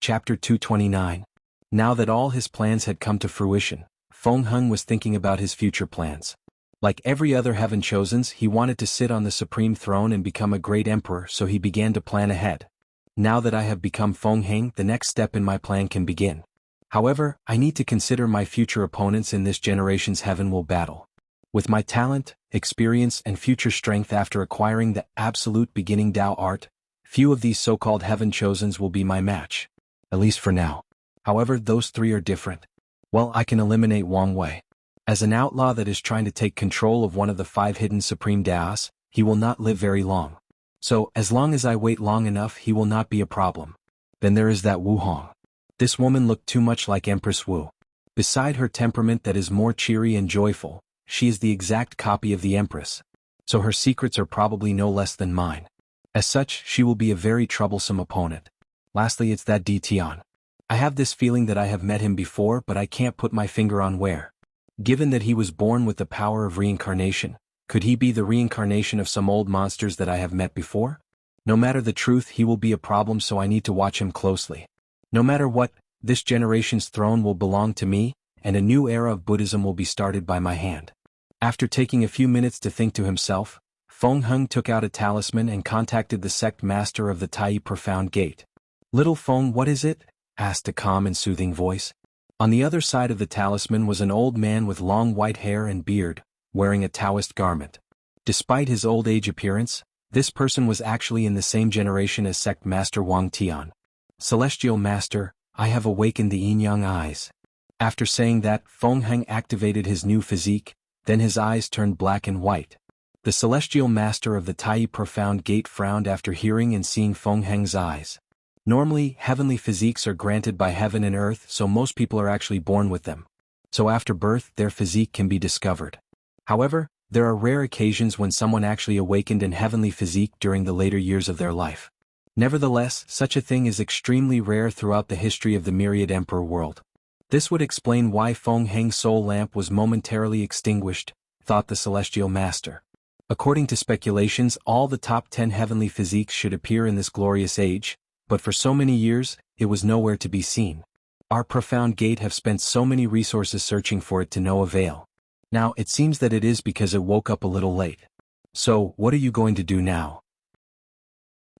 Chapter 229. Now that all his plans had come to fruition, Feng Heng was thinking about his future plans. Like every other heaven chosens, he wanted to sit on the supreme throne and become a great emperor, so he began to plan ahead. Now that I have become Feng Heng, the next step in my plan can begin. However, I need to consider my future opponents in this generation's heaven will battle. With my talent, experience, and future strength after acquiring the absolute beginning Tao art, few of these so-called heaven chosens will be my match. At least for now. However, those three are different. Well, I can eliminate Wang Wei. As an outlaw that is trying to take control of one of the 5 hidden supreme Daos, he will not live very long. So, as long as I wait long enough, he will not be a problem. Then there is that Wu Hong. This woman looked too much like Empress Wu. Beside her temperament that is more cheery and joyful, she is the exact copy of the Empress. So her secrets are probably no less than mine. As such, she will be a very troublesome opponent. Lastly, it's that Di Tian. I have this feeling that I have met him before, but I can't put my finger on where. Given that he was born with the power of reincarnation, could he be the reincarnation of some old monsters that I have met before? No matter the truth, he will be a problem, so I need to watch him closely. No matter what, this generation's throne will belong to me, and a new era of Buddhism will be started by my hand. After taking a few minutes to think to himself, Feng Heng took out a talisman and contacted the sect master of the Tai Profound Gate. "Little Feng, what is it?" asked a calm and soothing voice. On the other side of the talisman was an old man with long white hair and beard, wearing a Taoist garment. Despite his old age appearance, this person was actually in the same generation as sect master Wang Tian. "Celestial Master, I have awakened the yin-yang eyes." After saying that, Feng Heng activated his new physique, then his eyes turned black and white. The celestial master of the Tai Profound Gate frowned after hearing and seeing Feng Heng's eyes. Normally, heavenly physiques are granted by heaven and earth, so most people are actually born with them. So after birth, their physique can be discovered. However, there are rare occasions when someone actually awakened in heavenly physique during the later years of their life. Nevertheless, such a thing is extremely rare throughout the history of the myriad emperor world. This would explain why Feng Heng's soul lamp was momentarily extinguished, thought the celestial master. According to speculations, all the top 10 heavenly physiques should appear in this glorious age, but for so many years, it was nowhere to be seen. Our profound gate have spent so many resources searching for it to no avail. Now it seems that it is because it woke up a little late. So, what are you going to do now?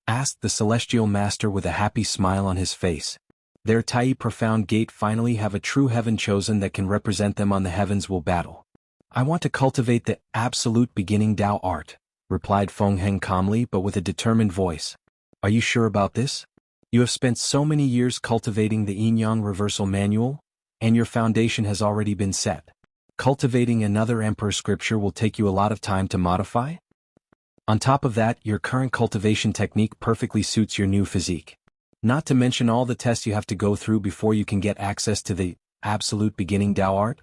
Asked the celestial master with a happy smile on his face. Their Tai Profound Gate finally have a true heaven chosen that can represent them on the heavens will battle. "I want to cultivate the absolute beginning Tao art," replied Feng Heng calmly but with a determined voice. "Are you sure about this? You have spent so many years cultivating the yin-yang reversal manual, and your foundation has already been set. Cultivating another emperor scripture will take you a lot of time to modify? On top of that, your current cultivation technique perfectly suits your new physique. Not to mention all the tests you have to go through before you can get access to the absolute beginning Tao art.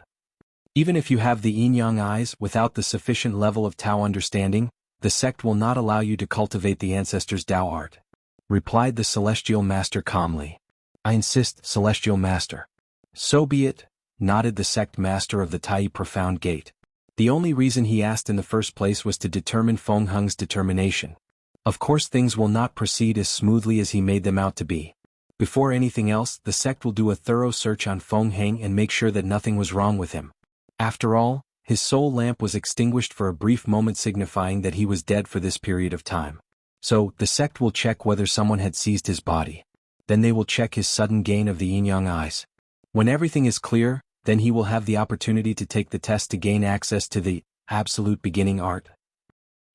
Even if you have the yin-yang eyes, without the sufficient level of Tao understanding, the sect will not allow you to cultivate the ancestors' Tao art," replied the celestial master calmly. "I insist, celestial master." "So be it," nodded the sect master of the Tai Profound Gate. The only reason he asked in the first place was to determine Feng Heng's determination. Of course, things will not proceed as smoothly as he made them out to be. Before anything else, the sect will do a thorough search on Feng Heng and make sure that nothing was wrong with him. After all, his soul lamp was extinguished for a brief moment, signifying that he was dead for this period of time. So, the sect will check whether someone had seized his body. Then they will check his sudden gain of the yin-yang eyes. When everything is clear, then he will have the opportunity to take the test to gain access to the absolute beginning art.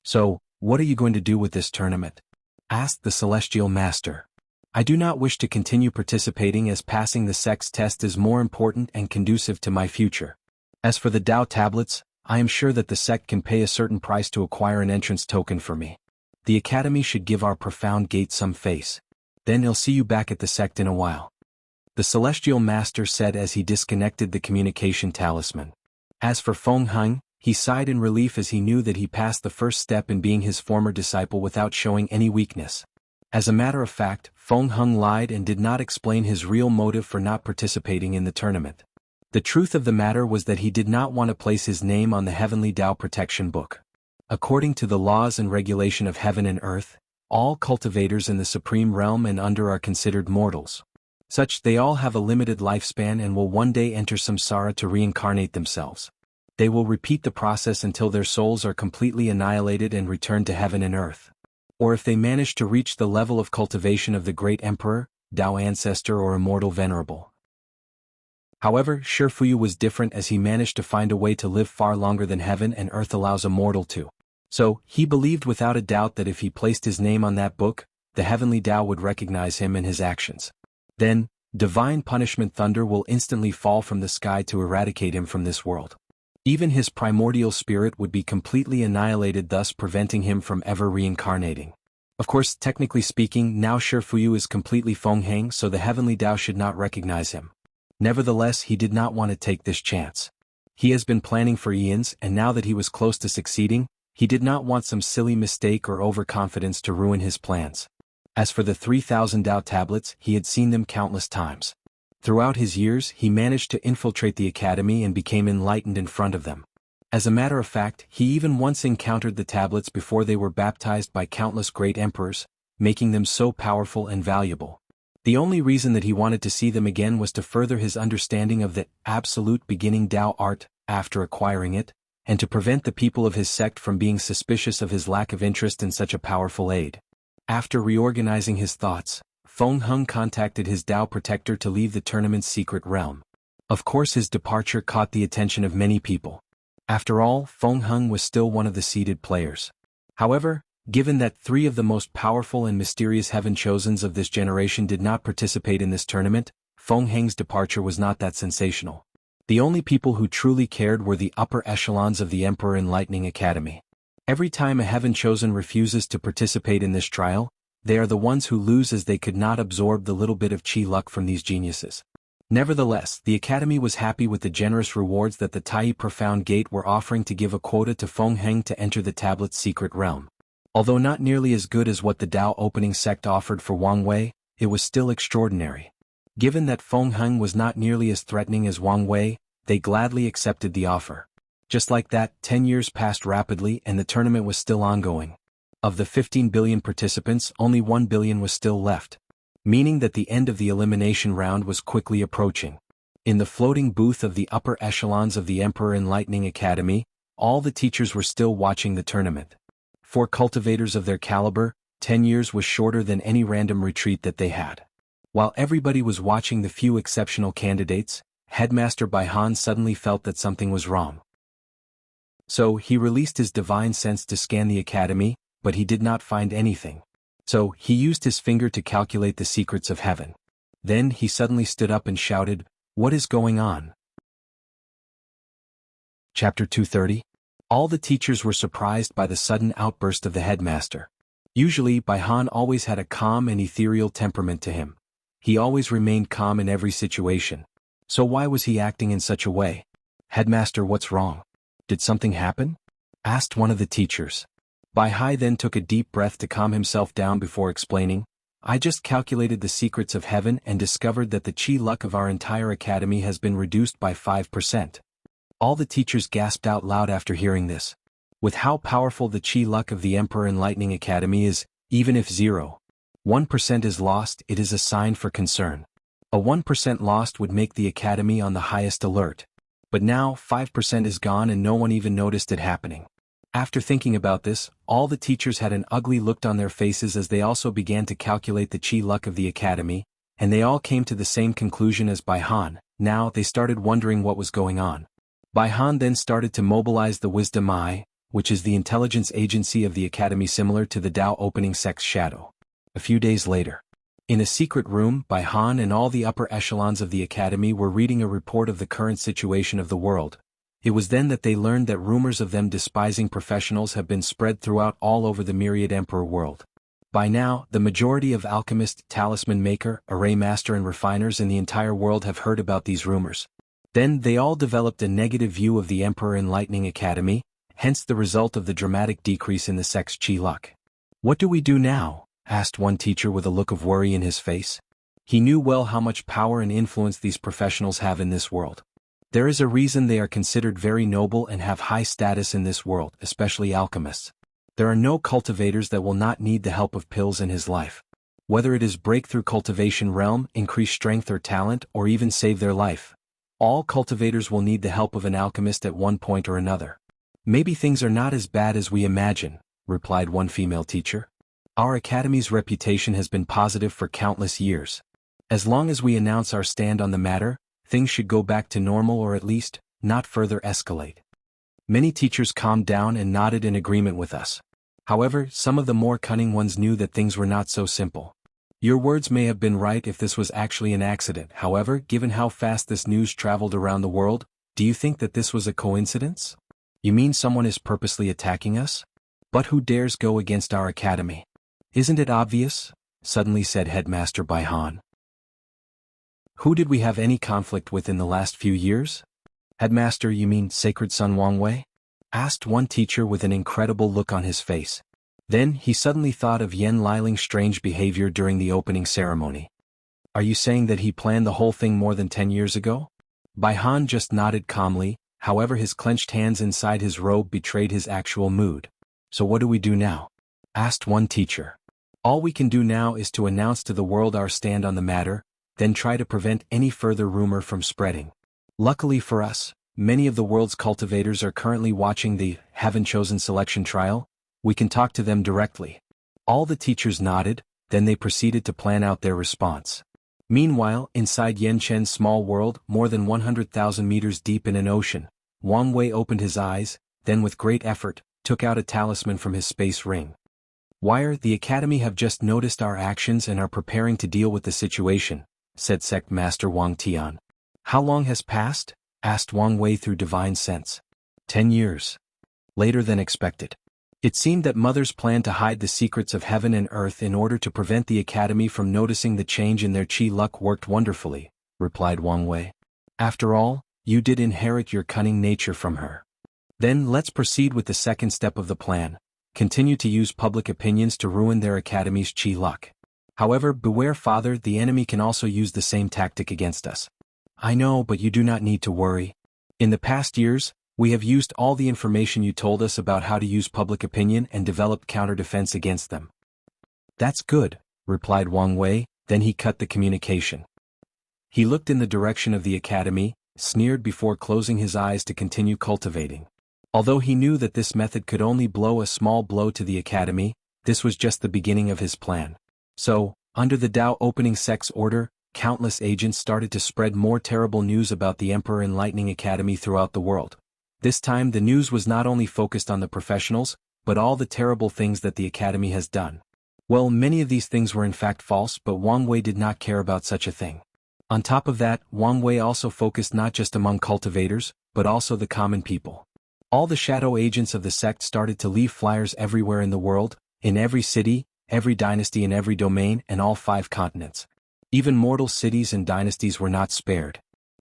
"So, what are you going to do with this tournament?" asked the celestial master. "I do not wish to continue participating, as passing the sect's test is more important and conducive to my future. As for the Tao tablets, I am sure that the sect can pay a certain price to acquire an entrance token for me. The academy should give our profound gate some face. Then I'll see you back at the sect in a while," the celestial master said as he disconnected the communication talisman. As for Feng Heng, he sighed in relief as he knew that he passed the first step in being his former disciple without showing any weakness. As a matter of fact, Feng Heng lied and did not explain his real motive for not participating in the tournament. The truth of the matter was that he did not want to place his name on the Heavenly Tao Protection Book. According to the laws and regulation of heaven and earth, all cultivators in the supreme realm and under are considered mortals. Such they all have a limited lifespan and will one day enter samsara to reincarnate themselves. They will repeat the process until their souls are completely annihilated and return to heaven and earth. Or if they manage to reach the level of cultivation of the great emperor, Tao ancestor or immortal venerable. However, Shifuyu was different as he managed to find a way to live far longer than heaven and earth allows a mortal to. So, he believed without a doubt that if he placed his name on that book, the heavenly Tao would recognize him and his actions. Then, divine punishment thunder will instantly fall from the sky to eradicate him from this world. Even his primordial spirit would be completely annihilated, thus preventing him from ever reincarnating. Of course, technically speaking, now Shifuyu is completely Fengheng, so the heavenly Tao should not recognize him. Nevertheless, he did not want to take this chance. He has been planning for eons, and now that he was close to succeeding, he did not want some silly mistake or overconfidence to ruin his plans. As for the 3,000 Tao tablets, he had seen them countless times. Throughout his years, he managed to infiltrate the academy and became enlightened in front of them. As a matter of fact, he even once encountered the tablets before they were baptized by countless great emperors, making them so powerful and valuable. The only reason that he wanted to see them again was to further his understanding of the absolute beginning Tao art, after acquiring it, and to prevent the people of his sect from being suspicious of his lack of interest in such a powerful aid. After reorganizing his thoughts, Fengheng contacted his Tao protector to leave the tournament's secret realm. Of course, his departure caught the attention of many people. After all, Fengheng was still one of the seeded players. However, given that 3 of the most powerful and mysterious heaven chosens of this generation did not participate in this tournament, Fengheng's departure was not that sensational. The only people who truly cared were the upper echelons of the Emperor Enlightening Academy. Every time a heaven chosen refuses to participate in this trial, they are the ones who lose as they could not absorb the little bit of chi luck from these geniuses. Nevertheless, the Academy was happy with the generous rewards that the Tai Profound Gate were offering to give a quota to Fengheng to enter the tablet's secret realm. Although not nearly as good as what the Tao opening sect offered for Wang Wei, it was still extraordinary. Given that Fengheng was not nearly as threatening as Wang Wei, they gladly accepted the offer. Just like that, 10 years passed rapidly and the tournament was still ongoing. Of the 15 billion participants, only 1 billion was still left, meaning that the end of the elimination round was quickly approaching. In the floating booth of the upper echelons of the Emperor Enlightening Academy, all the teachers were still watching the tournament. For cultivators of their caliber, 10 years was shorter than any random retreat that they had. While everybody was watching the few exceptional candidates, Headmaster Baihan suddenly felt that something was wrong. So he released his divine sense to scan the academy, but he did not find anything. So he used his finger to calculate the secrets of heaven. Then he suddenly stood up and shouted, "What is going on?" Chapter 230. All the teachers were surprised by the sudden outburst of the headmaster. Usually, Baihan always had a calm and ethereal temperament to him. He always remained calm in every situation. So why was he acting in such a way? "Headmaster, what's wrong? Did something happen?" asked one of the teachers. Baihai then took a deep breath to calm himself down before explaining, "I just calculated the secrets of heaven and discovered that the chi luck of our entire academy has been reduced by 5%. All the teachers gasped out loud after hearing this. With how powerful the chi luck of the Emperor Enlightening Academy is, even if 0.1% is lost, it is a sign for concern. A 1% lost would make the academy on the highest alert. But now 5% is gone and no one even noticed it happening." After thinking about this, all the teachers had an ugly look on their faces as they also began to calculate the chi luck of the academy, and they all came to the same conclusion as Baihan. Now they started wondering what was going on. Baihan then started to mobilize the Wisdom Eye, which is the intelligence agency of the academy similar to the Tao opening sect's shadow. A few days later, in a secret room, Baihan and all the upper echelons of the academy were reading a report of the current situation of the world. It was then that they learned that rumors of them despising professionals have been spread throughout all over the myriad emperor world. By now, the majority of alchemists, talisman maker, array master and refiners in the entire world have heard about these rumors. Then they all developed a negative view of the Emperor Enlightening Academy, hence the result of the dramatic decrease in the sect's chi luck. "What do we do now?" asked one teacher with a look of worry in his face. He knew well how much power and influence these professionals have in this world. There is a reason they are considered very noble and have high status in this world, especially alchemists. There are no cultivators that will not need the help of pills in his life. Whether it is breakthrough cultivation realm, increase strength or talent, or even save their life, all cultivators will need the help of an alchemist at one point or another. Maybe things are not as bad as we imagine, replied one female teacher. Our academy's reputation has been positive for countless years. As long as we announce our stand on the matter, things should go back to normal or at least, not further escalate. Many teachers calmed down and nodded in agreement with us. However, some of the more cunning ones knew that things were not so simple. Your words may have been right if this was actually an accident. However, given how fast this news traveled around the world, do you think that this was a coincidence? You mean someone is purposely attacking us? But who dares go against our academy? Isn't it obvious? Suddenly said Headmaster Baihan. Who did we have any conflict with in the last few years? Headmaster, you mean Sacred Son Wangwei? Asked one teacher with an incredible look on his face. Then, he suddenly thought of Yan Liling's strange behavior during the opening ceremony. Are you saying that he planned the whole thing more than 10 years ago? Baihan just nodded calmly, however his clenched hands inside his robe betrayed his actual mood. So what do we do now? Asked one teacher. All we can do now is to announce to the world our stand on the matter, then try to prevent any further rumor from spreading. Luckily for us, many of the world's cultivators are currently watching the Heaven Chosen selection trial. We can talk to them directly. All the teachers nodded, then they proceeded to plan out their response. Meanwhile, inside Yan Chen's small world, more than 100,000 meters deep in an ocean, Wang Wei opened his eyes, then with great effort, took out a talisman from his space ring. Wire, the Academy have just noticed our actions and are preparing to deal with the situation, said Sect Master Wang Tian. How long has passed? Asked Wang Wei through divine sense. 10 years. Later than expected. It seemed that mothers planned to hide the secrets of heaven and earth in order to prevent the Academy from noticing the change in their chi luck. Worked wonderfully, replied Wang Wei. After all, you did inherit your cunning nature from her. Then let's proceed with the second step of the plan. Continue to use public opinions to ruin their Academy's chi luck. However, beware, Father, the enemy can also use the same tactic against us. I know, but you do not need to worry. In the past years, we have used all the information you told us about how to use public opinion and developed counter-defense against them. That's good, replied Wang Wei, then he cut the communication. He looked in the direction of the Academy, sneered before closing his eyes to continue cultivating. Although he knew that this method could only blow a small blow to the Academy, this was just the beginning of his plan. So, under the Dao opening sect's order, countless agents started to spread more terrible news about the Emperor Enlightening Academy throughout the world. This time the news was not only focused on the professionals, but all the terrible things that the Academy has done. Well, many of these things were in fact false, but Wang Wei did not care about such a thing. On top of that, Wang Wei also focused not just among cultivators, but also the common people. All the shadow agents of the sect started to leave flyers everywhere in the world, in every city, every dynasty and every domain and all 5 continents. Even mortal cities and dynasties were not spared.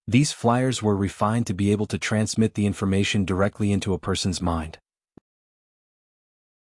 These flyers were refined to be able to transmit the information directly into a person's mind.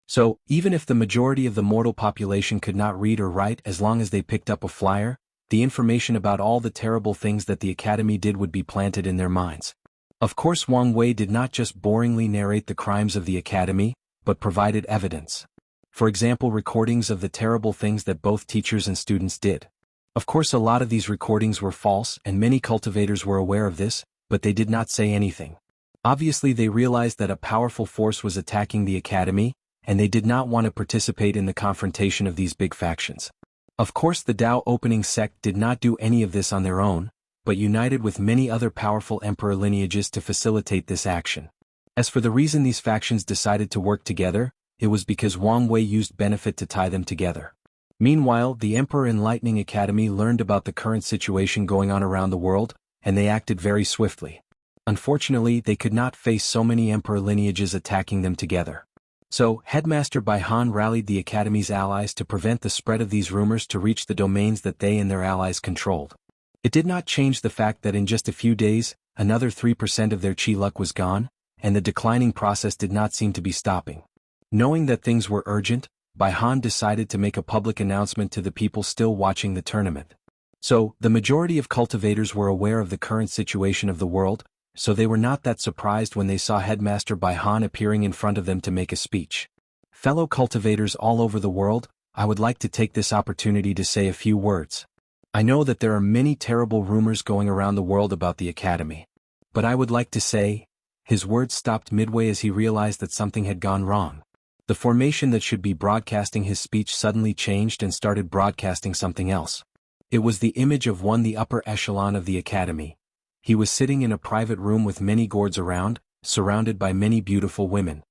So, even if the majority of the mortal population could not read or write, as long as they picked up a flyer, the information about all the terrible things that the Academy did would be planted in their minds. Of course, Wang Wei did not just boringly narrate the crimes of the Academy, but provided evidence. For example, recordings of the terrible things that both teachers and students did. Of course, a lot of these recordings were false, and many cultivators were aware of this, but they did not say anything. Obviously, they realized that a powerful force was attacking the Academy, and they did not want to participate in the confrontation of these big factions. Of course, the Dao opening sect did not do any of this on their own, but united with many other powerful emperor lineages to facilitate this action. As for the reason these factions decided to work together, it was because Wang Wei used benefit to tie them together. Meanwhile, the Emperor Enlightening Academy learned about the current situation going on around the world, and they acted very swiftly. Unfortunately, they could not face so many emperor lineages attacking them together. So, Headmaster Baihan rallied the Academy's allies to prevent the spread of these rumors to reach the domains that they and their allies controlled. It did not change the fact that in just a few days, another 3% of their chi luck was gone, and the declining process did not seem to be stopping. Knowing that things were urgent, Baihan decided to make a public announcement to the people still watching the tournament. So, the majority of cultivators were aware of the current situation of the world, so they were not that surprised when they saw Headmaster Baihan appearing in front of them to make a speech. Fellow cultivators all over the world, I would like to take this opportunity to say a few words. I know that there are many terrible rumors going around the world about the Academy. But I would like to say, his words stopped midway as he realized that something had gone wrong. The formation that should be broadcasting his speech suddenly changed and started broadcasting something else. It was the image of one the upper echelon of the Academy. He was sitting in a private room with many guards around, surrounded by many beautiful women.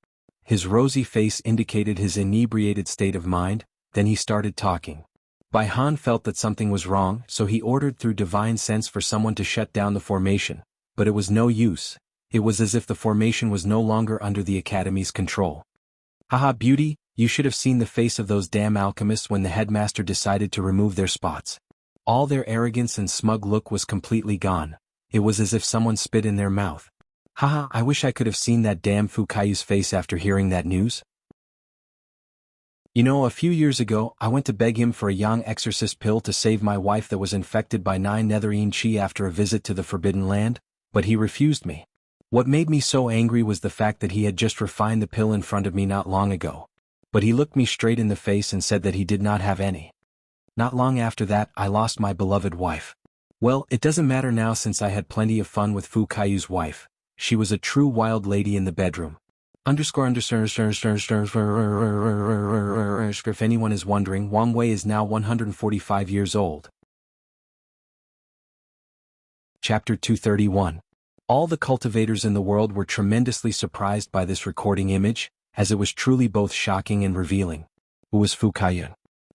His rosy face indicated his inebriated state of mind, then he started talking. Bai Han felt that something was wrong, so he ordered through divine sense for someone to shut down the formation, but it was no use. It was as if the formation was no longer under the Academy's control. Haha, beauty, you should have seen the face of those damn alchemists when the headmaster decided to remove their spots. All their arrogance and smug look was completely gone. It was as if someone spit in their mouth. Haha, I wish I could have seen that damn Fu Kaiyu's face after hearing that news. You know, a few years ago, I went to beg him for a yang exorcist pill to save my wife that was infected by 9 netherine chi after a visit to the Forbidden Land, but he refused me. What made me so angry was the fact that he had just refined the pill in front of me not long ago. But he looked me straight in the face and said that he did not have any. Not long after that, I lost my beloved wife. Well, it doesn't matter now since I had plenty of fun with Fu Kaiyu's wife. She was a true wild lady in the bedroom. If anyone is wondering, Wang Wei is now 145 years old. Chapter 231. All the cultivators in the world were tremendously surprised by this recording image, as it was truly both shocking and revealing. Who was Fu Kaiyan?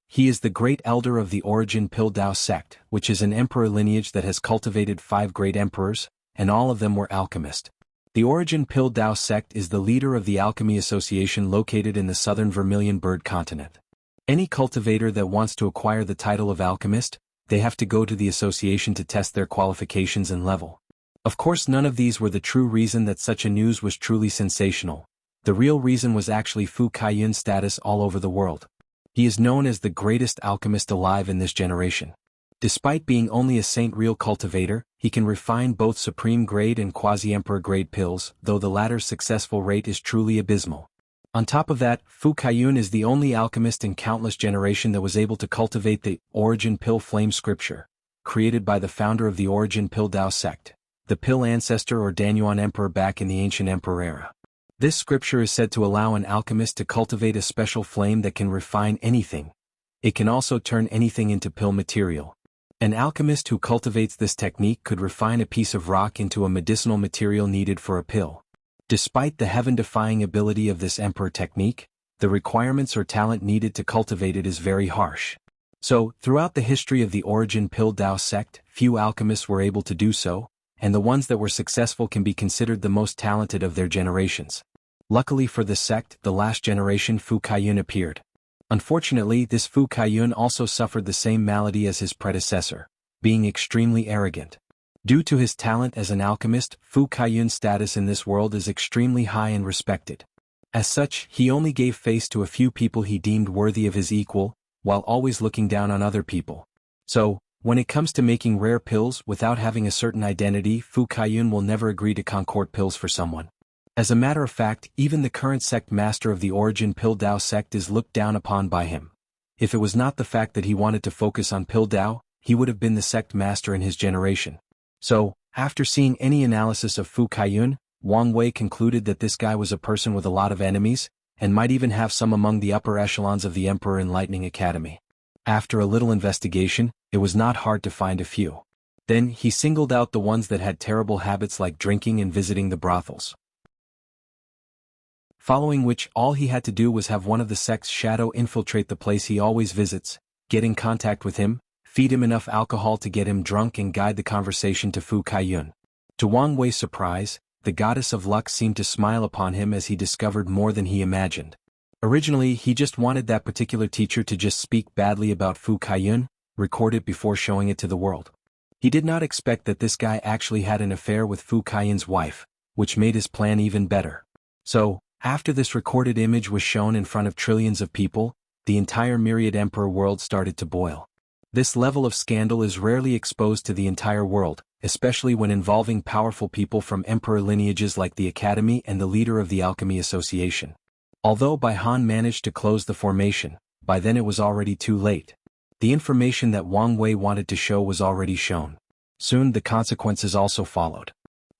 He is the great elder of the Origin Pildao sect, which is an emperor lineage that has cultivated 5 great emperors, and all of them were alchemists. The Origin Pildao sect is the leader of the Alchemy Association located in the southern Vermilion Bird continent. Any cultivator that wants to acquire the title of alchemist, they have to go to the association to test their qualifications and level. Of course, none of these were the true reason that such a news was truly sensational. The real reason was actually Fu Kaiyun's status all over the world. He is known as the greatest alchemist alive in this generation. Despite being only a saint-real cultivator, he can refine both supreme grade and quasi-emperor grade pills, though the latter's successful rate is truly abysmal. On top of that, Fu Kaiyun is the only alchemist in countless generation that was able to cultivate the Origin Pill Flame Scripture, created by the founder of the Origin Pildao sect, the Pill Ancestor or Danyuan Emperor back in the ancient emperor era. This scripture is said to allow an alchemist to cultivate a special flame that can refine anything. It can also turn anything into pill material. An alchemist who cultivates this technique could refine a piece of rock into a medicinal material needed for a pill. Despite the heaven-defying ability of this emperor technique, the requirements or talent needed to cultivate it is very harsh. So, throughout the history of the Origin Pildao sect, few alchemists were able to do so, and the ones that were successful can be considered the most talented of their generations. Luckily for the sect, the last generation Fu Kaiyun appeared. Unfortunately, this Fu Kaiyun also suffered the same malady as his predecessor, being extremely arrogant. Due to his talent as an alchemist, Fu Kaiyun's status in this world is extremely high and respected. As such, he only gave face to a few people he deemed worthy of his equal, while always looking down on other people. So, when it comes to making rare pills without having a certain identity, Fu Kaiyun will never agree to concoct pills for someone. As a matter of fact, even the current sect master of the Origin Pildao sect is looked down upon by him. If it was not the fact that he wanted to focus on Pildao, he would have been the sect master in his generation. So, after seeing any analysis of Fu Kaiyun, Wang Wei concluded that this guy was a person with a lot of enemies, and might even have some among the upper echelons of the Emperor Enlightening Academy. After a little investigation, it was not hard to find a few. Then, he singled out the ones that had terrible habits like drinking and visiting the brothels. Following which, all he had to do was have one of the sect's shadow infiltrate the place he always visits, get in contact with him, feed him enough alcohol to get him drunk and guide the conversation to Fu Kaiyun. To Wang Wei's surprise, the goddess of luck seemed to smile upon him as he discovered more than he imagined. Originally, he just wanted that particular teacher to just speak badly about Fu Kaiyun, record it before showing it to the world. He did not expect that this guy actually had an affair with Fu Kaiyun's wife, which made his plan even better. So, after this recorded image was shown in front of trillions of people, the entire myriad emperor world started to boil. This level of scandal is rarely exposed to the entire world, especially when involving powerful people from emperor lineages like the Academy and the leader of the Alchemy Association. Although Bai Han managed to close the formation, by then it was already too late. The information that Wang Wei wanted to show was already shown. Soon the consequences also followed.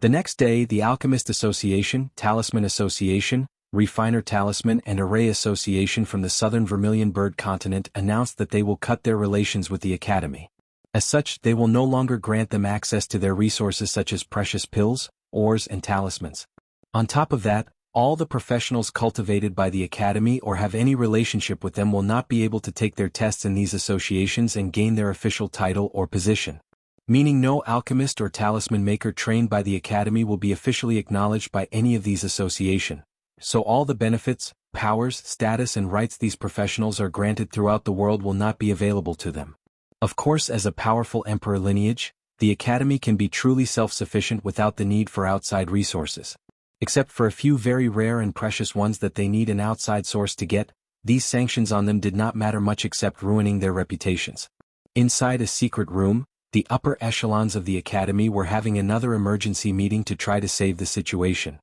The next day, the Alchemist Association, Talisman Association, Refiner Talisman and Array Association from the southern Vermilion Bird continent announced that they will cut their relations with the Academy. As such, they will no longer grant them access to their resources such as precious pills, ores and talismans. On top of that, all the professionals cultivated by the Academy or have any relationship with them will not be able to take their tests in these associations and gain their official title or position. Meaning no alchemist or talisman maker trained by the Academy will be officially acknowledged by any of these associations. So all the benefits, powers, status and rights these professionals are granted throughout the world will not be available to them. Of course, as a powerful emperor lineage, the Academy can be truly self-sufficient without the need for outside resources. Except for a few very rare and precious ones that they need an outside source to get, these sanctions on them did not matter much except ruining their reputations. Inside a secret room, the upper echelons of the Academy were having another emergency meeting to try to save the situation.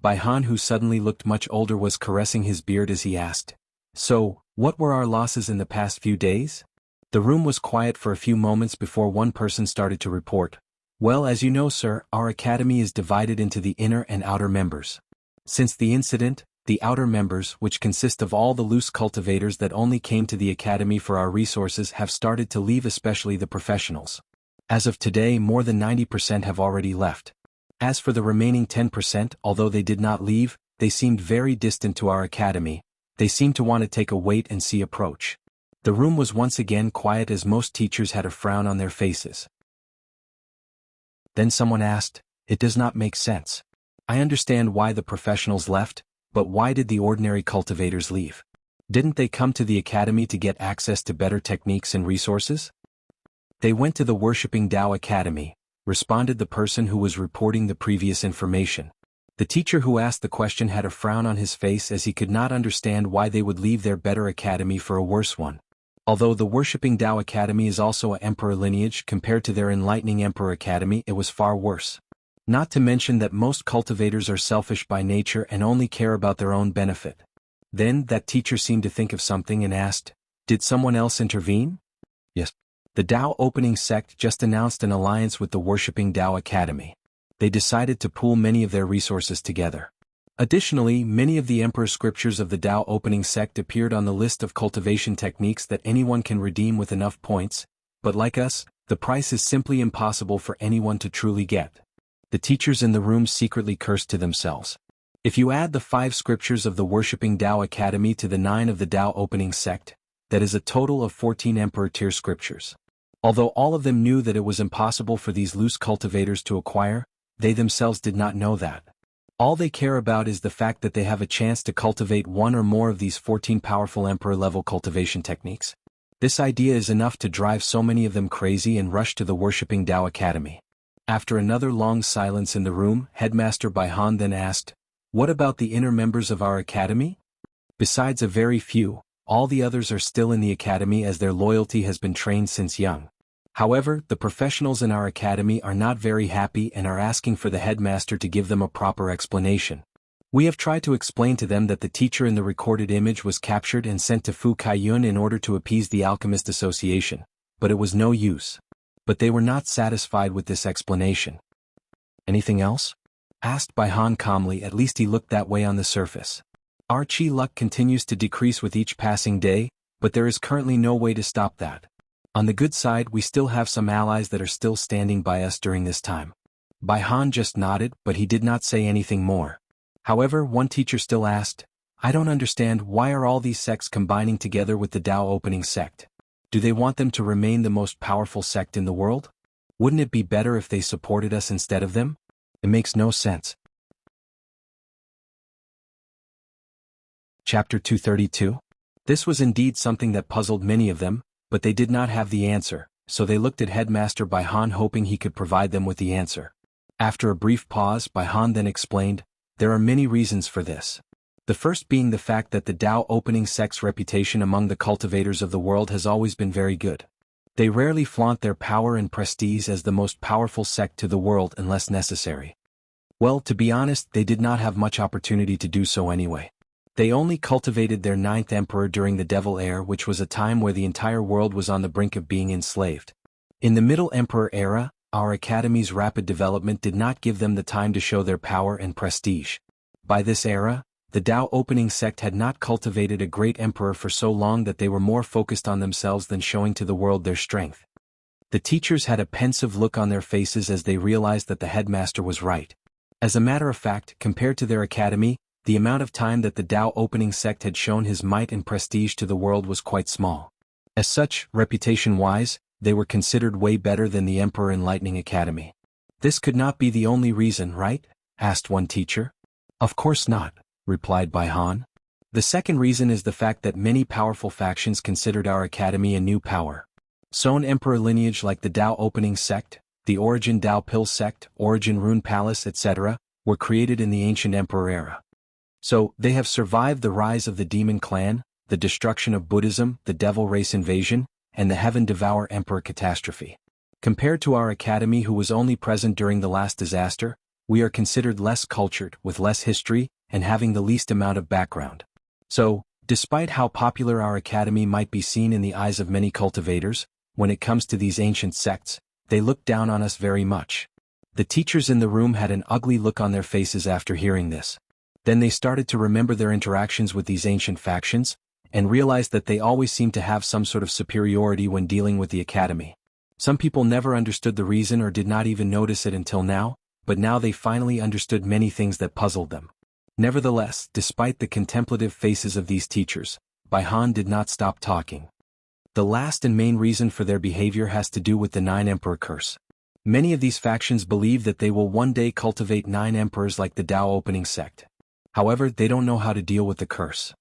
Bai Han, who suddenly looked much older, was caressing his beard as he asked, "So, what were our losses in the past few days?" The room was quiet for a few moments before one person started to report. "Well, as you know, sir, our Academy is divided into the inner and outer members. Since the incident, the outer members, which consist of all the loose cultivators that only came to the Academy for our resources, have started to leave, especially the professionals. As of today, more than 90% have already left. As for the remaining 10%, although they did not leave, they seemed very distant to our Academy. They seemed to want to take a wait-and-see approach." The room was once again quiet as most teachers had a frown on their faces. Then someone asked, "It does not make sense. I understand why the professionals left, but why did the ordinary cultivators leave? Didn't they come to the Academy to get access to better techniques and resources?" "They went to the Worshipping Tao Academy," responded the person who was reporting the previous information. The teacher who asked the question had a frown on his face as he could not understand why they would leave their better academy for a worse one. Although the Worshipping Tao Academy is also a emperor lineage, compared to their Enlightening Emperor Academy it was far worse. Not to mention that most cultivators are selfish by nature and only care about their own benefit. Then that teacher seemed to think of something and asked, "Did someone else intervene?" "Yes. The Tao Opening Sect just announced an alliance with the Worshipping Tao Academy. They decided to pool many of their resources together. Additionally, many of the Emperor's scriptures of the Tao Opening Sect appeared on the list of cultivation techniques that anyone can redeem with enough points, but like us, the price is simply impossible for anyone to truly get." The teachers in the room secretly cursed to themselves. If you add the 5 scriptures of the Worshipping Tao Academy to the 9 of the Tao Opening Sect, that is a total of 14 Emperor-tier scriptures. Although all of them knew that it was impossible for these loose cultivators to acquire, they themselves did not know that. All they care about is the fact that they have a chance to cultivate one or more of these 14 powerful Emperor-level cultivation techniques. This idea is enough to drive so many of them crazy and rush to the Worshipping Tao Academy. After another long silence in the room, Headmaster Bai Han then asked, "What about the inner members of our Academy?" "Besides a very few, all the others are still in the Academy as their loyalty has been trained since young. However, the professionals in our Academy are not very happy and are asking for the headmaster to give them a proper explanation. We have tried to explain to them that the teacher in the recorded image was captured and sent to Fu Kaiyun in order to appease the Alchemist Association, but it was no use. But they were not satisfied with this explanation." "Anything else?" asked Bai Han calmly. At least he looked that way on the surface. "Our chi luck continues to decrease with each passing day, but there is currently no way to stop that. On the good side, we still have some allies that are still standing by us during this time." Bai Han just nodded, but he did not say anything more. However, one teacher still asked, "I don't understand, why are all these sects combining together with the Tao Opening Sect? Do they want them to remain the most powerful sect in the world? Wouldn't it be better if they supported us instead of them? It makes no sense." Chapter 232. This was indeed something that puzzled many of them, but they did not have the answer, so they looked at Headmaster Bai Han hoping he could provide them with the answer. After a brief pause, Bai Han then explained, "There are many reasons for this. The first being the fact that the Tao Opening Sect's reputation among the cultivators of the world has always been very good. They rarely flaunt their power and prestige as the most powerful sect to the world unless necessary. Well, to be honest, they did not have much opportunity to do so anyway. They only cultivated their ninth emperor during the Devil Era, which was a time where the entire world was on the brink of being enslaved. In the Middle Emperor era, our academy's rapid development did not give them the time to show their power and prestige. By this era, the Tao opening sect had not cultivated a great emperor for so long that they were more focused on themselves than showing to the world their strength. The teachers had a pensive look on their faces as they realized that the headmaster was right. As a matter of fact, compared to their academy, the amount of time that the Tao opening sect had shown his might and prestige to the world was quite small. As such, reputation-wise, they were considered way better than the Emperor Enlightening Academy. This could not be the only reason, right? Asked one teacher. Of course not, replied Bai Han. The second reason is the fact that many powerful factions considered our academy a new power. Song Emperor lineage like the Tao opening sect, the Origin Tao Pill sect, Origin Rune Palace, etc., were created in the ancient Emperor era. So, they have survived the rise of the Demon Clan, the destruction of Buddhism, the Devil Race invasion, and the Heaven Devour Emperor catastrophe. Compared to our academy who was only present during the last disaster, we are considered less cultured, with less history, and having the least amount of background. So, despite how popular our academy might be seen in the eyes of many cultivators, when it comes to these ancient sects, they look down on us very much. The teachers in the room had an ugly look on their faces after hearing this. Then they started to remember their interactions with these ancient factions, and realized that they always seemed to have some sort of superiority when dealing with the academy. Some people never understood the reason or did not even notice it until now, but now they finally understood many things that puzzled them. Nevertheless, despite the contemplative faces of these teachers, Bai Han did not stop talking. The last and main reason for their behavior has to do with the Nine Emperor curse. Many of these factions believe that they will one day cultivate 9 emperors like the Tao opening sect. However, they don't know how to deal with the curse.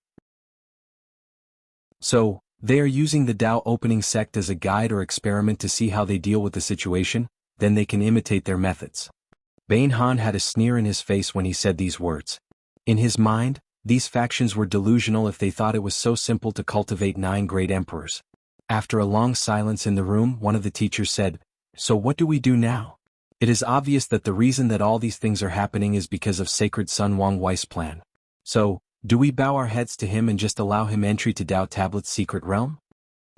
So, they are using the Tao opening sect as a guide or experiment to see how they deal with the situation, then they can imitate their methods. Bai Han had a sneer in his face when he said these words. In his mind, these factions were delusional if they thought it was so simple to cultivate 9 great emperors. After a long silence in the room, one of the teachers said, "So what do we do now? It is obvious that the reason that all these things are happening is because of Sacred Sun Wang Wei's plan. So, do we bow our heads to him and just allow him entry to Tao Tablet's secret realm?"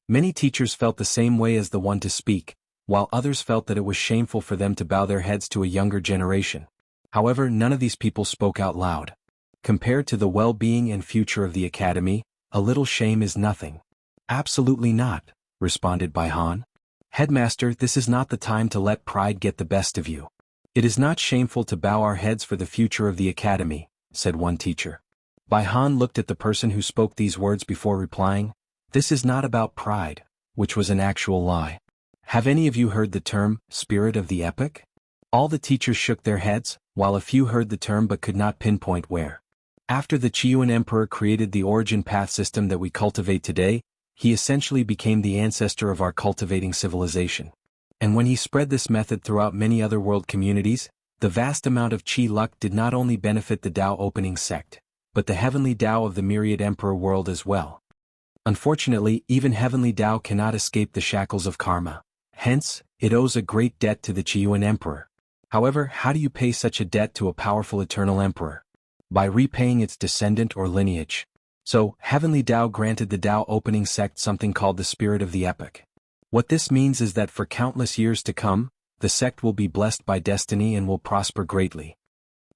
Many teachers felt the same way as the one to speak, while others felt that it was shameful for them to bow their heads to a younger generation. However, none of these people spoke out loud. Compared to the well-being and future of the academy, a little shame is nothing. Absolutely not, responded Bai Han. Headmaster, this is not the time to let pride get the best of you. It is not shameful to bow our heads for the future of the academy, said one teacher. Bai Han looked at the person who spoke these words before replying, "This is not about pride," which was an actual lie. Have any of you heard the term, spirit of the epic? All the teachers shook their heads, while a few heard the term but could not pinpoint where. After the Qiyuan Emperor created the origin path system that we cultivate today, he essentially became the ancestor of our cultivating civilization. And when he spread this method throughout many other world communities, the vast amount of Qi luck did not only benefit the Tao opening sect, but the heavenly Tao of the myriad emperor world as well. Unfortunately, even heavenly Tao cannot escape the shackles of karma. Hence, it owes a great debt to the Qiyuan emperor. However, how do you pay such a debt to a powerful eternal emperor? By repaying its descendant or lineage. So, heavenly Tao granted the Tao opening sect something called the spirit of the epic. What this means is that for countless years to come, the sect will be blessed by destiny and will prosper greatly.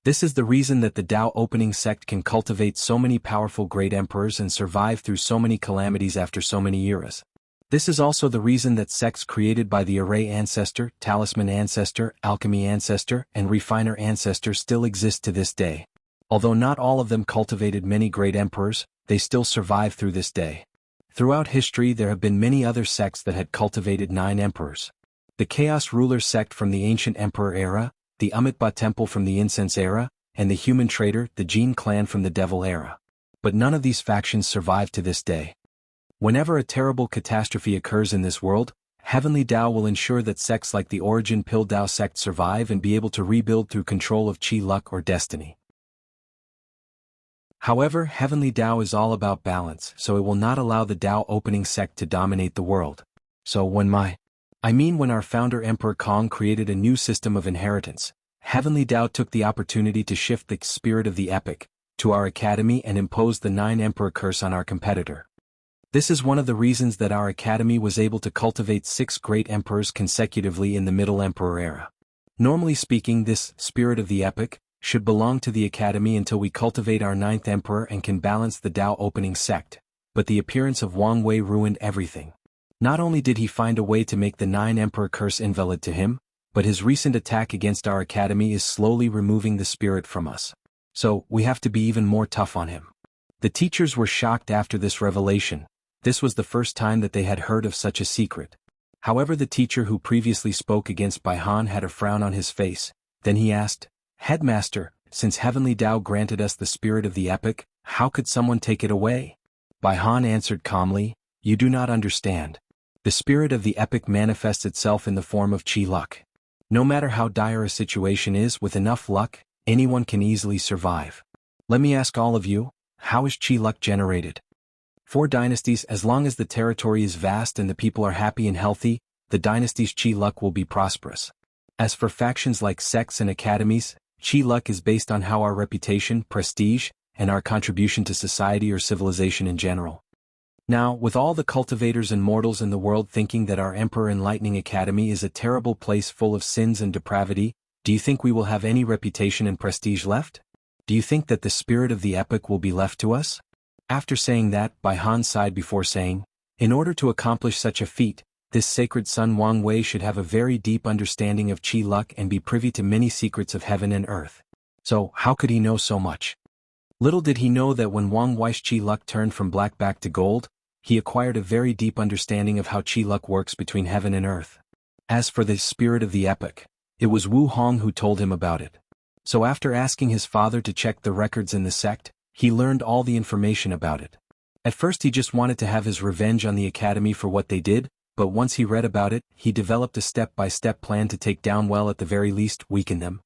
This is the reason that the Tao opening sect can cultivate so many powerful great emperors and survive through so many calamities after so many eras. This is also the reason that sects created by the Array Ancestor, Talisman Ancestor, Alchemy Ancestor, and Refiner Ancestor still exist to this day. Although not all of them cultivated many great emperors, they still survive through this day. Throughout history there have been many other sects that had cultivated 9 emperors. The Chaos Ruler sect from the Ancient Emperor era, the Amitabha Temple from the Incense era, and the Human Trader, the Jin clan from the Devil era. But none of these factions survive to this day. Whenever a terrible catastrophe occurs in this world, Heavenly Tao will ensure that sects like the Origin Pill Tao sect survive and be able to rebuild through control of Qi luck or destiny. However, Heavenly Tao is all about balance, so it will not allow the Tao opening sect to dominate the world. So when our founder Emperor Kong created a new system of inheritance, Heavenly Tao took the opportunity to shift the spirit of the epic, to our academy and imposed the 9 Emperor curse on our competitor. This is one of the reasons that our academy was able to cultivate 6 great emperors consecutively in the Middle Emperor era. Normally speaking, this spirit of the epic should belong to the academy until we cultivate our 9th emperor and can balance the Tao opening sect, but the appearance of Wang Wei ruined everything. Not only did he find a way to make the 9 Emperor curse invalid to him, but his recent attack against our academy is slowly removing the spirit from us. So, we have to be even more tough on him. The teachers were shocked after this revelation. This was the first time that they had heard of such a secret. However, the teacher who previously spoke against Bai Han had a frown on his face. Then he asked, "Headmaster, since Heavenly Tao granted us the spirit of the epic, how could someone take it away?" Bai Han answered calmly, "You do not understand. The spirit of the epic manifests itself in the form of Qi luck. No matter how dire a situation is, with enough luck, anyone can easily survive. Let me ask all of you, how is Qi luck generated? 4 dynasties. As long as the territory is vast and the people are happy and healthy, the dynasty's Qi luck will be prosperous. As for factions like sects and academies, Qi luck is based on how our reputation, prestige, and our contribution to society or civilization in general. Now, with all the cultivators and mortals in the world thinking that our Emperor Enlightening Academy is a terrible place full of sins and depravity, do you think we will have any reputation and prestige left? Do you think that the spirit of the epic will be left to us? After saying that, Bai Han sighed before saying, "In order to accomplish such a feat, this sacred son Wang Wei should have a very deep understanding of Qi luck and be privy to many secrets of heaven and earth. So, how could he know so much?" Little did he know that when Wang Wei's Qi luck turned from black back to gold, he acquired a very deep understanding of how Qi luck works between heaven and earth. As for the spirit of the epic, it was Wu Hong who told him about it. So after asking his father to check the records in the sect, he learned all the information about it. At first he just wanted to have his revenge on the academy for what they did, but once he read about it, he developed a step-by-step plan to take down, well, at the very least, weaken them.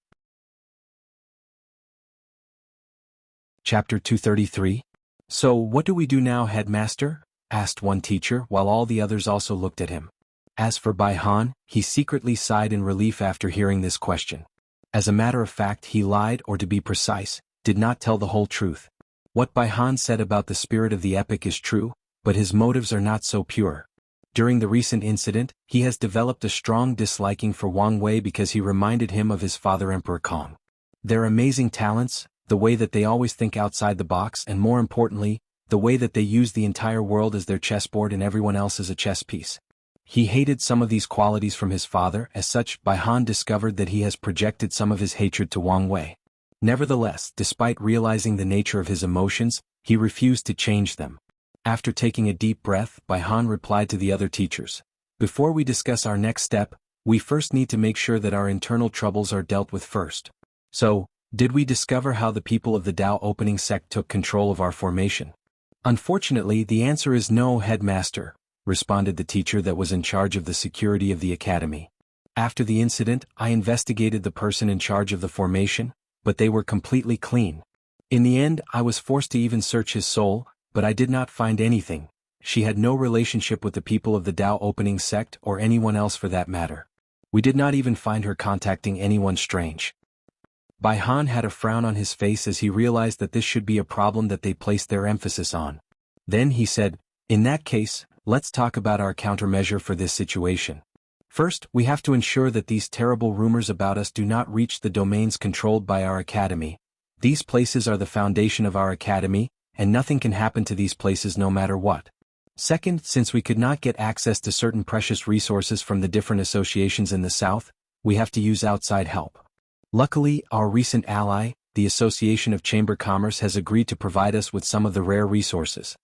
Chapter 233. So what do we do now, headmaster? Asked one teacher, while all the others also looked at him. As for Bai Han, he secretly sighed in relief after hearing this question. As a matter of fact, he lied, or to be precise, did not tell the whole truth. What Bai Han said about the spirit of the epic is true, but his motives are not so pure. During the recent incident, he has developed a strong disliking for Wang Wei because he reminded him of his father Emperor Kong. Their amazing talents, the way that they always think outside the box, and more importantly, the way that they use the entire world as their chessboard and everyone else as a chess piece. He hated some of these qualities from his father. As such, Bai Han discovered that he has projected some of his hatred to Wang Wei. Nevertheless, despite realizing the nature of his emotions, he refused to change them. After taking a deep breath, Bai Han replied to the other teachers, "Before we discuss our next step, we first need to make sure that our internal troubles are dealt with first. So, did we discover how the people of the Tao opening sect took control of our formation?" "Unfortunately, the answer is no, headmaster," responded the teacher that was in charge of the security of the academy. "After the incident, I investigated the person in charge of the formation, but they were completely clean. In the end, I was forced to even search his soul, but I did not find anything. She had no relationship with the people of the Tao opening sect or anyone else for that matter. We did not even find her contacting anyone strange." Bai Han had a frown on his face as he realized that this should be a problem that they placed their emphasis on. Then he said, "In that case, let's talk about our countermeasure for this situation. First, we have to ensure that these terrible rumors about us do not reach the domains controlled by our academy. These places are the foundation of our academy, and nothing can happen to these places no matter what. Second, since we could not get access to certain precious resources from the different associations in the south, we have to use outside help. Luckily, our recent ally, the Association of Chamber Commerce, has agreed to provide us with some of the rare resources.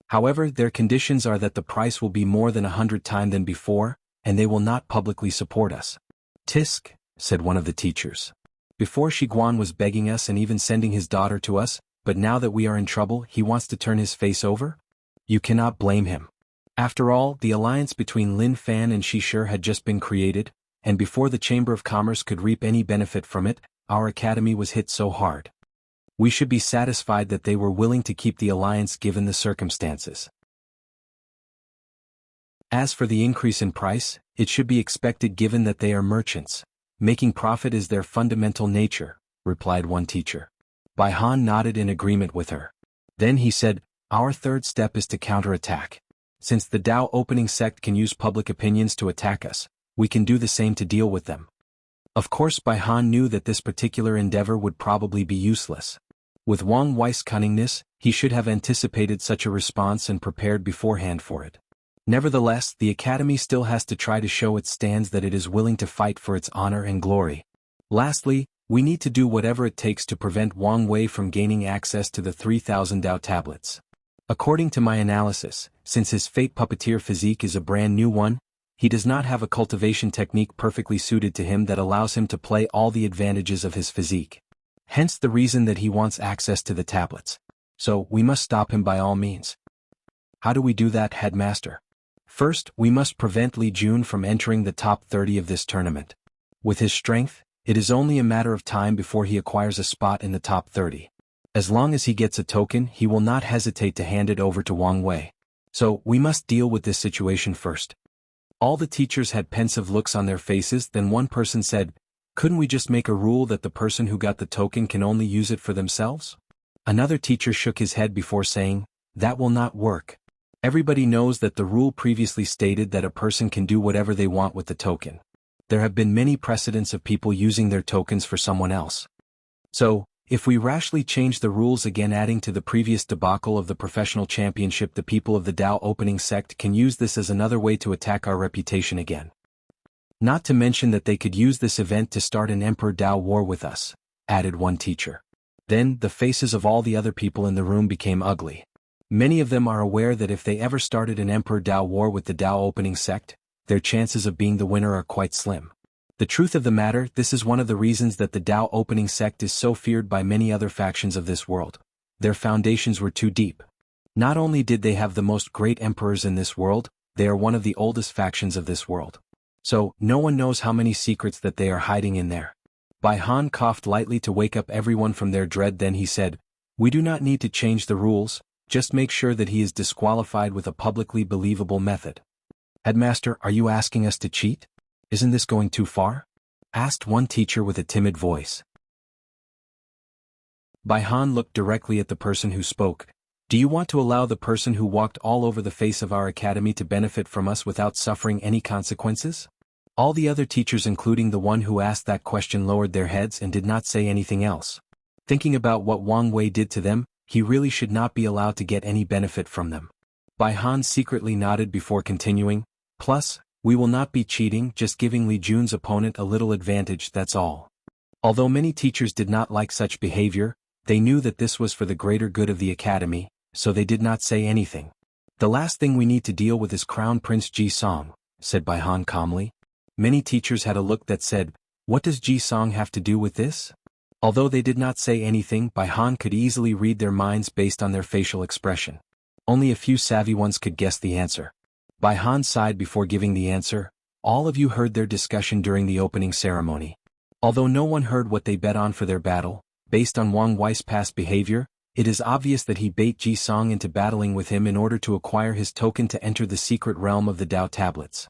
However, their conditions are that the price will be more than 100 times than before, and they will not publicly support us." "Tisk," said one of the teachers. "Before Shiguan was begging us and even sending his daughter to us, but now that we are in trouble, he wants to turn his face over? You cannot blame him. After all, the alliance between Lin Fan and Shishir had just been created, and before the Chamber of Commerce could reap any benefit from it, our academy was hit so hard. We should be satisfied that they were willing to keep the alliance given the circumstances. As for the increase in price, it should be expected given that they are merchants. Making profit is their fundamental nature," replied one teacher. Bai Han nodded in agreement with her. Then he said, "Our third step is to counterattack. Since the Tao opening sect can use public opinions to attack us, we can do the same to deal with them." Of course Bai Han knew that this particular endeavor would probably be useless. With Wang Wei's cunningness, he should have anticipated such a response and prepared beforehand for it. Nevertheless, the Academy still has to try to show its stands that it is willing to fight for its honor and glory. Lastly, we need to do whatever it takes to prevent Wang Wei from gaining access to the 3,000 Tao tablets. According to my analysis, since his fate puppeteer physique is a brand new one, he does not have a cultivation technique perfectly suited to him that allows him to play all the advantages of his physique. Hence the reason that he wants access to the tablets. So, we must stop him by all means. How do we do that, Headmaster? First, we must prevent Li Jun from entering the top 30 of this tournament. With his strength, it is only a matter of time before he acquires a spot in the top 30. As long as he gets a token, he will not hesitate to hand it over to Wang Wei. So, we must deal with this situation first. All the teachers had pensive looks on their faces. Then one person said, "Couldn't we just make a rule that the person who got the token can only use it for themselves?" Another teacher shook his head before saying, "That will not work. Everybody knows that the rule previously stated that a person can do whatever they want with the token. There have been many precedents of people using their tokens for someone else. So, if we rashly change the rules again, adding to the previous debacle of the professional championship, the people of the Tao opening sect can use this as another way to attack our reputation again. Not to mention that they could use this event to start an Emperor Tao war with us," added one teacher. Then, the faces of all the other people in the room became ugly. Many of them are aware that if they ever started an Emperor Tao war with the Tao opening sect, their chances of being the winner are quite slim. The truth of the matter, this is one of the reasons that the Tao opening sect is so feared by many other factions of this world. Their foundations were too deep. Not only did they have the most great emperors in this world, they are one of the oldest factions of this world. So, no one knows how many secrets that they are hiding in there. Bai Han coughed lightly to wake up everyone from their dread. Then he said, "We do not need to change the rules, just make sure that he is disqualified with a publicly believable method." "Headmaster, are you asking us to cheat? Isn't this going too far?" asked one teacher with a timid voice. Bai Han looked directly at the person who spoke. "Do you want to allow the person who walked all over the face of our academy to benefit from us without suffering any consequences?" All the other teachers, including the one who asked that question, lowered their heads and did not say anything else. Thinking about what Wang Wei did to them, he really should not be allowed to get any benefit from them. Bai Han secretly nodded before continuing, "Plus, we will not be cheating, just giving Li Jun's opponent a little advantage, that's all." Although many teachers did not like such behavior, they knew that this was for the greater good of the academy, so they did not say anything. "The last thing we need to deal with is Crown Prince Ji Song," said Bai Han calmly. Many teachers had a look that said, "What does Ji Song have to do with this?" Although they did not say anything, Bai Han could easily read their minds based on their facial expression. Only a few savvy ones could guess the answer. Bai Han sighed before giving the answer. "All of you heard their discussion during the opening ceremony. Although no one heard what they bet on for their battle, based on Wang Wei's past behavior, it is obvious that he bait Ji Song into battling with him in order to acquire his token to enter the secret realm of the Tao tablets."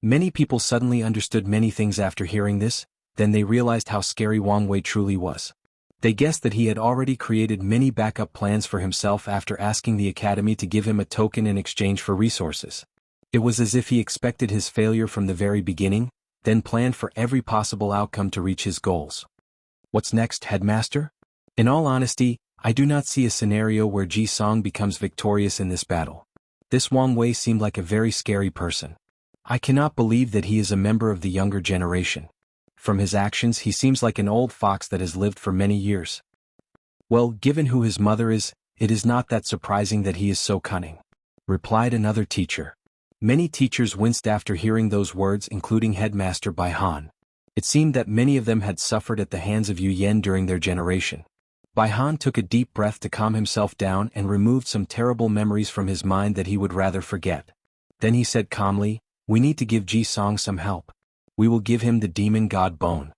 Many people suddenly understood many things after hearing this. Then they realized how scary Wang Wei truly was. They guessed that he had already created many backup plans for himself after asking the academy to give him a token in exchange for resources. It was as if he expected his failure from the very beginning, then planned for every possible outcome to reach his goals. "What's next, Headmaster?" "In all honesty, I do not see a scenario where Ji Song becomes victorious in this battle. This Wang Wei seemed like a very scary person. I cannot believe that he is a member of the younger generation. From his actions he seems like an old fox that has lived for many years." "Well, given who his mother is, it is not that surprising that he is so cunning," replied another teacher. Many teachers winced after hearing those words, including Headmaster Bai Han. It seemed that many of them had suffered at the hands of Yu Yen during their generation. Bai Han took a deep breath to calm himself down and removed some terrible memories from his mind that he would rather forget. Then he said calmly, "We need to give Ji Song some help. We will give him the demon god bone."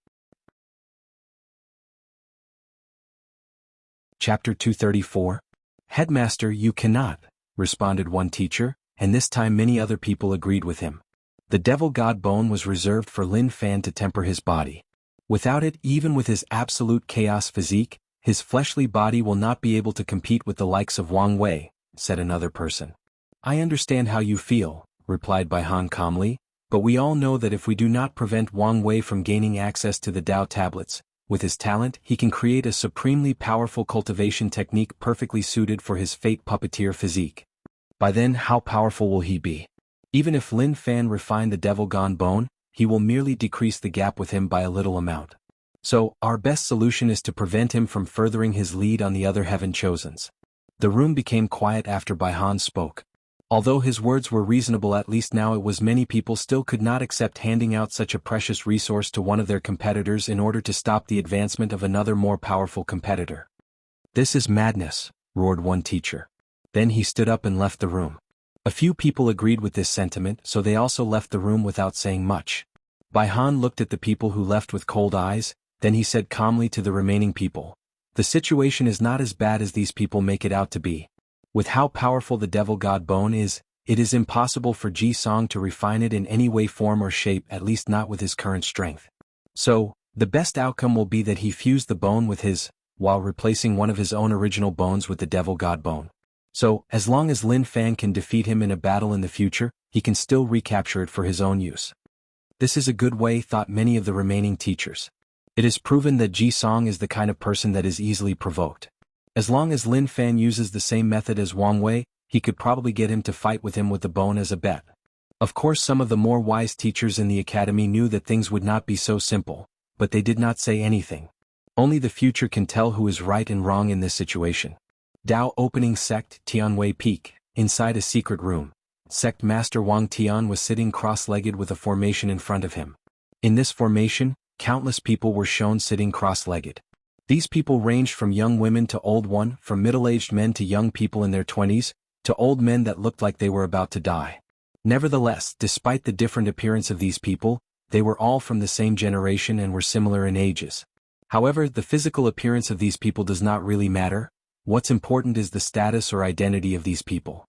Chapter 234. "Headmaster, you cannot," responded one teacher, and this time many other people agreed with him. The devil god bone was reserved for Lin Fan to temper his body. Without it, even with his absolute chaos physique, His fleshly body will not be able to compete with the likes of Wang Wei, said another person. I understand how you feel, replied Bai Han calmly, but we all know that if we do not prevent Wang Wei from gaining access to the Tao tablets, with his talent he can create a supremely powerful cultivation technique perfectly suited for his fate puppeteer physique. By then how powerful will he be? Even if Lin Fan refine the devil gone bone, he will merely decrease the gap with him by a little amount. So, our best solution is to prevent him from furthering his lead on the other heaven chosens. The room became quiet after Bai Han spoke. Although his words were reasonable, at least now it was many people still could not accept handing out such a precious resource to one of their competitors in order to stop the advancement of another more powerful competitor. This is madness, roared one teacher. Then he stood up and left the room. A few people agreed with this sentiment, so they also left the room without saying much. Bai Han looked at the people who left with cold eyes, then he said calmly to the remaining people, "The situation is not as bad as these people make it out to be. With how powerful the devil god bone is, it is impossible for Ji Song to refine it in any way, form or shape, at least not with his current strength. So, the best outcome will be that he fuse the bone with his, while replacing one of his own original bones with the devil god bone. So, as long as Lin Fan can defeat him in a battle in the future, he can still recapture it for his own use." This is a good way, thought many of the remaining teachers. It is proven that Ji Song is the kind of person that is easily provoked. As long as Lin Fan uses the same method as Wang Wei, he could probably get him to fight with him with the bone as a bet. Of course, some of the more wise teachers in the academy knew that things would not be so simple, but they did not say anything. Only the future can tell who is right and wrong in this situation. Tao Opening Sect, Tianwei Peak, inside a secret room. Sect Master Wang Tian was sitting cross-legged with a formation in front of him. In this formation, countless people were shown sitting cross-legged. These people ranged from young women to old one, from middle-aged men to young people in their 20s, to old men that looked like they were about to die. Nevertheless, despite the different appearance of these people, they were all from the same generation and were similar in ages. However, the physical appearance of these people does not really matter. What's important is the status or identity of these people.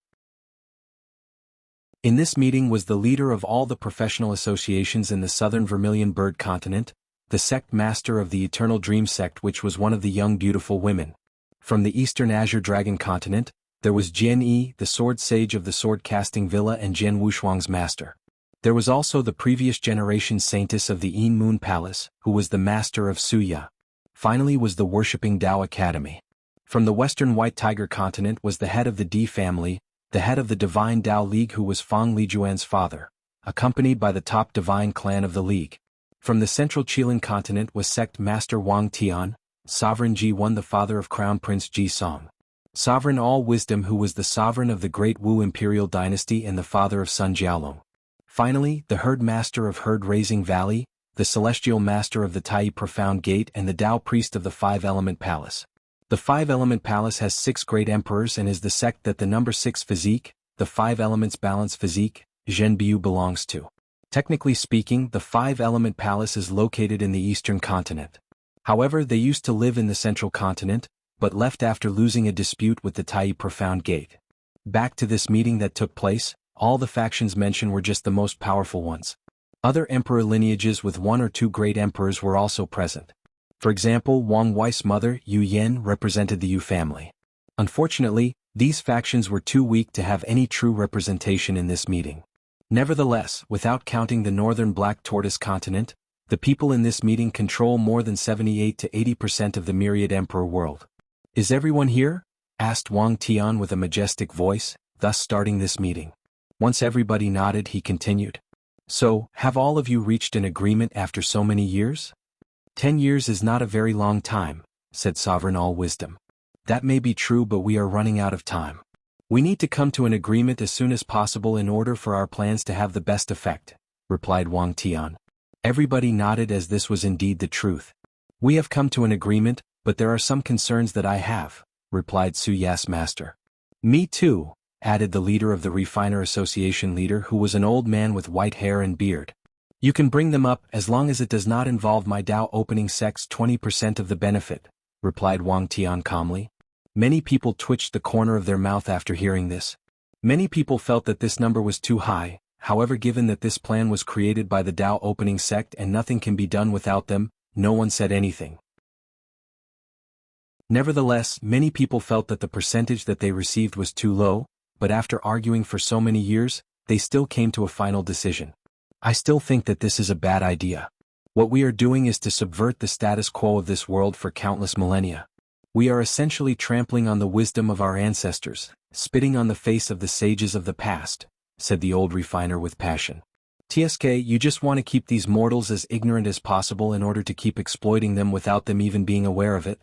In this meeting was the leader of all the professional associations in the southern Vermilion Bird continent, the sect master of the Eternal Dream sect, which was one of the young beautiful women. From the eastern Azure Dragon continent, there was Jian Yi, the sword sage of the sword-casting villa and Jian Wushuang's master. There was also the previous generation saintess of the Yin Moon Palace, who was the master of Suya. Finally was the worshipping Tao Academy. From the western White Tiger continent was the head of the Di family, the head of the Divine Tao League, who was Fang Lijuan's father, accompanied by the top divine clan of the League. From the central Qilin continent was sect master Wang Tian, sovereign Ji1, the father of Crown Prince Ji Song. Sovereign All Wisdom, who was the sovereign of the Great Wu Imperial Dynasty and the father of Sun Jiaolong. Finally, the herd master of Herd Raising Valley, the celestial master of the Tai Profound Gate and the Tao priest of the Five-Element Palace. The Five-Element Palace has 6 great emperors and is the sect that the number 6 physique, the 5 elements balance physique, Zhenbiu belongs to. Technically speaking, the Five-Element Palace is located in the eastern continent. However, they used to live in the central continent, but left after losing a dispute with the Tai Profound Gate. Back to this meeting that took place, all the factions mentioned were just the most powerful ones. Other emperor lineages with 1 or 2 great emperors were also present. For example, Wang Wei's mother, Yu Yan, represented the Yu family. Unfortunately, these factions were too weak to have any true representation in this meeting. Nevertheless, without counting the northern Black Tortoise continent, the people in this meeting control more than 78 to 80% of the myriad emperor world. "Is everyone here?" asked Wang Tian with a majestic voice, thus starting this meeting. Once everybody nodded, he continued. "So, have all of you reached an agreement after so many years?" 10 years is not a very long time, said Sovereign All Wisdom. "That may be true, but we are running out of time. We need to come to an agreement as soon as possible in order for our plans to have the best effect," replied Wang Tian. Everybody nodded as this was indeed the truth. "We have come to an agreement, but there are some concerns that I have," replied Su Ya's master. "Me too," added the leader of the Refiner Association leader, who was an old man with white hair and beard. "You can bring them up as long as it does not involve my Tao Opening Sect's 20% of the benefit," replied Wang Tian calmly. Many people twitched the corner of their mouth after hearing this. Many people felt that this number was too high. However, given that this plan was created by the Tao Opening Sect and nothing can be done without them, no one said anything. Nevertheless, many people felt that the percentage that they received was too low, but after arguing for so many years, they still came to a final decision. I still think that this is a bad idea. What we are doing is to subvert the status quo of this world for countless millennia. We are essentially trampling on the wisdom of our ancestors, spitting on the face of the sages of the past, said the old refiner with passion. TSK, you just want to keep these mortals as ignorant as possible in order to keep exploiting them without them even being aware of it?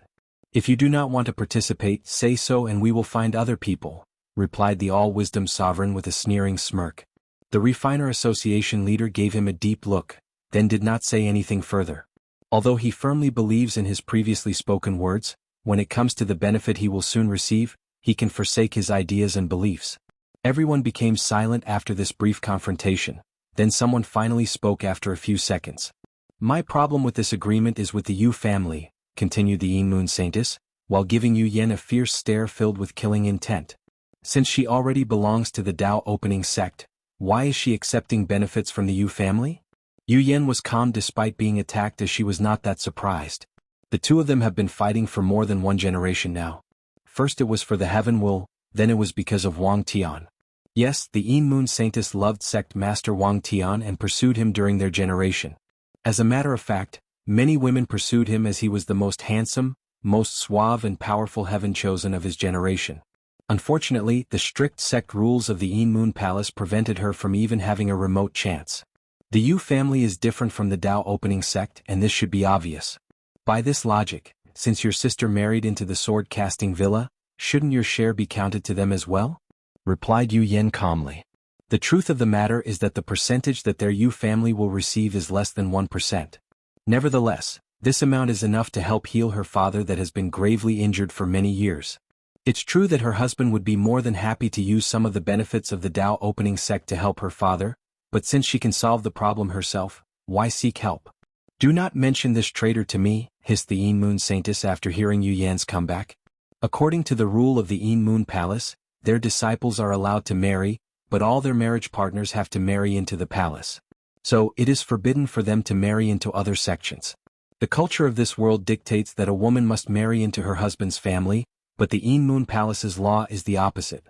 If you do not want to participate, say so and we will find other people, replied the all-wisdom sovereign with a sneering smirk. The Refiner Association leader gave him a deep look, then did not say anything further. Although he firmly believes in his previously spoken words, when it comes to the benefit he will soon receive, he can forsake his ideas and beliefs. Everyone became silent after this brief confrontation, then someone finally spoke after a few seconds. My problem with this agreement is with the Yu family, continued the Yin Moon Saintess, while giving Yu Yen a fierce stare filled with killing intent. Since she already belongs to the Dao opening sect, why is she accepting benefits from the Yu family? Yu Yen was calm despite being attacked as she was not that surprised. The two of them have been fighting for more than one generation now. First it was for the Heaven Will, then it was because of Wang Tian. Yes, the Yin Moon Saintess loved sect master Wang Tian and pursued him during their generation. As a matter of fact, many women pursued him as he was the most handsome, most suave and powerful heaven chosen of his generation. Unfortunately, the strict sect rules of the Yin Moon Palace prevented her from even having a remote chance. The Yu family is different from the Dao opening sect and this should be obvious. By this logic, since your sister married into the sword-casting villa, shouldn't your share be counted to them as well? Replied Yu Yen calmly. The truth of the matter is that the percentage that their Yu family will receive is less than 1%. Nevertheless, this amount is enough to help heal her father that has been gravely injured for many years. It's true that her husband would be more than happy to use some of the benefits of the Dao opening sect to help her father, but since she can solve the problem herself, why seek help? Do not mention this traitor to me, hissed the Yin Moon Saintess after hearing Yu Yan's comeback. According to the rule of the Yin Moon Palace, their disciples are allowed to marry, but all their marriage partners have to marry into the palace. So, it is forbidden for them to marry into other sections. The culture of this world dictates that a woman must marry into her husband's family, but the Yin Moon Palace's law is the opposite.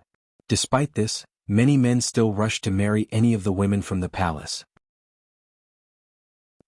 Despite this, many men still rush to marry any of the women from the palace.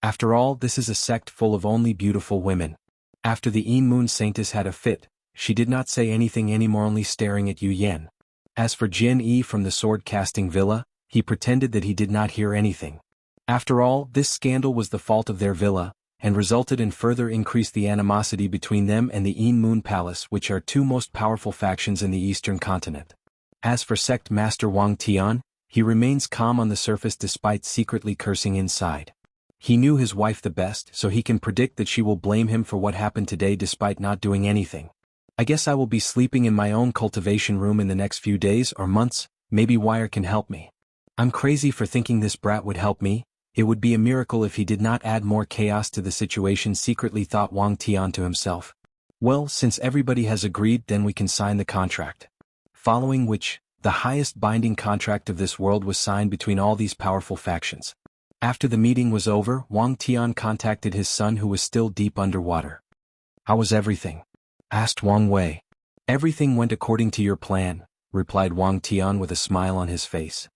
After all, this is a sect full of only beautiful women. After the Yin Moon Saintess had a fit, she did not say anything anymore, only staring at Yu Yen. As for Jian Yi from the sword-casting villa, he pretended that he did not hear anything. After all, this scandal was the fault of their villa, and resulted in further increased the animosity between them and the Yin Moon Palace, which are two most powerful factions in the eastern continent. As for sect master Wang Tian, he remains calm on the surface despite secretly cursing inside. He knew his wife the best, so he can predict that she will blame him for what happened today despite not doing anything. I guess I will be sleeping in my own cultivation room in the next few days or months, maybe Wire can help me. I'm crazy for thinking this brat would help me. It would be a miracle if he did not add more chaos to the situation, secretly thought Wang Tian to himself. Well, since everybody has agreed, then we can sign the contract. Following which, the highest binding contract of this world was signed between all these powerful factions. After the meeting was over, Wang Tian contacted his son who was still deep underwater. How was everything? Asked Wang Wei. Everything went according to your plan, replied Wang Tian with a smile on his face.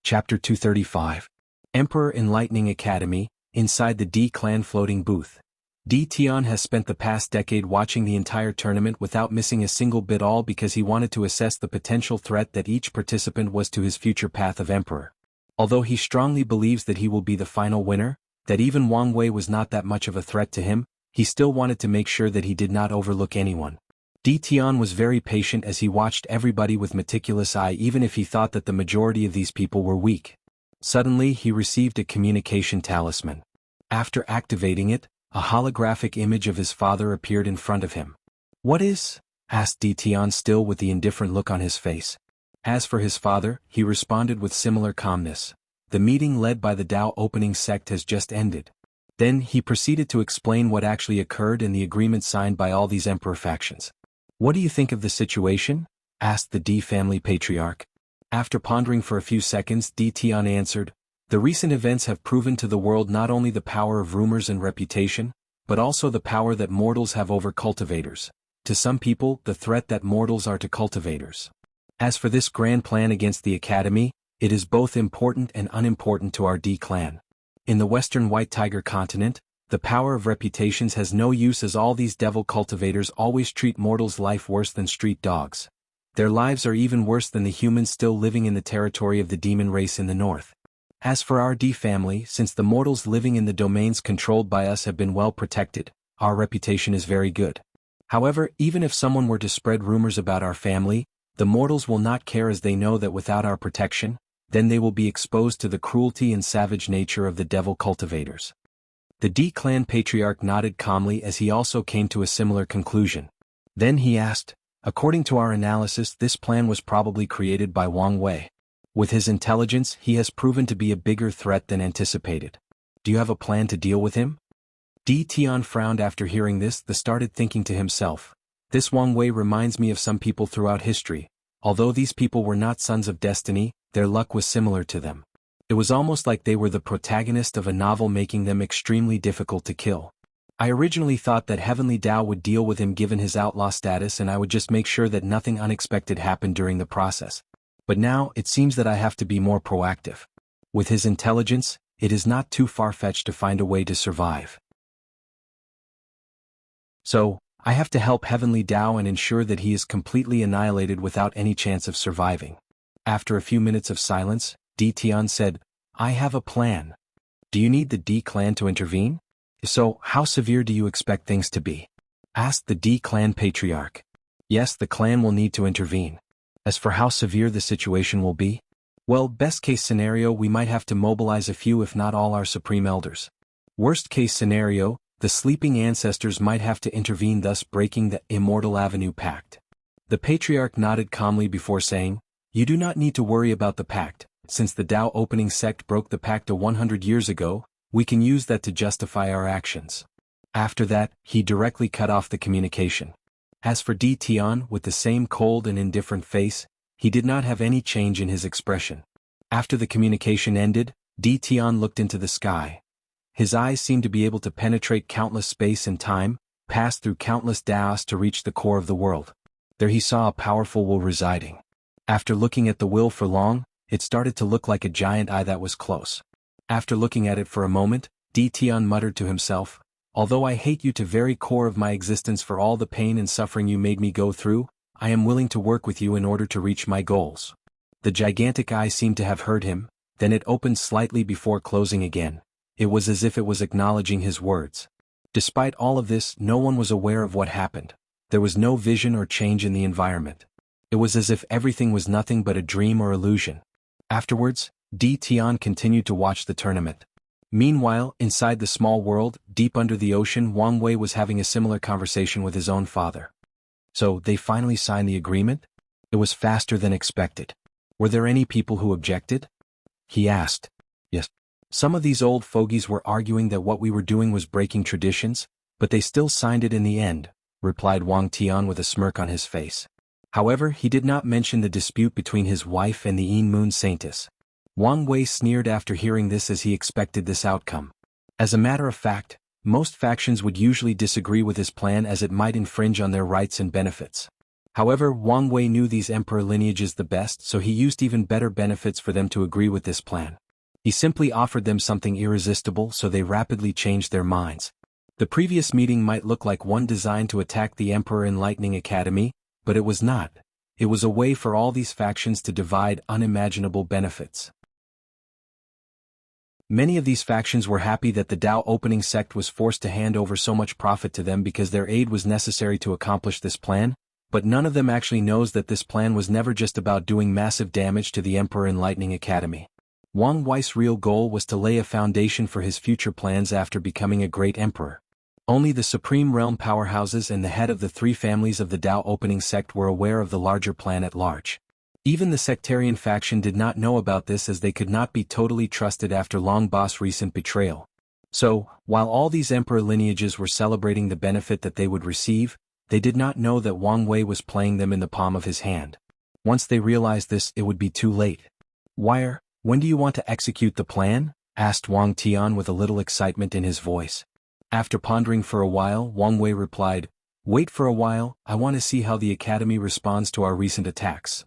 Chapter 235. Emperor Enlightening Academy. Inside the D clan floating booth. D Tian has spent the past decade watching the entire tournament without missing a single bit, all because he wanted to assess the potential threat that each participant was to his future path of emperor. Although he strongly believes that he will be the final winner, that even Wang Wei was not that much of a threat to him, he still wanted to make sure that he did not overlook anyone. D Tian was very patient as he watched everybody with meticulous eye, even if he thought that the majority of these people were weak. Suddenly he received a communication talisman. After activating it, a holographic image of his father appeared in front of him. What is? Asked D Tian, still with the indifferent look on his face. As for his father, he responded with similar calmness. The meeting led by the Dao opening sect has just ended. Then he proceeded to explain what actually occurred and the agreement signed by all these emperor factions. What do you think of the situation? Asked the D family patriarch. After pondering for a few seconds, D Tian answered, The recent events have proven to the world not only the power of rumors and reputation, but also the power that mortals have over cultivators. To some people, the threat that mortals are to cultivators. As for this grand plan against the Academy, it is both important and unimportant to our D clan. In the Western White Tiger continent, the power of reputations has no use as all these devil cultivators always treat mortals' life worse than street dogs. Their lives are even worse than the humans still living in the territory of the demon race in the north. As for our D family, since the mortals living in the domains controlled by us have been well protected, our reputation is very good. However, even if someone were to spread rumors about our family, the mortals will not care as they know that without our protection, then they will be exposed to the cruelty and savage nature of the devil cultivators. The D clan patriarch nodded calmly as he also came to a similar conclusion. Then he asked, according to our analysis, this plan was probably created by Wang Wei. With his intelligence, he has proven to be a bigger threat than anticipated. Do you have a plan to deal with him? Di Tian frowned after hearing this. He started thinking to himself. This Wang Wei reminds me of some people throughout history. Although these people were not sons of destiny, their luck was similar to them. It was almost like they were the protagonist of a novel, making them extremely difficult to kill. I originally thought that Heavenly Dao would deal with him given his outlaw status, and I would just make sure that nothing unexpected happened during the process. But now, it seems that I have to be more proactive. With his intelligence, it is not too far-fetched to find a way to survive. So, I have to help Heavenly Dao and ensure that he is completely annihilated without any chance of surviving. After a few minutes of silence, Di Tian said, I have a plan. Do you need the D clan to intervene? If so, how severe do you expect things to be? Asked the D clan patriarch. Yes, the clan will need to intervene. As for how severe the situation will be? Well, best case scenario, we might have to mobilize a few if not all our supreme elders. Worst case scenario, the sleeping ancestors might have to intervene, thus breaking the Immortal Avenue Pact. The patriarch nodded calmly before saying, you do not need to worry about the pact. Since the Dao opening sect broke the pact 100 years ago, we can use that to justify our actions. After that, he directly cut off the communication. As for Di Tian, with the same cold and indifferent face, he did not have any change in his expression. After the communication ended, Di Tian looked into the sky. His eyes seemed to be able to penetrate countless space and time, pass through countless Daos to reach the core of the world. There he saw a powerful will residing. After looking at the will for long, it started to look like a giant eye that was close. After looking at it for a moment, Di Tian muttered to himself, although I hate you to very core of my existence for all the pain and suffering you made me go through, I am willing to work with you in order to reach my goals. The gigantic eye seemed to have heard him, then it opened slightly before closing again. It was as if it was acknowledging his words. Despite all of this, no one was aware of what happened. There was no vision or change in the environment. It was as if everything was nothing but a dream or illusion. Afterwards, Di Tian continued to watch the tournament. Meanwhile, inside the small world, deep under the ocean, Wang Wei was having a similar conversation with his own father. So, they finally signed the agreement? It was faster than expected. Were there any people who objected? He asked. Yes. Some of these old fogies were arguing that what we were doing was breaking traditions, but they still signed it in the end, replied Wang Tian with a smirk on his face. However, he did not mention the dispute between his wife and the Yin Moon Saintess. Wang Wei sneered after hearing this as he expected this outcome. As a matter of fact, most factions would usually disagree with his plan as it might infringe on their rights and benefits. However, Wang Wei knew these emperor lineages the best, so he used even better benefits for them to agree with this plan. He simply offered them something irresistible, so they rapidly changed their minds. The previous meeting might look like one designed to attack the Emperor Enlightening Academy, but it was not. It was a way for all these factions to divide unimaginable benefits. Many of these factions were happy that the Dao opening sect was forced to hand over so much profit to them because their aid was necessary to accomplish this plan, but none of them actually knows that this plan was never just about doing massive damage to the Emperor Enlightening Academy. Wang Wei's real goal was to lay a foundation for his future plans after becoming a great emperor. Only the Supreme Realm powerhouses and the head of the three families of the Dao opening sect were aware of the larger plan at large. Even the sectarian faction did not know about this as they could not be totally trusted after Long Boss' recent betrayal. So, while all these emperor lineages were celebrating the benefit that they would receive, they did not know that Wang Wei was playing them in the palm of his hand. Once they realized this, it would be too late. When do you want to execute the plan? Asked Wang Tian with a little excitement in his voice. After pondering for a while, Wang Wei replied, "Wait for a while, I want to see how the academy responds to our recent attacks."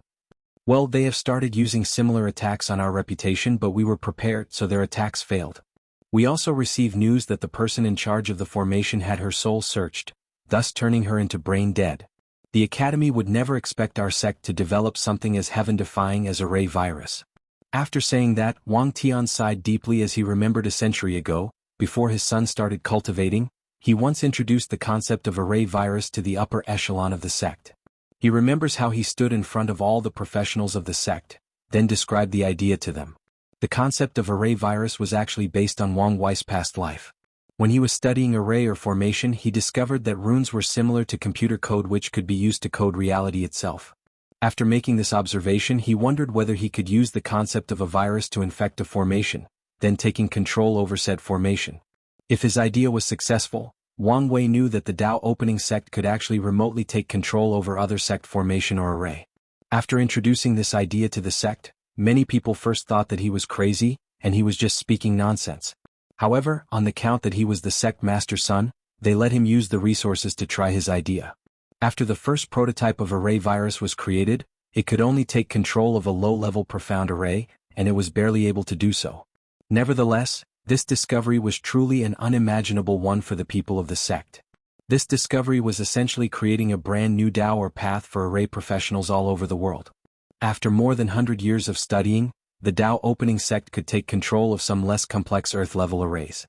Well, they have started using similar attacks on our reputation, but we were prepared, so their attacks failed. We also received news that the person in charge of the formation had her soul searched, thus turning her into brain dead. The academy would never expect our sect to develop something as heaven-defying as a ray virus. After saying that, Wang Tian sighed deeply as he remembered a century ago, before his son started cultivating, he once introduced the concept of array virus to the upper echelon of the sect. He remembers how he stood in front of all the professionals of the sect, then described the idea to them. The concept of array virus was actually based on Wang Wei's past life. When he was studying array or formation, he discovered that runes were similar to computer code which could be used to code reality itself. After making this observation, he wondered whether he could use the concept of a virus to infect a formation, then taking control over said formation. If his idea was successful, Wang Wei knew that the Dao opening sect could actually remotely take control over other sect formation or array. After introducing this idea to the sect, many people first thought that he was crazy, and he was just speaking nonsense. However, on the count that he was the sect master's son, they let him use the resources to try his idea. After the first prototype of array virus was created, it could only take control of a low-level profound array, and it was barely able to do so. Nevertheless, this discovery was truly an unimaginable one for the people of the sect. This discovery was essentially creating a brand new Dao or path for array professionals all over the world. After more than 100 years of studying, the Dao opening sect could take control of some less complex Earth-level arrays.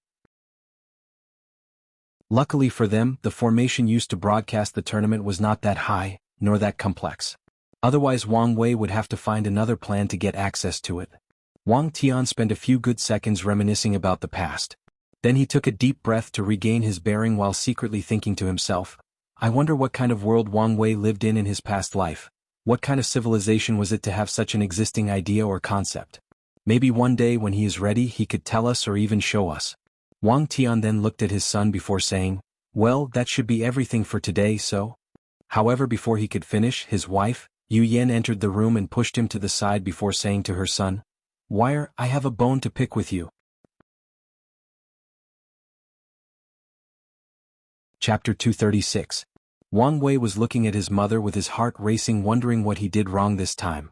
Luckily for them, the formation used to broadcast the tournament was not that high, nor that complex. Otherwise Wang Wei would have to find another plan to get access to it. Wang Tian spent a few good seconds reminiscing about the past. Then he took a deep breath to regain his bearing while secretly thinking to himself, I wonder what kind of world Wang Wei lived in his past life. What kind of civilization was it to have such an existing idea or concept? Maybe one day when he is ready he could tell us or even show us. Wang Tian then looked at his son before saying, well, that should be everything for today, so? However, before he could finish, his wife, Yu Yan, entered the room and pushed him to the side before saying to her son, Wire, I have a bone to pick with you. Chapter 236. Wang Wei was looking at his mother with his heart racing, wondering what he did wrong this time.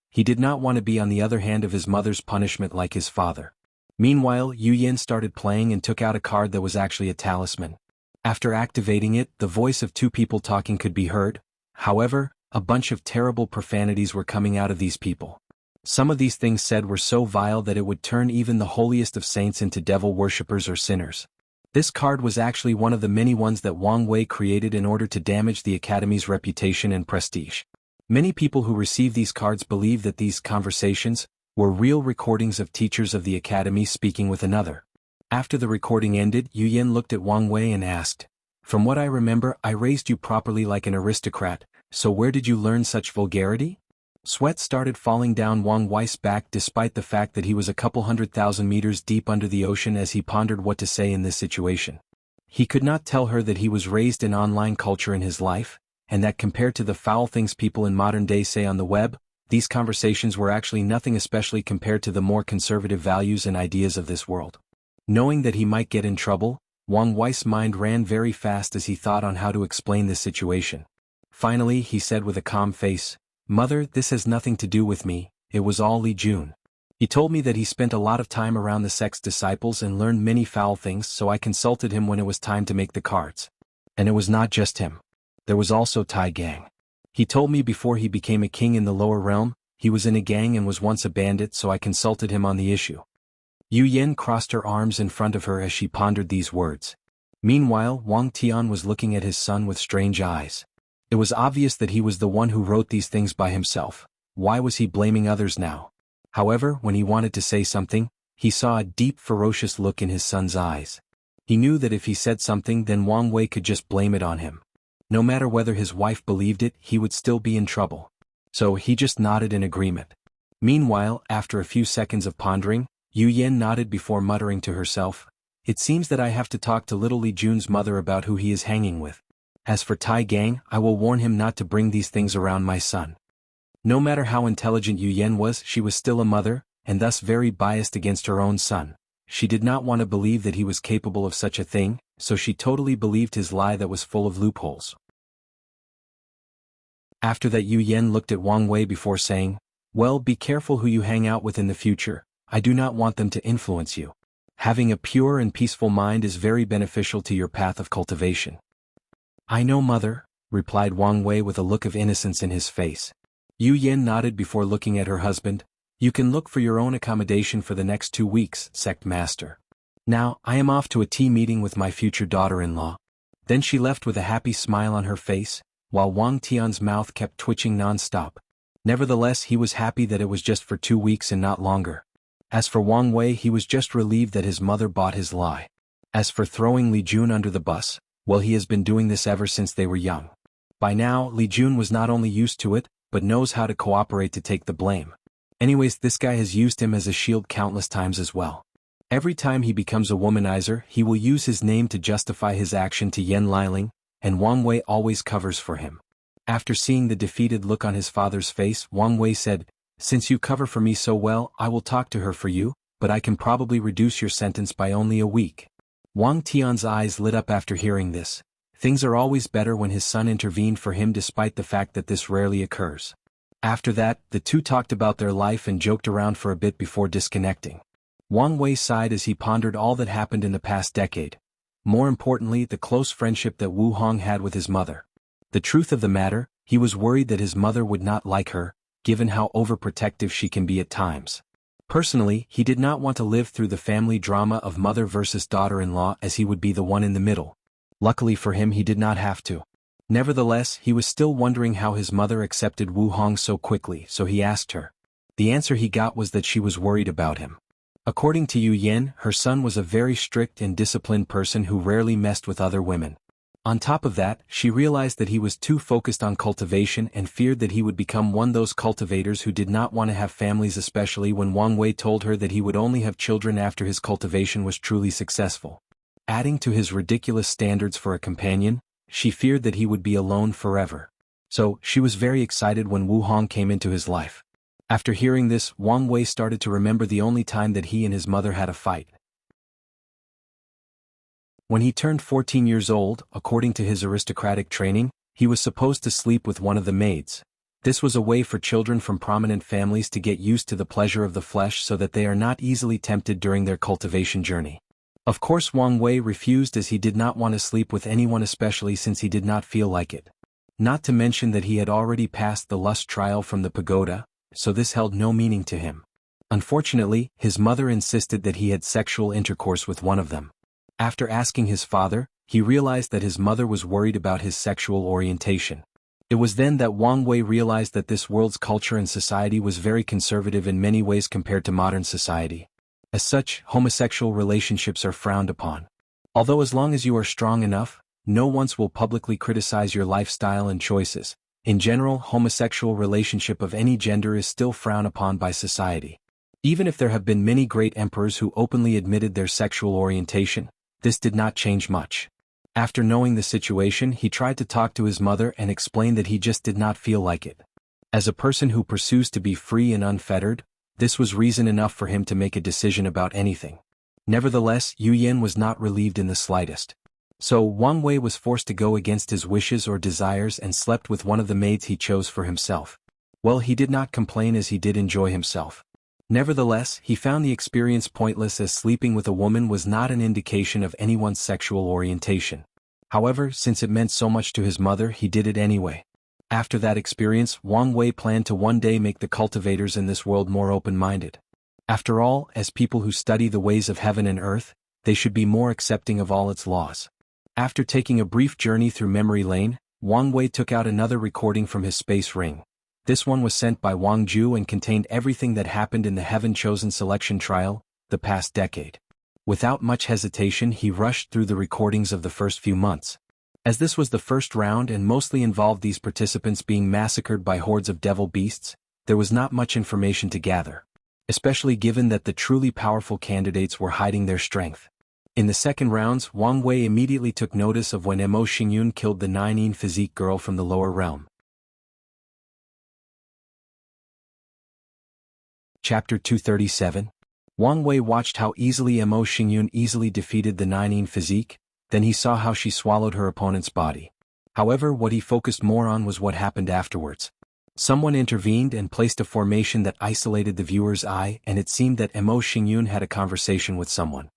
He did not want to be on the other hand of his mother's punishment like his father. Meanwhile, Yu Yan started playing and took out a card that was actually a talisman. After activating it, the voice of two people talking could be heard. However, a bunch of terrible profanities were coming out of these people. Some of these things said were so vile that it would turn even the holiest of saints into devil worshippers or sinners. This card was actually one of the many ones that Wang Wei created in order to damage the Academy's reputation and prestige. Many people who receive these cards believe that these conversations were real recordings of teachers of the Academy speaking with another. After the recording ended, Yu Yan looked at Wang Wei and asked, From what I remember, I raised you properly like an aristocrat, so where did you learn such vulgarity? Sweat started falling down Wang Wei's back despite the fact that he was a couple 100,000 meters deep under the ocean as he pondered what to say in this situation. He could not tell her that he was raised in online culture in his life, and that compared to the foul things people in modern day say on the web, these conversations were actually nothing, especially compared to the more conservative values and ideas of this world. Knowing that he might get in trouble, Wang Wei's mind ran very fast as he thought on how to explain this situation. Finally, he said with a calm face, Mother, this has nothing to do with me, it was all Li Jun. He told me that he spent a lot of time around the sect's disciples and learned many foul things, so I consulted him when it was time to make the cards. And it was not just him. There was also Tai Gang. He told me before he became a king in the lower realm, he was in a gang and was once a bandit, so I consulted him on the issue. Yu Yan crossed her arms in front of her as she pondered these words. Meanwhile, Wang Tian was looking at his son with strange eyes. It was obvious that he was the one who wrote these things by himself. Why was he blaming others now? However, when he wanted to say something, he saw a deep, ferocious look in his son's eyes. He knew that if he said something, then Wang Wei could just blame it on him. No matter whether his wife believed it, he would still be in trouble. So he just nodded in agreement. Meanwhile, after a few seconds of pondering, Yu Yan nodded before muttering to herself, It seems that I have to talk to little Li Jun's mother about who he is hanging with. As for Tai Gang, I will warn him not to bring these things around my son. No matter how intelligent Yu Yan was, she was still a mother, and thus very biased against her own son. She did not want to believe that he was capable of such a thing, so she totally believed his lie that was full of loopholes. After that, Yu Yan looked at Wang Wei before saying, "Well, be careful who you hang out with in the future. I do not want them to influence you. Having a pure and peaceful mind is very beneficial to your path of cultivation." "I know, mother," replied Wang Wei with a look of innocence in his face. Yu Yan nodded before looking at her husband. "You can look for your own accommodation for the next 2 weeks, sect master. Now, I am off to a tea meeting with my future daughter-in-law." Then she left with a happy smile on her face, while Wang Tian's mouth kept twitching non-stop. Nevertheless, he was happy that it was just for 2 weeks and not longer. As for Wang Wei, he was just relieved that his mother bought his lie. As for throwing Li Jun under the bus, well, he has been doing this ever since they were young. By now, Li Jun was not only used to it, but knows how to cooperate to take the blame. Anyways, this guy has used him as a shield countless times as well. Every time he becomes a womanizer, he will use his name to justify his action to Yan Liling, and Wang Wei always covers for him. After seeing the defeated look on his father's face, Wang Wei said, "Since you cover for me so well, I will talk to her for you, but I can probably reduce your sentence by only a week." Wang Tian's eyes lit up after hearing this. Things are always better when his son intervened for him despite the fact that this rarely occurs. After that, the two talked about their life and joked around for a bit before disconnecting. Wang Wei sighed as he pondered all that happened in the past decade. More importantly, the close friendship that Wu Hong had with his mother. The truth of the matter, he was worried that his mother would not like her, given how overprotective she can be at times. Personally, he did not want to live through the family drama of mother versus daughter-in-law, as he would be the one in the middle. Luckily for him, he did not have to. Nevertheless, he was still wondering how his mother accepted Wu Hong so quickly, so he asked her. The answer he got was that she was worried about him. According to Yu Yan, her son was a very strict and disciplined person who rarely messed with other women. On top of that, she realized that he was too focused on cultivation and feared that he would become one of those cultivators who did not want to have families, especially when Wang Wei told her that he would only have children after his cultivation was truly successful. Adding to his ridiculous standards for a companion, she feared that he would be alone forever. So, she was very excited when Wu Hong came into his life. After hearing this, Wang Wei started to remember the only time that he and his mother had a fight. When he turned 14 years old, according to his aristocratic training, he was supposed to sleep with one of the maids. This was a way for children from prominent families to get used to the pleasure of the flesh so that they are not easily tempted during their cultivation journey. Of course, Wang Wei refused, as he did not want to sleep with anyone, especially since he did not feel like it. Not to mention that he had already passed the lust trial from the pagoda, so this held no meaning to him. Unfortunately, his mother insisted that he had sexual intercourse with one of them. After asking his father, he realized that his mother was worried about his sexual orientation. It was then that Wang Wei realized that this world's culture and society was very conservative in many ways compared to modern society. As such, homosexual relationships are frowned upon. Although as long as you are strong enough, no one will publicly criticize your lifestyle and choices. In general, homosexual relationship of any gender is still frowned upon by society. Even if there have been many great emperors who openly admitted their sexual orientation, this did not change much. After knowing the situation, he tried to talk to his mother and explained that he just did not feel like it. As a person who pursues to be free and unfettered, this was reason enough for him to make a decision about anything. Nevertheless, Yu Yan was not relieved in the slightest. So Wang Wei was forced to go against his wishes or desires and slept with one of the maids he chose for himself. Well, he did not complain, as he did enjoy himself. Nevertheless, he found the experience pointless, as sleeping with a woman was not an indication of anyone's sexual orientation. However, since it meant so much to his mother, he did it anyway. After that experience, Wang Wei planned to one day make the cultivators in this world more open-minded. After all, as people who study the ways of heaven and earth, they should be more accepting of all its laws. After taking a brief journey through memory lane, Wang Wei took out another recording from his space ring. This one was sent by Wang Ju and contained everything that happened in the heaven-chosen selection trial, the past decade. Without much hesitation, he rushed through the recordings of the first few months. As this was the first round and mostly involved these participants being massacred by hordes of devil beasts, there was not much information to gather, especially given that the truly powerful candidates were hiding their strength. In the second rounds, Wang Wei immediately took notice of when Mo Xingyun killed the 9 physique girl from the lower realm. Chapter 237. Wang Wei watched how easily Mo Xingyun easily defeated the Nining physique, then he saw how she swallowed her opponent's body. However, what he focused more on was what happened afterwards. Someone intervened and placed a formation that isolated the viewer's eye, and it seemed that Mo Xingyun had a conversation with someone.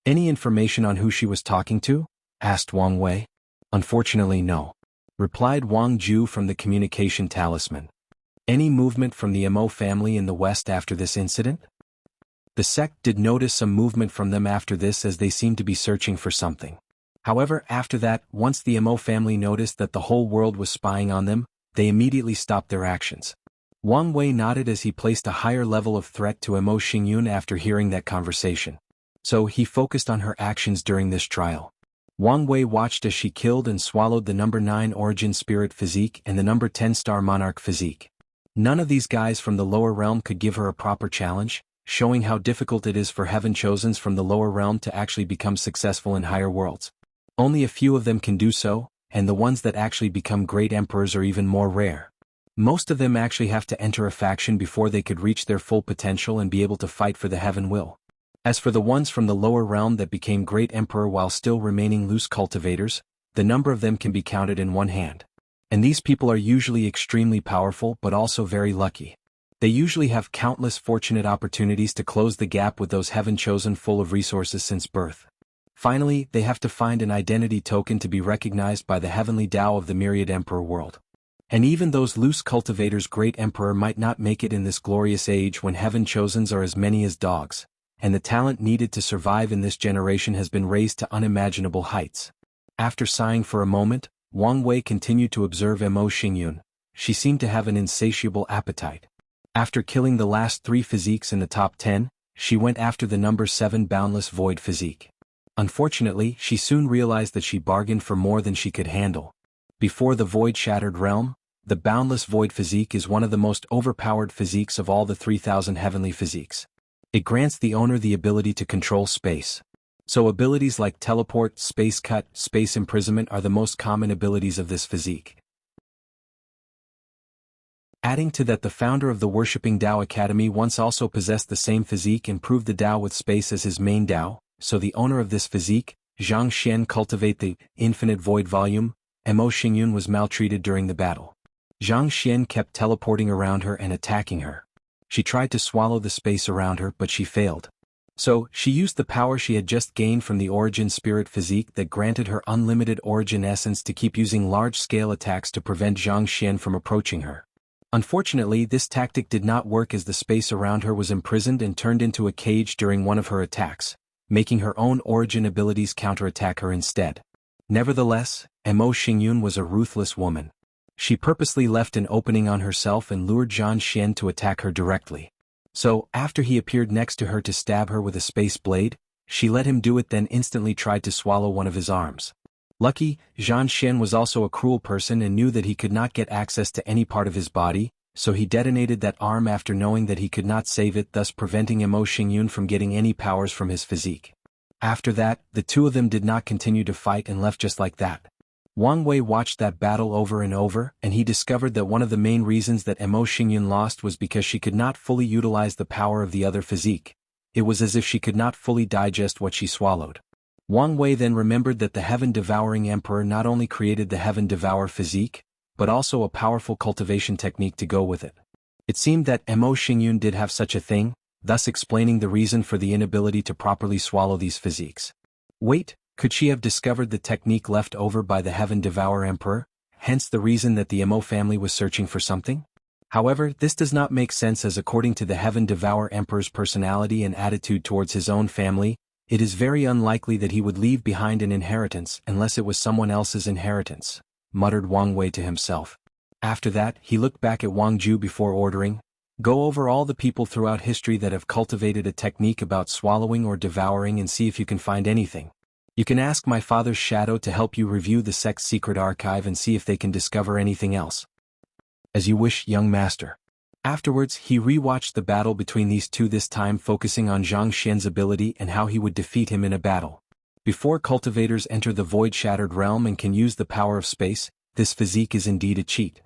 Any information on who she was talking to? Asked Wang Wei. Unfortunately no. Replied Wang Ju from the communication talisman. Any movement from the Mo family in the West after this incident? The sect did notice some movement from them after this, as they seemed to be searching for something. However, after that, once the Mo family noticed that the whole world was spying on them, they immediately stopped their actions. Wang Wei nodded as he placed a higher level of threat to Mo Xingyun after hearing that conversation. So he focused on her actions during this trial. Wang Wei watched as she killed and swallowed the number 9 Origin Spirit physique and the number 10 Star Monarch physique. None of these guys from the lower realm could give her a proper challenge, showing how difficult it is for Heaven Chosens from the lower realm to actually become successful in higher worlds. Only a few of them can do so, and the ones that actually become great emperors are even more rare. Most of them actually have to enter a faction before they could reach their full potential and be able to fight for the Heaven Will. As for the ones from the lower realm that became great emperor while still remaining loose cultivators, the number of them can be counted in one hand. And these people are usually extremely powerful but also very lucky. They usually have countless fortunate opportunities to close the gap with those Heaven Chosen full of resources since birth. Finally, they have to find an identity token to be recognized by the heavenly Tao of the myriad emperor world. And even those loose cultivators' great emperor might not make it in this glorious age when Heaven Chosens are as many as dogs, and the talent needed to survive in this generation has been raised to unimaginable heights. After sighing for a moment, Wang Wei continued to observe Mo Xingyun. She seemed to have an insatiable appetite. After killing the last 3 physiques in the top 10, she went after the number 7 Boundless Void physique. Unfortunately, she soon realized that she bargained for more than she could handle. Before the Void-Shattered Realm, the Boundless Void physique is one of the most overpowered physiques of all the 3,000 heavenly physiques. It grants the owner the ability to control space. So abilities like teleport, space cut, space imprisonment are the most common abilities of this physique. Adding to that, the founder of the Worshipping Tao Academy once also possessed the same physique and proved the Tao with space as his main Tao, so the owner of this physique, Zhang Xian, cultivate the Infinite Void volume. Mo Xingyun was maltreated during the battle. Zhang Xian kept teleporting around her and attacking her. She tried to swallow the space around her, but she failed. So, she used the power she had just gained from the Origin Spirit physique that granted her unlimited Origin Essence to keep using large-scale attacks to prevent Zhang Xian from approaching her. Unfortunately, this tactic did not work as the space around her was imprisoned and turned into a cage during one of her attacks, making her own Origin abilities counterattack her instead. Nevertheless, Mo Xingyun was a ruthless woman. She purposely left an opening on herself and lured Zhang Xian to attack her directly. So, after he appeared next to her to stab her with a space blade, she let him do it, then instantly tried to swallow one of his arms. Lucky, Zhang Xian was also a cruel person and knew that he could not get access to any part of his body, so he detonated that arm after knowing that he could not save it, thus preventing Mo Xingyun from getting any powers from his physique. After that, the two of them did not continue to fight and left just like that. Wang Wei watched that battle over and over, and he discovered that one of the main reasons that Mo Xingyun lost was because she could not fully utilize the power of the other physique. It was as if she could not fully digest what she swallowed. Wang Wei then remembered that the Heaven-Devouring Emperor not only created the Heaven Devour physique, but also a powerful cultivation technique to go with it. It seemed that Mo Xingyun did have such a thing, thus explaining the reason for the inability to properly swallow these physiques. Wait, could she have discovered the technique left over by the Heaven Devourer Emperor, hence the reason that the Mo family was searching for something? However, this does not make sense, as according to the Heaven Devourer Emperor's personality and attitude towards his own family, it is very unlikely that he would leave behind an inheritance unless it was someone else's inheritance, muttered Wang Wei to himself. After that, he looked back at Wang Ju before ordering, "Go over all the people throughout history that have cultivated a technique about swallowing or devouring and see if you can find anything. You can ask my father's shadow to help you review the sect's secret archive and see if they can discover anything else." "As you wish, young master." Afterwards, he rewatched the battle between these two, this time focusing on Zhang Xian's ability and how he would defeat him in a battle. Before cultivators enter the Void-Shattered Realm and can use the power of space, this physique is indeed a cheat.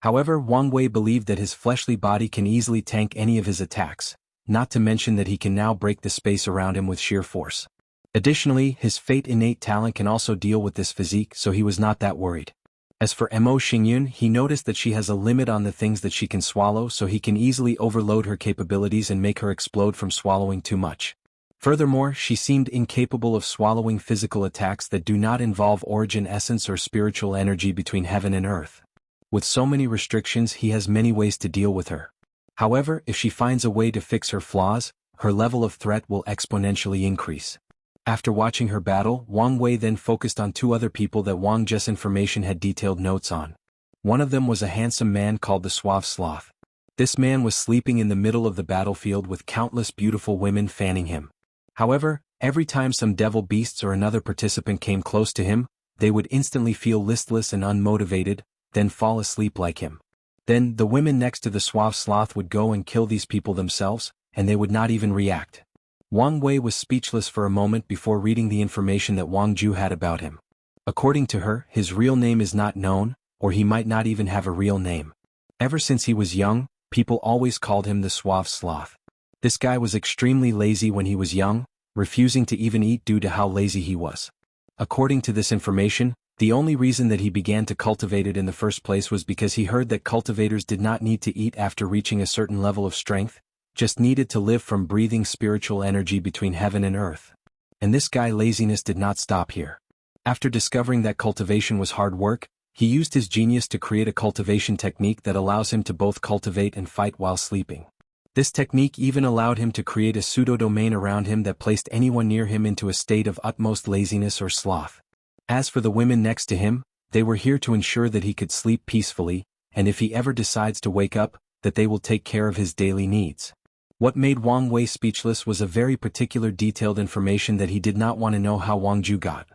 However, Wang Wei believed that his fleshly body can easily tank any of his attacks, not to mention that he can now break the space around him with sheer force. Additionally, his fate innate talent can also deal with this physique, so he was not that worried. As for Mo Xingyun, he noticed that she has a limit on the things that she can swallow, so he can easily overload her capabilities and make her explode from swallowing too much. Furthermore, she seemed incapable of swallowing physical attacks that do not involve origin essence or spiritual energy between heaven and earth. With so many restrictions, he has many ways to deal with her. However, if she finds a way to fix her flaws, her level of threat will exponentially increase. After watching her battle, Wang Wei then focused on two other people that Wang Zhe's information had detailed notes on. One of them was a handsome man called the Suave Sloth. This man was sleeping in the middle of the battlefield with countless beautiful women fanning him. However, every time some devil beasts or another participant came close to him, they would instantly feel listless and unmotivated, then fall asleep like him. Then, the women next to the Suave Sloth would go and kill these people themselves, and they would not even react. Wang Wei was speechless for a moment before reading the information that Wang Zhu had about him. According to her, his real name is not known, or he might not even have a real name. Ever since he was young, people always called him the Suave Sloth. This guy was extremely lazy when he was young, refusing to even eat due to how lazy he was. According to this information, the only reason that he began to cultivate it in the first place was because he heard that cultivators did not need to eat after reaching a certain level of strength, just needed to live from breathing spiritual energy between heaven and earth. And this guy laziness did not stop here. After discovering that cultivation was hard work, he used his genius to create a cultivation technique that allows him to both cultivate and fight while sleeping. This technique even allowed him to create a pseudo-domain around him that placed anyone near him into a state of utmost laziness or sloth. As for the women next to him, they were here to ensure that he could sleep peacefully, and if he ever decides to wake up, that they will take care of his daily needs. What made Wang Wei speechless was a very particular detailed information that he did not want to know how Wang Zhu got.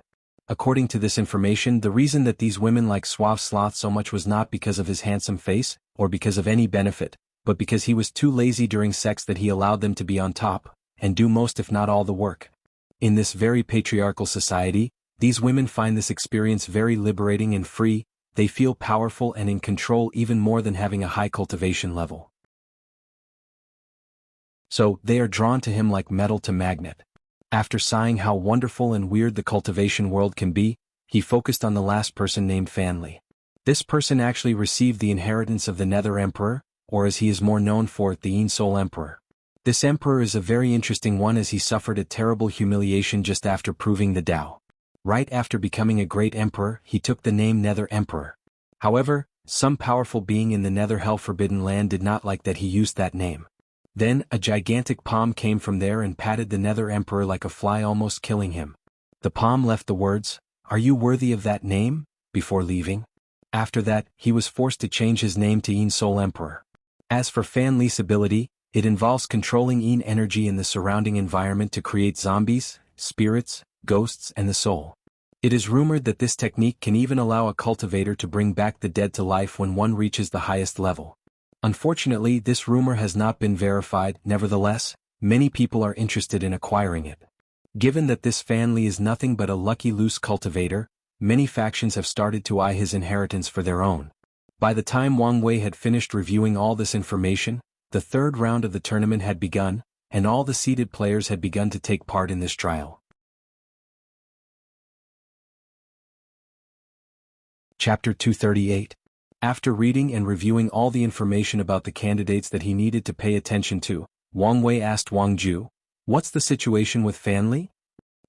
According to this information, the reason that these women liked Suave Sloth so much was not because of his handsome face, or because of any benefit, but because he was too lazy during sex that he allowed them to be on top, and do most if not all the work. In this very patriarchal society, these women find this experience very liberating and free, they feel powerful and in control even more than having a high cultivation level. So, they are drawn to him like metal to magnet. After sighing how wonderful and weird the cultivation world can be, he focused on the last person named Fan Li. This person actually received the inheritance of the Nether Emperor, or as he is more known for, the Yin Soul Emperor. This emperor is a very interesting one as he suffered a terrible humiliation just after proving the Tao. Right after becoming a great emperor, he took the name Nether Emperor. However, some powerful being in the Nether Hell Forbidden Land did not like that he used that name. Then, a gigantic palm came from there and patted the Nether Emperor like a fly, almost killing him. The palm left the words, "Are you worthy of that name?" before leaving. After that, he was forced to change his name to Yin Soul Emperor. As for Fan Li's ability, it involves controlling Yin energy in the surrounding environment to create zombies, spirits, ghosts, and the soul. It is rumored that this technique can even allow a cultivator to bring back the dead to life when one reaches the highest level. Unfortunately, this rumor has not been verified. Nevertheless, many people are interested in acquiring it. Given that this Fan Li is nothing but a lucky loose cultivator, many factions have started to eye his inheritance for their own. By the time Wang Wei had finished reviewing all this information, the third round of the tournament had begun, and all the seeded players had begun to take part in this trial. Chapter 238. After reading and reviewing all the information about the candidates that he needed to pay attention to, Wang Wei asked Wang Zhu, "What's the situation with Fan Li?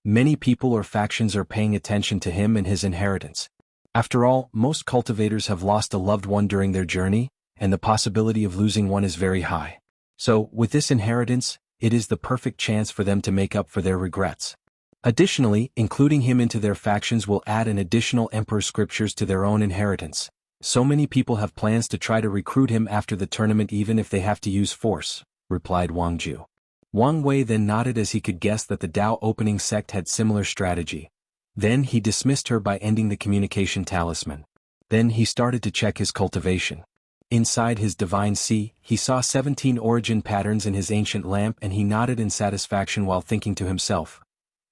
Many people or factions are paying attention to him and his inheritance. After all, most cultivators have lost a loved one during their journey, and the possibility of losing one is very high. So, with this inheritance, it is the perfect chance for them to make up for their regrets. Additionally, including him into their factions will add an additional emperor scriptures to their own inheritance. So many people have plans to try to recruit him after the tournament even if they have to use force," replied Wang Zhu. Wang Wei then nodded as he could guess that the Tao opening sect had similar strategy. Then he dismissed her by ending the communication talisman. Then he started to check his cultivation. Inside his divine sea, he saw 17 origin patterns in his ancient lamp and he nodded in satisfaction while thinking to himself.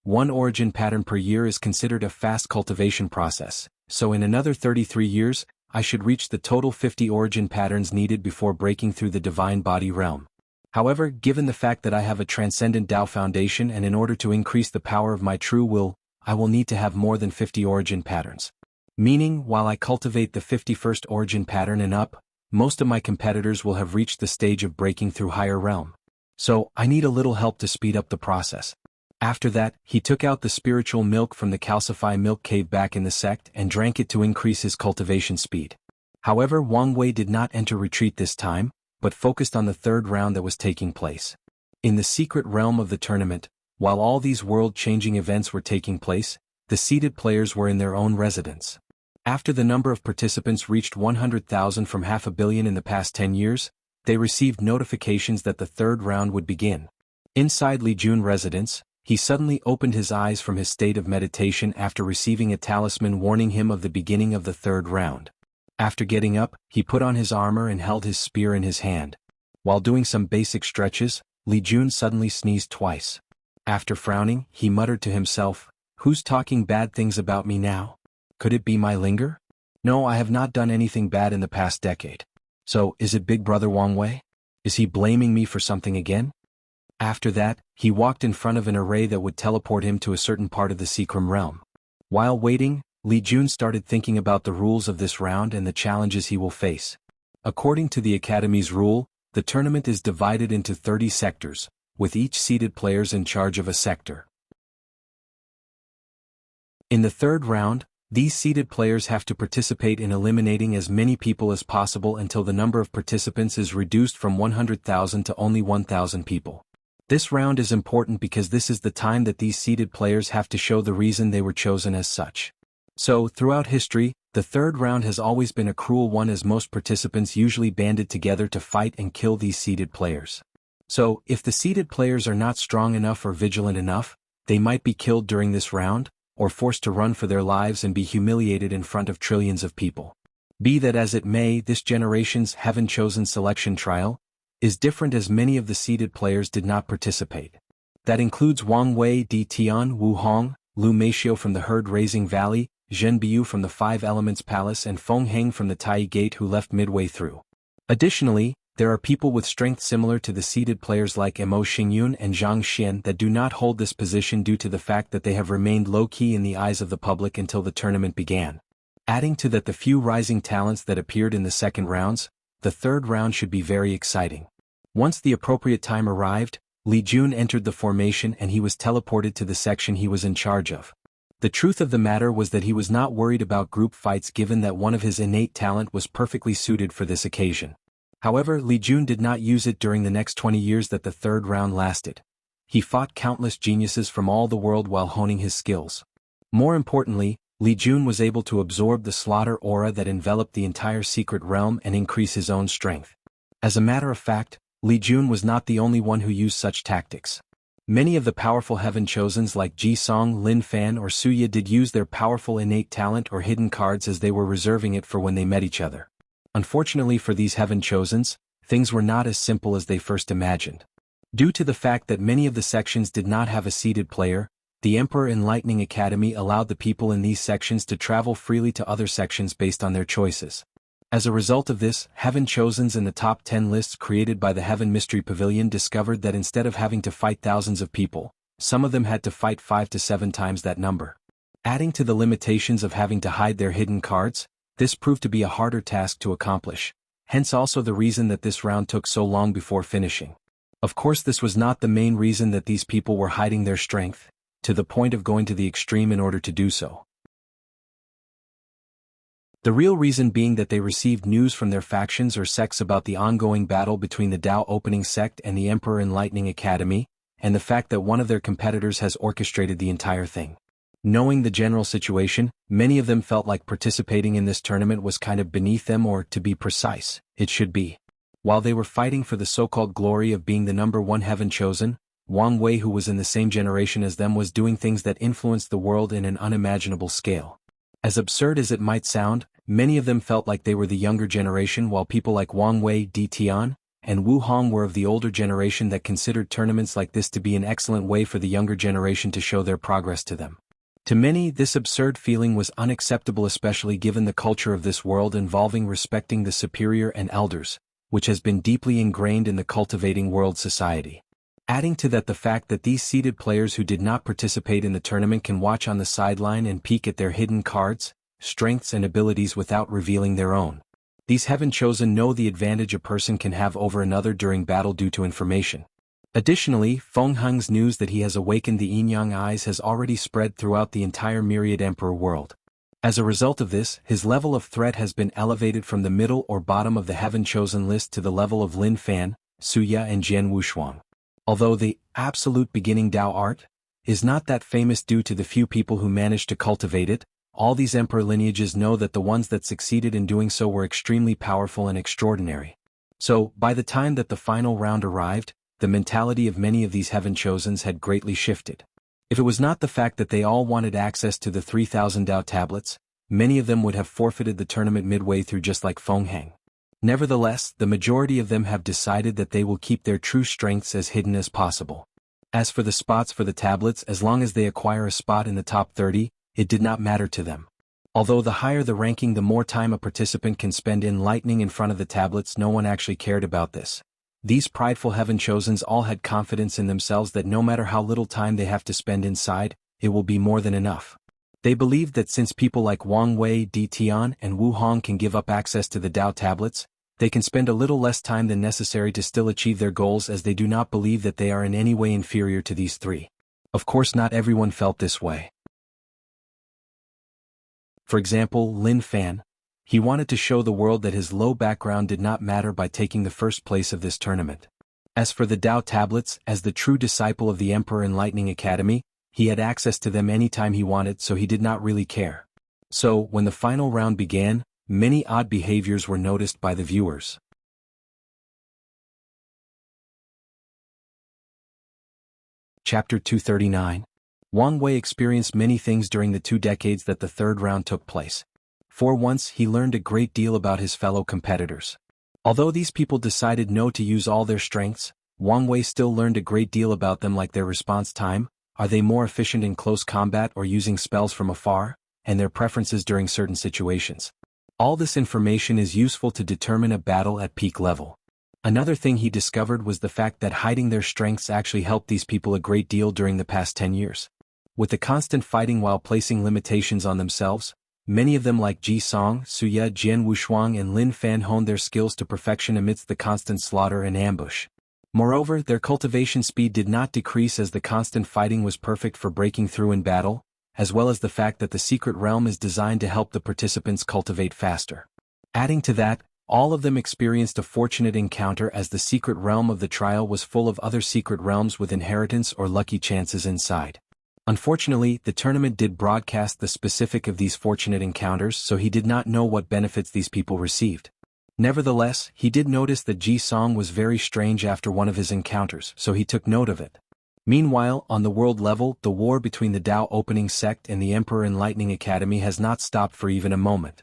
One origin pattern per year is considered a fast cultivation process, so in another 33 years, I should reach the total 50 origin patterns needed before breaking through the divine body realm. However, given the fact that I have a transcendent Tao foundation and in order to increase the power of my true will, I will need to have more than 50 origin patterns. Meaning, while I cultivate the 51st origin pattern and up, most of my competitors will have reached the stage of breaking through higher realm. So, I need a little help to speed up the process. After that, he took out the spiritual milk from the calcify milk cave back in the sect and drank it to increase his cultivation speed. However, Wang Wei did not enter retreat this time, but focused on the third round that was taking place. In the secret realm of the tournament, while all these world-changing events were taking place, the seeded players were in their own residence. After the number of participants reached 100,000 from 500 million in the past 10 years, they received notifications that the third round would begin. Inside Li Jun residence, he suddenly opened his eyes from his state of meditation after receiving a talisman warning him of the beginning of the third round. After getting up, he put on his armor and held his spear in his hand. While doing some basic stretches, Li Jun suddenly sneezed twice. After frowning, he muttered to himself, "Who's talking bad things about me now? Could it be my linger? No, I have not done anything bad in the past decade. So, is it Big Brother Wang Wei? Is he blaming me for something again?" After that, he walked in front of an array that would teleport him to a certain part of the Secrum realm. While waiting, Li Jun started thinking about the rules of this round and the challenges he will face. According to the Academy's rule, the tournament is divided into 30 sectors, with each seeded players in charge of a sector. In the third round, these seeded players have to participate in eliminating as many people as possible until the number of participants is reduced from 100,000 to only 1,000 people. This round is important because this is the time that these seeded players have to show the reason they were chosen as such. So, throughout history, the third round has always been a cruel one as most participants usually banded together to fight and kill these seeded players. So, if the seeded players are not strong enough or vigilant enough, they might be killed during this round, or forced to run for their lives and be humiliated in front of trillions of people. Be that as it may, this generation's heaven-chosen selection trial is different as many of the seeded players did not participate. That includes Wang Wei Di Tian Wu Hong, Lu Meishio from the herd-raising valley, Zhen Biu from the Five Elements Palace and Feng Heng from the Tai Gate who left midway through. Additionally, there are people with strength similar to the seeded players like Mo Xingyun and Zhang Xian that do not hold this position due to the fact that they have remained low-key in the eyes of the public until the tournament began. Adding to that the few rising talents that appeared in the second rounds, the third round should be very exciting. Once the appropriate time arrived, Li Jun entered the formation and he was teleported to the section he was in charge of. The truth of the matter was that he was not worried about group fights given that one of his innate talent was perfectly suited for this occasion. However, Li Jun did not use it during the next 20 years that the third round lasted. He fought countless geniuses from all the world while honing his skills. More importantly, Li Jun was able to absorb the slaughter aura that enveloped the entire secret realm and increase his own strength. As a matter of fact, Li Jun was not the only one who used such tactics. Many of the powerful heaven-chosens like Ji Song, Lin Fan or Suya did use their powerful innate talent or hidden cards as they were reserving it for when they met each other. Unfortunately for these heaven-chosens, things were not as simple as they first imagined. Due to the fact that many of the sections did not have a seeded player, the Emperor Enlightening Academy allowed the people in these sections to travel freely to other sections based on their choices. As a result of this, heaven-chosens in the top 10 lists created by the Heaven Mystery Pavilion discovered that instead of having to fight thousands of people, some of them had to fight 5 to 7 times that number. Adding to the limitations of having to hide their hidden cards, this proved to be a harder task to accomplish, hence also the reason that this round took so long before finishing. Of course, this was not the main reason that these people were hiding their strength, to the point of going to the extreme in order to do so. The real reason being that they received news from their factions or sects about the ongoing battle between the Tao Opening Sect and the Emperor Enlightening Academy, and the fact that one of their competitors has orchestrated the entire thing. Knowing the general situation, many of them felt like participating in this tournament was kind of beneath them, or to be precise, it should be. While they were fighting for the so-called glory of being the number one heaven chosen, Wang Wei, who was in the same generation as them, was doing things that influenced the world in an unimaginable scale. As absurd as it might sound, many of them felt like they were the younger generation, while people like Wang Wei Di Tian and Wu Hong were of the older generation that considered tournaments like this to be an excellent way for the younger generation to show their progress to them. To many, this absurd feeling was unacceptable, especially given the culture of this world involving respecting the superior and elders, which has been deeply ingrained in the cultivating world society. Adding to that the fact that these seeded players who did not participate in the tournament can watch on the sideline and peek at their hidden cards, strengths and abilities without revealing their own. These heaven-chosen know the advantage a person can have over another during battle due to information. Additionally, Feng Heng's news that he has awakened the yin-yang eyes has already spread throughout the entire myriad emperor world. As a result of this, his level of threat has been elevated from the middle or bottom of the heaven-chosen list to the level of Lin Fan, Suya and Jian Wushuang. Although the absolute beginning Dao art is not that famous due to the few people who managed to cultivate it, all these emperor lineages know that the ones that succeeded in doing so were extremely powerful and extraordinary. So, by the time that the final round arrived, the mentality of many of these heaven-chosens had greatly shifted. If it was not the fact that they all wanted access to the 3,000 Dao tablets, many of them would have forfeited the tournament midway through just like Feng Heng. Nevertheless, the majority of them have decided that they will keep their true strengths as hidden as possible. As for the spots for the tablets, as long as they acquire a spot in the top 30, it did not matter to them. Although the higher the ranking, the more time a participant can spend enlightening in front of the tablets, no one actually cared about this. These prideful heaven-chosens all had confidence in themselves that no matter how little time they have to spend inside, it will be more than enough. They believed that since people like Wang Wei, Di Tian, and Wu Hong can give up access to the Dao tablets, they can spend a little less time than necessary to still achieve their goals, as they do not believe that they are in any way inferior to these three. Of course, not everyone felt this way. For example, Lin Fan. He wanted to show the world that his low background did not matter by taking the first place of this tournament. As for the Dao tablets, as the true disciple of the Emperor Enlightening Academy, he had access to them anytime he wanted, so he did not really care. So, when the final round began, many odd behaviors were noticed by the viewers. Chapter 239. Wang Wei experienced many things during the 2 decades that the third round took place. For once, he learned a great deal about his fellow competitors. Although these people decided no to use all their strengths, Wang Wei still learned a great deal about them, like their response time, are they more efficient in close combat or using spells from afar, and their preferences during certain situations. All this information is useful to determine a battle at peak level. Another thing he discovered was the fact that hiding their strengths actually helped these people a great deal during the past 10 years. With the constant fighting while placing limitations on themselves, many of them like Ji Song, Suya, Jian Wushuang and Lin Fan honed their skills to perfection amidst the constant slaughter and ambush. Moreover, their cultivation speed did not decrease as the constant fighting was perfect for breaking through in battle, as well as the fact that the secret realm is designed to help the participants cultivate faster. Adding to that, all of them experienced a fortunate encounter, as the secret realm of the trial was full of other secret realms with inheritance or lucky chances inside. Unfortunately, the tournament did broadcast the specific of these fortunate encounters, so he did not know what benefits these people received. Nevertheless, he did notice that Ji Song was very strange after one of his encounters, so he took note of it. Meanwhile, on the world level, the war between the Dao Opening Sect and the Emperor Enlightening Academy has not stopped for even a moment.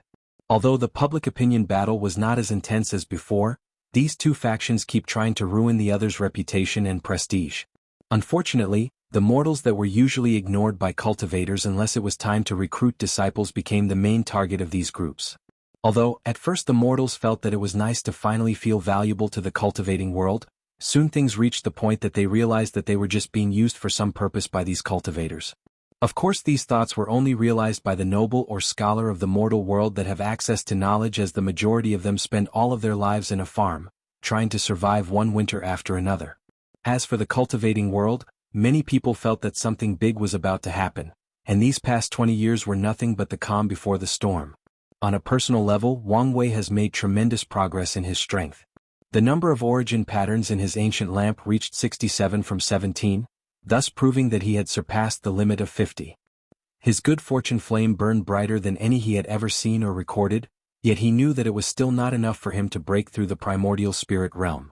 Although the public opinion battle was not as intense as before, these two factions keep trying to ruin the other's reputation and prestige. Unfortunately, the mortals that were usually ignored by cultivators unless it was time to recruit disciples became the main target of these groups. Although, at first the mortals felt that it was nice to finally feel valuable to the cultivating world, soon things reached the point that they realized that they were just being used for some purpose by these cultivators. Of course, these thoughts were only realized by the noble or scholar of the mortal world that have access to knowledge, as the majority of them spend all of their lives in a farm, trying to survive one winter after another. As for the cultivating world, many people felt that something big was about to happen, and these past 20 years were nothing but the calm before the storm. On a personal level, Wang Wei has made tremendous progress in his strength. The number of origin patterns in his ancient lamp reached 67 from 17, thus proving that he had surpassed the limit of 50. His good fortune flame burned brighter than any he had ever seen or recorded, yet he knew that it was still not enough for him to break through the primordial spirit realm.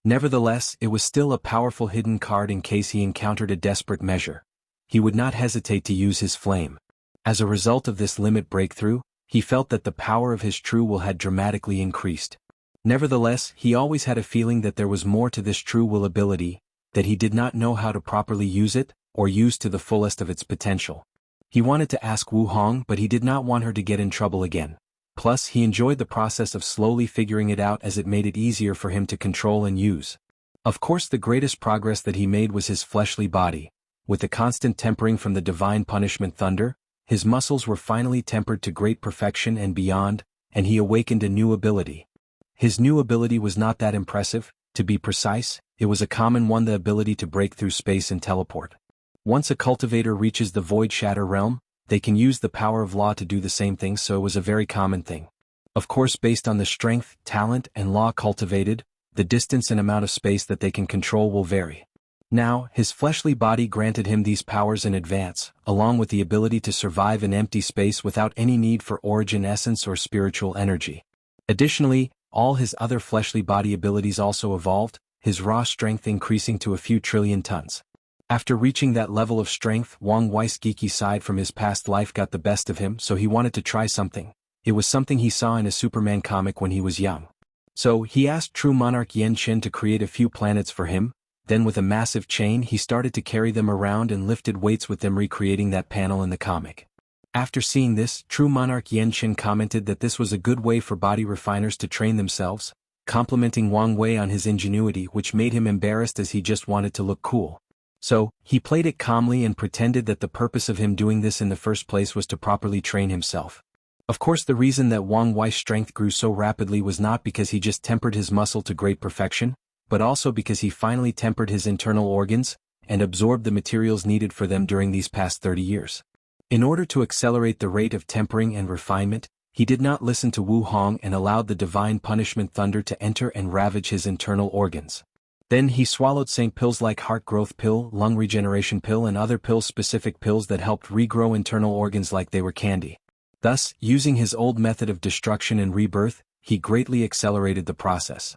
Nevertheless, it was still a powerful hidden card in case he encountered a desperate measure. He would not hesitate to use his flame. As a result of this limit breakthrough, he felt that the power of his true will had dramatically increased. Nevertheless, he always had a feeling that there was more to this true will ability, that he did not know how to properly use it, or used to the fullest of its potential. He wanted to ask Wu Hong, but he did not want her to get in trouble again. Plus, he enjoyed the process of slowly figuring it out as it made it easier for him to control and use. Of course, the greatest progress that he made was his fleshly body. With the constant tempering from the divine punishment thunder, his muscles were finally tempered to great perfection and beyond, and he awakened a new ability. His new ability was not that impressive, to be precise, it was a common one: the ability to break through space and teleport. Once a cultivator reaches the Void Shatter realm, they can use the power of law to do the same thing, so it was a very common thing. Of course, based on the strength, talent, and law cultivated, the distance and amount of space that they can control will vary. Now, his fleshly body granted him these powers in advance, along with the ability to survive in empty space without any need for origin essence or spiritual energy. Additionally, all his other fleshly body abilities also evolved, his raw strength increasing to a few trillion tons. After reaching that level of strength, Wang Wei's geeky side from his past life got the best of him, so he wanted to try something. It was something he saw in a Superman comic when he was young. So, he asked True Monarch Yan Qin to create a few planets for him. Then with a massive chain he started to carry them around and lifted weights with them, recreating that panel in the comic. After seeing this, True Monarch Yan Qin commented that this was a good way for body refiners to train themselves, complimenting Wang Wei on his ingenuity, which made him embarrassed as he just wanted to look cool. So, he played it calmly and pretended that the purpose of him doing this in the first place was to properly train himself. Of course, the reason that Wang Wei's strength grew so rapidly was not because he just tempered his muscle to great perfection, but also because he finally tempered his internal organs, and absorbed the materials needed for them during these past 30 years. In order to accelerate the rate of tempering and refinement, he did not listen to Wu Hong and allowed the divine punishment thunder to enter and ravage his internal organs. Then he swallowed St. pills like heart growth pill, lung regeneration pill, and other pill-specific pills that helped regrow internal organs like they were candy. Thus, using his old method of destruction and rebirth, he greatly accelerated the process.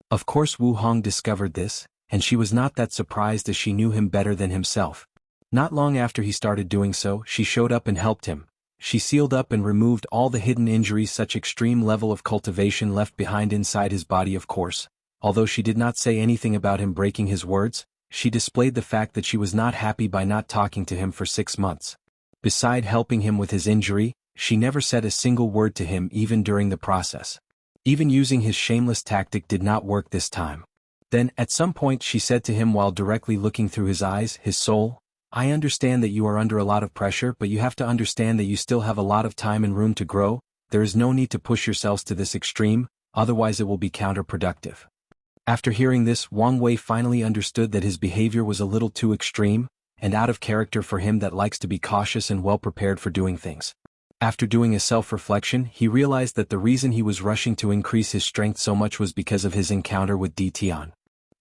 Of course, Wu Hong discovered this, and she was not that surprised as she knew him better than himself. Not long after he started doing so, she showed up and helped him. She sealed up and removed all the hidden injuries such extreme level of cultivation left behind inside his body. Of course, although she did not say anything about him breaking his words, she displayed the fact that she was not happy by not talking to him for 6 months. Beside helping him with his injury, she never said a single word to him even during the process. Even using his shameless tactic did not work this time. Then, at some point, she said to him while directly looking through his eyes, his soul, "I understand that you are under a lot of pressure, but you have to understand that you still have a lot of time and room to grow. There is no need to push yourselves to this extreme, otherwise it will be counterproductive." After hearing this, Wang Wei finally understood that his behavior was a little too extreme, and out of character for him that likes to be cautious and well prepared for doing things. After doing a self-reflection, he realized that the reason he was rushing to increase his strength so much was because of his encounter with Di Tian.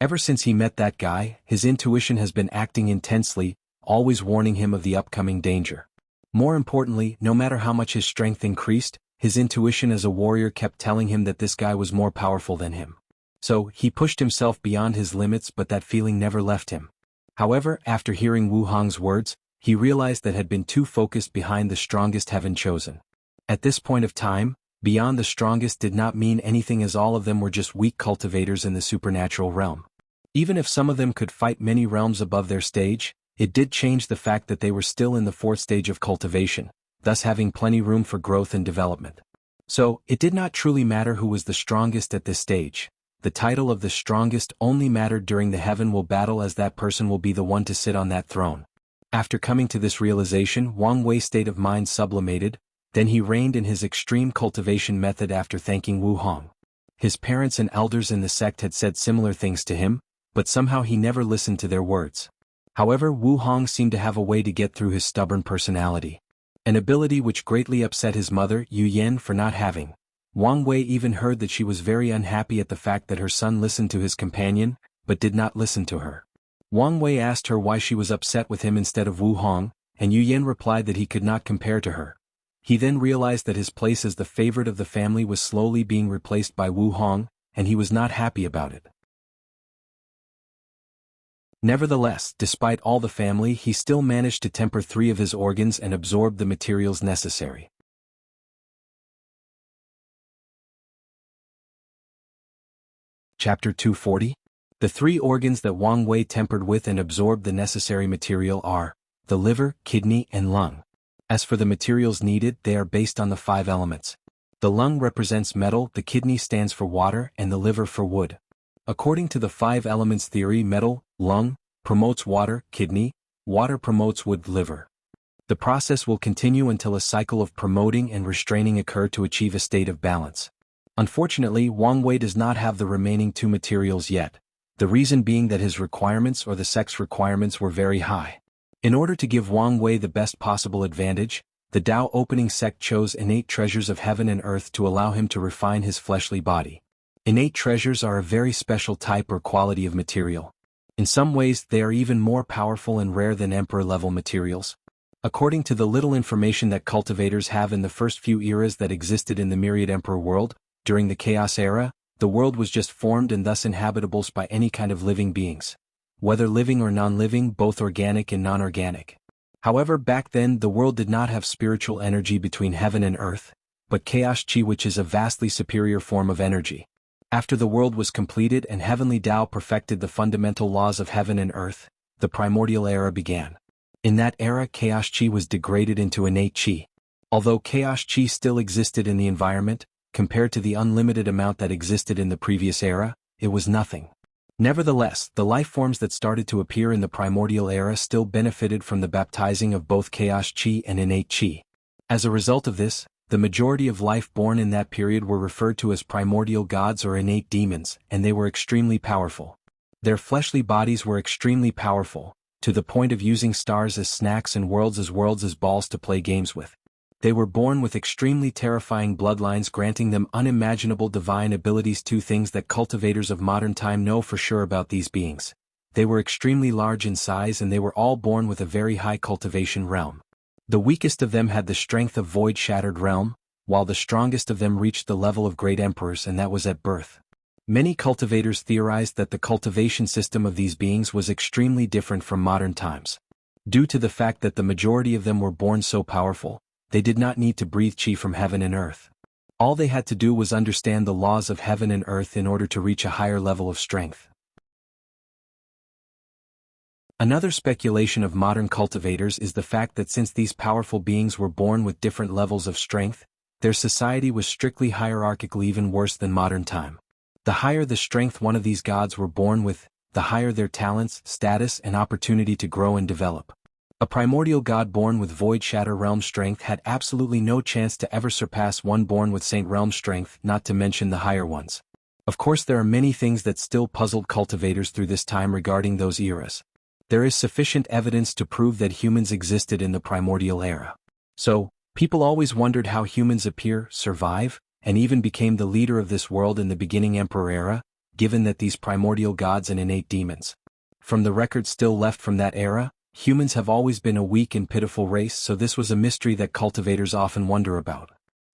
Ever since he met that guy, his intuition has been acting intensely, always warning him of the upcoming danger. More importantly, no matter how much his strength increased, his intuition as a warrior kept telling him that this guy was more powerful than him. So, he pushed himself beyond his limits, but that feeling never left him. However, after hearing Wu Hong's words, he realized that had been too focused behind the strongest heaven chosen. At this point of time, beyond the strongest did not mean anything, as all of them were just weak cultivators in the supernatural realm. Even if some of them could fight many realms above their stage, it did change the fact that they were still in the 4th stage of cultivation, thus having plenty room for growth and development. So, it did not truly matter who was the strongest at this stage. The title of the strongest only mattered during the heaven will battle, as that person will be the one to sit on that throne. After coming to this realization, Wang Wei's state of mind sublimated, then he reigned in his extreme cultivation method after thanking Wu Hong. His parents and elders in the sect had said similar things to him, but somehow he never listened to their words. However, Wu Hong seemed to have a way to get through his stubborn personality. An ability which greatly upset his mother, Yu Yan, for not having. Wang Wei even heard that she was very unhappy at the fact that her son listened to his companion, but did not listen to her. Wang Wei asked her why she was upset with him instead of Wu Hong, and Yu Yan replied that he could not compare to her. He then realized that his place as the favorite of the family was slowly being replaced by Wu Hong, and he was not happy about it. Nevertheless, despite all the family, he still managed to temper 3 of his organs and absorb the materials necessary. Chapter 240? The three organs that Wang Wei tempered with and absorbed the necessary material are the liver, kidney, and lung. As for the materials needed, they are based on the 5 elements. The lung represents metal, the kidney stands for water, and the liver for wood. According to the 5 elements theory, metal, lung, promotes water, kidney, water promotes wood, liver. The process will continue until a cycle of promoting and restraining occur to achieve a state of balance. Unfortunately, Wang Wei does not have the remaining 2 materials yet, the reason being that his requirements or the sex requirements were very high. In order to give Wang Wei the best possible advantage, the Tao opening sect chose innate treasures of heaven and earth to allow him to refine his fleshly body. Innate treasures are a very special type or quality of material. In some ways, they are even more powerful and rare than emperor-level materials. According to the little information that cultivators have in the first few eras that existed in the myriad emperor world, during the Chaos Era, the world was just formed and thus inhabitable by any kind of living beings. Whether living or non-living, both organic and non-organic. However, back then the world did not have spiritual energy between heaven and earth, but chaos chi, which is a vastly superior form of energy. After the world was completed and heavenly Tao perfected the fundamental laws of heaven and earth, the primordial era began. In that era, chaos chi was degraded into innate chi. Although chaos chi still existed in the environment, compared to the unlimited amount that existed in the previous era, it was nothing. Nevertheless, the life forms that started to appear in the primordial era still benefited from the baptizing of both chaos chi and innate chi. As a result of this, the majority of life born in that period were referred to as primordial gods or innate demons, and they were extremely powerful. Their fleshly bodies were extremely powerful, to the point of using stars as snacks and worlds as balls to play games with. They were born with extremely terrifying bloodlines, granting them unimaginable divine abilities. 2 things that cultivators of modern time know for sure about these beings. They were extremely large in size and they were all born with a very high cultivation realm. The weakest of them had the strength of void-shattered realm, while the strongest of them reached the level of great emperors, and that was at birth. Many cultivators theorized that the cultivation system of these beings was extremely different from modern times. Due to the fact that the majority of them were born so powerful, they did not need to breathe chi from heaven and earth. All they had to do was understand the laws of heaven and earth in order to reach a higher level of strength. Another speculation of modern cultivators is the fact that since these powerful beings were born with different levels of strength, their society was strictly hierarchical, even worse than modern time. The higher the strength one of these gods were born with, the higher their talents, status, and opportunity to grow and develop. A primordial god born with Void Shatter Realm strength had absolutely no chance to ever surpass one born with Saint Realm strength, not to mention the higher ones. Of course, there are many things that still puzzled cultivators through this time regarding those eras. There is sufficient evidence to prove that humans existed in the primordial era. So, people always wondered how humans appear, survive, and even became the leader of this world in the beginning Emperor era, given that these primordial gods and innate demons. From the records still left from that era, humans have always been a weak and pitiful race, so this was a mystery that cultivators often wonder about.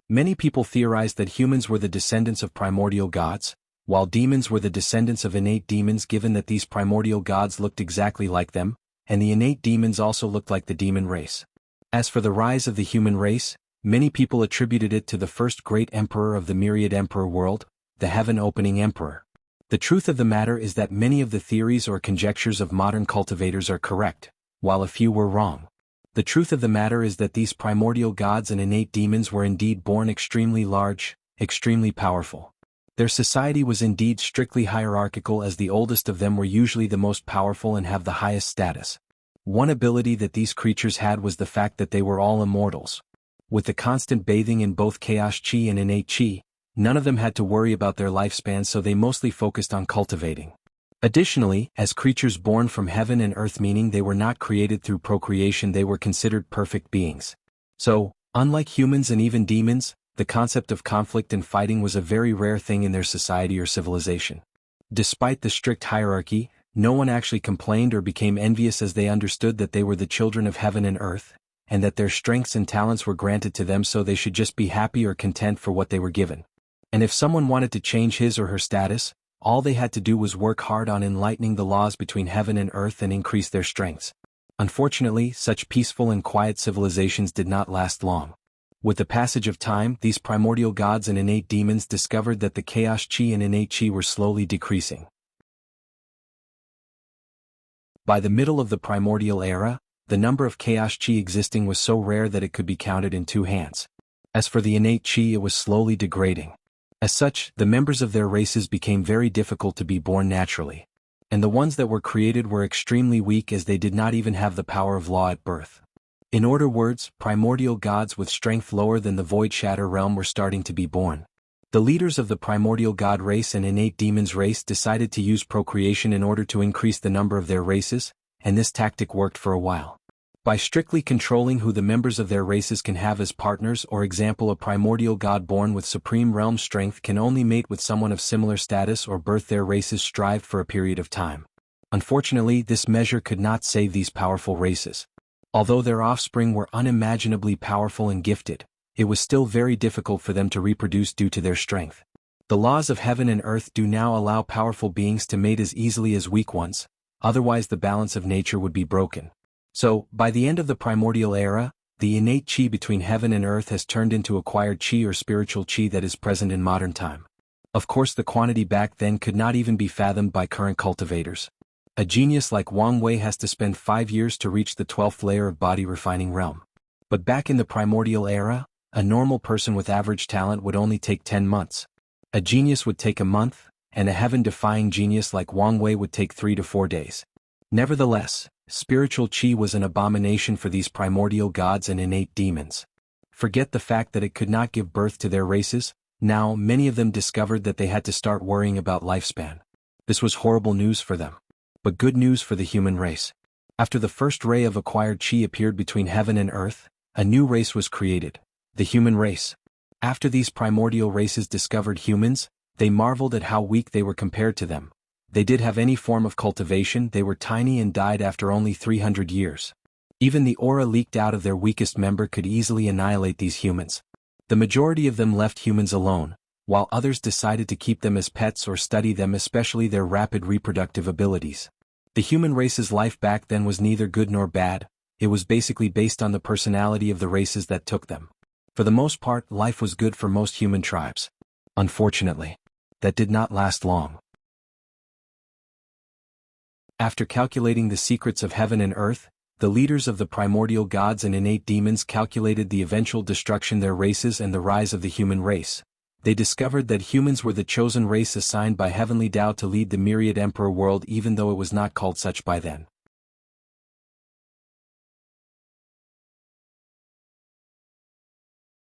Many people theorized that humans were the descendants of primordial gods, while demons were the descendants of innate demons, given that these primordial gods looked exactly like them, and the innate demons also looked like the demon race. As for the rise of the human race, many people attributed it to the first great emperor of the myriad emperor world, the heaven-opening emperor. The truth of the matter is that many of the theories or conjectures of modern cultivators are correct, while a few were wrong. The truth of the matter is that these primordial gods and innate demons were indeed born extremely large, extremely powerful. Their society was indeed strictly hierarchical, as the oldest of them were usually the most powerful and have the highest status. One ability that these creatures had was the fact that they were all immortals. With the constant bathing in both chaos chi and innate chi, none of them had to worry about their lifespan, so they mostly focused on cultivating. Additionally, as creatures born from heaven and earth, meaning they were not created through procreation, they were considered perfect beings. So, unlike humans and even demons, the concept of conflict and fighting was a very rare thing in their society or civilization. Despite the strict hierarchy, no one actually complained or became envious, as they understood that they were the children of heaven and earth, and that their strengths and talents were granted to them, so they should just be happy or content for what they were given. And if someone wanted to change his or her status, all they had to do was work hard on enlightening the laws between heaven and earth and increase their strengths. Unfortunately, such peaceful and quiet civilizations did not last long. With the passage of time, these primordial gods and innate demons discovered that the chaos chi and innate chi were slowly decreasing. By the middle of the primordial era, the number of chaos chi existing was so rare that it could be counted in 2 hands. As for the innate chi, it was slowly degrading. As such, the members of their races became very difficult to be born naturally. And the ones that were created were extremely weak, as they did not even have the power of law at birth. In other words, primordial gods with strength lower than the Void Shatter realm were starting to be born. The leaders of the primordial god race and innate demons race decided to use procreation in order to increase the number of their races, and this tactic worked for a while. By strictly controlling who the members of their races can have as partners, or example, a primordial god born with supreme realm strength can only mate with someone of similar status or birth their races strived for a period of time. Unfortunately, this measure could not save these powerful races. Although their offspring were unimaginably powerful and gifted, it was still very difficult for them to reproduce due to their strength. The laws of heaven and earth do now allow powerful beings to mate as easily as weak ones, otherwise the balance of nature would be broken. So, by the end of the primordial era, the innate chi between heaven and earth has turned into acquired chi or spiritual chi that is present in modern time. Of course, the quantity back then could not even be fathomed by current cultivators. A genius like Wang Wei has to spend 5 years to reach the 12th layer of body refining realm. But back in the primordial era, a normal person with average talent would only take 10 months. A genius would take a month, and a heaven-defying genius like Wang Wei would take 3 to 4 days. Nevertheless, spiritual chi was an abomination for these primordial gods and innate demons. Forget the fact that it could not give birth to their races. Now many of them discovered that they had to start worrying about lifespan. This was horrible news for them. But good news for the human race. After the first ray of acquired chi appeared between heaven and earth, a new race was created, the human race. After these primordial races discovered humans, they marveled at how weak they were compared to them. They did have any form of cultivation, they were tiny and died after only 300 years. Even the aura leaked out of their weakest member could easily annihilate these humans. The majority of them left humans alone, while others decided to keep them as pets or study them, especially their rapid reproductive abilities. The human race's life back then was neither good nor bad, it was basically based on the personality of the races that took them. For the most part, life was good for most human tribes. Unfortunately, that did not last long. After calculating the secrets of heaven and earth, the leaders of the primordial gods and innate demons calculated the eventual destruction of their races and the rise of the human race. They discovered that humans were the chosen race assigned by heavenly Tao to lead the myriad emperor world, even though it was not called such by then.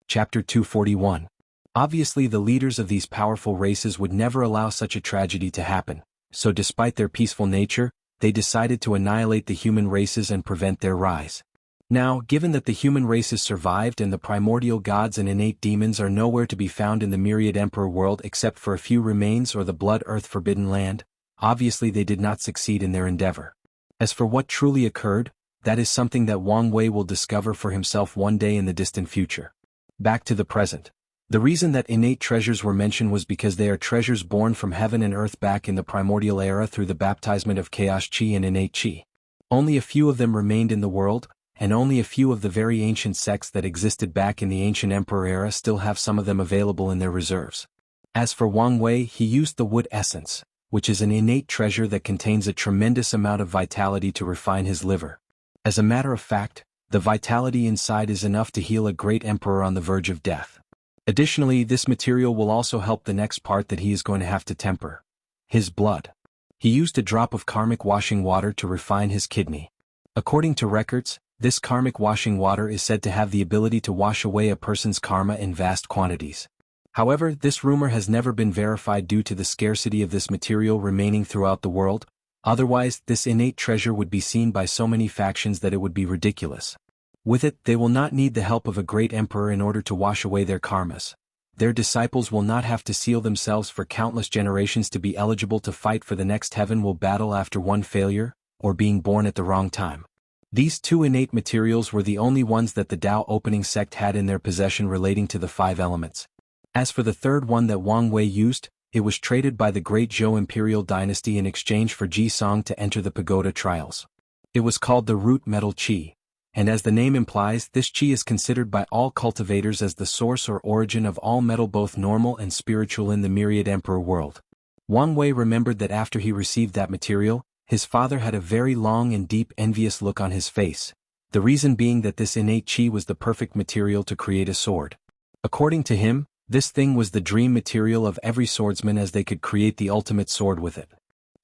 Chapter 241. Obviously, the leaders of these powerful races would never allow such a tragedy to happen, so despite their peaceful nature, they decided to annihilate the human races and prevent their rise. Now, given that the human races survived and the primordial gods and innate demons are nowhere to be found in the myriad emperor world except for a few remains or the blood earth forbidden land, obviously they did not succeed in their endeavor. As for what truly occurred, that is something that Wang Wei will discover for himself one day in the distant future. Back to the present. The reason that innate treasures were mentioned was because they are treasures born from heaven and earth back in the primordial era through the baptizement of chaos chi and innate chi. Only a few of them remained in the world, and only a few of the very ancient sects that existed back in the ancient emperor era still have some of them available in their reserves. As for Wang Wei, he used the wood essence, which is an innate treasure that contains a tremendous amount of vitality to refine his liver. As a matter of fact, the vitality inside is enough to heal a great emperor on the verge of death. Additionally, this material will also help the next part that he is going to have to temper: his blood. He used a drop of karmic washing water to refine his kidney. According to records, this karmic washing water is said to have the ability to wash away a person's karma in vast quantities. However, this rumor has never been verified due to the scarcity of this material remaining throughout the world. Otherwise, this innate treasure would be seen by so many factions that it would be ridiculous. With it, they will not need the help of a great emperor in order to wash away their karmas. Their disciples will not have to seal themselves for countless generations to be eligible to fight for the next heaven will battle after one failure, or being born at the wrong time. These two innate materials were the only ones that the Tao opening sect had in their possession relating to the 5 elements. As for the third one that Wang Wei used, it was traded by the great Zhou imperial dynasty in exchange for Ji Song to enter the pagoda trials. It was called the root metal qi. And as the name implies, this qi is considered by all cultivators as the source or origin of all metal, both normal and spiritual, in the myriad emperor world. Wang Wei remembered that after he received that material, His father had a very long and deep envious look on his face, the reason being that this innate qi was the perfect material to create a sword. According to him, this thing was the dream material of every swordsman, as they could create the ultimate sword with it.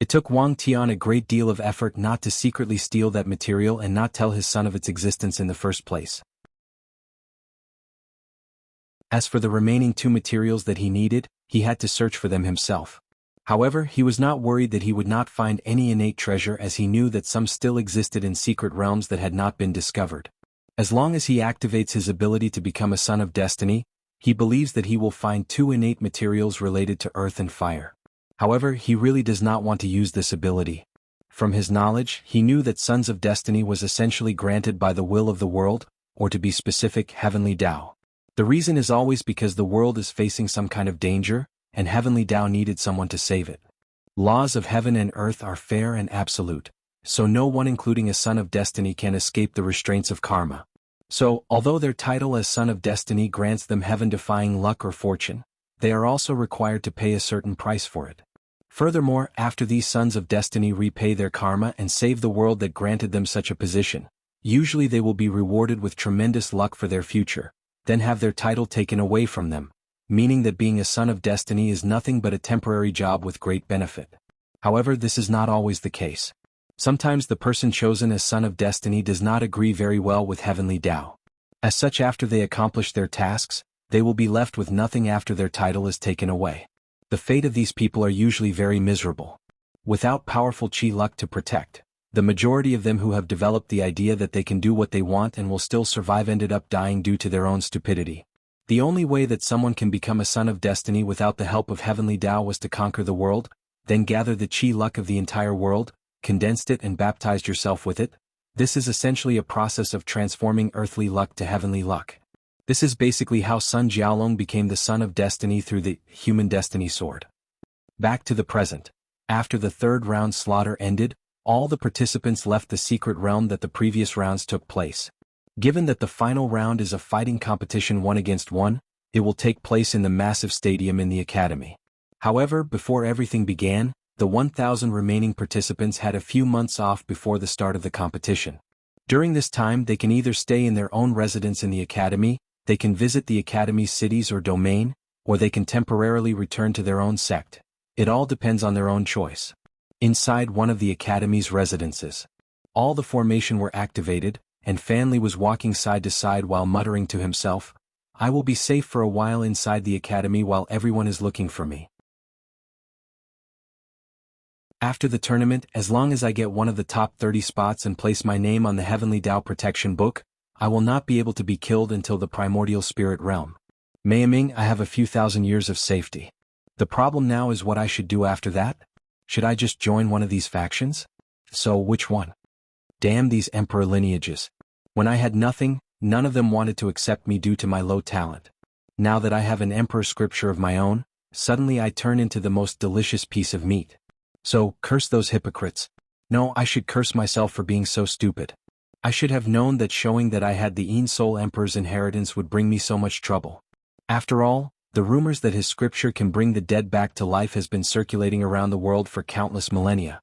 It took Wang Tian a great deal of effort not to secretly steal that material and not tell his son of its existence in the first place. As for the remaining two materials that he needed, he had to search for them himself. However, he was not worried that he would not find any innate treasure, as he knew that some still existed in secret realms that had not been discovered. As long as he activates his ability to become a son of destiny, he believes that he will find two innate materials related to earth and fire. However, he really does not want to use this ability. From his knowledge, he knew that Sons of Destiny was essentially granted by the will of the world, or to be specific, Heavenly Tao. The reason is always because the world is facing some kind of danger, and Heavenly Tao needed someone to save it. Laws of heaven and earth are fair and absolute, so no one, including a Son of Destiny, can escape the restraints of karma. So, although their title as Son of Destiny grants them heaven-defying luck or fortune, they are also required to pay a certain price for it. Furthermore, after these Sons of Destiny repay their karma and save the world that granted them such a position, usually they will be rewarded with tremendous luck for their future, then have their title taken away from them, meaning that being a Son of Destiny is nothing but a temporary job with great benefit. However, this is not always the case. Sometimes the person chosen as Son of Destiny does not agree very well with Heavenly Tao. As such, after they accomplish their tasks, they will be left with nothing after their title is taken away. The fate of these people are usually very miserable. Without powerful chi luck to protect, the majority of them who have developed the idea that they can do what they want and will still survive ended up dying due to their own stupidity. The only way that someone can become a Son of Destiny without the help of Heavenly Tao was to conquer the world, then gather the chi luck of the entire world, condensed it and baptized yourself with it. This is essentially a process of transforming earthly luck to heavenly luck. This is basically how Sun Jiaolong became the Son of Destiny through the human destiny sword. Back to the present. After the third round slaughter ended, all the participants left the secret realm that the previous rounds took place. Given that the final round is a fighting competition 1 against 1, it will take place in the massive stadium in the academy. However, before everything began, the 1,000 remaining participants had a few months off before the start of the competition. During this time, they can either stay in their own residence in the academy, they can visit the academy's cities or domain, or they can temporarily return to their own sect. It all depends on their own choice. Inside one of the academy's residences, all the formation were activated, and Fanli was walking side to side while muttering to himself, "I will be safe for a while inside the academy while everyone is looking for me. After the tournament, as long as I get one of the top 30 spots and place my name on the Heavenly Tao Protection Book, I will not be able to be killed until the primordial spirit realm. Meiming, I have a few thousand years of safety. The problem now is what I should do after that? Should I just join one of these factions? So which one? Damn these emperor lineages. When I had nothing, none of them wanted to accept me due to my low talent. Now that I have an emperor scripture of my own, suddenly I turn into the most delicious piece of meat. So, curse those hypocrites. No, I should curse myself for being so stupid. I should have known that showing that I had the Een Soul Emperor's inheritance would bring me so much trouble. After all, the rumors that his scripture can bring the dead back to life has been circulating around the world for countless millennia.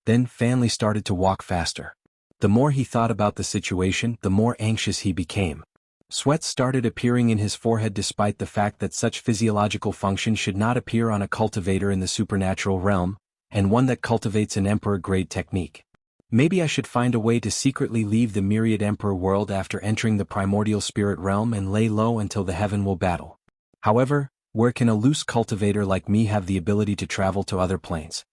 Then Fanli started to walk faster. The more he thought about the situation, the more anxious he became. Sweat started appearing in his forehead despite the fact that such physiological function should not appear on a cultivator in the supernatural realm, and one that cultivates an emperor-grade technique. Maybe I should find a way to secretly leave the myriad emperor world after entering the primordial spirit realm and lay low until the heaven will battle. However, where can a loose cultivator like me have the ability to travel to other planes?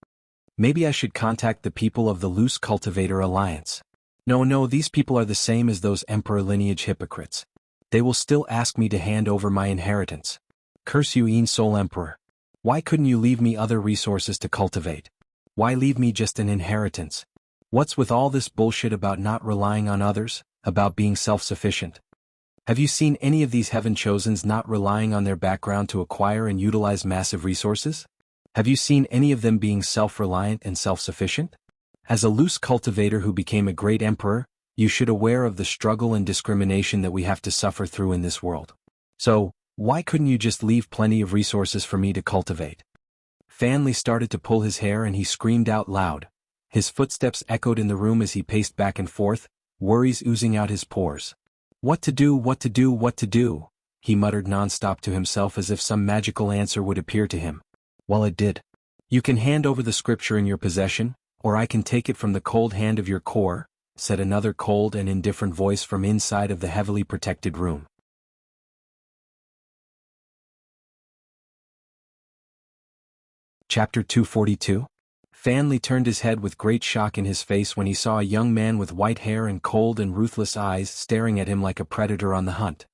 Maybe I should contact the people of the Loose Cultivator Alliance. No, these people are the same as those emperor lineage hypocrites. They will still ask me to hand over my inheritance. Curse you, Een Soul Emperor. Why couldn't you leave me other resources to cultivate? Why leave me just an inheritance? What's with all this bullshit about not relying on others, about being self-sufficient? Have you seen any of these heaven chosens not relying on their background to acquire and utilize massive resources? Have you seen any of them being self-reliant and self-sufficient? As a loose cultivator who became a great emperor, you should aware of the struggle and discrimination that we have to suffer through in this world. So, why couldn't you just leave plenty of resources for me to cultivate? Fanli started to pull his hair and he screamed out loud, His footsteps echoed in the room as he paced back and forth, worries oozing out his pores. What to do, what to do, what to do? He muttered non-stop to himself as if some magical answer would appear to him. Well, it did. You can hand over the scripture in your possession, or I can take it from the cold hand of your core, said another cold and indifferent voice from inside of the heavily protected room. Chapter 242. Fan Li turned his head with great shock in his face when he saw a young man with white hair and cold and ruthless eyes staring at him like a predator on the hunt.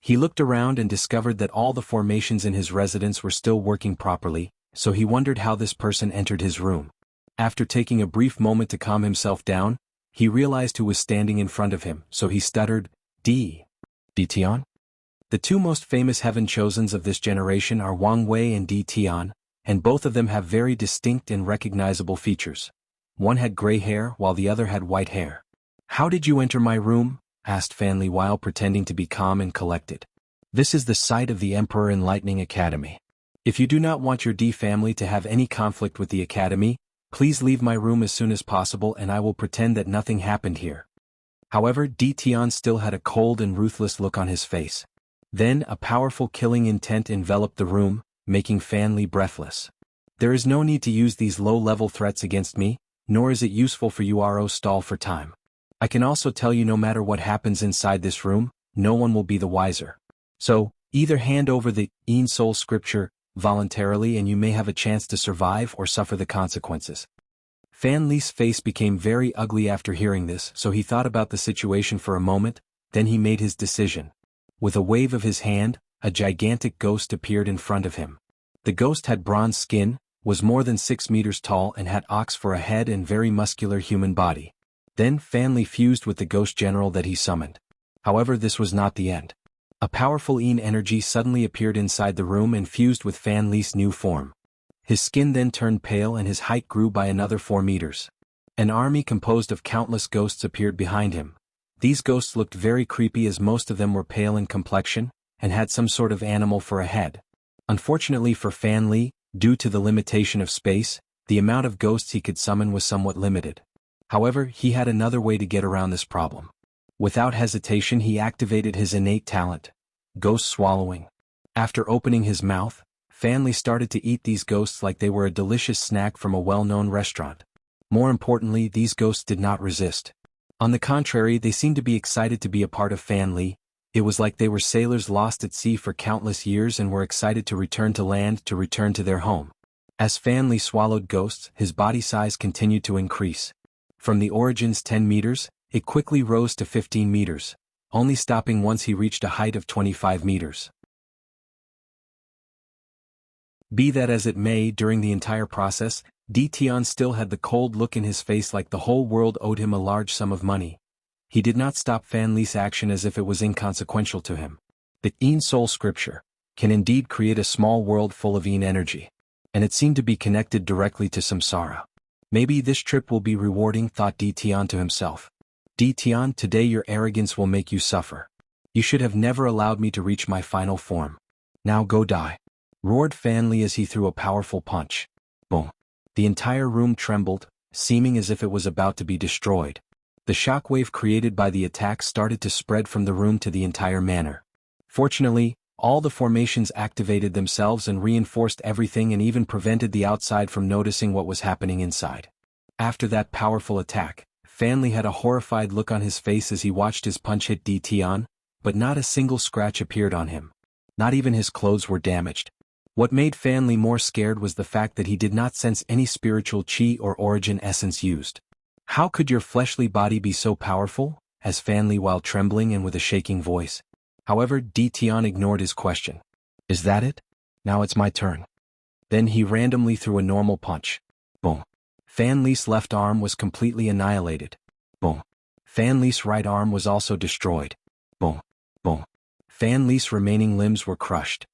He looked around and discovered that all the formations in his residence were still working properly, so he wondered how this person entered his room. After taking a brief moment to calm himself down, he realized who was standing in front of him, so he stuttered, D. Tian? The two most famous heaven chosens of this generation are Wang Wei and D. Tian, and both of them have very distinct and recognizable features. One had gray hair while the other had white hair. How did you enter my room? Asked Fan Li while pretending to be calm and collected. This is the site of the Emperor Enlightening Academy. If you do not want your D family to have any conflict with the Academy, please leave my room as soon as possible and I will pretend that nothing happened here. However, D. Tian still had a cold and ruthless look on his face. Then a powerful killing intent enveloped the room, making Fan Li breathless. There is no need to use these low-level threats against me, nor is it useful for you to stall for time. I can also tell you no matter what happens inside this room, no one will be the wiser. So, either hand over the Yin Soul scripture voluntarily and you may have a chance to survive or suffer the consequences. Fan Li's face became very ugly after hearing this, so he thought about the situation for a moment, then he made his decision. With a wave of his hand, a gigantic ghost appeared in front of him. The ghost had bronze skin, was more than 6 meters tall and had ox for a head and very muscular human body. Then Fan Li fused with the ghost general that he summoned. However, this was not the end. A powerful Yin energy suddenly appeared inside the room and fused with Fan Li's new form. His skin then turned pale and his height grew by another 4 meters. An army composed of countless ghosts appeared behind him. These ghosts looked very creepy as most of them were pale in complexion, and had some sort of animal for a head. Unfortunately for Fan Li, due to the limitation of space, the amount of ghosts he could summon was somewhat limited. However, he had another way to get around this problem. Without hesitation he activated his innate talent, ghost swallowing. After opening his mouth, Fan Li started to eat these ghosts like they were a delicious snack from a well-known restaurant. More importantly, these ghosts did not resist. On the contrary, they seemed to be excited to be a part of Fan Li. It was like they were sailors lost at sea for countless years and were excited to return to land to return to their home. As Fan Li swallowed ghosts, his body size continued to increase. From the origin's 10 meters, it quickly rose to 15 meters, only stopping once he reached a height of 25 meters. Be that as it may, during the entire process, D. Tian still had the cold look in his face like the whole world owed him a large sum of money. He did not stop Fan Li's action as if it was inconsequential to him. The Yin Soul scripture can indeed create a small world full of Yin energy, and it seemed to be connected directly to samsara. Maybe this trip will be rewarding, thought D. Tian to himself. D. Tian, today your arrogance will make you suffer. You should have never allowed me to reach my final form. Now go die, roared Fan Li as he threw a powerful punch. Boom. The entire room trembled, seeming as if it was about to be destroyed. The shockwave created by the attack started to spread from the room to the entire manor. Fortunately, all the formations activated themselves and reinforced everything and even prevented the outside from noticing what was happening inside. After that powerful attack, Fan Li had a horrified look on his face as he watched his punch hit D. Tian, but not a single scratch appeared on him. Not even his clothes were damaged. What made Fan Li more scared was the fact that he did not sense any spiritual chi or origin essence used. How could your fleshly body be so powerful? Asked Fan Li while trembling and with a shaking voice. However, D. Tian ignored his question. Is that it? Now it's my turn. Then he randomly threw a normal punch. Boom. Fan Li's left arm was completely annihilated. Boom. Fan Li's right arm was also destroyed. Boom. Boom. Fan Li's remaining limbs were crushed.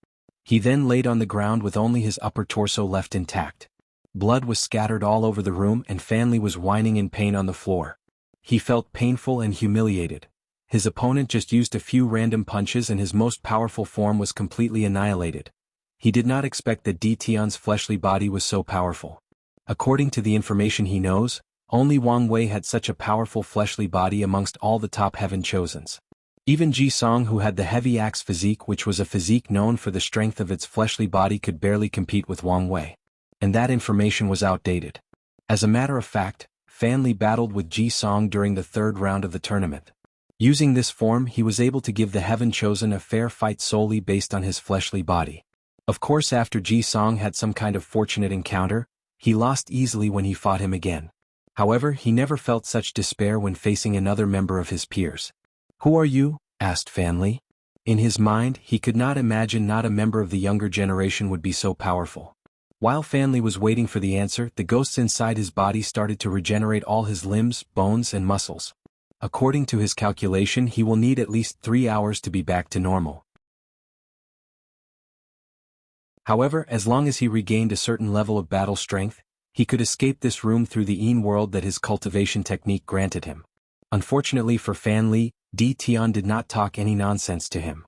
He then laid on the ground with only his upper torso left intact. Blood was scattered all over the room and Fan Li was whining in pain on the floor. He felt painful and humiliated. His opponent just used a few random punches and his most powerful form was completely annihilated. He did not expect that D. Tian's fleshly body was so powerful. According to the information he knows, Only Wang Wei had such a powerful fleshly body amongst all the top heaven chosens. Even Ji Song, who had the heavy axe physique, which was a physique known for the strength of its fleshly body, could barely compete with Wang Wei. And that information was outdated. As a matter of fact, Fan Li battled with Ji Song during the third round of the tournament. Using this form, he was able to give the Heaven Chosen a fair fight solely based on his fleshly body. Of course, after Ji Song had some kind of fortunate encounter, he lost easily when he fought him again. However, he never felt such despair when facing another member of his peers. "Who are you?" asked Fan Li. In his mind, he could not imagine not a member of the younger generation would be so powerful. While Fan Li was waiting for the answer, the ghosts inside his body started to regenerate all his limbs, bones and muscles. According to his calculation, he will need at least 3 hours to be back to normal. However, as long as he regained a certain level of battle strength, he could escape this room through the Yin world that his cultivation technique granted him. Unfortunately for Fan Li, Di Tian did not talk any nonsense to him.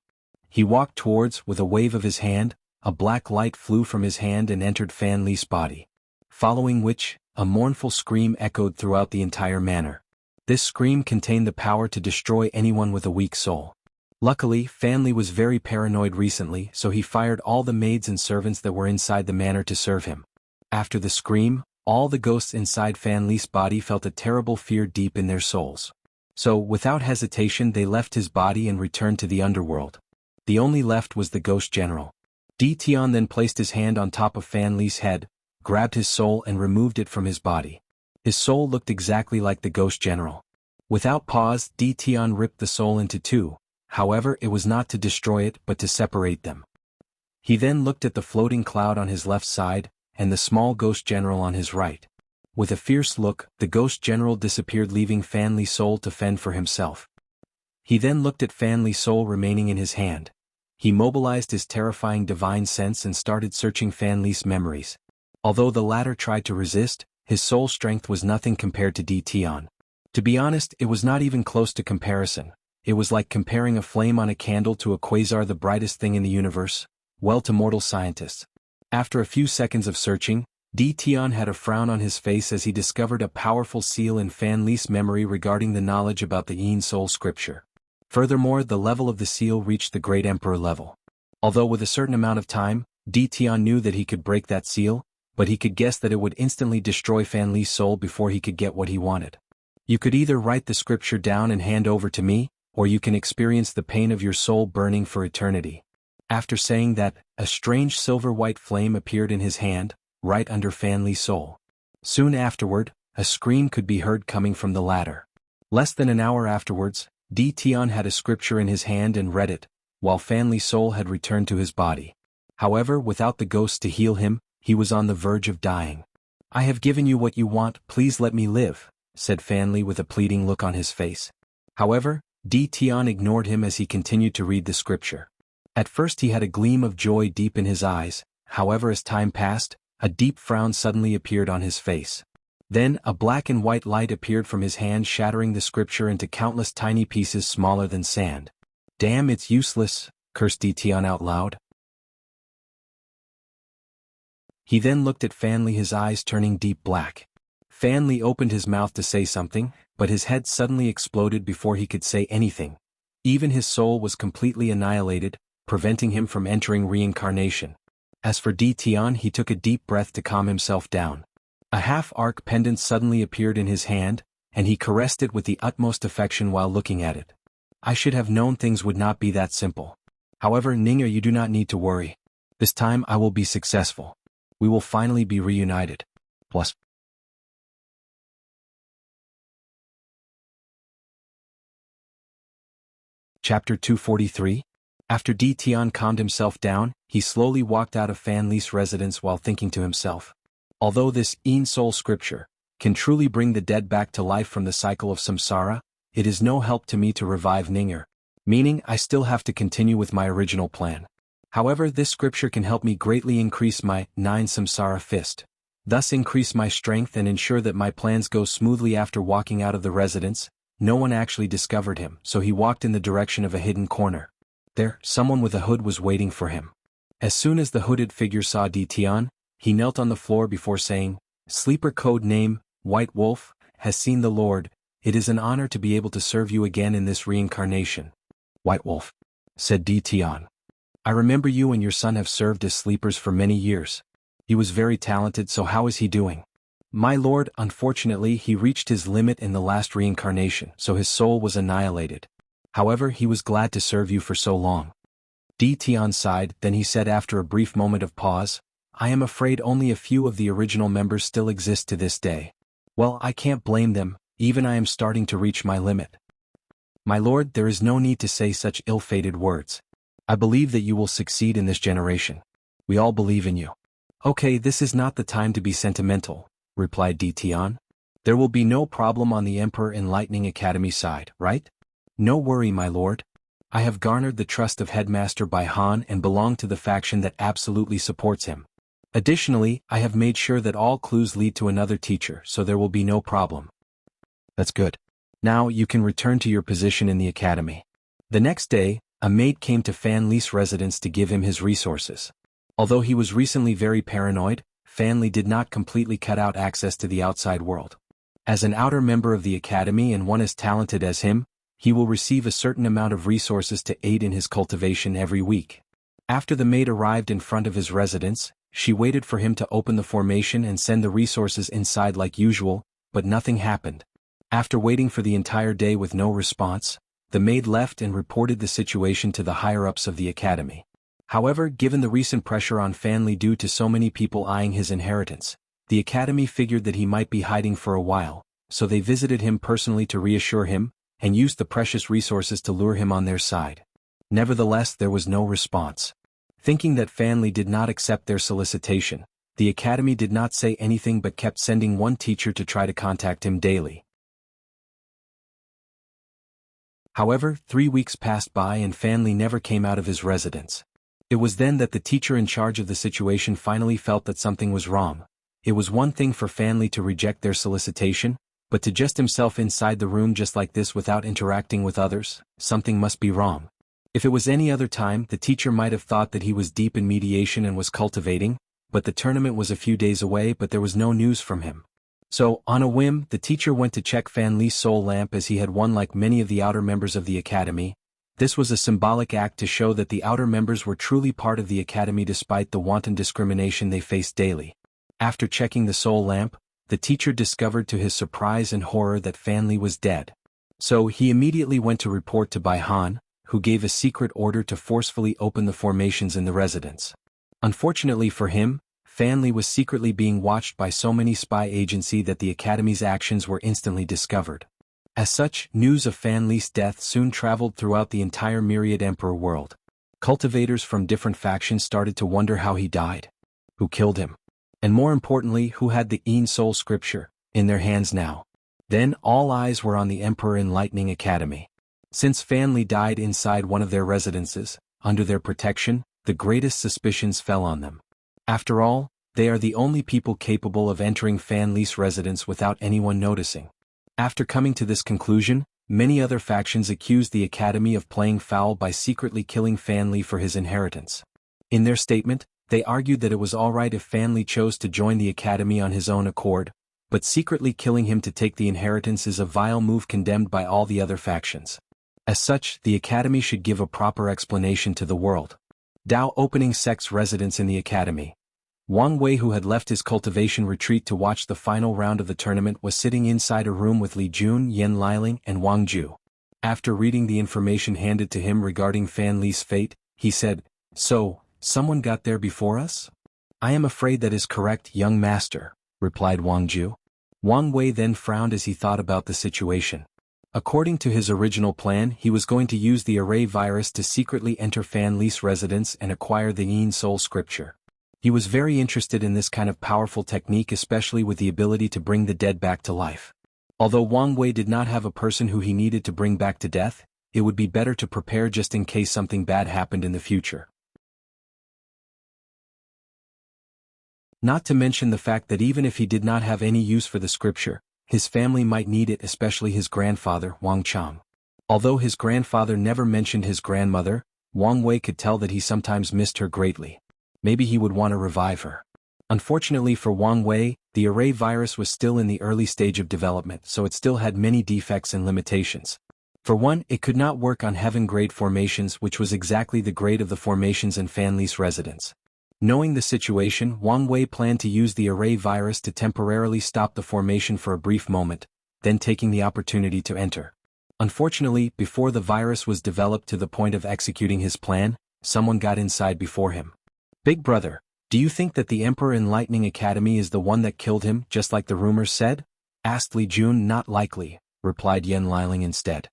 He walked towards, with a wave of his hand, a black light flew from his hand and entered Fan Li's body. Following which, a mournful scream echoed throughout the entire manor. This scream contained the power to destroy anyone with a weak soul. Luckily, Fan Li was very paranoid recently, so he fired all the maids and servants that were inside the manor to serve him. After the scream, all the ghosts inside Fan Li's body felt a terrible fear deep in their souls. So, without hesitation, they left his body and returned to the underworld. The only left was the ghost general. Di Tian then placed his hand on top of Fan Li's head, grabbed his soul and removed it from his body. His soul looked exactly like the ghost general. Without pause, Di Tian ripped the soul into two, however it was not to destroy it but to separate them. He then looked at the floating cloud on his left side, and the small ghost general on his right. With a fierce look, the ghost general disappeared, leaving Fan Li's soul to fend for himself. He then looked at Fan Li's soul remaining in his hand. He mobilized his terrifying divine sense and started searching Fan Li's memories. Although the latter tried to resist, his soul strength was nothing compared to Di Tian. To be honest, it was not even close to comparison. It was like comparing a flame on a candle to a quasar, the brightest thing in the universe. Well, to mortal scientists. After a few seconds of searching, Di Tian had a frown on his face as he discovered a powerful seal in Fan Li's memory regarding the knowledge about the Yin Soul scripture. Furthermore, the level of the seal reached the Great Emperor level. Although with a certain amount of time, Di Tian knew that he could break that seal, but he could guess that it would instantly destroy Fan Li's soul before he could get what he wanted. "You could either write the scripture down and hand over to me, or you can experience the pain of your soul burning for eternity." After saying that, a strange silver-white flame appeared in his hand, right under Fan Li's soul. Soon afterward, a scream could be heard coming from the latter. Less than an hour afterwards, Di Tian had a scripture in his hand and read it, while Fan Li's soul had returned to his body. However, without the ghosts to heal him, he was on the verge of dying. "I have given you what you want, please let me live," said Fan Li with a pleading look on his face. However, Di Tian ignored him as he continued to read the scripture. At first he had a gleam of joy deep in his eyes, however as time passed, a deep frown suddenly appeared on his face. Then, a black and white light appeared from his hand, shattering the scripture into countless tiny pieces smaller than sand. "Damn, it's useless," cursed Di Tian out loud. He then looked at Fan Li, his eyes turning deep black. Fan Li opened his mouth to say something, but his head suddenly exploded before he could say anything. Even his soul was completely annihilated, preventing him from entering reincarnation. As for Di Tian, he took a deep breath to calm himself down. A half-arc pendant suddenly appeared in his hand, and he caressed it with the utmost affection while looking at it. "I should have known things would not be that simple. However, Ning'er, you do not need to worry. This time I will be successful. We will finally be reunited." Plus. Chapter 243. After Di Tian calmed himself down, he slowly walked out of Fan Li's residence while thinking to himself. Although this Yin Soul scripture can truly bring the dead back to life from the cycle of samsara, it is no help to me to revive Ning'er, meaning I still have to continue with my original plan. However, this scripture can help me greatly increase my 9 samsara fist, thus increase my strength and ensure that my plans go smoothly. After walking out of the residence, no one actually discovered him, so he walked in the direction of a hidden corner. There, someone with a hood was waiting for him. As soon as the hooded figure saw Di Tian, he knelt on the floor before saying, "Sleeper code name, White Wolf," has seen the Lord. It is an honor to be able to serve you again in this reincarnation. White Wolf, said Di Tian. I remember you and your son have served as sleepers for many years. He was very talented, so how is he doing? My lord, unfortunately he reached his limit in the last reincarnation, so his soul was annihilated. However, he was glad to serve you for so long. Di Tian sighed, then he said after a brief moment of pause, I am afraid only a few of the original members still exist to this day. Well, I can't blame them, even I am starting to reach my limit. My lord, there is no need to say such ill-fated words. I believe that you will succeed in this generation. We all believe in you. Okay, this is not the time to be sentimental, replied Di Tian. There will be no problem on the Emperor Enlightening Academy side, right? No worry, my lord. I have garnered the trust of Headmaster Bai Han and belong to the faction that absolutely supports him. Additionally, I have made sure that all clues lead to another teacher, so there will be no problem. That's good. Now you can return to your position in the academy. The next day, a maid came to Fan Li's residence to give him his resources. Although he was recently very paranoid, Fan Li did not completely cut out access to the outside world. As an outer member of the academy and one as talented as him, he will receive a certain amount of resources to aid in his cultivation every week. After the maid arrived in front of his residence, she waited for him to open the formation and send the resources inside like usual, but nothing happened. After waiting for the entire day with no response, the maid left and reported the situation to the higher-ups of the academy. However, given the recent pressure on Fan Li due to so many people eyeing his inheritance, the academy figured that he might be hiding for a while, so they visited him personally to reassure him, and used the precious resources to lure him on their side. Nevertheless, there was no response. Thinking that Fan Li did not accept their solicitation, the academy did not say anything but kept sending one teacher to try to contact him daily. However, 3 weeks passed by and Fan Li never came out of his residence. It was then that the teacher in charge of the situation finally felt that something was wrong. It was one thing for Fan Li to reject their solicitation, but to just himself inside the room just like this without interacting with others, something must be wrong. If it was any other time, the teacher might have thought that he was deep in mediation and was cultivating, but the tournament was a few days away but there was no news from him. So, on a whim, the teacher went to check Fan Li's soul lamp as he had won like many of the outer members of the academy. This was a symbolic act to show that the outer members were truly part of the academy despite the wanton discrimination they faced daily. After checking the soul lamp, the teacher discovered to his surprise and horror that Fan Li was dead. So he immediately went to report to Bai Han, who gave a secret order to forcefully open the formations in the residence. Unfortunately for him, Fan Li was secretly being watched by so many spy agencies that the academy's actions were instantly discovered. As such, news of Fan Li's death soon traveled throughout the entire myriad emperor world. Cultivators from different factions started to wonder how he died, who killed him, and more importantly, who had the Yin Soul Scripture in their hands now. Then all eyes were on the Emperor Enlightening Academy. Since Fan Li died inside one of their residences, under their protection, the greatest suspicions fell on them. After all, they are the only people capable of entering Fan Li's residence without anyone noticing. After coming to this conclusion, many other factions accused the academy of playing foul by secretly killing Fan Li for his inheritance. In their statement, they argued that it was alright if Fan Li chose to join the academy on his own accord, but secretly killing him to take the inheritance is a vile move condemned by all the other factions. As such, the academy should give a proper explanation to the world. Dao opening sect's residence in the academy. Wang Wei, who had left his cultivation retreat to watch the final round of the tournament, was sitting inside a room with Li Jun, Yan Liling, and Wang Ju. After reading the information handed to him regarding Fan Li's fate, he said, "So, someone got there before us?" "I am afraid that is correct, young master," replied Wang Ju. Wang Wei then frowned as he thought about the situation. According to his original plan, he was going to use the array virus to secretly enter Fan Li's residence and acquire the Yin Soul Scripture. He was very interested in this kind of powerful technique, especially with the ability to bring the dead back to life. Although Wang Wei did not have a person who he needed to bring back to death, it would be better to prepare just in case something bad happened in the future. Not to mention the fact that even if he did not have any use for the scripture, his family might need it, especially his grandfather, Wang Chang. Although his grandfather never mentioned his grandmother, Wang Wei could tell that he sometimes missed her greatly. Maybe he would want to revive her. Unfortunately for Wang Wei, the array virus was still in the early stage of development, so it still had many defects and limitations. For one, it could not work on heaven-grade formations, which was exactly the grade of the formations and Fanli's residence. Knowing the situation, Wang Wei planned to use the array virus to temporarily stop the formation for a brief moment, then taking the opportunity to enter. Unfortunately, before the virus was developed to the point of executing his plan, someone got inside before him. "Big brother, do you think that the Emperor Enlightening Academy is the one that killed him, just like the rumors said?" asked Li Jun. "Not likely," replied Yan Liling instead.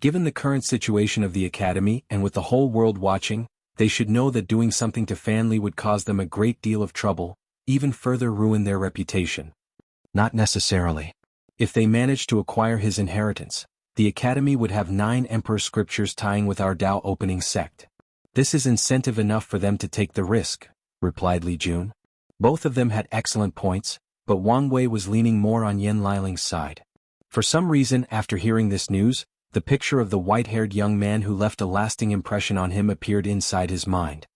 "Given the current situation of the academy and with the whole world watching, they should know that doing something to Fanli would cause them a great deal of trouble, even further ruin their reputation." "Not necessarily. If they manage to acquire his inheritance, the academy would have 9 emperor scriptures tying with our Tao opening sect. This is incentive enough for them to take the risk," replied Li Jun. Both of them had excellent points, but Wang Wei was leaning more on Yan Liling's side. For some reason, after hearing this news, the picture of the white-haired young man who left a lasting impression on him appeared inside his mind.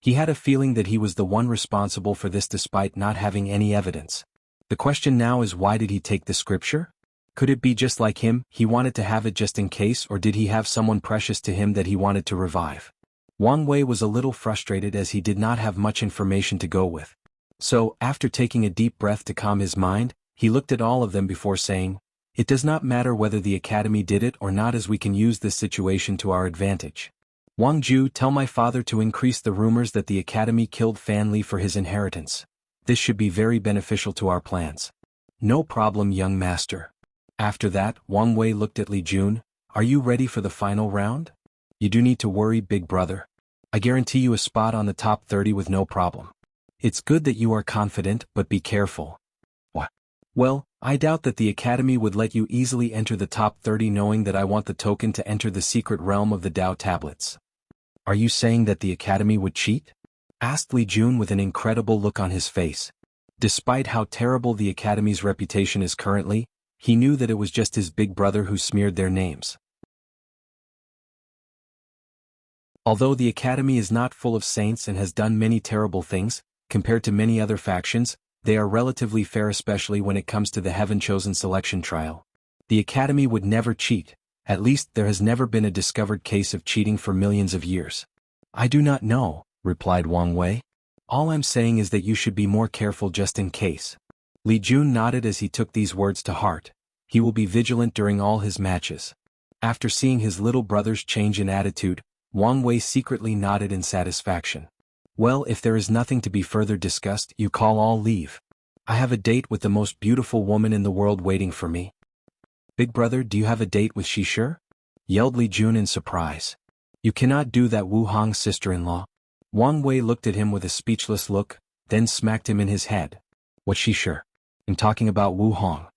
He had a feeling that he was the one responsible for this despite not having any evidence. The question now is, why did he take the scripture? Could it be just like him, he wanted to have it just in case, or did he have someone precious to him that he wanted to revive? Wang Wei was a little frustrated as he did not have much information to go with. So, after taking a deep breath to calm his mind, he looked at all of them before saying, "It does not matter whether the academy did it or not, as we can use this situation to our advantage. Wang Ju, tell my father to increase the rumors that the academy killed Fanli for his inheritance. This should be very beneficial to our plans." "No problem, young master." After that, Wang Wei looked at Li Jun. "Are you ready for the final round?" "You do need to worry, big brother. I guarantee you a spot on the top 30 with no problem." "It's good that you are confident, but be careful." "What?" "Well, I doubt that the academy would let you easily enter the top 30 knowing that I want the token to enter the secret realm of the Tao tablets." "Are you saying that the academy would cheat?" asked Li Jun with an incredible look on his face. Despite how terrible the academy's reputation is currently, he knew that it was just his big brother who smeared their names. Although the academy is not full of saints and has done many terrible things, compared to many other factions, they are relatively fair, especially when it comes to the heaven-chosen selection trial. The academy would never cheat. At least there has never been a discovered case of cheating for millions of years. "I do not know," replied Wang Wei. "All I'm saying is that you should be more careful just in case." Li Jun nodded as he took these words to heart. He will be vigilant during all his matches. After seeing his little brother's change in attitude, Wang Wei secretly nodded in satisfaction. "Well, if there is nothing to be further discussed, you call all leave. I have a date with the most beautiful woman in the world waiting for me." "Big brother, do you have a date with Shishir?" yelled Li Jun in surprise. "You cannot do that, Wu Hong's sister-in-law." Wang Wei looked at him with a speechless look, then smacked him in his head. "What Shishir? I'm talking about Wu Hong."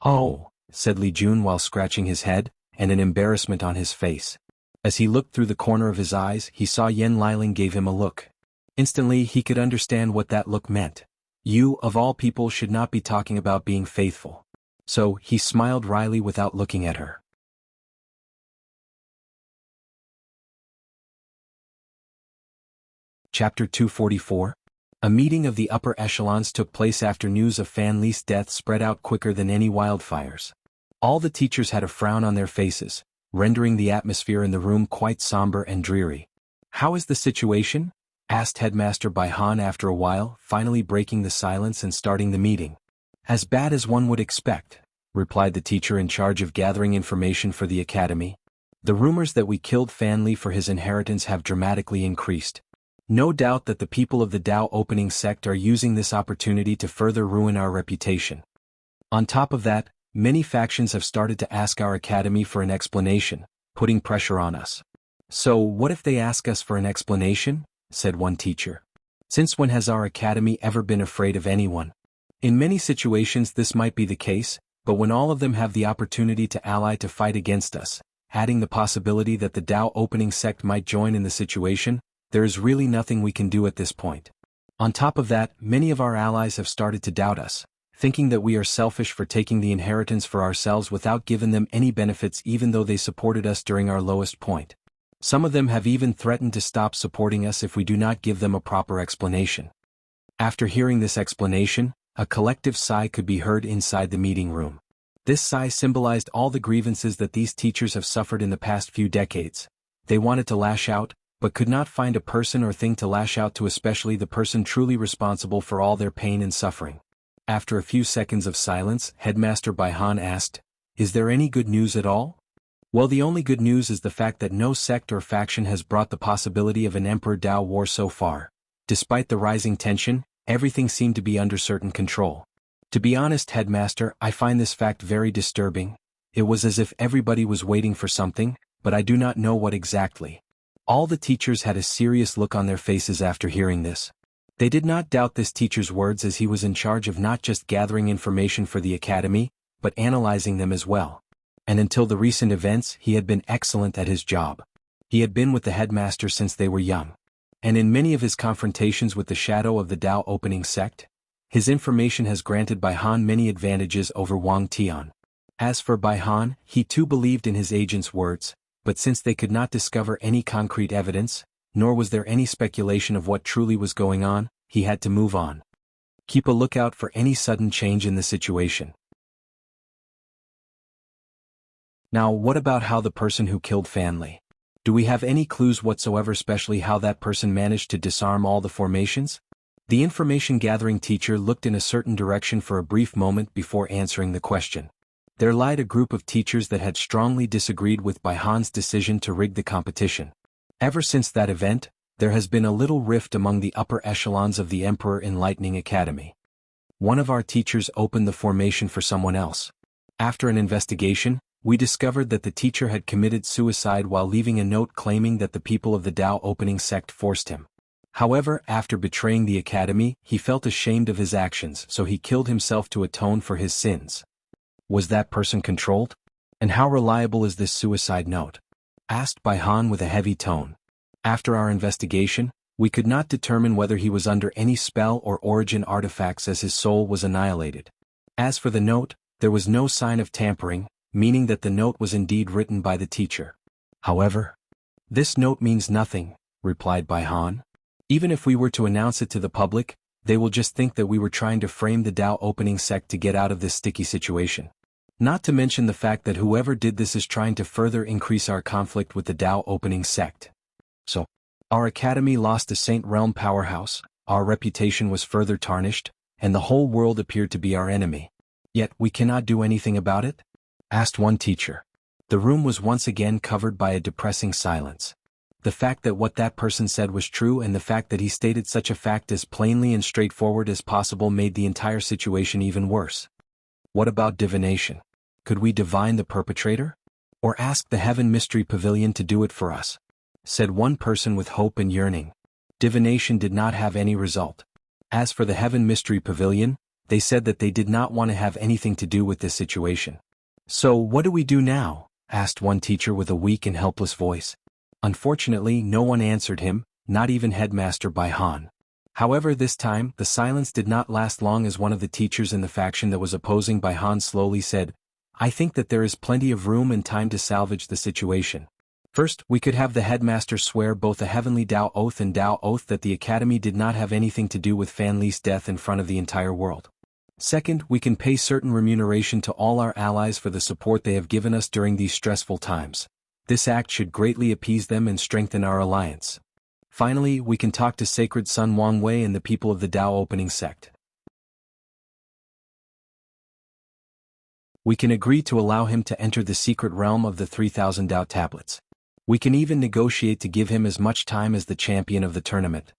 "Oh," said Li Jun while scratching his head, and an embarrassment on his face. As he looked through the corner of his eyes, he saw Yan Liling gave him a look. Instantly he could understand what that look meant. You, of all people, should not be talking about being faithful. So, he smiled wryly without looking at her. Chapter 244. A meeting of the upper echelons took place after news of Fan Li's death spread out quicker than any wildfires. All the teachers had a frown on their faces, rendering the atmosphere in the room quite somber and dreary. "How is the situation?" asked Headmaster Bai Han after a while, finally breaking the silence and starting the meeting. "As bad as one would expect," replied the teacher in charge of gathering information for the academy. "The rumors that we killed Fan Li for his inheritance have dramatically increased. No doubt that the people of the Tao opening sect are using this opportunity to further ruin our reputation. On top of that, many factions have started to ask our academy for an explanation, putting pressure on us." "So what if they ask us for an explanation?" said one teacher. "Since when has our academy ever been afraid of anyone?" "In many situations this might be the case, but when all of them have the opportunity to ally to fight against us, adding the possibility that the Tao opening sect might join in the situation, there is really nothing we can do at this point. On top of that, many of our allies have started to doubt us, thinking that we are selfish for taking the inheritance for ourselves without giving them any benefits, even though they supported us during our lowest point. Some of them have even threatened to stop supporting us if we do not give them a proper explanation." After hearing this explanation, A collective sigh could be heard inside the meeting room. This sigh symbolized all the grievances that these teachers have suffered in the past few decades. They wanted to lash out, but could not find a person or thing to lash out to, especially the person truly responsible for all their pain and suffering. After a few seconds of silence, Headmaster Baihan asked, "Is there any good news at all?" "Well, the only good news is the fact that no sect or faction has brought the possibility of an Emperor Dao war so far. Despite the rising tension, everything seemed to be under certain control. To be honest, Headmaster, I find this fact very disturbing. It was as if everybody was waiting for something, but I do not know what exactly." All the teachers had a serious look on their faces after hearing this. They did not doubt this teacher's words, as he was in charge of not just gathering information for the academy, but analyzing them as well. And until the recent events, he had been excellent at his job. He had been with the headmaster since they were young. And in many of his confrontations with the shadow of the Dao opening sect, his information has granted Baihan many advantages over Wang Tian. As for Baihan, he too believed in his agent's words, but since they could not discover any concrete evidence, nor was there any speculation of what truly was going on, he had to move on. Keep a lookout for any sudden change in the situation. Now, what about how the person who killed Fanli? Do we have any clues whatsoever, especially how that person managed to disarm all the formations? The information-gathering teacher looked in a certain direction for a brief moment before answering the question. There lied a group of teachers that had strongly disagreed with Baihan's decision to rig the competition. Ever since that event, there has been a little rift among the upper echelons of the Emperor Enlightening Academy. One of our teachers opened the formation for someone else. After an investigation, we discovered that the teacher had committed suicide while leaving a note claiming that the people of the Dao opening sect forced him. However, after betraying the academy, he felt ashamed of his actions, so he killed himself to atone for his sins. Was that person controlled? And how reliable is this suicide note? Asked Baihan with a heavy tone. After our investigation, we could not determine whether he was under any spell or origin artifacts, as his soul was annihilated. As for the note, there was no sign of tampering, meaning that the note was indeed written by the teacher. However, "This note means nothing," replied Baihan. "Even if we were to announce it to the public, they will just think that we were trying to frame the Dao opening sect to get out of this sticky situation. Not to mention the fact that whoever did this is trying to further increase our conflict with the Dao opening sect. So, our academy lost a Saint Realm powerhouse, our reputation was further tarnished, and the whole world appeared to be our enemy. Yet we cannot do anything about it?" asked one teacher. The room was once again covered by a depressing silence. The fact that what that person said was true, and the fact that he stated such a fact as plainly and straightforward as possible, made the entire situation even worse. What about divination? Could we divine the perpetrator? Or ask the Heaven Mystery Pavilion to do it for us? Said one person with hope and yearning. Divination did not have any result. As for the Heaven Mystery Pavilion, they said that they did not want to have anything to do with this situation. "So what do we do now?" asked one teacher with a weak and helpless voice. Unfortunately, no one answered him, not even Headmaster Baihan. However, this time, the silence did not last long, as one of the teachers in the faction that was opposing Baihan slowly said, "I think that there is plenty of room and time to salvage the situation. First, we could have the headmaster swear both a heavenly Dao oath and Dao oath that the academy did not have anything to do with Fan Li's death in front of the entire world. Second, we can pay certain remuneration to all our allies for the support they have given us during these stressful times. This act should greatly appease them and strengthen our alliance. Finally, we can talk to Sacred Sun Wang Wei and the people of the Dao opening sect. We can agree to allow him to enter the secret realm of the 3,000 Dao tablets. We can even negotiate to give him as much time as the champion of the tournament."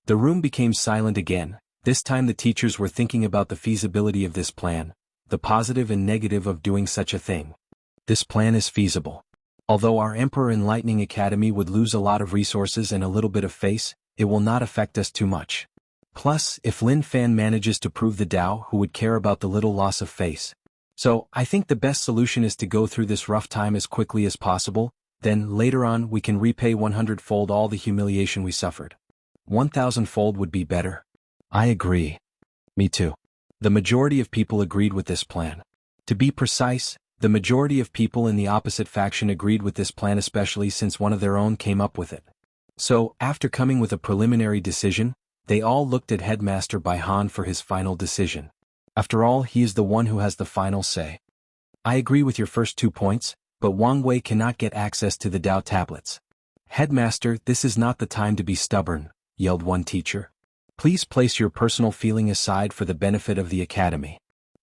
The room became silent again. This time the teachers were thinking about the feasibility of this plan, the positive and negative of doing such a thing. This plan is feasible. Although our Emperor Enlightening Academy would lose a lot of resources and a little bit of face, it will not affect us too much. Plus, if Lin Fan manages to prove the Dao, who would care about the little loss of face? So, I think the best solution is to go through this rough time as quickly as possible, then later on we can repay 100-fold all the humiliation we suffered. 1,000-fold would be better. I agree. Me too. The majority of people agreed with this plan. To be precise, the majority of people in the opposite faction agreed with this plan, especially since one of their own came up with it. So, after coming with a preliminary decision, they all looked at Headmaster Baihan for his final decision. After all, he is the one who has the final say. I agree with your first 2 points, but Wang Wei cannot get access to the Dao tablets. Headmaster, this is not the time to be stubborn, yelled one teacher. Please place your personal feeling aside for the benefit of the academy.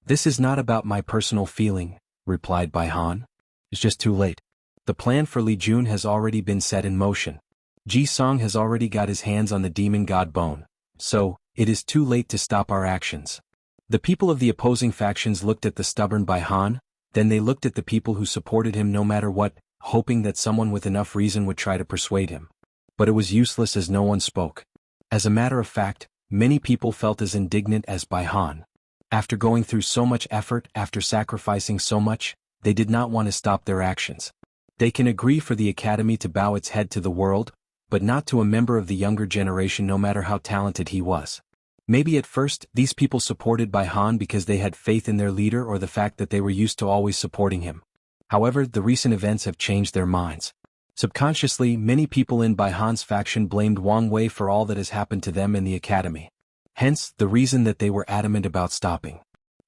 This is not about my personal feeling, replied Bai Han. It's just too late. The plan for Li Jun has already been set in motion. Ji Song has already got his hands on the demon god bone, so, it is too late to stop our actions. The people of the opposing factions looked at the stubborn Bai Han, then they looked at the people who supported him no matter what, hoping that someone with enough reason would try to persuade him. But it was useless as no one spoke. As a matter of fact, many people felt as indignant as Bai Han. After going through so much effort, after sacrificing so much, they did not want to stop their actions. They can agree for the academy to bow its head to the world, but not to a member of the younger generation no matter how talented he was. Maybe at first, these people supported Bai Han because they had faith in their leader or the fact that they were used to always supporting him. However, the recent events have changed their minds. Subconsciously, many people in Bai Han's faction blamed Wang Wei for all that has happened to them in the academy. Hence, the reason that they were adamant about stopping.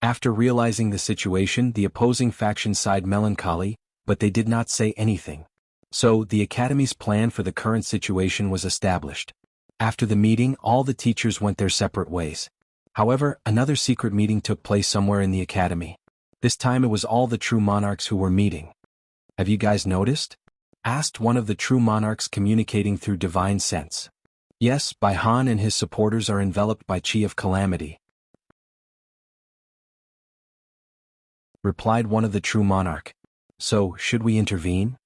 After realizing the situation, the opposing faction sighed melancholy, but they did not say anything. So, the academy's plan for the current situation was established. After the meeting, all the teachers went their separate ways. However, another secret meeting took place somewhere in the academy. This time it was all the true monarchs who were meeting. Have you guys noticed? Asked one of the true monarchs communicating through divine sense. Yes, Bai Han and his supporters are enveloped by Chi of Calamity, replied one of the true monarch. So, should we intervene?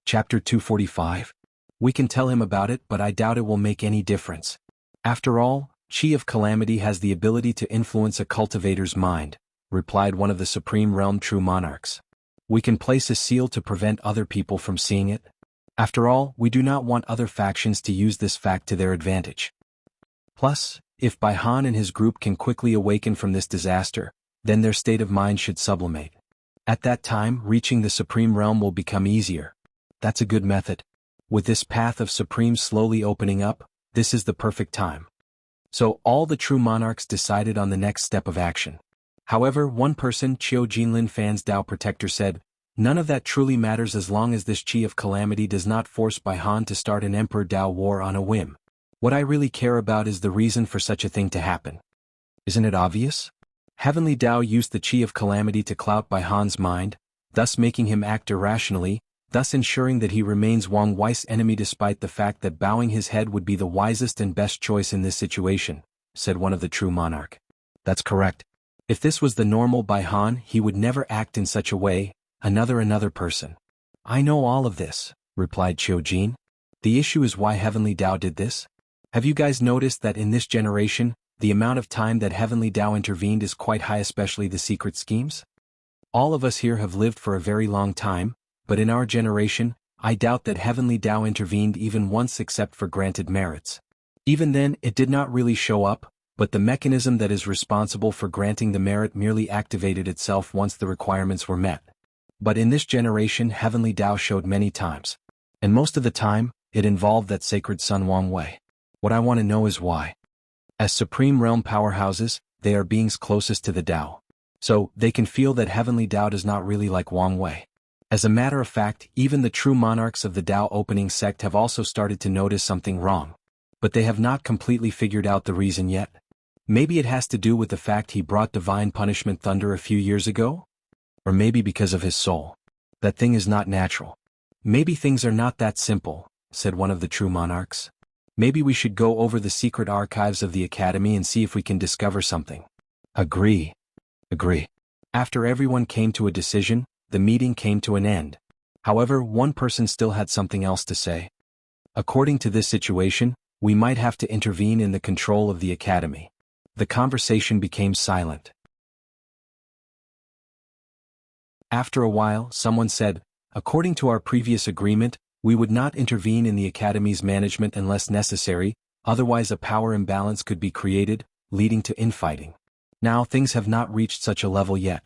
Chapter 245. We can tell him about it, but I doubt it will make any difference. After all, Chi of Calamity has the ability to influence a cultivator's mind, replied one of the Supreme Realm True Monarchs. We can place a seal to prevent other people from seeing it. After all, we do not want other factions to use this fact to their advantage. Plus, if Bai Han and his group can quickly awaken from this disaster, then their state of mind should sublimate. At that time, reaching the Supreme Realm will become easier. That's a good method. With this path of Supreme slowly opening up, this is the perfect time. So all the true monarchs decided on the next step of action. However, one person, Chiu Jinlin Fan's Dao Protector, said, none of that truly matters as long as this Chi of Calamity does not force Bai Han to start an Emperor Dao war on a whim. What I really care about is the reason for such a thing to happen. Isn't it obvious? Heavenly Dao used the Chi of Calamity to cloud Bai Han's mind, thus making him act irrationally, thus ensuring that he remains Wang Wei's enemy despite the fact that bowing his head would be the wisest and best choice in this situation, said one of the true monarch. That's correct. If this was the normal Bai Han, he would never act in such a way, another person. I know all of this, replied Chiu Jin. The issue is why Heavenly Dao did this. Have you guys noticed that in this generation, the amount of time that Heavenly Dao intervened is quite high, especially the secret schemes? All of us here have lived for a very long time, but in our generation, I doubt that Heavenly Dao intervened even once except for granted merits. Even then, it did not really show up, but the mechanism that is responsible for granting the merit merely activated itself once the requirements were met. But in this generation, Heavenly Dao showed many times. And most of the time, it involved that sacred son Wang Wei. What I want to know is why. As Supreme Realm powerhouses, they are beings closest to the Dao. So, they can feel that Heavenly Dao does not really like Wang Wei. As a matter of fact, even the true monarchs of the Dao opening sect have also started to notice something wrong. But they have not completely figured out the reason yet. Maybe it has to do with the fact he brought divine punishment thunder a few years ago? Or maybe because of his soul. That thing is not natural. Maybe things are not that simple, said one of the true monarchs. Maybe we should go over the secret archives of the academy and see if we can discover something. Agree. After everyone came to a decision, the meeting came to an end. However, one person still had something else to say. According to this situation, we might have to intervene in the control of the academy. The conversation became silent. After a while, someone said, according to our previous agreement, we would not intervene in the academy's management unless necessary, otherwise a power imbalance could be created, leading to infighting. Now things have not reached such a level yet.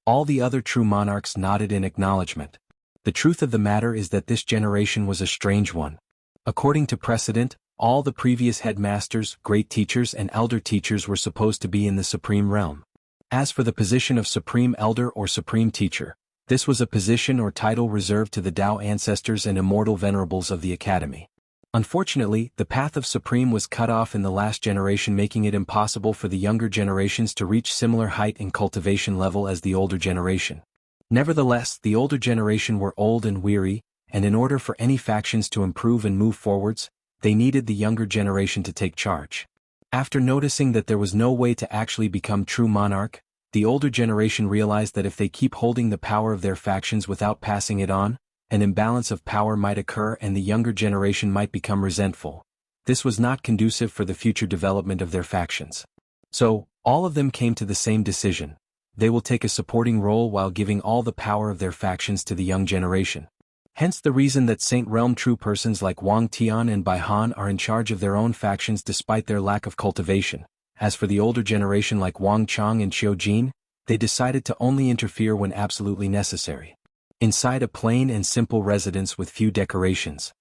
All the other true monarchs nodded in acknowledgement. The truth of the matter is that this generation was a strange one. According to precedent, all the previous headmasters, great teachers and elder teachers were supposed to be in the supreme realm. As for the position of supreme elder or supreme teacher, this was a position or title reserved to the Tao ancestors and immortal venerables of the academy. Unfortunately, the path of supreme was cut off in the last generation, making it impossible for the younger generations to reach similar height and cultivation level as the older generation. Nevertheless, the older generation were old and weary, and in order for any factions to improve and move forwards, they needed the younger generation to take charge. After noticing that there was no way to actually become true monarch, the older generation realized that if they keep holding the power of their factions without passing it on, an imbalance of power might occur and the younger generation might become resentful. This was not conducive for the future development of their factions. So, all of them came to the same decision. They will take a supporting role while giving all the power of their factions to the young generation. Hence the reason that Saint Realm true persons like Wang Tian and Bai Han are in charge of their own factions despite their lack of cultivation. As for the older generation like Wang Chang and Qiu Jin, they decided to only interfere when absolutely necessary. Inside a plain and simple residence with few decorations,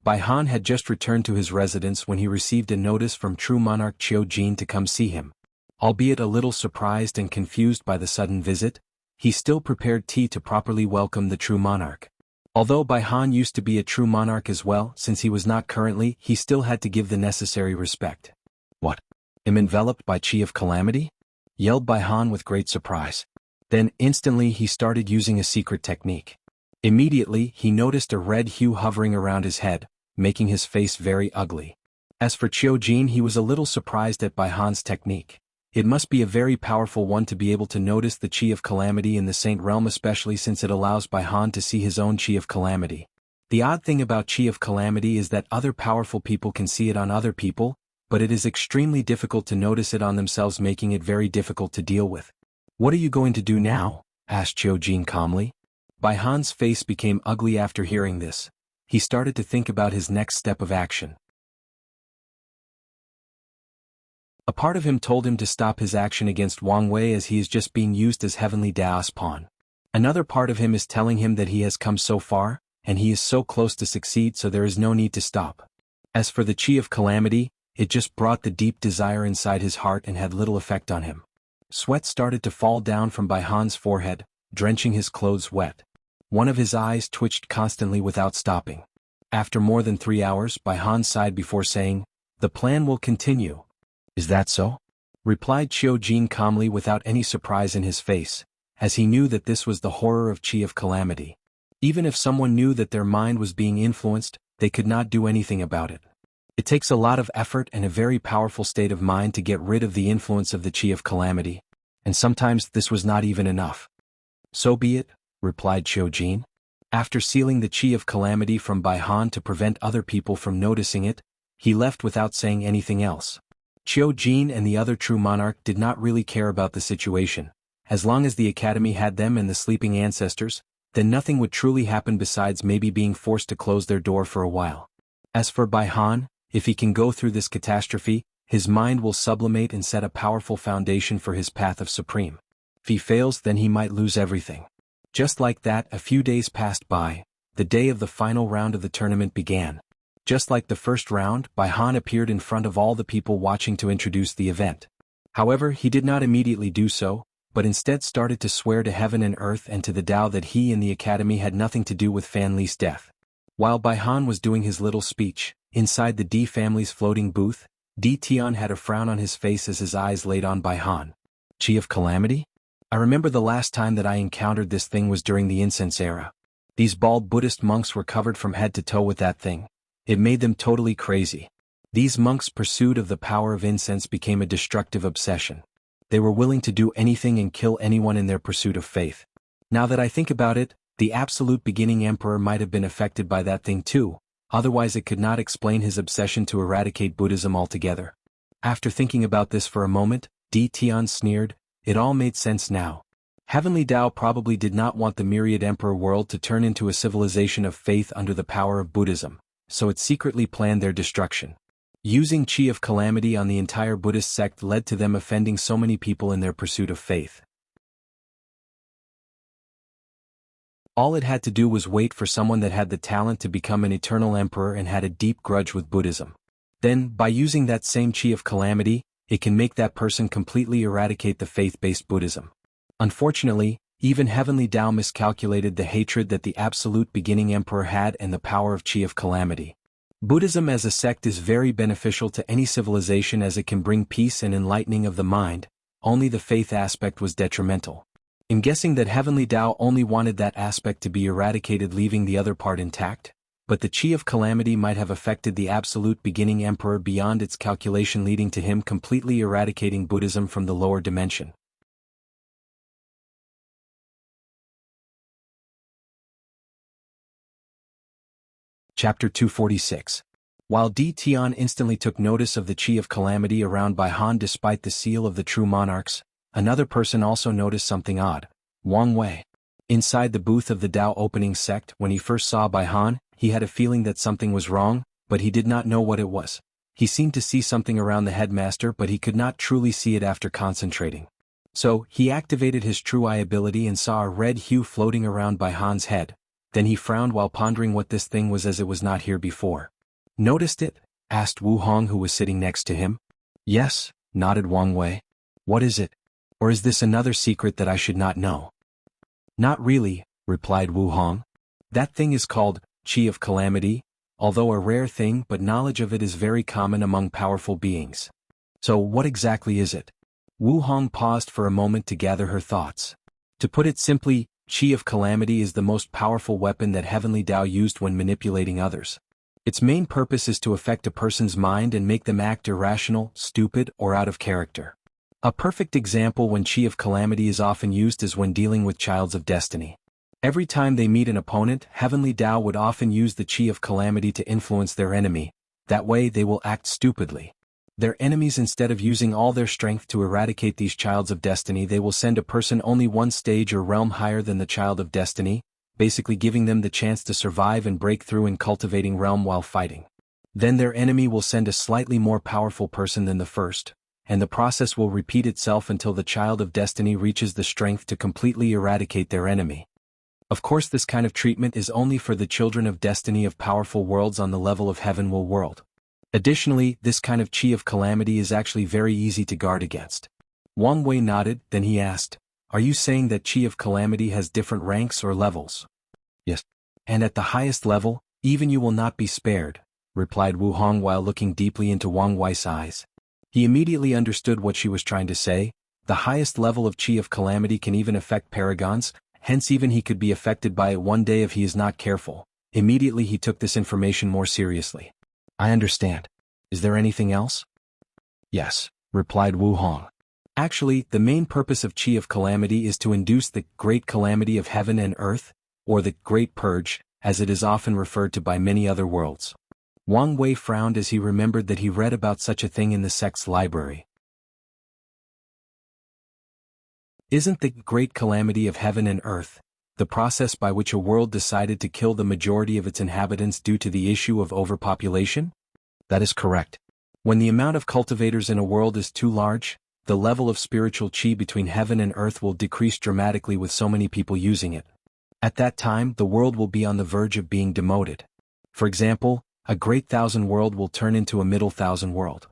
Bai Han had just returned to his residence when he received a notice from true monarch Qiu Jin to come see him. Albeit a little surprised and confused by the sudden visit, he still prepared tea to properly welcome the true monarch. Although Bai Han used to be a true monarch as well, since he was not currently, he still had to give the necessary respect. What? Am enveloped by Chi of Calamity? Yelled Bai Han with great surprise. Then, instantly he started using a secret technique. Immediately, he noticed a red hue hovering around his head, making his face very ugly. As for Qiu Jin, he was a little surprised at Bai Han's technique. It must be a very powerful one to be able to notice the Chi of Calamity in the Saint Realm, especially since it allows Bai Han to see his own Chi of Calamity. The odd thing about Chi of Calamity is that other powerful people can see it on other people, but it is extremely difficult to notice it on themselves, making it very difficult to deal with. "What are you going to do now?" asked Qiu Jin calmly. Bai Han's face became ugly after hearing this. He started to think about his next step of action. A part of him told him to stop his action against Wang Wei as he is just being used as Heavenly Dao's pawn. Another part of him is telling him that he has come so far, and he is so close to succeed, so there is no need to stop. As for the Chi of Calamity, it just brought the deep desire inside his heart and had little effect on him. Sweat started to fall down from Bai Han's forehead, drenching his clothes wet. One of his eyes twitched constantly without stopping. After more than 3 hours, Bai Han sighed before saying, "The plan will continue." "Is that so?" replied Qiu Jin calmly without any surprise in his face, as he knew that this was the horror of Chi of Calamity. Even if someone knew that their mind was being influenced, they could not do anything about it. It takes a lot of effort and a very powerful state of mind to get rid of the influence of the Chi of Calamity, and sometimes this was not even enough. "So be it," replied Qiu Jin. After sealing the Chi of Calamity from Bai Han to prevent other people from noticing it, he left without saying anything else. Qiu Jin and the other true monarch did not really care about the situation. As long as the academy had them and the sleeping ancestors, then nothing would truly happen besides maybe being forced to close their door for a while. As for Bai Han, if he can go through this catastrophe, his mind will sublimate and set a powerful foundation for his path of supreme. If he fails, then he might lose everything. Just like that, a few days passed by. The day of the final round of the tournament began. Just like the first round, Bai Han appeared in front of all the people watching to introduce the event. However, he did not immediately do so, but instead started to swear to heaven and earth and to the Tao that he and the academy had nothing to do with Fan Li's death. While Bai Han was doing his little speech, inside the D family's floating booth, Di Tian had a frown on his face as his eyes laid on Bai Han. "Chi of Calamity? I remember the last time that I encountered this thing was during the incense era. These bald Buddhist monks were covered from head to toe with that thing. It made them totally crazy. These monks' pursuit of the power of incense became a destructive obsession. They were willing to do anything and kill anyone in their pursuit of faith. Now that I think about it, the absolute beginning emperor might have been affected by that thing too, otherwise it could not explain his obsession to eradicate Buddhism altogether." After thinking about this for a moment, Di Tian sneered, "It all made sense now. Heavenly Tao probably did not want the myriad emperor world to turn into a civilization of faith under the power of Buddhism, so it secretly planned their destruction. Using Chi of Calamity on the entire Buddhist sect led to them offending so many people in their pursuit of faith. All it had to do was wait for someone that had the talent to become an eternal emperor and had a deep grudge with Buddhism. Then, by using that same chi of calamity, it can make that person completely eradicate the faith-based Buddhism. Unfortunately, even Heavenly Tao miscalculated the hatred that the absolute beginning emperor had and the power of chi of calamity. Buddhism as a sect is very beneficial to any civilization as it can bring peace and enlightening of the mind, only the faith aspect was detrimental. I'm guessing that Heavenly Tao only wanted that aspect to be eradicated, leaving the other part intact, but the chi of calamity might have affected the absolute beginning emperor beyond its calculation, leading to him completely eradicating Buddhism from the lower dimension. Chapter 246. While Di Tian instantly took notice of the chi of calamity around Bai Han despite the seal of the true monarchs, another person also noticed something odd: Wang Wei. Inside the booth of the Tao opening sect, when he first saw Bai Han, he had a feeling that something was wrong, but he did not know what it was. He seemed to see something around the headmaster, but he could not truly see it after concentrating. So, he activated his true eye ability and saw a red hue floating around Bai Han's head. Then he frowned while pondering what this thing was, as it was not here before. "Noticed it?" asked Wu Hong, who was sitting next to him. "Yes," nodded Wang Wei. "What is it? Or is this another secret that I should not know?" "Not really," replied Wu Hong. "That thing is called chi of calamity, although a rare thing, but knowledge of it is very common among powerful beings." "So what exactly is it?" Wu Hong paused for a moment to gather her thoughts. To put it simply, chi of calamity is the most powerful weapon that Heavenly Tao used when manipulating others. Its main purpose is to affect a person's mind and make them act irrational, stupid, or out of character. A perfect example when chi of calamity is often used is when dealing with childs of destiny. Every time they meet an opponent, Heavenly Tao would often use the chi of calamity to influence their enemy. That way they will act stupidly. Their enemies, instead of using all their strength to eradicate these childs of destiny, they will send a person only one stage or realm higher than the child of destiny, basically giving them the chance to survive and break through in cultivating realm while fighting. Then their enemy will send a slightly more powerful person than the first, and the process will repeat itself until the child of destiny reaches the strength to completely eradicate their enemy. Of course, this kind of treatment is only for the children of destiny of powerful worlds on the level of Heavenwell world. Additionally, this kind of chi of calamity is actually very easy to guard against. Wang Wei nodded, then he asked, "Are you saying that chi of calamity has different ranks or levels?" "Yes. And at the highest level, even you will not be spared," replied Wu Hong while looking deeply into Wang Wei's eyes. He immediately understood what she was trying to say. The highest level of chi of calamity can even affect paragons, hence even he could be affected by it one day if he is not careful. Immediately he took this information more seriously. "I understand. Is there anything else?" "Yes," replied Wu Hong. "Actually, the main purpose of chi of calamity is to induce the great calamity of heaven and earth, or the Great Purge, as it is often referred to by many other worlds." Wang Wei frowned as he remembered that he read about such a thing in the sect's library. Isn't the great calamity of heaven and earth the process by which a world decided to kill the majority of its inhabitants due to the issue of overpopulation? That is correct. When the amount of cultivators in a world is too large, the level of spiritual chi between heaven and earth will decrease dramatically with so many people using it. At that time, the world will be on the verge of being demoted. For example, a great thousand world will turn into a middle thousand world.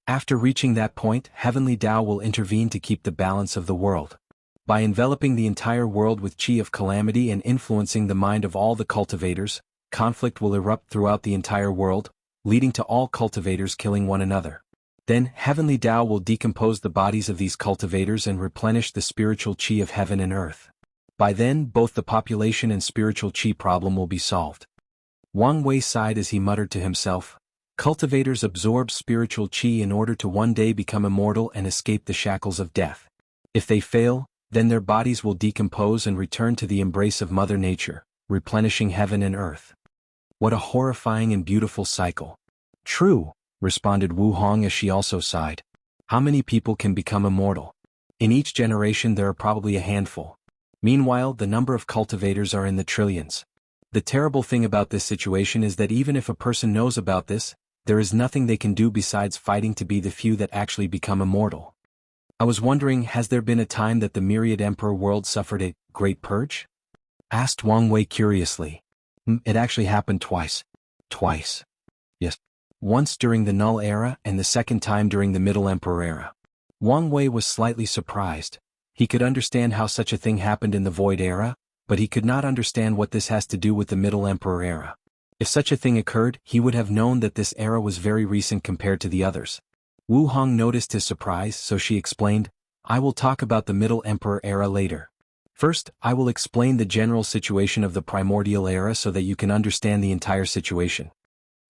After reaching that point, Heavenly Tao will intervene to keep the balance of the world. By enveloping the entire world with chi of calamity and influencing the mind of all the cultivators, conflict will erupt throughout the entire world, leading to all cultivators killing one another. Then, Heavenly Tao will decompose the bodies of these cultivators and replenish the spiritual chi of heaven and earth. By then, both the population and spiritual chi problem will be solved. Wang Wei sighed as he muttered to himself, "Cultivators absorb spiritual chi in order to one day become immortal and escape the shackles of death. If they fail, then their bodies will decompose and return to the embrace of Mother Nature, replenishing heaven and earth." What a horrifying and beautiful cycle. "True," responded Wu Hong as she also sighed. "How many people can become immortal? In each generation there are probably a handful. Meanwhile, the number of cultivators are in the trillions. The terrible thing about this situation is that even if a person knows about this, there is nothing they can do besides fighting to be the few that actually become immortal. I was wondering, has there been a time that the myriad emperor world suffered a great purge? asked Wang Wei curiously. It actually happened twice. Twice. Yes. Once during the Null Era and the second time during the Middle Emperor Era. Wang Wei was slightly surprised. He could understand how such a thing happened in the Void Era, but he could not understand what this has to do with the Middle Emperor Era. If such a thing occurred, he would have known that this era was very recent compared to the others. Wu Hong noticed his surprise, so she explained, I will talk about the Middle Emperor Era later. First, I will explain the general situation of the Primordial Era so that you can understand the entire situation.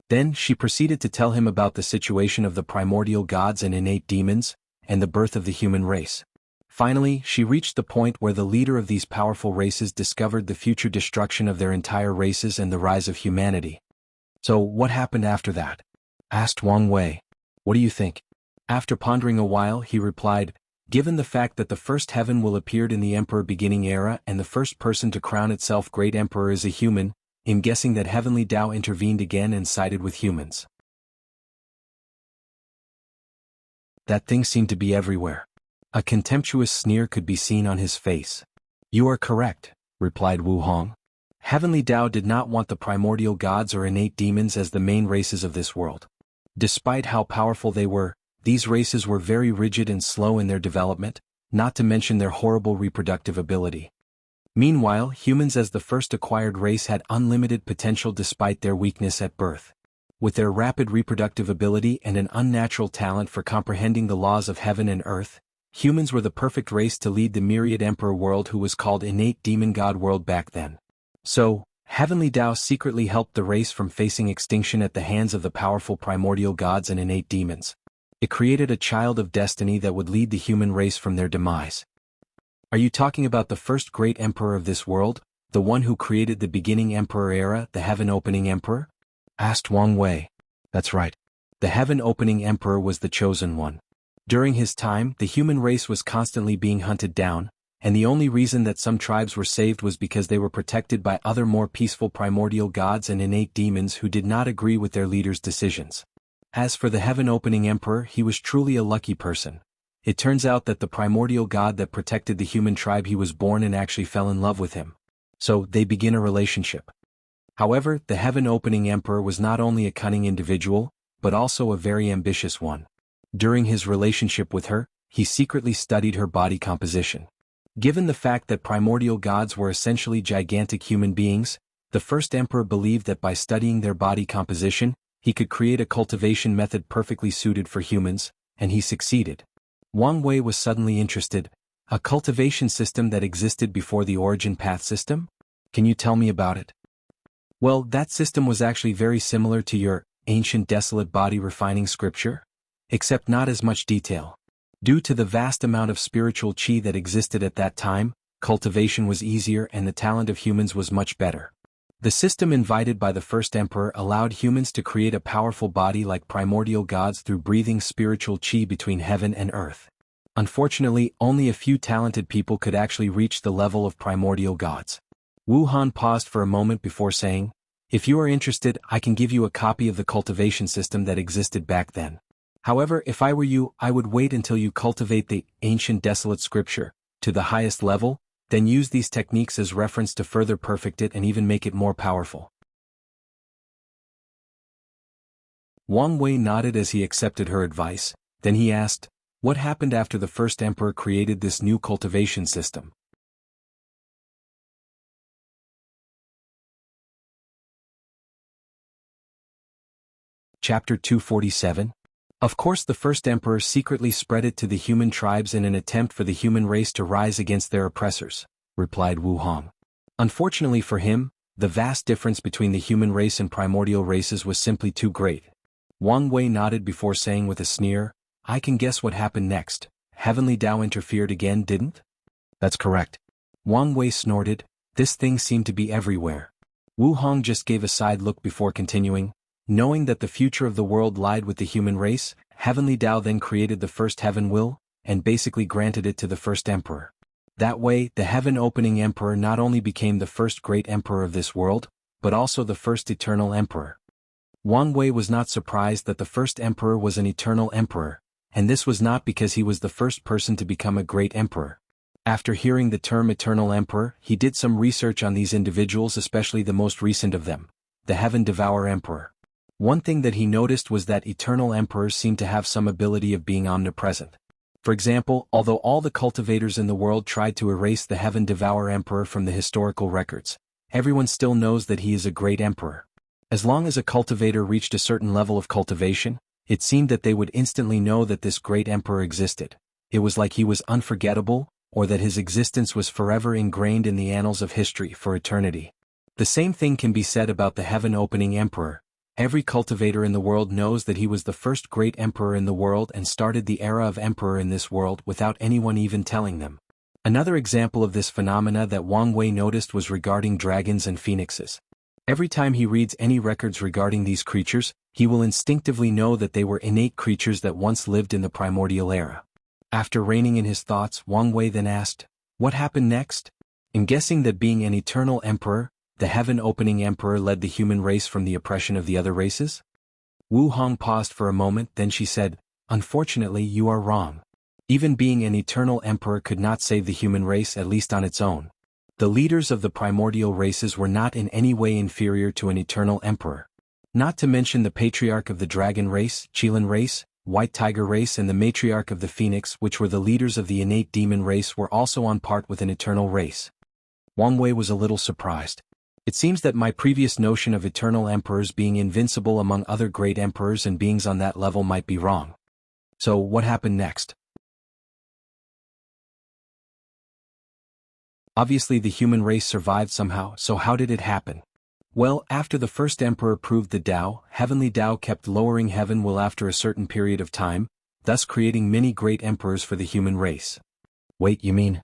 Then she proceeded to tell him about the situation of the primordial gods and innate demons, and the birth of the human race. Finally, she reached the point where the leader of these powerful races discovered the future destruction of their entire races and the rise of humanity. So, what happened after that? Asked Wang Wei. What do you think? After pondering a while, he replied, given the fact that the first heaven will appear in the Emperor beginning era and the first person to crown itself Great Emperor is a human, I'm guessing that Heavenly Tao intervened again and sided with humans. That thing seemed to be everywhere. A contemptuous sneer could be seen on his face. You are correct, replied Wu Hong. Heavenly Tao did not want the primordial gods or innate demons as the main races of this world. Despite how powerful they were, these races were very rigid and slow in their development, not to mention their horrible reproductive ability. Meanwhile, humans as the first acquired race had unlimited potential despite their weakness at birth. With their rapid reproductive ability and an unnatural talent for comprehending the laws of heaven and earth, humans were the perfect race to lead the myriad emperor world who was called innate demon god world back then. So, Heavenly Tao secretly helped the race from facing extinction at the hands of the powerful primordial gods and innate demons. It created a child of destiny that would lead the human race from their demise. Are you talking about the first great emperor of this world, the one who created the beginning emperor era, the heaven-opening emperor? Asked Wang Wei. That's right. The heaven-opening emperor was the chosen one. During his time, the human race was constantly being hunted down, and the only reason that some tribes were saved was because they were protected by other more peaceful primordial gods and innate demons who did not agree with their leaders' decisions. As for the heaven-opening emperor, he was truly a lucky person. It turns out that the primordial god that protected the human tribe he was born in actually fell in love with him. So, they begin a relationship. However, the heaven-opening emperor was not only a cunning individual, but also a very ambitious one. During his relationship with her, he secretly studied her body composition. Given the fact that primordial gods were essentially gigantic human beings, the first emperor believed that by studying their body composition, he could create a cultivation method perfectly suited for humans, and he succeeded. Wang Wei was suddenly interested. A cultivation system that existed before the origin path system? Can you tell me about it? Well, that system was actually very similar to your ancient desolate body refining scripture, except not as much detail. Due to the vast amount of spiritual qi that existed at that time, cultivation was easier and the talent of humans was much better. The system invited by the first emperor allowed humans to create a powerful body like primordial gods through breathing spiritual qi between heaven and earth. Unfortunately, only a few talented people could actually reach the level of primordial gods. Wu Han paused for a moment before saying, if you are interested, I can give you a copy of the cultivation system that existed back then. However, if I were you, I would wait until you cultivate the ancient desolate scripture to the highest level, then use these techniques as reference to further perfect it and even make it more powerful. Wang Wei nodded as he accepted her advice, then he asked, what happened after the first emperor created this new cultivation system? Chapter 247. Of course, the first emperor secretly spread it to the human tribes in an attempt for the human race to rise against their oppressors, replied Wu Hong. Unfortunately for him, the vast difference between the human race and primordial races was simply too great. Wang Wei nodded before saying with a sneer, I can guess what happened next. Heavenly Tao interfered again, didn't? That's correct. Wang Wei snorted. This thing seemed to be everywhere. Wu Hong just gave a side look before continuing. Knowing that the future of the world lied with the human race, Heavenly Tao then created the first heaven will, and basically granted it to the first emperor. That way, the heaven-opening emperor not only became the first great emperor of this world, but also the first eternal emperor. Wang Wei was not surprised that the first emperor was an eternal emperor, and this was not because he was the first person to become a great emperor. After hearing the term Eternal Emperor, he did some research on these individuals, especially the most recent of them, the Heaven Devourer Emperor. One thing that he noticed was that Eternal Emperors seem to have some ability of being omnipresent. For example, although all the cultivators in the world tried to erase the Heaven Devourer Emperor from the historical records, everyone still knows that he is a great emperor. As long as a cultivator reached a certain level of cultivation, it seemed that they would instantly know that this great emperor existed. It was like he was unforgettable, or that his existence was forever ingrained in the annals of history for eternity. The same thing can be said about the heaven-opening emperor. Every cultivator in the world knows that he was the first great emperor in the world and started the era of emperor in this world without anyone even telling them. Another example of this phenomena that Wang Wei noticed was regarding dragons and phoenixes. Every time he reads any records regarding these creatures, he will instinctively know that they were innate creatures that once lived in the primordial era. After reining in his thoughts, Wang Wei then asked, "What happened next?" In guessing that being an eternal emperor, the heaven-opening emperor led the human race from the oppression of the other races? Wu Hong paused for a moment, then she said, "Unfortunately, you are wrong. Even being an eternal emperor could not save the human race, at least on its own. The leaders of the primordial races were not in any way inferior to an eternal emperor. Not to mention the patriarch of the dragon race, Qilin race, white tiger race, and the matriarch of the phoenix, which were the leaders of the innate demon race, were also on part with an eternal race." Wang Wei was a little surprised. It seems that my previous notion of eternal emperors being invincible among other great emperors and beings on that level might be wrong. So what happened next? Obviously the human race survived somehow, so how did it happen? Well, after the first emperor proved the Tao, heavenly Tao kept lowering heaven will after a certain period of time, thus creating many great emperors for the human race. Wait, you mean?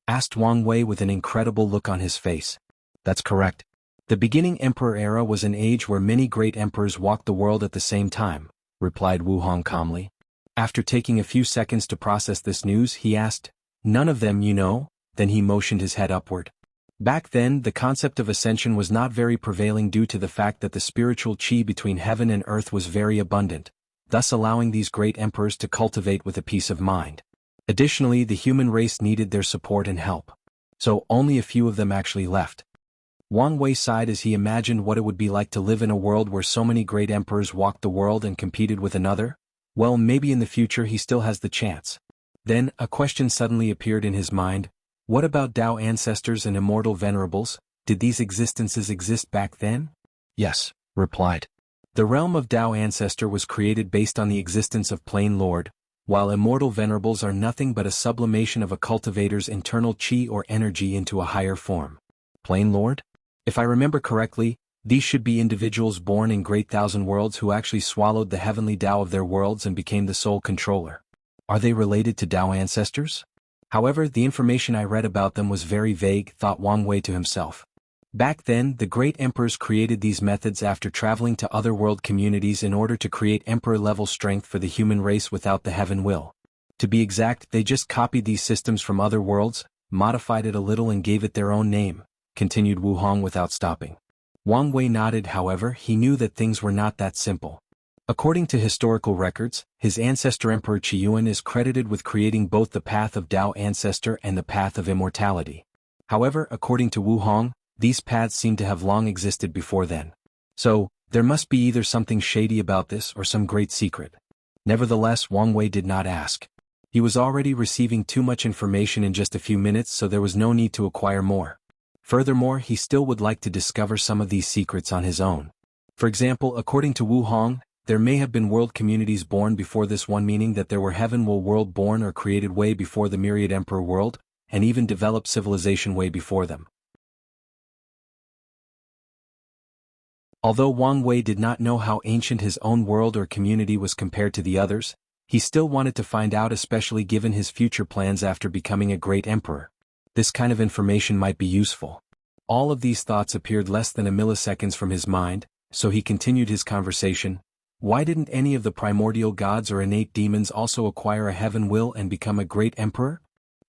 Asked Wang Wei with an incredible look on his face. That's correct. The beginning emperor era was an age where many great emperors walked the world at the same time, replied Wu Hong calmly. After taking a few seconds to process this news, he asked, "None of them, you know?" Then he motioned his head upward. Back then, the concept of ascension was not very prevailing due to the fact that the spiritual qi between heaven and earth was very abundant, thus allowing these great emperors to cultivate with a peace of mind. Additionally, the human race needed their support and help. So only a few of them actually left. Wang Wei sighed as he imagined what it would be like to live in a world where so many great emperors walked the world and competed with another. Well, maybe in the future he still has the chance. Then, a question suddenly appeared in his mind. What about Tao ancestors and immortal venerables? Did these existences exist back then? Yes, replied. The realm of Tao ancestor was created based on the existence of plain lord, while immortal venerables are nothing but a sublimation of a cultivator's internal qi or energy into a higher form. Plain lord? If I remember correctly, these should be individuals born in great thousand worlds who actually swallowed the heavenly Tao of their worlds and became the sole controller. Are they related to Tao ancestors? However, the information I read about them was very vague, thought Wang Wei to himself. Back then, the great emperors created these methods after traveling to other world communities in order to create emperor-level strength for the human race without the heaven will. To be exact, they just copied these systems from other worlds, modified it a little and gave it their own name, continued Wu Hong without stopping. Wang Wei nodded. However, he knew that things were not that simple. According to historical records, his ancestor Emperor Qiyuan is credited with creating both the path of Tao ancestor and the path of immortality. However, according to Wu Hong, these paths seem to have long existed before then. So, there must be either something shady about this or some great secret. Nevertheless, Wang Wei did not ask. He was already receiving too much information in just a few minutes, so there was no need to acquire more. Furthermore, he still would like to discover some of these secrets on his own. For example, according to Wu Hong, there may have been world communities born before this one, meaning that there were heaven will world born or created way before the myriad emperor world, and even developed civilization way before them. Although Wang Wei did not know how ancient his own world or community was compared to the others, he still wanted to find out, especially given his future plans after becoming a great emperor. This kind of information might be useful. All of these thoughts appeared less than a milliseconds from his mind, so he continued his conversation. Why didn't any of the primordial gods or innate demons also acquire a heaven will and become a great emperor?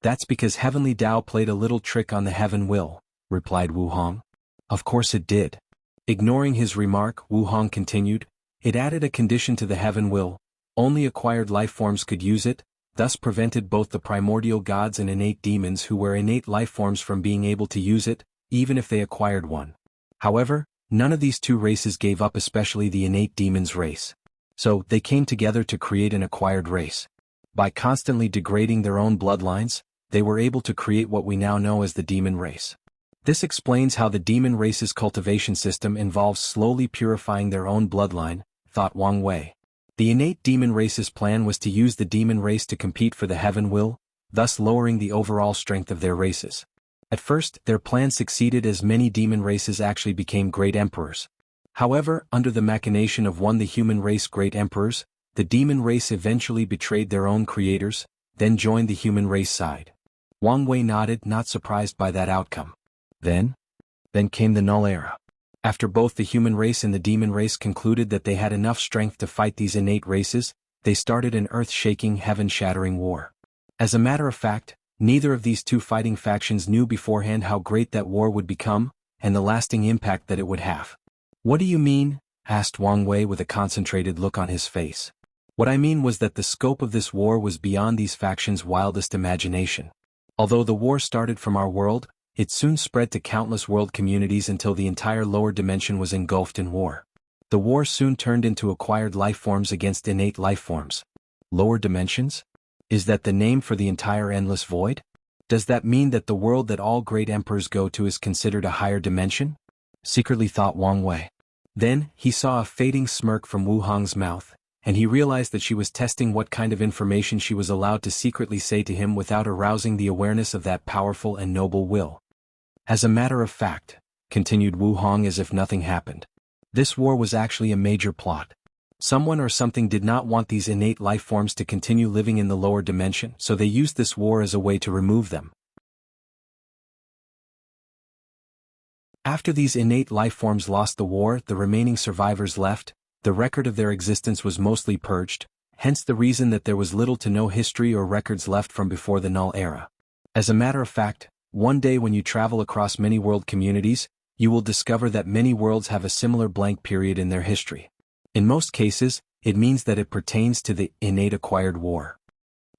That's because heavenly Tao played a little trick on the heaven will, replied Wu Hong. Of course it did. Ignoring his remark, Wu Hong continued, it added a condition to the heaven will. Only acquired life forms could use it, thus prevented both the primordial gods and innate demons who were innate lifeforms from being able to use it, even if they acquired one. However, none of these two races gave up, especially the innate demons race. So, they came together to create an acquired race. By constantly degrading their own bloodlines, they were able to create what we now know as the demon race. This explains how the demon race's cultivation system involves slowly purifying their own bloodline, thought Wang Wei. The innate demon race's plan was to use the demon race to compete for the heaven will, thus lowering the overall strength of their races. At first, their plan succeeded as many demon races actually became great emperors. However, under the machination of the human race great emperors, the demon race eventually betrayed their own creators, then joined the human race side. Wang Wei nodded, not surprised by that outcome. Then came the Null Era. After both the human race and the demon race concluded that they had enough strength to fight these innate races, they started an earth-shaking, heaven-shattering war. As a matter of fact, neither of these two fighting factions knew beforehand how great that war would become, and the lasting impact that it would have. "What do you mean?" asked Wang Wei with a concentrated look on his face. "What I mean was that the scope of this war was beyond these factions' wildest imagination. Although the war started from our world, it soon spread to countless world communities until the entire lower dimension was engulfed in war. The war soon turned into acquired lifeforms against innate lifeforms. Lower dimensions? Is that the name for the entire endless void? Does that mean that the world that all great emperors go to is considered a higher dimension?" secretly thought Wang Wei. Then, he saw a fading smirk from Wu Hong's mouth, and he realized that she was testing what kind of information she was allowed to secretly say to him without arousing the awareness of that powerful and noble will. "As a matter of fact," continued Wu Hong as if nothing happened, "this war was actually a major plot. Someone or something did not want these innate lifeforms to continue living in the lower dimension, so they used this war as a way to remove them. After these innate lifeforms lost the war, the remaining survivors left. The record of their existence was mostly purged, hence the reason that there was little to no history or records left from before the Null Era. As a matter of fact, one day when you travel across many world communities, you will discover that many worlds have a similar blank period in their history. In most cases, it means that it pertains to the innate acquired war."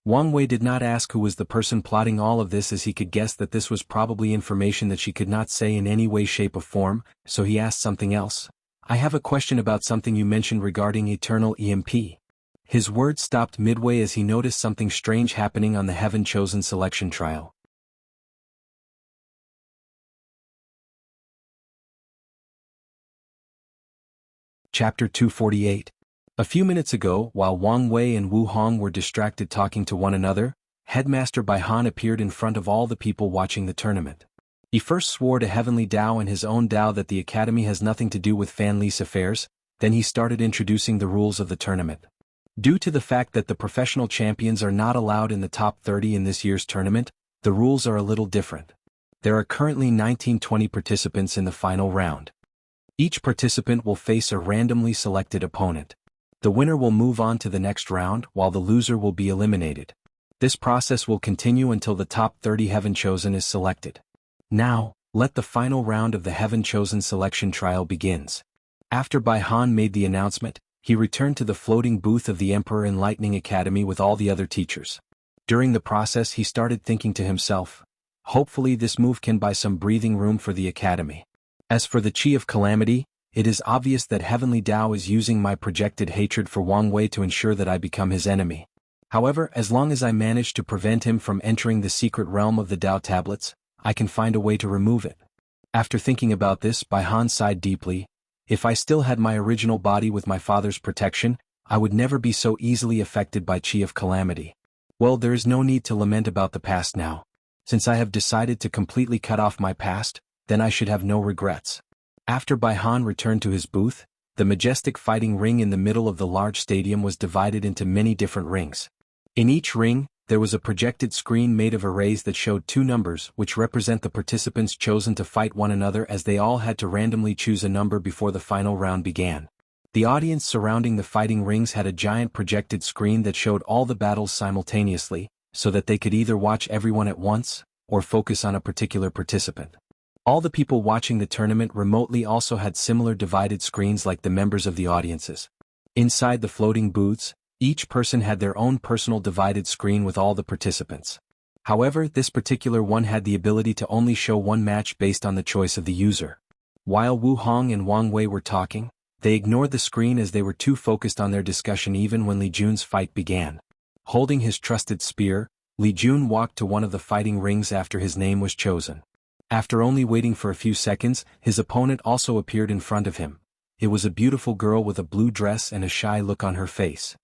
Wang Wei did not ask who was the person plotting all of this, as he could guess that this was probably information that she could not say in any way, shape or form, so he asked something else. "I have a question about something you mentioned regarding eternal EMP." His words stopped midway as he noticed something strange happening on the Heaven Chosen selection trial. Chapter 248. A few minutes ago, while Wang Wei and Wu Hong were distracted talking to one another, Headmaster Bai Han appeared in front of all the people watching the tournament. He first swore to Heavenly Tao and his own Tao that the Academy has nothing to do with Fan Li's affairs, then he started introducing the rules of the tournament. Due to the fact that the professional champions are not allowed in the top 30 in this year's tournament, the rules are a little different. There are currently 1920 participants in the final round. Each participant will face a randomly selected opponent. The winner will move on to the next round, while the loser will be eliminated. This process will continue until the top 30 Heaven Chosen is selected. Now, let the final round of the Heaven Chosen selection trial begins. After Bai Han made the announcement, he returned to the floating booth of the Emperor Enlightening Academy with all the other teachers. During the process he started thinking to himself, hopefully this move can buy some breathing room for the Academy. As for the Chi of Calamity, it is obvious that Heavenly Tao is using my projected hatred for Wang Wei to ensure that I become his enemy. However, as long as I manage to prevent him from entering the secret realm of the Tao tablets, I can find a way to remove it. After thinking about this, Bai Han sighed deeply. If I still had my original body with my father's protection, I would never be so easily affected by Chi of Calamity. Well, there is no need to lament about the past now. Since I have decided to completely cut off my past, then I should have no regrets. After Bai Han returned to his booth, the majestic fighting ring in the middle of the large stadium was divided into many different rings. In each ring, there was a projected screen made of arrays that showed two numbers which represent the participants chosen to fight one another, as they all had to randomly choose a number before the final round began. The audience surrounding the fighting rings had a giant projected screen that showed all the battles simultaneously, so that they could either watch everyone at once, or focus on a particular participant. All the people watching the tournament remotely also had similar divided screens like the members of the audiences. Inside the floating booths, Each person had their own personal divided screen with all the participants. However, this particular one had the ability to only show one match based on the choice of the user. While Wu Hong and Wang Wei were talking, they ignored the screen as they were too focused on their discussion even when Li Jun's fight began. Holding his trusted spear, Li Jun walked to one of the fighting rings after his name was chosen. After only waiting for a few seconds, his opponent also appeared in front of him. It was a beautiful girl with a blue dress and a shy look on her face.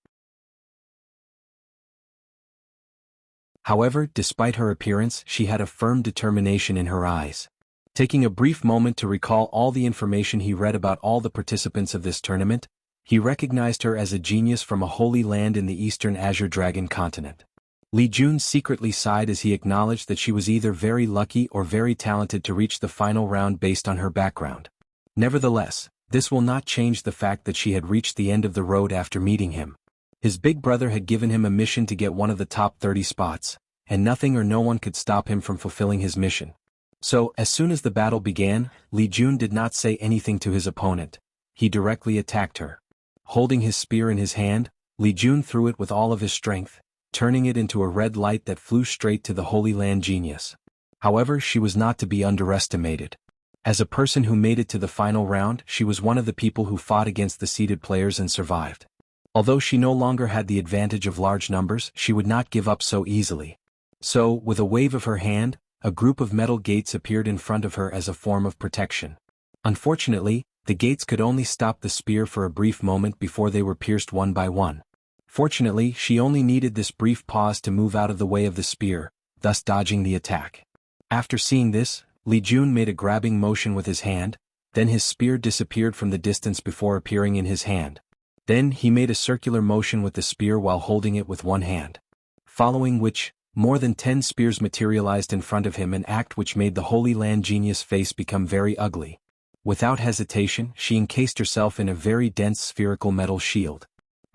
However, despite her appearance, she had a firm determination in her eyes. Taking a brief moment to recall all the information he read about all the participants of this tournament, he recognized her as a genius from a holy land in the eastern Azure Dragon continent. Li Jun secretly sighed as he acknowledged that she was either very lucky or very talented to reach the final round based on her background. Nevertheless, this will not change the fact that she had reached the end of the road after meeting him. His big brother had given him a mission to get one of the top 30 spots, and nothing or no one could stop him from fulfilling his mission. So, as soon as the battle began, Li Jun did not say anything to his opponent. He directly attacked her. Holding his spear in his hand, Li Jun threw it with all of his strength, turning it into a red light that flew straight to the Holy Land genius. However, she was not to be underestimated. As a person who made it to the final round, she was one of the people who fought against the seeded players and survived. Although she no longer had the advantage of large numbers, she would not give up so easily. So, with a wave of her hand, a group of metal gates appeared in front of her as a form of protection. Unfortunately, the gates could only stop the spear for a brief moment before they were pierced one by one. Fortunately, she only needed this brief pause to move out of the way of the spear, thus dodging the attack. After seeing this, Li Jun made a grabbing motion with his hand, then his spear disappeared from the distance before appearing in his hand. Then he made a circular motion with the spear while holding it with one hand. Following which, more than 10 spears materialized in front of him, an act which made the Holy Land genius face become very ugly. Without hesitation, she encased herself in a very dense spherical metal shield.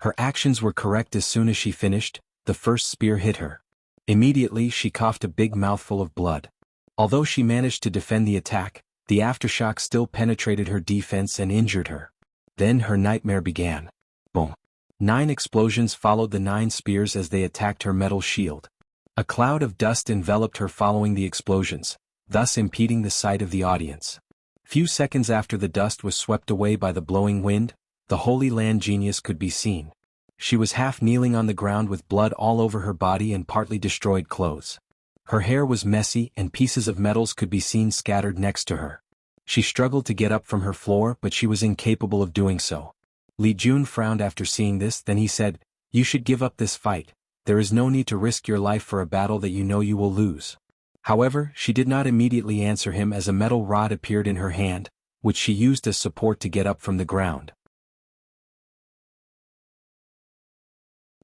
Her actions were correct. As soon as she finished, the first spear hit her. Immediately she coughed a big mouthful of blood. Although she managed to defend the attack, the aftershock still penetrated her defense and injured her. Then her nightmare began. Boom. 9 explosions followed the 9 spears as they attacked her metal shield. A cloud of dust enveloped her following the explosions, thus impeding the sight of the audience. Few seconds after the dust was swept away by the blowing wind, the Holy Land genius could be seen. She was half kneeling on the ground with blood all over her body and partly destroyed clothes. Her hair was messy and pieces of metals could be seen scattered next to her. She struggled to get up from her floor, but she was incapable of doing so. Li Jun frowned after seeing this, then he said, "You should give up this fight. There is no need to risk your life for a battle that you know you will lose." However, she did not immediately answer him as a metal rod appeared in her hand, which she used as support to get up from the ground.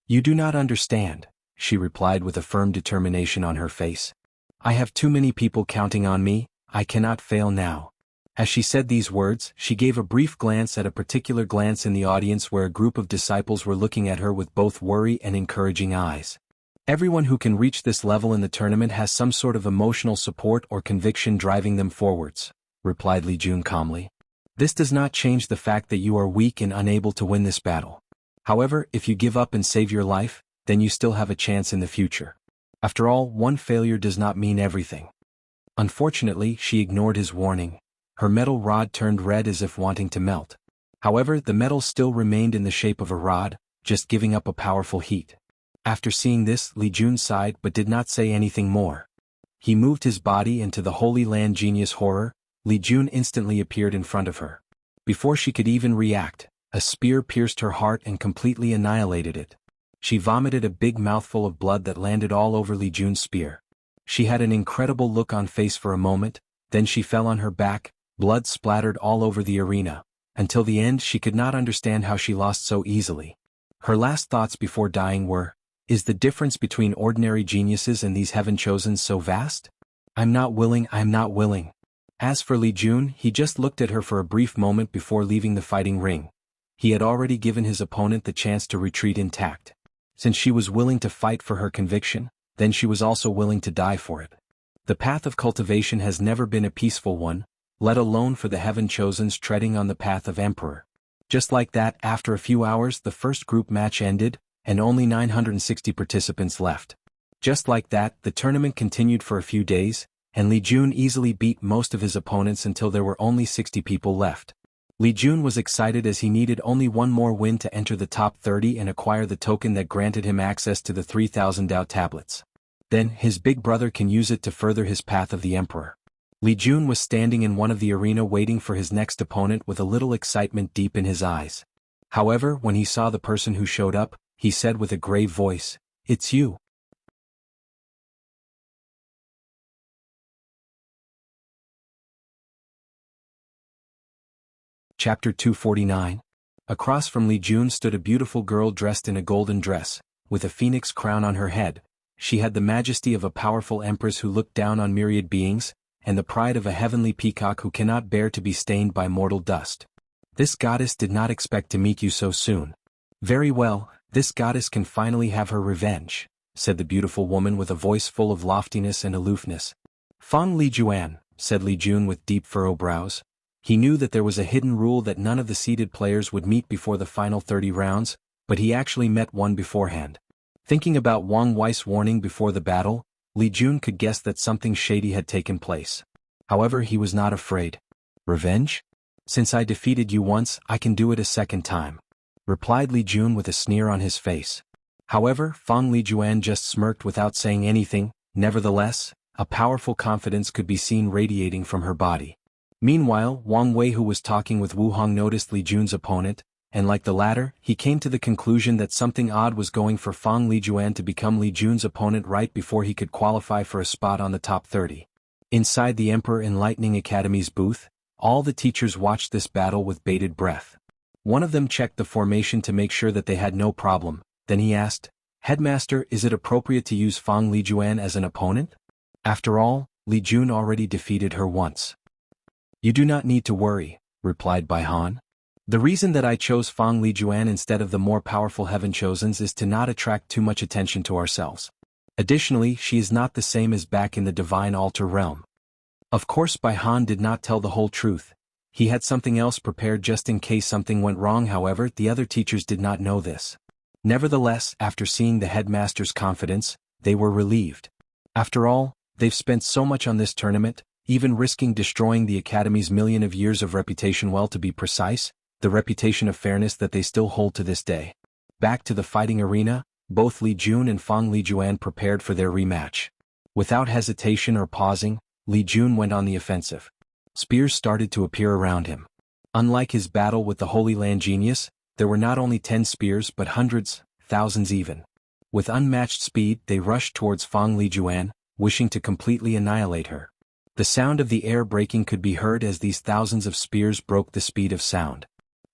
"You do not understand," she replied with a firm determination on her face. "I have too many people counting on me, I cannot fail now." As she said these words, she gave a brief glance at a particular glance in the audience where a group of disciples were looking at her with both worry and encouraging eyes. Everyone who can reach this level in the tournament has some sort of emotional support or conviction driving them forwards, replied Li Jun calmly. This does not change the fact that you are weak and unable to win this battle. However, if you give up and save your life, then you still have a chance in the future. After all, one failure does not mean everything. Unfortunately, she ignored his warning. Her metal rod turned red as if wanting to melt. However, the metal still remained in the shape of a rod, just giving up a powerful heat. After seeing this, Li Jun sighed but did not say anything more. He moved his body into the Holy Land genius horror. Li Jun instantly appeared in front of her. Before she could even react, a spear pierced her heart and completely annihilated it. She vomited a big mouthful of blood that landed all over Li Jun's spear. She had an incredible look on face for a moment, then she fell on her back, blood splattered all over the arena. Until the end she could not understand how she lost so easily. Her last thoughts before dying were, "Is the difference between ordinary geniuses and these heaven-chosen so vast? I'm not willing." As for Li Jun, he just looked at her for a brief moment before leaving the fighting ring. He had already given his opponent the chance to retreat intact. Since she was willing to fight for her conviction, then she was also willing to die for it. The path of cultivation has never been a peaceful one, let alone for the heaven-chosens treading on the path of emperor. Just like that, after a few hours the first group match ended, and only 960 participants left. Just like that, the tournament continued for a few days, and Li Jun easily beat most of his opponents until there were only 60 people left. Li Jun was excited as he needed only one more win to enter the top 30 and acquire the token that granted him access to the 3,000 Dao tablets. Then, his big brother can use it to further his path of the emperor. Li Jun was standing in one of the arena waiting for his next opponent with a little excitement deep in his eyes. However, when he saw the person who showed up, he said with a grave voice, "It's you." Chapter 249. Across from Li Jun stood a beautiful girl dressed in a golden dress, with a phoenix crown on her head. She had the majesty of a powerful empress who looked down on myriad beings, and the pride of a heavenly peacock who cannot bear to be stained by mortal dust. This goddess did not expect to meet you so soon. Very well, this goddess can finally have her revenge, said the beautiful woman with a voice full of loftiness and aloofness. Feng Li Juan, said Li Jun with deep furrowed brows. He knew that there was a hidden rule that none of the seeded players would meet before the final 30 rounds, but he actually met one beforehand. Thinking about Wang Wei's warning before the battle, Li Jun could guess that something shady had taken place. However, he was not afraid. Revenge? Since I defeated you once, I can do it a second time, replied Li Jun with a sneer on his face. However, Feng Li Juan just smirked without saying anything. Nevertheless, a powerful confidence could be seen radiating from her body. Meanwhile, Wang Wei, who was talking with Wu Hong, noticed Li Jun's opponent, and like the latter, he came to the conclusion that something odd was going for Feng Li Juan to become Li Jun's opponent right before he could qualify for a spot on the top 30. Inside the Emperor Enlightening Academy's booth, all the teachers watched this battle with bated breath. One of them checked the formation to make sure that they had no problem. Then he asked, "Headmaster, is it appropriate to use Feng Li Juan as an opponent? After all, Li Jun already defeated her once." "You do not need to worry," replied Bai Han. "The reason that I chose Feng Li Juan instead of the more powerful Heaven Chosens is to not attract too much attention to ourselves. Additionally, she is not the same as back in the Divine Altar realm." Of course, Bai Han did not tell the whole truth. He had something else prepared just in case something went wrong. However, the other teachers did not know this. Nevertheless, after seeing the headmaster's confidence, they were relieved. After all, they've spent so much on this tournament, even risking destroying the Academy's million of years of reputation, well, to be precise, the reputation of fairness that they still hold to this day. Back to the fighting arena, both Li Jun and Feng Li Juan prepared for their rematch. Without hesitation or pausing, Li Jun went on the offensive. Spears started to appear around him. Unlike his battle with the Holy Land Genius, there were not only 10 spears but hundreds, thousands even. With unmatched speed, they rushed towards Feng Li Juan, wishing to completely annihilate her. The sound of the air breaking could be heard as these thousands of spears broke the speed of sound.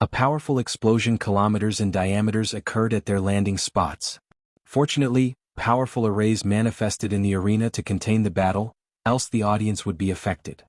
A powerful explosion kilometers in diameter occurred at their landing spots. Fortunately, powerful arrays manifested in the arena to contain the battle, else the audience would be affected.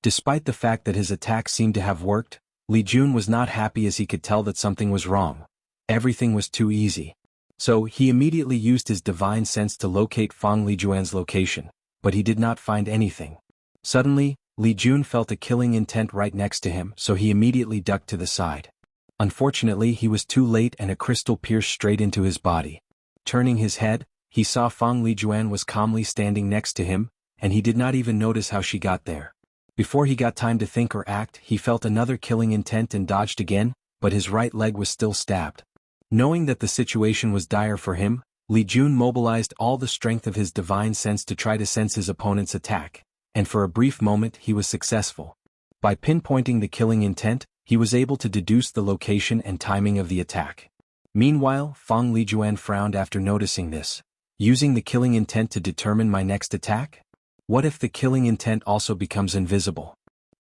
Despite the fact that his attack seemed to have worked, Li Jun was not happy as he could tell that something was wrong. Everything was too easy. So, he immediately used his divine sense to locate Feng Li Juan's location, but he did not find anything. Suddenly, Li Jun felt a killing intent right next to him, so he immediately ducked to the side. Unfortunately, he was too late and a crystal pierced straight into his body. Turning his head, he saw Feng Li Juan was calmly standing next to him, and he did not even notice how she got there. Before he got time to think or act, he felt another killing intent and dodged again, but his right leg was still stabbed. Knowing that the situation was dire for him, Li Jun mobilized all the strength of his divine sense to try to sense his opponent's attack, and for a brief moment he was successful. By pinpointing the killing intent, he was able to deduce the location and timing of the attack. Meanwhile, Feng Li Juan frowned after noticing this. Using the killing intent to determine my next attack? What if the killing intent also becomes invisible?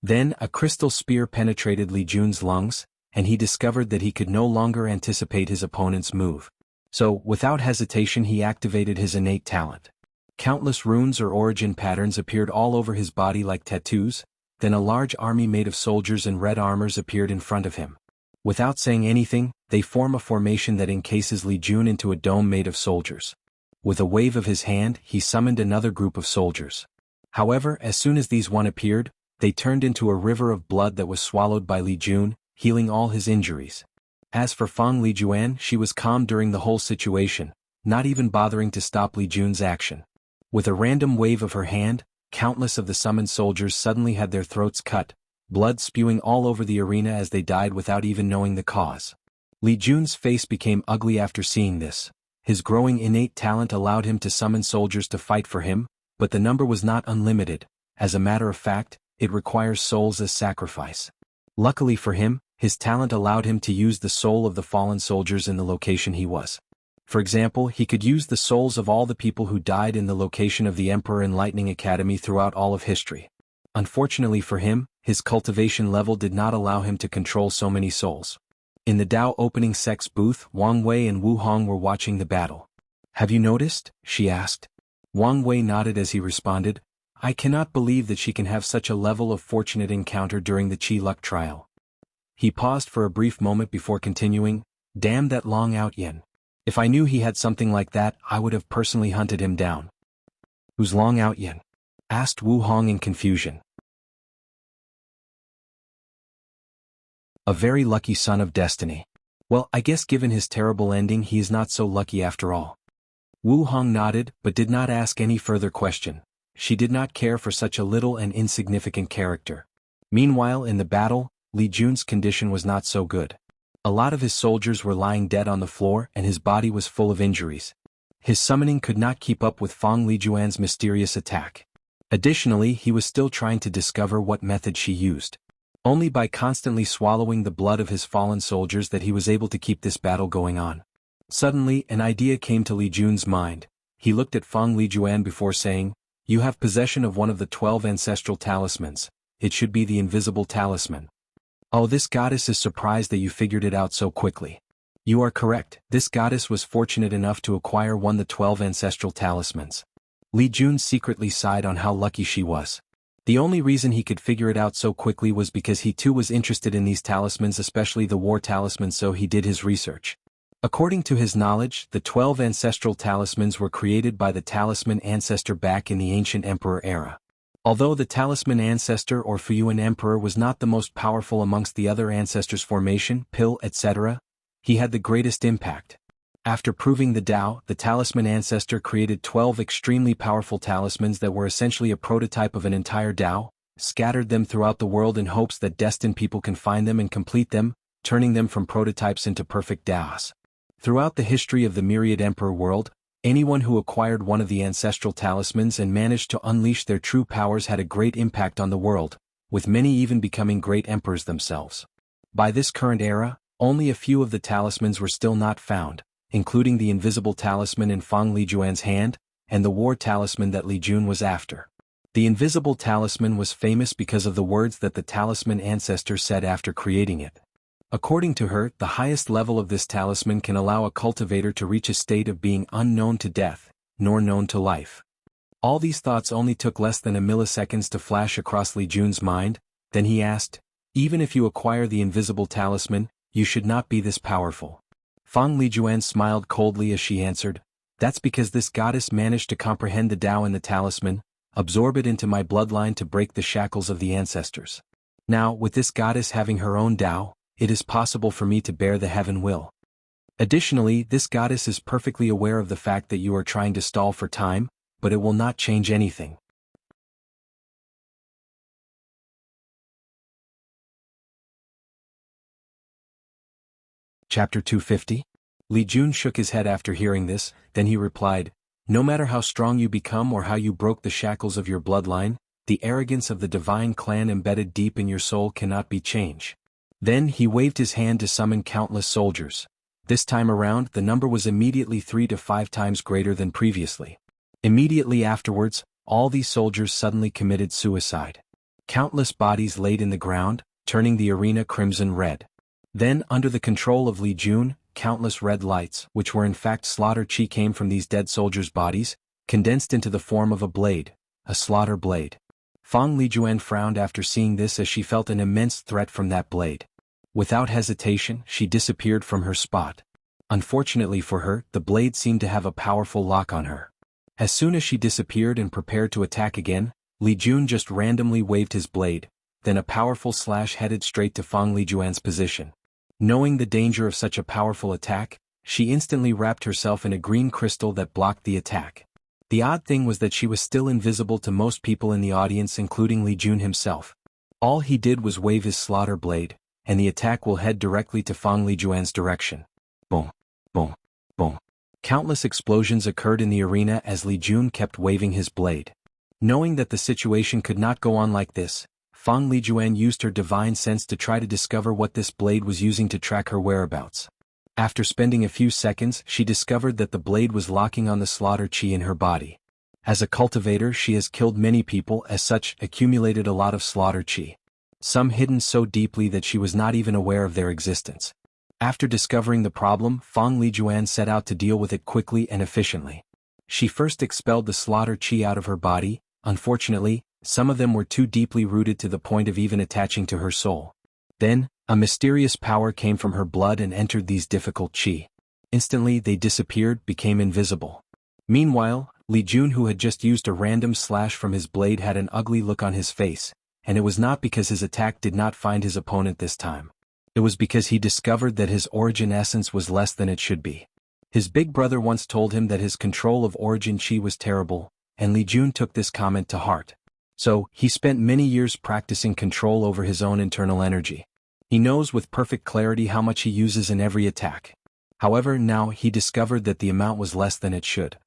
Then a crystal spear penetrated Li Jun's lungs, and he discovered that he could no longer anticipate his opponent's move. So, without hesitation, he activated his innate talent. Countless runes or origin patterns appeared all over his body like tattoos, then a large army made of soldiers in red armors appeared in front of him. Without saying anything, they form a formation that encases Li Jun into a dome made of soldiers. With a wave of his hand, he summoned another group of soldiers. However, as soon as these one appeared, they turned into a river of blood that was swallowed by Li Jun, healing all his injuries. As for Fang Lijuan, she was calm during the whole situation, not even bothering to stop Li Jun's action. With a random wave of her hand, countless of the summoned soldiers suddenly had their throats cut, blood spewing all over the arena as they died without even knowing the cause. Li Jun's face became ugly after seeing this. His growing innate talent allowed him to summon soldiers to fight for him, but the number was not unlimited. As a matter of fact, it requires souls as sacrifice. Luckily for him, his talent allowed him to use the soul of the fallen soldiers in the location he was. For example, he could use the souls of all the people who died in the location of the Emperor Enlightening Academy throughout all of history. Unfortunately for him, his cultivation level did not allow him to control so many souls. In the Dao opening sex booth, Wang Wei and Wu Hong were watching the battle. "Have you noticed?" she asked. Wang Wei nodded as he responded, "I cannot believe that she can have such a level of fortunate encounter during the Qi luck trial." He paused for a brief moment before continuing, "Damn that Long Out Yen. If I knew he had something like that, I would have personally hunted him down." "Who's Long Out Yen?" asked Wu Hong in confusion. "A very lucky son of destiny. Well, I guess given his terrible ending he is not so lucky after all." Wu Hong nodded, but did not ask any further question. She did not care for such a little and insignificant character. Meanwhile, in the battle, Li Jun's condition was not so good. A lot of his soldiers were lying dead on the floor and his body was full of injuries. His summoning could not keep up with Fang Lijuan's mysterious attack. Additionally, he was still trying to discover what method she used. Only by constantly swallowing the blood of his fallen soldiers that he was able to keep this battle going on. Suddenly, an idea came to Li Jun's mind. He looked at Fang Lijuan before saying, "You have possession of one of the 12 ancestral talismans. It should be the invisible talisman." "Oh, this goddess is surprised that you figured it out so quickly." "You are correct, this goddess was fortunate enough to acquire one of the 12 ancestral talismans." Li Jun secretly sighed on how lucky she was. The only reason he could figure it out so quickly was because he too was interested in these talismans, especially the war talisman, so he did his research. According to his knowledge, the 12 ancestral talismans were created by the talisman ancestor back in the ancient emperor era. Although the talisman ancestor or Fuyuan emperor was not the most powerful amongst the other ancestors' formation, pill, etc., he had the greatest impact. After proving the Tao, the talisman ancestor created 12 extremely powerful talismans that were essentially a prototype of an entire Tao, scattered them throughout the world in hopes that destined people can find them and complete them, turning them from prototypes into perfect Taos. Throughout the history of the myriad emperor world, anyone who acquired one of the ancestral talismans and managed to unleash their true powers had a great impact on the world, with many even becoming great emperors themselves. By this current era, only a few of the talismans were still not found, including the invisible talisman in Fang Lijuan's hand, and the war talisman that Li Jun was after. The invisible talisman was famous because of the words that the talisman ancestor said after creating it. According to her, the highest level of this talisman can allow a cultivator to reach a state of being unknown to death, nor known to life. All these thoughts only took less than a milliseconds to flash across Li Jun's mind, then he asked, "Even if you acquire the invisible talisman, you should not be this powerful." Fang Lijuan smiled coldly as she answered, "That's because this goddess managed to comprehend the Tao in the talisman, absorb it into my bloodline to break the shackles of the ancestors. Now, with this goddess having her own Tao, it is possible for me to bear the heaven will. Additionally, this goddess is perfectly aware of the fact that you are trying to stall for time, but it will not change anything." Chapter 250? Li Jun shook his head after hearing this, then he replied, "No matter how strong you become or how you broke the shackles of your bloodline, the arrogance of the divine clan embedded deep in your soul cannot be changed." Then he waved his hand to summon countless soldiers. This time around, the number was immediately 3 to 5 times greater than previously. Immediately afterwards, all these soldiers suddenly committed suicide. Countless bodies laid in the ground, turning the arena crimson red. Then, under the control of Li Jun, countless red lights, which were in fact slaughter chi, came from these dead soldiers' bodies, condensed into the form of a blade, a slaughter blade. Fang Lijuan frowned after seeing this as she felt an immense threat from that blade. Without hesitation, she disappeared from her spot. Unfortunately for her, the blade seemed to have a powerful lock on her. As soon as she disappeared and prepared to attack again, Li Jun just randomly waved his blade, then a powerful slash headed straight to Fang Lijuan's position. Knowing the danger of such a powerful attack, she instantly wrapped herself in a green crystal that blocked the attack. The odd thing was that she was still invisible to most people in the audience, including Li Jun himself. All he did was wave his slaughter blade, and the attack will head directly to Fang Lijuan's direction. Boom, boom, boom. Countless explosions occurred in the arena as Li Jun kept waving his blade. Knowing that the situation could not go on like this, Fang Lijuan used her divine sense to try to discover what this blade was using to track her whereabouts. After spending a few seconds, she discovered that the blade was locking on the slaughter chi in her body. As a cultivator, she has killed many people, as such, accumulated a lot of slaughter chi. Some hidden so deeply that she was not even aware of their existence. After discovering the problem, Fang Lijuan set out to deal with it quickly and efficiently. She first expelled the slaughter chi out of her body. Unfortunately, some of them were too deeply rooted to the point of even attaching to her soul. Then, a mysterious power came from her blood and entered these difficult chi. Instantly they disappeared, became invisible. Meanwhile, Li Jun, who had just used a random slash from his blade, had an ugly look on his face, and it was not because his attack did not find his opponent this time. It was because he discovered that his origin essence was less than it should be. His big brother once told him that his control of origin chi was terrible, and Li Jun took this comment to heart. So, he spent many years practicing control over his own internal energy. He knows with perfect clarity how much he uses in every attack. However, now he discovered that the amount was less than it should.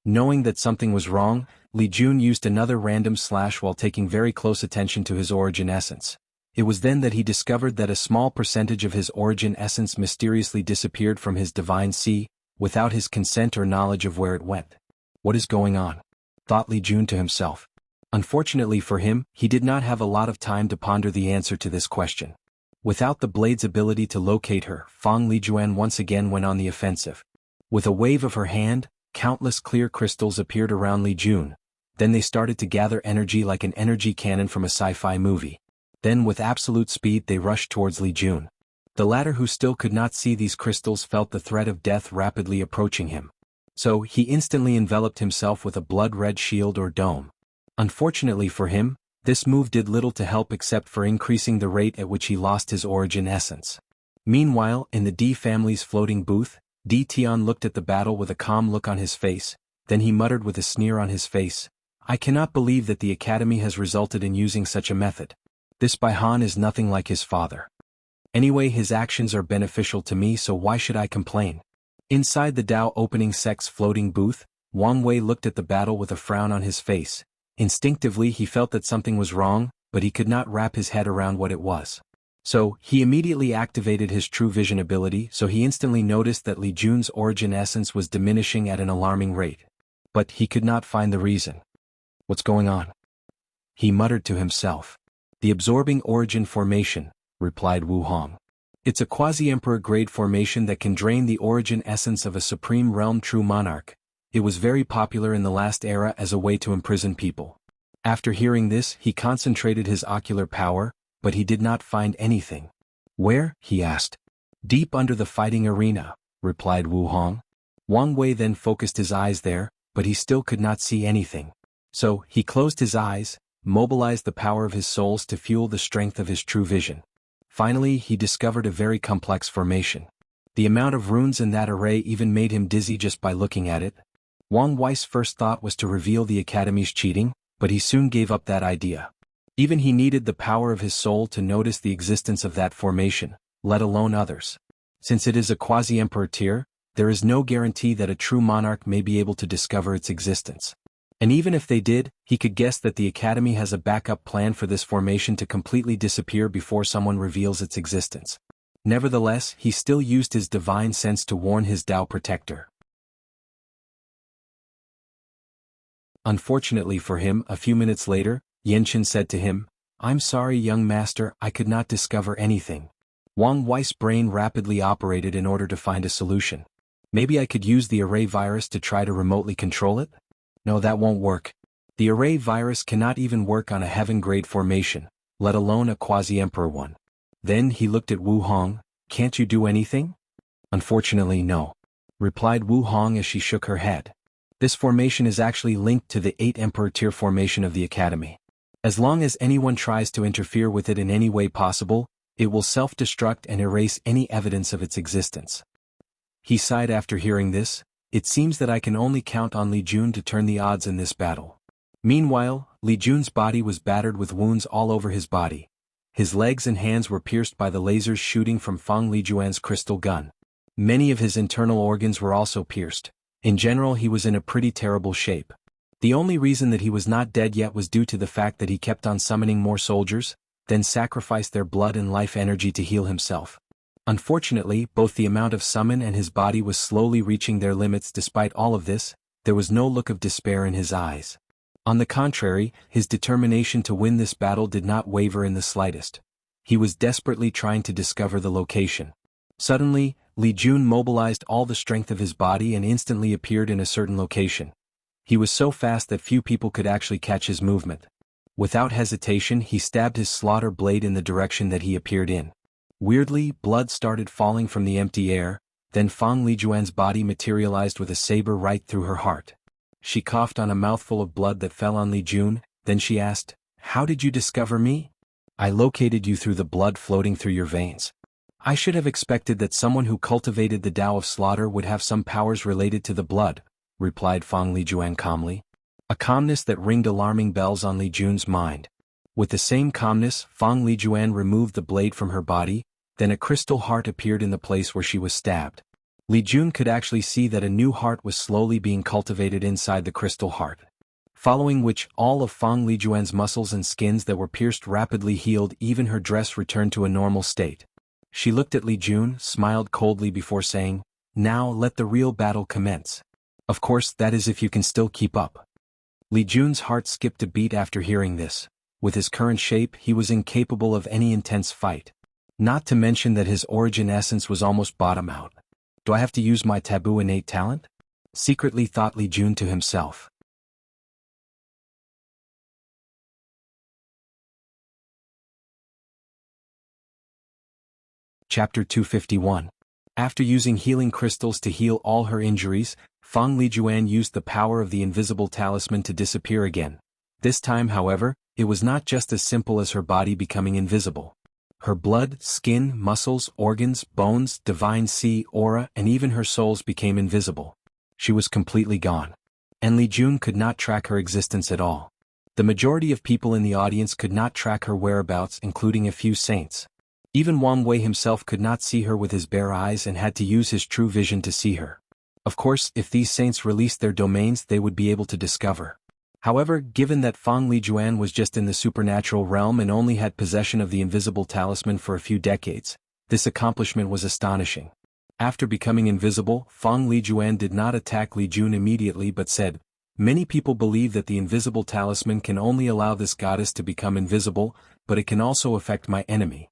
Knowing that something was wrong, Li Jun used another random slash while taking very close attention to his origin essence. It was then that he discovered that a small percentage of his origin essence mysteriously disappeared from his divine sea, without his consent or knowledge of where it went. What is going on? Thought Li Jun to himself. Unfortunately for him, he did not have a lot of time to ponder the answer to this question. Without the blade's ability to locate her, Fang Lijuan once again went on the offensive. With a wave of her hand, countless clear crystals appeared around Li Jun. Then they started to gather energy like an energy cannon from a sci-fi movie. Then with absolute speed they rushed towards Li Jun. The latter, who still could not see these crystals, felt the threat of death rapidly approaching him. So he instantly enveloped himself with a blood-red shield or dome. Unfortunately for him, this move did little to help except for increasing the rate at which he lost his origin essence. Meanwhile, in the D family's floating booth, Di Tian looked at the battle with a calm look on his face, then he muttered with a sneer on his face, "I cannot believe that the academy has resulted in using such a method. This Bai Han is nothing like his father. Anyway, his actions are beneficial to me, so why should I complain?" Inside the Dao opening sect's floating booth, Wang Wei looked at the battle with a frown on his face. Instinctively he felt that something was wrong, but he could not wrap his head around what it was. So, he immediately activated his true vision ability, so he instantly noticed that Li Jun's origin essence was diminishing at an alarming rate. But he could not find the reason. What's going on? He muttered to himself. The absorbing origin formation, replied Wu Hong. It's a quasi-emperor grade formation that can drain the origin essence of a supreme realm true monarch. It was very popular in the last era as a way to imprison people. After hearing this, he concentrated his ocular power, but he did not find anything. Where? He asked. Deep under the fighting arena, replied Wu Hong. Wang Wei then focused his eyes there, but he still could not see anything. So, he closed his eyes, mobilized the power of his souls to fuel the strength of his true vision. Finally, he discovered a very complex formation. The amount of runes in that array even made him dizzy just by looking at it. Wang Wei's first thought was to reveal the academy's cheating, but he soon gave up that idea. Even he needed the power of his soul to notice the existence of that formation, let alone others. Since it is a quasi-emperor tier, there is no guarantee that a true monarch may be able to discover its existence. And even if they did, he could guess that the academy has a backup plan for this formation to completely disappear before someone reveals its existence. Nevertheless, he still used his divine sense to warn his Dao protector. Unfortunately for him, a few minutes later, Yenchen said to him, "I'm sorry, young master, I could not discover anything." Wang Wei's brain rapidly operated in order to find a solution. Maybe I could use the array virus to try to remotely control it? No, that won't work. The array virus cannot even work on a heaven-grade formation, let alone a quasi-emperor one. Then he looked at Wu Hong. "Can't you do anything?" "Unfortunately, no," replied Wu Hong as she shook her head. This formation is actually linked to the 8 Emperor tier formation of the Academy. As long as anyone tries to interfere with it in any way possible, it will self-destruct and erase any evidence of its existence. He sighed after hearing this. It seems that I can only count on Li Jun to turn the odds in this battle. Meanwhile, Li Jun's body was battered with wounds all over his body. His legs and hands were pierced by the lasers shooting from Fang Lijuan's crystal gun. Many of his internal organs were also pierced. In general, he was in a pretty terrible shape. The only reason that he was not dead yet was due to the fact that he kept on summoning more soldiers, then sacrificed their blood and life energy to heal himself. Unfortunately, both the amount of summon and his body was slowly reaching their limits. Despite all of this, there was no look of despair in his eyes. On the contrary, his determination to win this battle did not waver in the slightest. He was desperately trying to discover the location. Suddenly, Li Jun mobilized all the strength of his body and instantly appeared in a certain location. He was so fast that few people could actually catch his movement. Without hesitation, he stabbed his slaughter blade in the direction that he appeared in. Weirdly, blood started falling from the empty air, then Fang Lijuan's body materialized with a saber right through her heart. She coughed on a mouthful of blood that fell on Li Jun, then she asked, "How did you discover me?" "I located you through the blood floating through your veins." "I should have expected that someone who cultivated the Tao of Slaughter would have some powers related to the blood," replied Fang Lijuan calmly. A calmness that ringed alarming bells on Li Jun's mind. With the same calmness, Fang Lijuan removed the blade from her body, then a crystal heart appeared in the place where she was stabbed. Li Jun could actually see that a new heart was slowly being cultivated inside the crystal heart. Following which, all of Fang Lijuan's muscles and skins that were pierced rapidly healed, even her dress returned to a normal state. She looked at Li Jun, smiled coldly before saying, "Now let the real battle commence. Of course, that is if you can still keep up." Li Jun's heart skipped a beat after hearing this. With his current shape, he was incapable of any intense fight. Not to mention that his origin essence was almost bottom out. "Do I have to use my taboo innate talent?" secretly thought Li Jun to himself. Chapter 251. After using healing crystals to heal all her injuries, Fang Lijuan used the power of the invisible talisman to disappear again. This time, however, it was not just as simple as her body becoming invisible. Her blood, skin, muscles, organs, bones, divine sea, aura, and even her souls became invisible. She was completely gone. And Li Jun could not track her existence at all. The majority of people in the audience could not track her whereabouts, including a few saints. Even Wang Wei himself could not see her with his bare eyes and had to use his true vision to see her. Of course, if these saints released their domains, they would be able to discover. However, given that Fang Lijuan was just in the supernatural realm and only had possession of the invisible talisman for a few decades, this accomplishment was astonishing. After becoming invisible, Fang Lijuan did not attack Li Jun immediately but said, "Many people believe that the invisible talisman can only allow this goddess to become invisible, but it can also affect my enemy.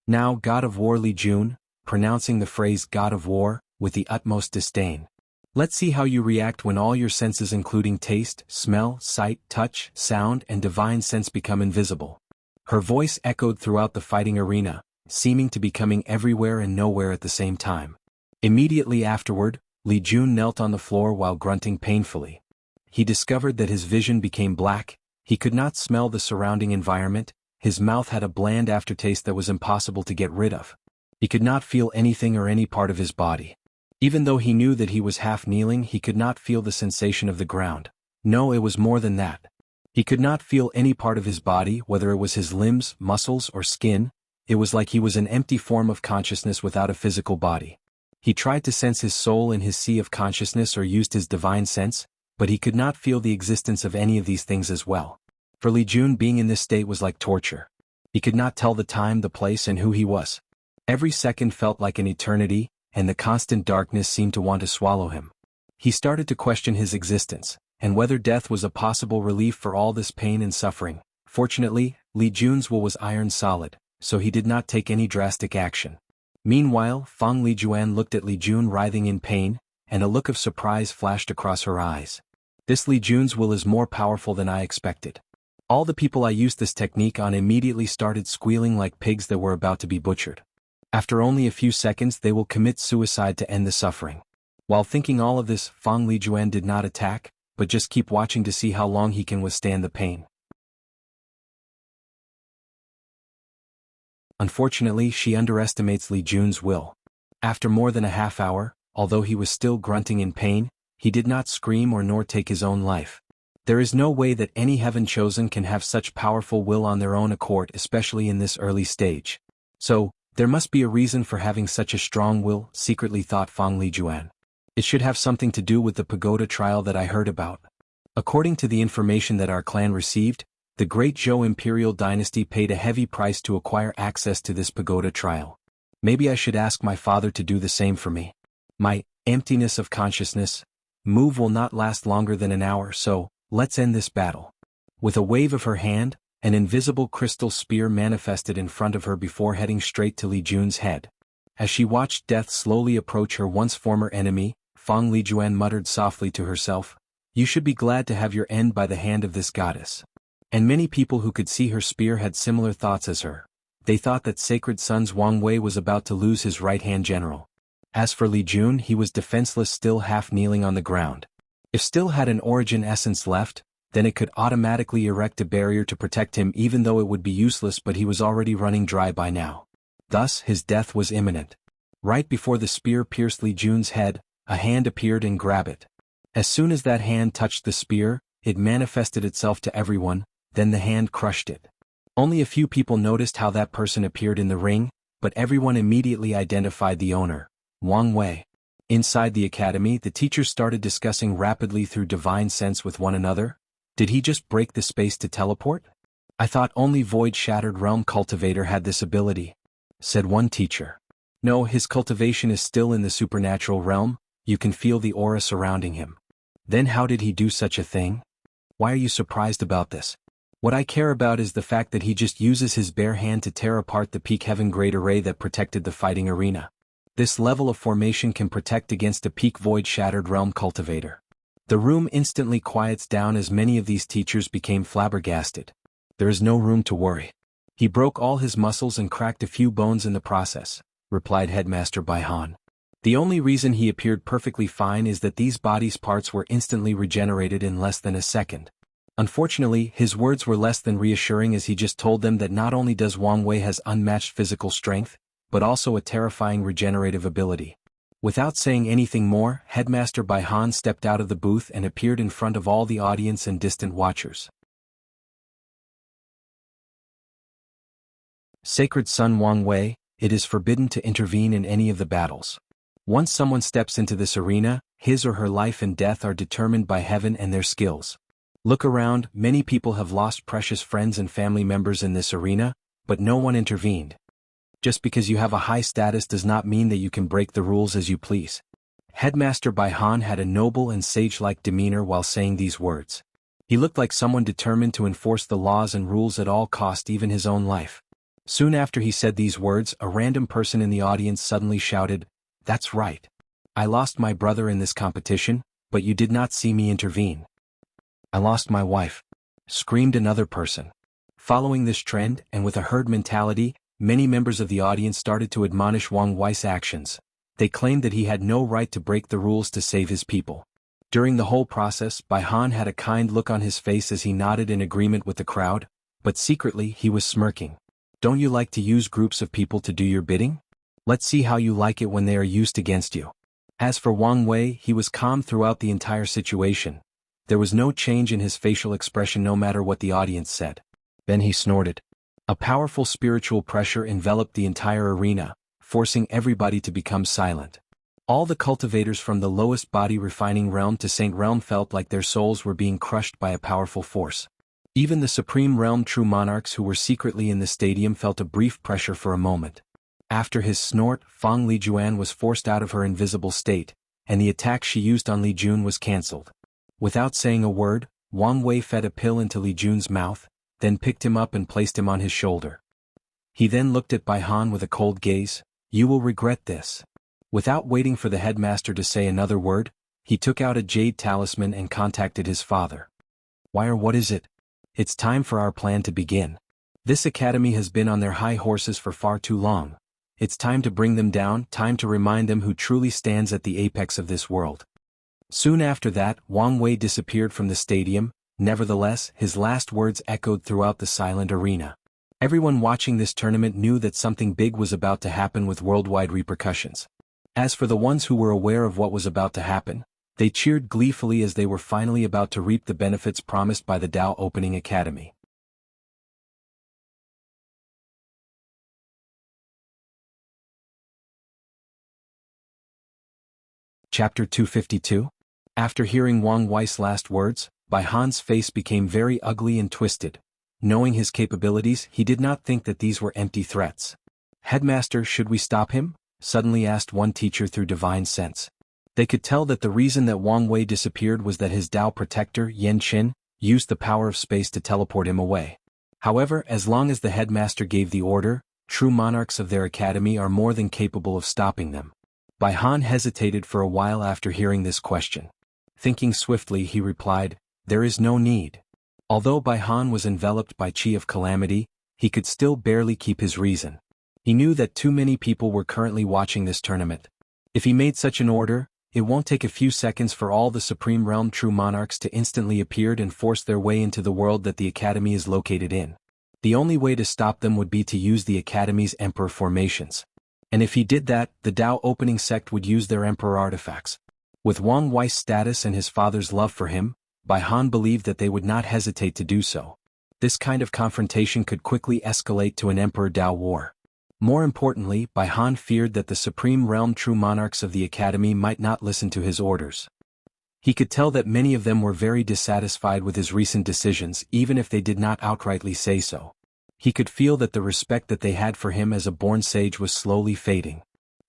Now, God of War Li Jun," pronouncing the phrase God of War with the utmost disdain. "Let's see how you react when all your senses including taste, smell, sight, touch, sound, and divine sense become invisible." Her voice echoed throughout the fighting arena, seeming to be coming everywhere and nowhere at the same time. Immediately afterward, Li Jun knelt on the floor while grunting painfully. He discovered that his vision became black, he could not smell the surrounding environment, his mouth had a bland aftertaste that was impossible to get rid of. He could not feel anything or any part of his body. Even though he knew that he was half kneeling, he could not feel the sensation of the ground. No, it was more than that. He could not feel any part of his body, whether it was his limbs, muscles, or skin. It was like he was an empty form of consciousness without a physical body. He tried to sense his soul in his sea of consciousness or used his divine sense, but he could not feel the existence of any of these things as well. For Li Jun, being in this state was like torture. He could not tell the time, the place, and who he was. Every second felt like an eternity, and the constant darkness seemed to want to swallow him. He started to question his existence, and whether death was a possible relief for all this pain and suffering. Fortunately, Li Jun's will was iron solid, so he did not take any drastic action. Meanwhile, Fang Lijuan looked at Li Jun writhing in pain, and a look of surprise flashed across her eyes. "This Li Jun's will is more powerful than I expected. All the people I used this technique on immediately started squealing like pigs that were about to be butchered. After only a few seconds they will commit suicide to end the suffering." While thinking all of this, Fang Lijuan did not attack, but just keep watching to see how long he can withstand the pain. Unfortunately, she underestimates Li Jun's will. After more than a half hour, although he was still grunting in pain, he did not scream or nor take his own life. There is no way that any heaven chosen can have such powerful will on their own accord, especially in this early stage. So, there must be a reason for having such a strong will, secretly thought Fang Lijuan. It should have something to do with the pagoda trial that I heard about. According to the information that our clan received, the great Zhou imperial dynasty paid a heavy price to acquire access to this pagoda trial. Maybe I should ask my father to do the same for me. My emptiness of consciousness move will not last longer than an hour, so let's end this battle. With a wave of her hand, an invisible crystal spear manifested in front of her before heading straight to Li Jun's head. As she watched death slowly approach her once former enemy, Fang Lijuan muttered softly to herself, "You should be glad to have your end by the hand of this goddess." And many people who could see her spear had similar thoughts as her. They thought that Sacred Son's Wang Wei was about to lose his right-hand general. As for Li Jun, he was defenseless, still half kneeling on the ground. If still had an origin essence left, then it could automatically erect a barrier to protect him, even though it would be useless, but he was already running dry by now. Thus, his death was imminent. Right before the spear pierced Li Jun's head, a hand appeared and grabbed it. As soon as that hand touched the spear, it manifested itself to everyone, then the hand crushed it. Only a few people noticed how that person appeared in the ring, but everyone immediately identified the owner, Wang Wei. Inside the academy, the teachers started discussing rapidly through divine sense with one another. Did he just break the space to teleport? I thought only Void-Shattered Realm Cultivator had this ability, said one teacher. No, his cultivation is still in the supernatural realm, you can feel the aura surrounding him. Then how did he do such a thing? Why are you surprised about this? What I care about is the fact that he just uses his bare hand to tear apart the peak heaven grade array that protected the fighting arena. This level of formation can protect against a peak Void-Shattered Realm Cultivator. The room instantly quiets down as many of these teachers became flabbergasted. There is no room to worry. He broke all his muscles and cracked a few bones in the process, replied Headmaster Baihan. The only reason he appeared perfectly fine is that these body's parts were instantly regenerated in less than a second. Unfortunately, his words were less than reassuring, as he just told them that not only does Wang Wei has unmatched physical strength, but also a terrifying regenerative ability. Without saying anything more, Headmaster Baihan stepped out of the booth and appeared in front of all the audience and distant watchers. Sacred Son Wang Wei, it is forbidden to intervene in any of the battles. Once someone steps into this arena, his or her life and death are determined by heaven and their skills. Look around, many people have lost precious friends and family members in this arena, but no one intervened. Just because you have a high status does not mean that you can break the rules as you please. Headmaster Baihan had a noble and sage-like demeanor while saying these words. He looked like someone determined to enforce the laws and rules at all cost, even his own life. Soon after he said these words, a random person in the audience suddenly shouted, "That's right. I lost my brother in this competition, but you did not see me intervene." "I lost my wife," screamed another person. Following this trend, and with a herd mentality, many members of the audience started to admonish Wang Wei's actions. They claimed that he had no right to break the rules to save his people. During the whole process, Baihan had a kind look on his face as he nodded in agreement with the crowd, but secretly he was smirking. Don't you like to use groups of people to do your bidding? Let's see how you like it when they are used against you. As for Wang Wei, he was calm throughout the entire situation. There was no change in his facial expression no matter what the audience said. Then he snorted. A powerful spiritual pressure enveloped the entire arena, forcing everybody to become silent. All the cultivators from the lowest body refining realm to Saint Realm felt like their souls were being crushed by a powerful force. Even the Supreme Realm true monarchs who were secretly in the stadium felt a brief pressure for a moment. After his snort, Fang Lijuan was forced out of her invisible state, and the attack she used on Li Jun was cancelled. Without saying a word, Wang Wei fed a pill into Li Jun's mouth, then picked him up and placed him on his shoulder. He then looked at Baihan with a cold gaze. "You will regret this." Without waiting for the headmaster to say another word, he took out a jade talisman and contacted his father. "Why, or what is it?" "It's time for our plan to begin. This academy has been on their high horses for far too long. It's time to bring them down, time to remind them who truly stands at the apex of this world." Soon after that, Wang Wei disappeared from the stadium. Nevertheless, his last words echoed throughout the silent arena. Everyone watching this tournament knew that something big was about to happen with worldwide repercussions. As for the ones who were aware of what was about to happen, they cheered gleefully as they were finally about to reap the benefits promised by the Dao Opening Academy. Chapter 252. After hearing Wang Wei's last words, Bai Han's face became very ugly and twisted. Knowing his capabilities, he did not think that these were empty threats. "Headmaster, should we stop him?" suddenly asked one teacher through divine sense. They could tell that the reason that Wang Wei disappeared was that his Dao protector, Yan Qin, used the power of space to teleport him away. However, as long as the headmaster gave the order, true monarchs of their academy are more than capable of stopping them. Bai Han hesitated for a while after hearing this question. Thinking swiftly, he replied, "There is no need." Although Bai Han was enveloped by Qi of Calamity, he could still barely keep his reason. He knew that too many people were currently watching this tournament. If he made such an order, it won't take a few seconds for all the Supreme Realm true monarchs to instantly appear and force their way into the world that the Academy is located in. The only way to stop them would be to use the Academy's Emperor formations. And if he did that, the Dao Opening sect would use their Emperor artifacts. With Wang Wei's status and his father's love for him, Bai Han believed that they would not hesitate to do so. This kind of confrontation could quickly escalate to an Emperor Dao war. More importantly, Bai Han feared that the Supreme Realm true monarchs of the Academy might not listen to his orders. He could tell that many of them were very dissatisfied with his recent decisions, even if they did not outrightly say so. He could feel that the respect that they had for him as a born sage was slowly fading.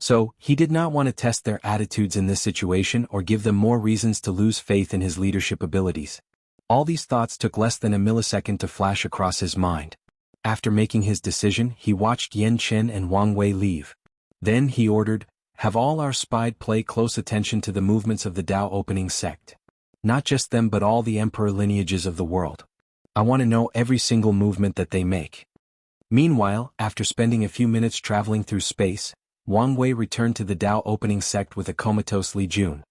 So, he did not want to test their attitudes in this situation or give them more reasons to lose faith in his leadership abilities. All these thoughts took less than a millisecond to flash across his mind. After making his decision, he watched Yan Qin and Wang Wei leave. Then he ordered, "Have all our spies pay close attention to the movements of the Dao Opening sect. Not just them but all the emperor lineages of the world. I want to know every single movement that they make." Meanwhile, after spending a few minutes traveling through space, Wang Wei returned to the Dao Opening sect with a comatose Li Jun.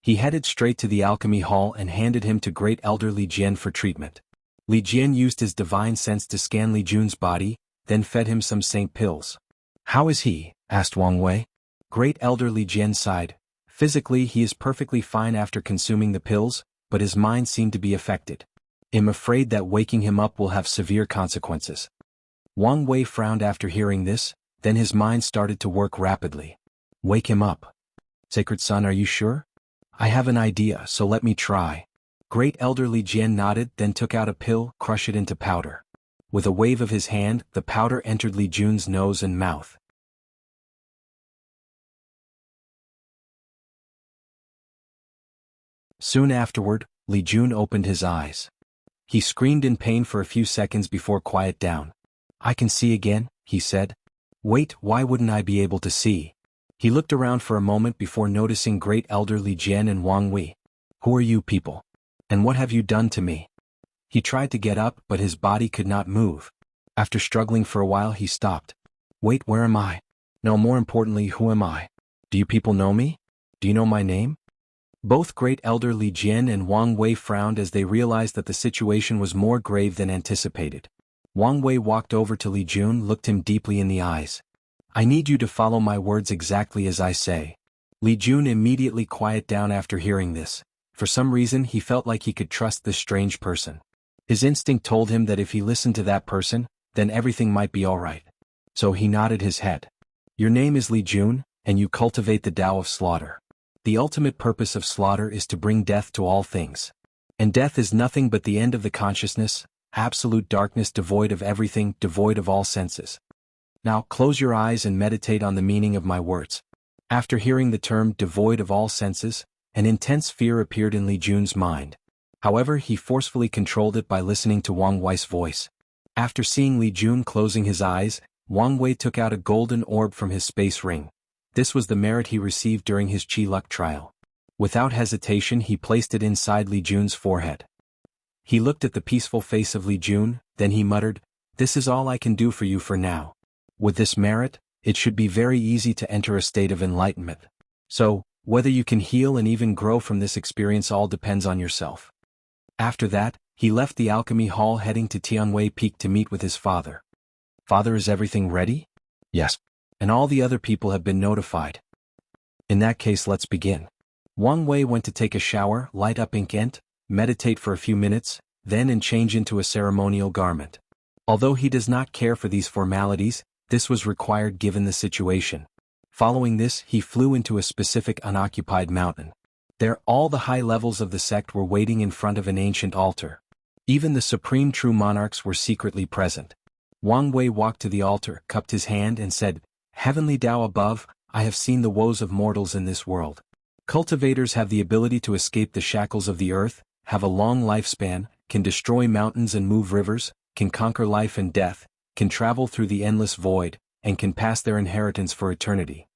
He headed straight to the alchemy hall and handed him to Great Elder Li Jian for treatment. Li Jian used his divine sense to scan Li Jun's body, then fed him some saint pills. "How is he?" asked Wang Wei. Great Elder Li Jian sighed. "Physically he is perfectly fine after consuming the pills, but his mind seemed to be affected. I'm afraid that waking him up will have severe consequences." Wang Wei frowned after hearing this, then his mind started to work rapidly. "Wake him up. Sacred Son, are you sure?" "I have an idea, so let me try." Great Elder Li Jian nodded, then took out a pill, crushed it into powder. With a wave of his hand, the powder entered Li Jun's nose and mouth. Soon afterward, Li Jun opened his eyes. He screamed in pain for a few seconds before quiet down. "I can see again," he said. "Wait, why wouldn't I be able to see?" He looked around for a moment before noticing Great Elder Li Jian and Wang Wei. "Who are you people? And what have you done to me?" He tried to get up, but his body could not move. After struggling for a while, he stopped. "Wait, where am I? No, more importantly, who am I? Do you people know me? Do you know my name?" Both Great Elder Li Jian and Wang Wei frowned as they realized that the situation was more grave than anticipated. Wang Wei walked over to Li Jun, looked him deeply in the eyes. "I need you to follow my words exactly as I say." Li Jun immediately quieted down after hearing this. For some reason he felt like he could trust this strange person. His instinct told him that if he listened to that person, then everything might be alright. So he nodded his head. "Your name is Li Jun, and you cultivate the Tao of slaughter. The ultimate purpose of slaughter is to bring death to all things. And death is nothing but the end of the consciousness, absolute darkness devoid of everything, devoid of all senses. Now close your eyes and meditate on the meaning of my words." After hearing the term devoid of all senses, an intense fear appeared in Li Jun's mind. However, he forcefully controlled it by listening to Wang Wei's voice. After seeing Li Jun closing his eyes, Wang Wei took out a golden orb from his space ring. This was the merit he received during his Qi luck trial. Without hesitation he placed it inside Li Jun's forehead. He looked at the peaceful face of Li Jun, then he muttered, "This is all I can do for you for now. With this merit, it should be very easy to enter a state of enlightenment. So, whether you can heal and even grow from this experience all depends on yourself." After that, he left the alchemy hall heading to Tianwei Peak to meet with his father. Father, is everything ready? Yes. And all the other people have been notified. In that case, let's begin. Wang Wei went to take a shower, light up incense, meditate for a few minutes, then and change into a ceremonial garment. Although he does not care for these formalities, this was required given the situation. Following this, he flew into a specific unoccupied mountain. There, all the high levels of the sect were waiting in front of an ancient altar. Even the supreme true monarchs were secretly present. Wang Wei walked to the altar, cupped his hand and said, "Heavenly Tao above, I have seen the woes of mortals in this world. Cultivators have the ability to escape the shackles of the earth, have a long lifespan, can destroy mountains and move rivers, can conquer life and death, can travel through the endless void, and can pass their inheritance for eternity.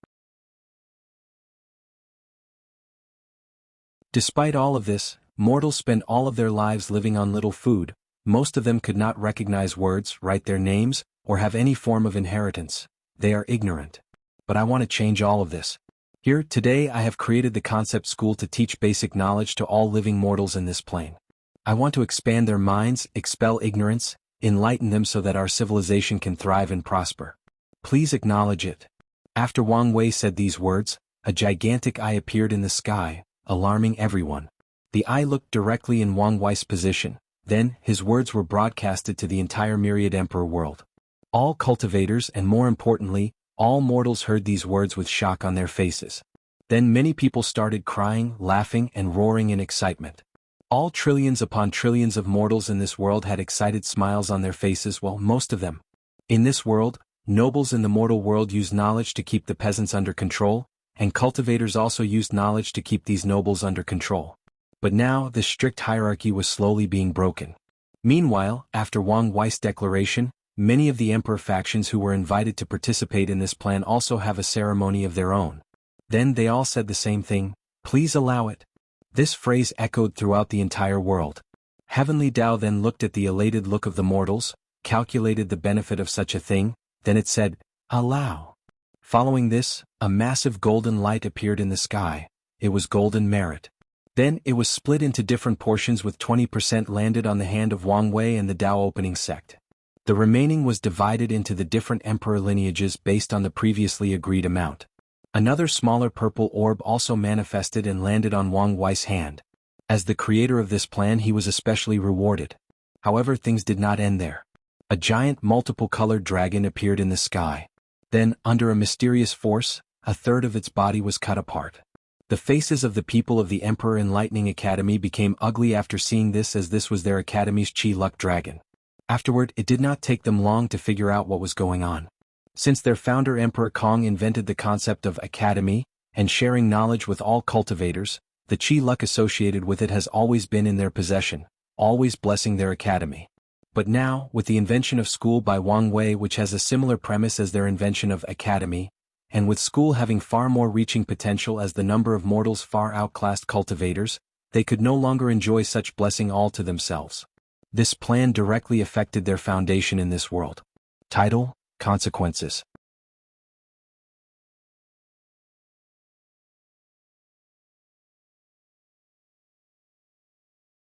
Despite all of this, mortals spend all of their lives living on little food. Most of them could not recognize words, write their names, or have any form of inheritance. They are ignorant. But I want to change all of this. Here, today I have created the concept school to teach basic knowledge to all living mortals in this plane. I want to expand their minds, expel ignorance, enlighten them so that our civilization can thrive and prosper. Please acknowledge it." After Wang Wei said these words, a gigantic eye appeared in the sky, alarming everyone. The eye looked directly in Wang Wei's position. Then, his words were broadcasted to the entire myriad emperor world. All cultivators and more importantly, all mortals heard these words with shock on their faces. Then many people started crying, laughing and roaring in excitement. All trillions upon trillions of mortals in this world had excited smiles on their faces, while most of them. In this world, nobles in the mortal world used knowledge to keep the peasants under control, and cultivators also used knowledge to keep these nobles under control. But now, this strict hierarchy was slowly being broken. Meanwhile, after Wang Wei's declaration, many of the emperor factions who were invited to participate in this plan also have a ceremony of their own. Then they all said the same thing, "Please allow it." This phrase echoed throughout the entire world. Heavenly Tao then looked at the elated look of the mortals, calculated the benefit of such a thing, then it said, "Allow." Following this, a massive golden light appeared in the sky. It was golden merit. Then it was split into different portions with 20% landed on the hand of Wang Wei and the Tao opening sect. The remaining was divided into the different emperor lineages based on the previously agreed amount. Another smaller purple orb also manifested and landed on Wang Wei's hand. As the creator of this plan, he was especially rewarded. However, things did not end there. A giant multiple-colored dragon appeared in the sky. Then, under a mysterious force, a third of its body was cut apart. The faces of the people of the Emperor Enlightening Academy became ugly after seeing this, as this was their academy's Chi Luck Dragon. Afterward, it did not take them long to figure out what was going on. Since their founder Emperor Kong invented the concept of academy, and sharing knowledge with all cultivators, the Chi Luck associated with it has always been in their possession, always blessing their academy. But now, with the invention of school by Wang Wei, which has a similar premise as their invention of academy, and with school having far more reaching potential as the number of mortals far outclassed cultivators, they could no longer enjoy such blessing all to themselves. This plan directly affected their foundation in this world. Title: Consequences.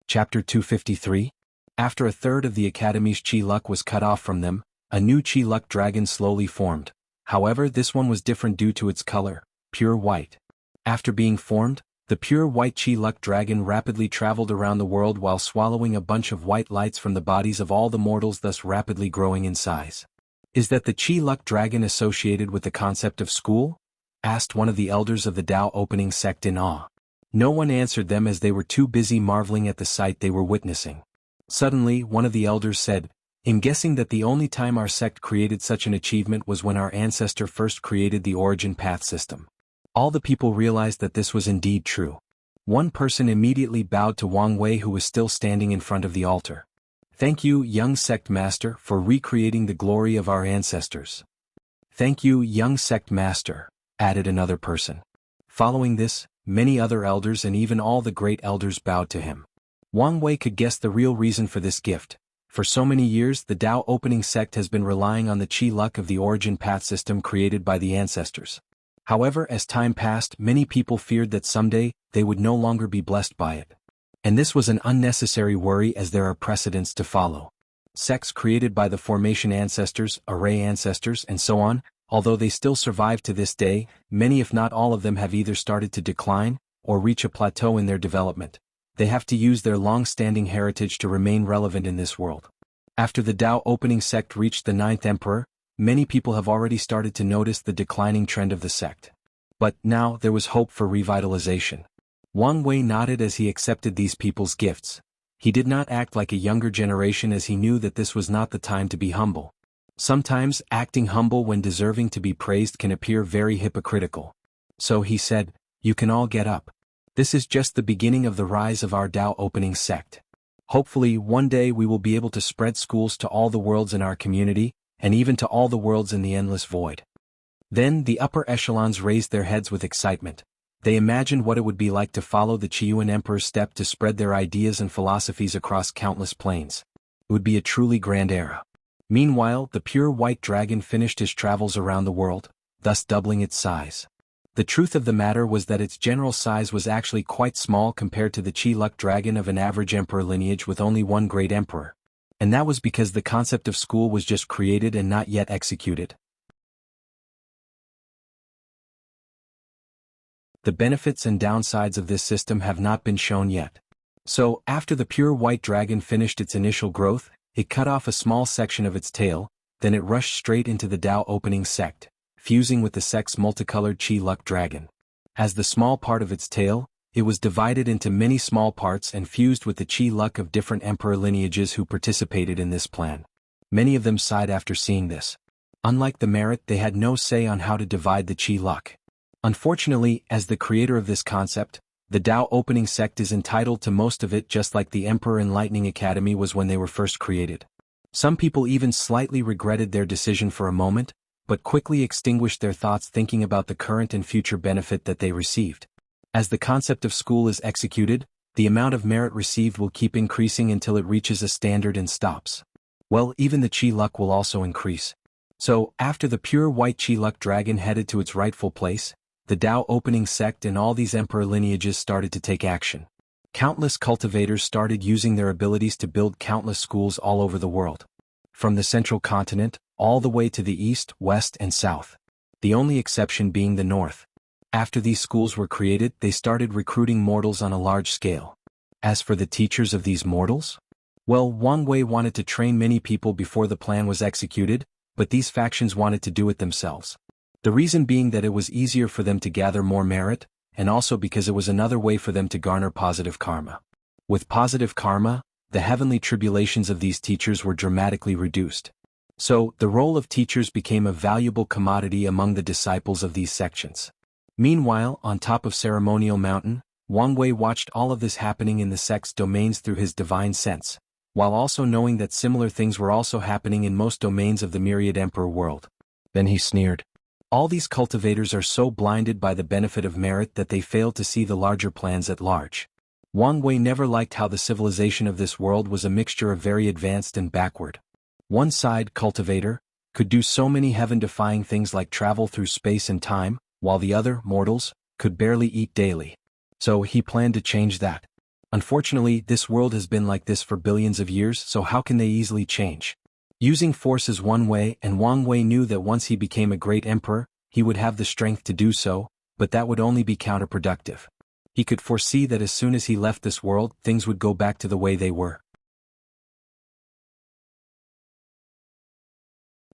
Chapter 253. After a third of the Academy's Chi Luck was cut off from them, a new Chi Luck Dragon slowly formed. However, this one was different due to its color, pure white. After being formed, the pure white Chi Luck Dragon rapidly traveled around the world while swallowing a bunch of white lights from the bodies of all the mortals, thus rapidly growing in size. "Is that the Chi Luck Dragon associated with the concept of school?" asked one of the elders of the Tao opening sect in awe. No one answered them as they were too busy marveling at the sight they were witnessing. Suddenly, one of the elders said, "I'm guessing that the only time our sect created such an achievement was when our ancestor first created the origin path system." All the people realized that this was indeed true. One person immediately bowed to Wang Wei, who was still standing in front of the altar. "Thank you, young sect master, for recreating the glory of our ancestors." "Thank you, young sect master," added another person. Following this, many other elders and even all the great elders bowed to him. Wang Wei could guess the real reason for this gift. For so many years, the Tao opening sect has been relying on the Chi Luck of the origin path system created by the ancestors. However, as time passed, many people feared that someday, they would no longer be blessed by it. And this was an unnecessary worry, as there are precedents to follow. sects created by the formation ancestors, array ancestors, and so on. Although they still survive to this day, many if not all of them have either started to decline, or reach a plateau in their development. They have to use their long-standing heritage to remain relevant in this world. After the Dao opening sect reached the 9th emperor, many people have already started to notice the declining trend of the sect. But now there was hope for revitalization. Wang Wei nodded as he accepted these people's gifts. He did not act like a younger generation as he knew that this was not the time to be humble. Sometimes acting humble when deserving to be praised can appear very hypocritical. So he said, "You can all get up. This is just the beginning of the rise of our Dao opening sect. Hopefully one day we will be able to spread schools to all the worlds in our community, and even to all the worlds in the endless void." Then the upper echelons raised their heads with excitement. They imagined what it would be like to follow the Qiyuan Emperor's step to spread their ideas and philosophies across countless planes. It would be a truly grand era. Meanwhile, the pure white dragon finished his travels around the world, thus doubling its size. The truth of the matter was that its general size was actually quite small compared to the Qi-Luck dragon of an average emperor lineage with only one great emperor. And that was because the concept of school was just created and not yet executed. The benefits and downsides of this system have not been shown yet. So, after the pure white dragon finished its initial growth, it cut off a small section of its tail, then it rushed straight into the Dao opening sect, fusing with the sect's multicolored Qi-Luck dragon. As the small part of its tail, it was divided into many small parts and fused with the Qi-Luck of different emperor lineages who participated in this plan. Many of them sighed after seeing this. Unlike the merit, they had no say on how to divide the Qi-Luck. Unfortunately, as the creator of this concept, the Dao opening sect is entitled to most of it just like the Emperor Enlightening Academy was when they were first created. Some people even slightly regretted their decision for a moment, but quickly extinguished their thoughts thinking about the current and future benefit that they received. As the concept of school is executed, the amount of merit received will keep increasing until it reaches a standard and stops. Well, even the Qi-Luck will also increase. So, after the pure white Qi-Luck dragon headed to its rightful place, the Dao opening sect and all these emperor lineages started to take action. Countless cultivators started using their abilities to build countless schools all over the world. From the central continent, all the way to the east, west, and south. The only exception being the north. After these schools were created, they started recruiting mortals on a large scale. As for the teachers of these mortals? Well, Wang Wei wanted to train many people before the plan was executed, but these factions wanted to do it themselves. The reason being that it was easier for them to gather more merit, and also because it was another way for them to garner positive karma. With positive karma, the heavenly tribulations of these teachers were dramatically reduced. So, the role of teachers became a valuable commodity among the disciples of these sections. Meanwhile, on top of Ceremonial Mountain, Wang Wei watched all of this happening in the sect's domains through his divine sense, while also knowing that similar things were also happening in most domains of the Myriad Emperor world. Then he sneered. All these cultivators are so blinded by the benefit of merit that they fail to see the larger plans at large. Wang Wei never liked how the civilization of this world was a mixture of very advanced and backward. One side, cultivator, could do so many heaven-defying things like travel through space and time, while the other, mortals, could barely eat daily. So he planned to change that. Unfortunately, this world has been like this for billions of years, so how can they easily change? Using force is one way, and Wang Wei knew that once he became a great emperor, he would have the strength to do so, but that would only be counterproductive. He could foresee that as soon as he left this world, things would go back to the way they were.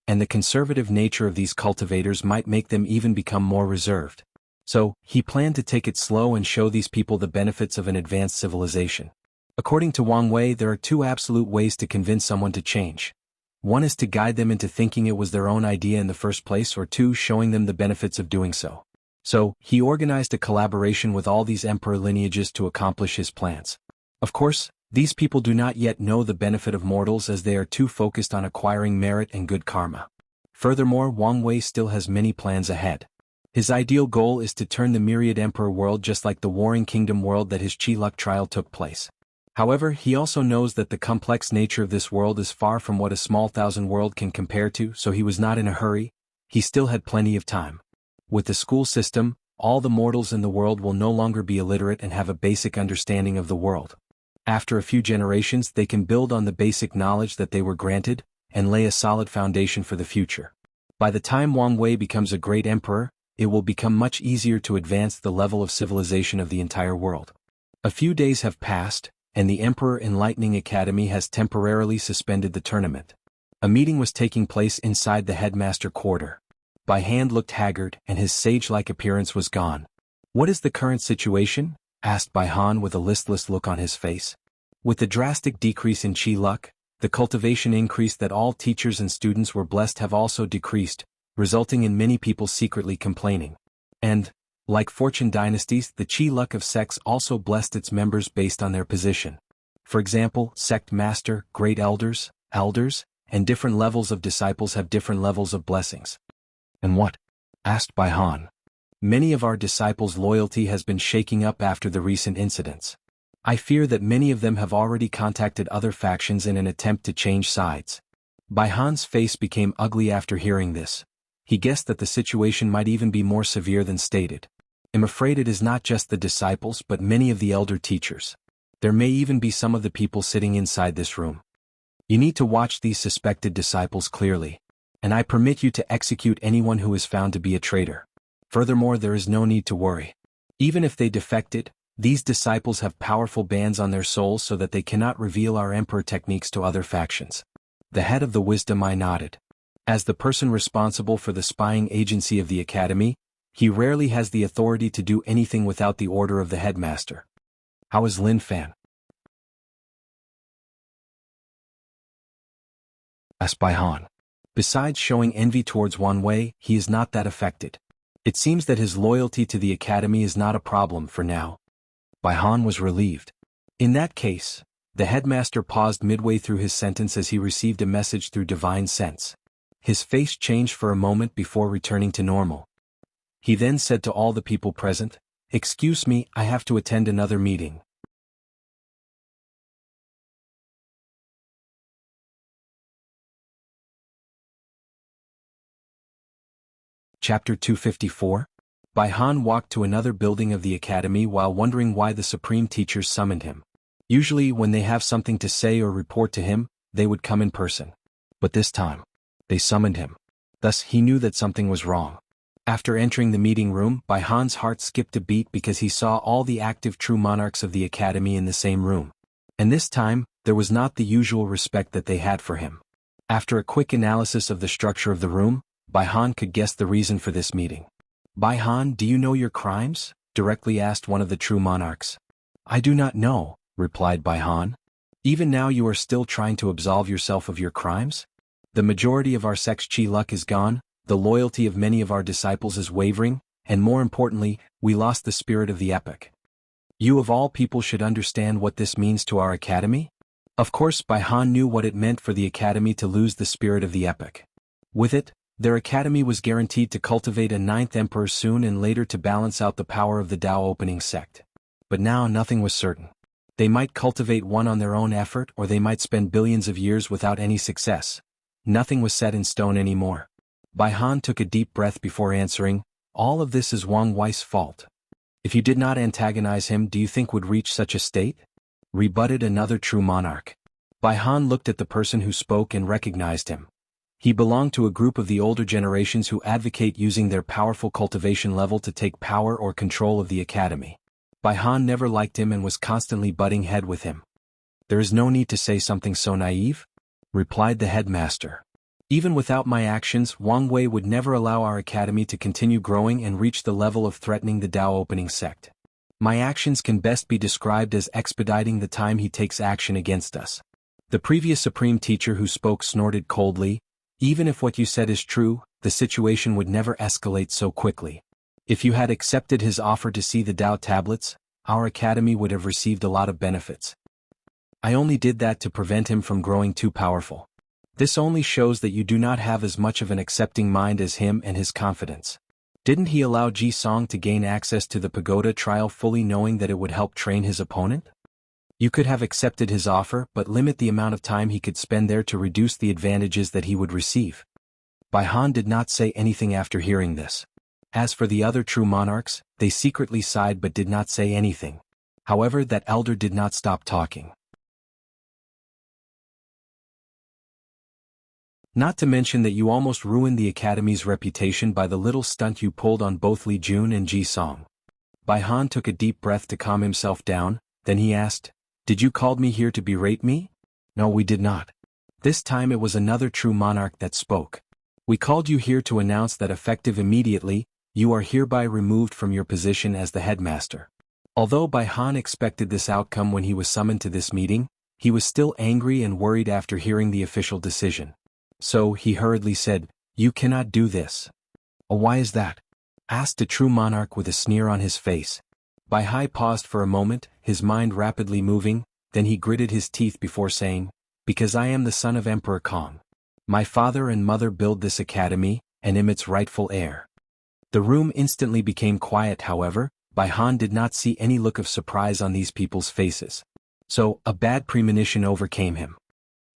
And the conservative nature of these cultivators might make them even become more reserved. So, he planned to take it slow and show these people the benefits of an advanced civilization. According to Wang Wei, there are two absolute ways to convince someone to change. One is to guide them into thinking it was their own idea in the first place, or two, showing them the benefits of doing so. So, he organized a collaboration with all these emperor lineages to accomplish his plans. Of course, these people do not yet know the benefit of mortals as they are too focused on acquiring merit and good karma. Furthermore, Wang Wei still has many plans ahead. His ideal goal is to turn the Myriad Emperor world just like the Warring Kingdom world that his Qi-Luck trial took place. However, he also knows that the complex nature of this world is far from what a small thousand world can compare to, so he was not in a hurry. He still had plenty of time. With the school system, all the mortals in the world will no longer be illiterate and have a basic understanding of the world. After a few generations they can build on the basic knowledge that they were granted, and lay a solid foundation for the future. By the time Wang Wei becomes a great emperor, it will become much easier to advance the level of civilization of the entire world. A few days have passed, and the Emperor Enlightening Academy has temporarily suspended the tournament. A meeting was taking place inside the headmaster quarter. Bai Han looked haggard and his sage-like appearance was gone. "What is the current situation?" asked Bai Han with a listless look on his face. With the drastic decrease in Qi luck, the cultivation increase that all teachers and students were blessed have also decreased, resulting in many people secretly complaining. And, like fortune dynasties, the Qi luck of sects also blessed its members based on their position. For example, sect master, great elders, and different levels of disciples have different levels of blessings. "And what?" asked Bai Han. "Many of our disciples' loyalty has been shaking up after the recent incidents. I fear that many of them have already contacted other factions in an attempt to change sides." Bai Han's face became ugly after hearing this. He guessed that the situation might even be more severe than stated. "I'm afraid it is not just the disciples but many of the elder teachers. There may even be some of the people sitting inside this room. You need to watch these suspected disciples clearly, and I permit you to execute anyone who is found to be a traitor. Furthermore, there is no need to worry. Even if they defected, these disciples have powerful bands on their souls so that they cannot reveal our emperor techniques to other factions." The head of the Wisdom Eye nodded. As the person responsible for the spying agency of the academy, he rarely has the authority to do anything without the order of the headmaster. "How is Lin Fan?" asked Bai Han. "Besides showing envy towards Wan Wei, he is not that affected. It seems that his loyalty to the academy is not a problem for now." Bai Han was relieved. In that case, the headmaster paused midway through his sentence as he received a message through divine sense. His face changed for a moment before returning to normal. He then said to all the people present, "Excuse me, I have to attend another meeting." Chapter 254. Bai Han walked to another building of the academy while wondering why the supreme teachers summoned him. Usually when they have something to say or report to him, they would come in person. But this time, they summoned him. Thus he knew that something was wrong. After entering the meeting room, Bai Han's heart skipped a beat because he saw all the active true monarchs of the academy in the same room. And this time, there was not the usual respect that they had for him. After a quick analysis of the structure of the room, Bai Han could guess the reason for this meeting. "Bai Han, do you know your crimes?" directly asked one of the true monarchs. "I do not know," replied Bai Han. "Even now you are still trying to absolve yourself of your crimes? The majority of our sect's Qi luck is gone, the loyalty of many of our disciples is wavering, and more importantly, we lost the spirit of the epic. You of all people should understand what this means to our academy." Of course, Bai Han knew what it meant for the academy to lose the spirit of the epic. With it, their academy was guaranteed to cultivate a ninth emperor soon and later to balance out the power of the Tao opening sect. But now nothing was certain. They might cultivate one on their own effort or they might spend billions of years without any success. Nothing was set in stone anymore. Bai Han took a deep breath before answering, "All of this is Wang Wei's fault. If you did not antagonize him, do you think would reach such a state?" rebutted another true monarch. Bai Han looked at the person who spoke and recognized him. He belonged to a group of the older generations who advocate using their powerful cultivation level to take power or control of the academy. Bai Han never liked him and was constantly butting head with him. "There is no need to say something so naive," replied the headmaster. "Even without my actions, Wang Wei would never allow our academy to continue growing and reach the level of threatening the Tao opening sect. My actions can best be described as expediting the time he takes action against us." The previous supreme teacher who spoke snorted coldly, "Even if what you said is true, the situation would never escalate so quickly. If you had accepted his offer to see the Tao tablets, our academy would have received a lot of benefits. I only did that to prevent him from growing too powerful. This only shows that you do not have as much of an accepting mind as him and his confidence. Didn't he allow Ji Song to gain access to the pagoda trial fully knowing that it would help train his opponent? You could have accepted his offer but limit the amount of time he could spend there to reduce the advantages that he would receive." Bai Han did not say anything after hearing this. As for the other true monarchs, they secretly sighed but did not say anything. However, that elder did not stop talking. Not to mention that you almost ruined the academy's reputation by the little stunt you pulled on both Li Jun and Ji Song. Bai Han took a deep breath to calm himself down, then he asked, "Did you call me here to berate me?" "No, we did not." This time it was another true monarch that spoke. "We called you here to announce that effective immediately, you are hereby removed from your position as the headmaster." Although Bai Han expected this outcome when he was summoned to this meeting, he was still angry and worried after hearing the official decision. So, he hurriedly said, "You cannot do this." "Oh, why is that?" asked a true monarch with a sneer on his face. Bai Hai paused for a moment, his mind rapidly moving, then he gritted his teeth before saying, "Because I am the son of Emperor Kong. My father and mother built this academy, and am its rightful heir." The room instantly became quiet. However, Bai Han did not see any look of surprise on these people's faces. So, a bad premonition overcame him.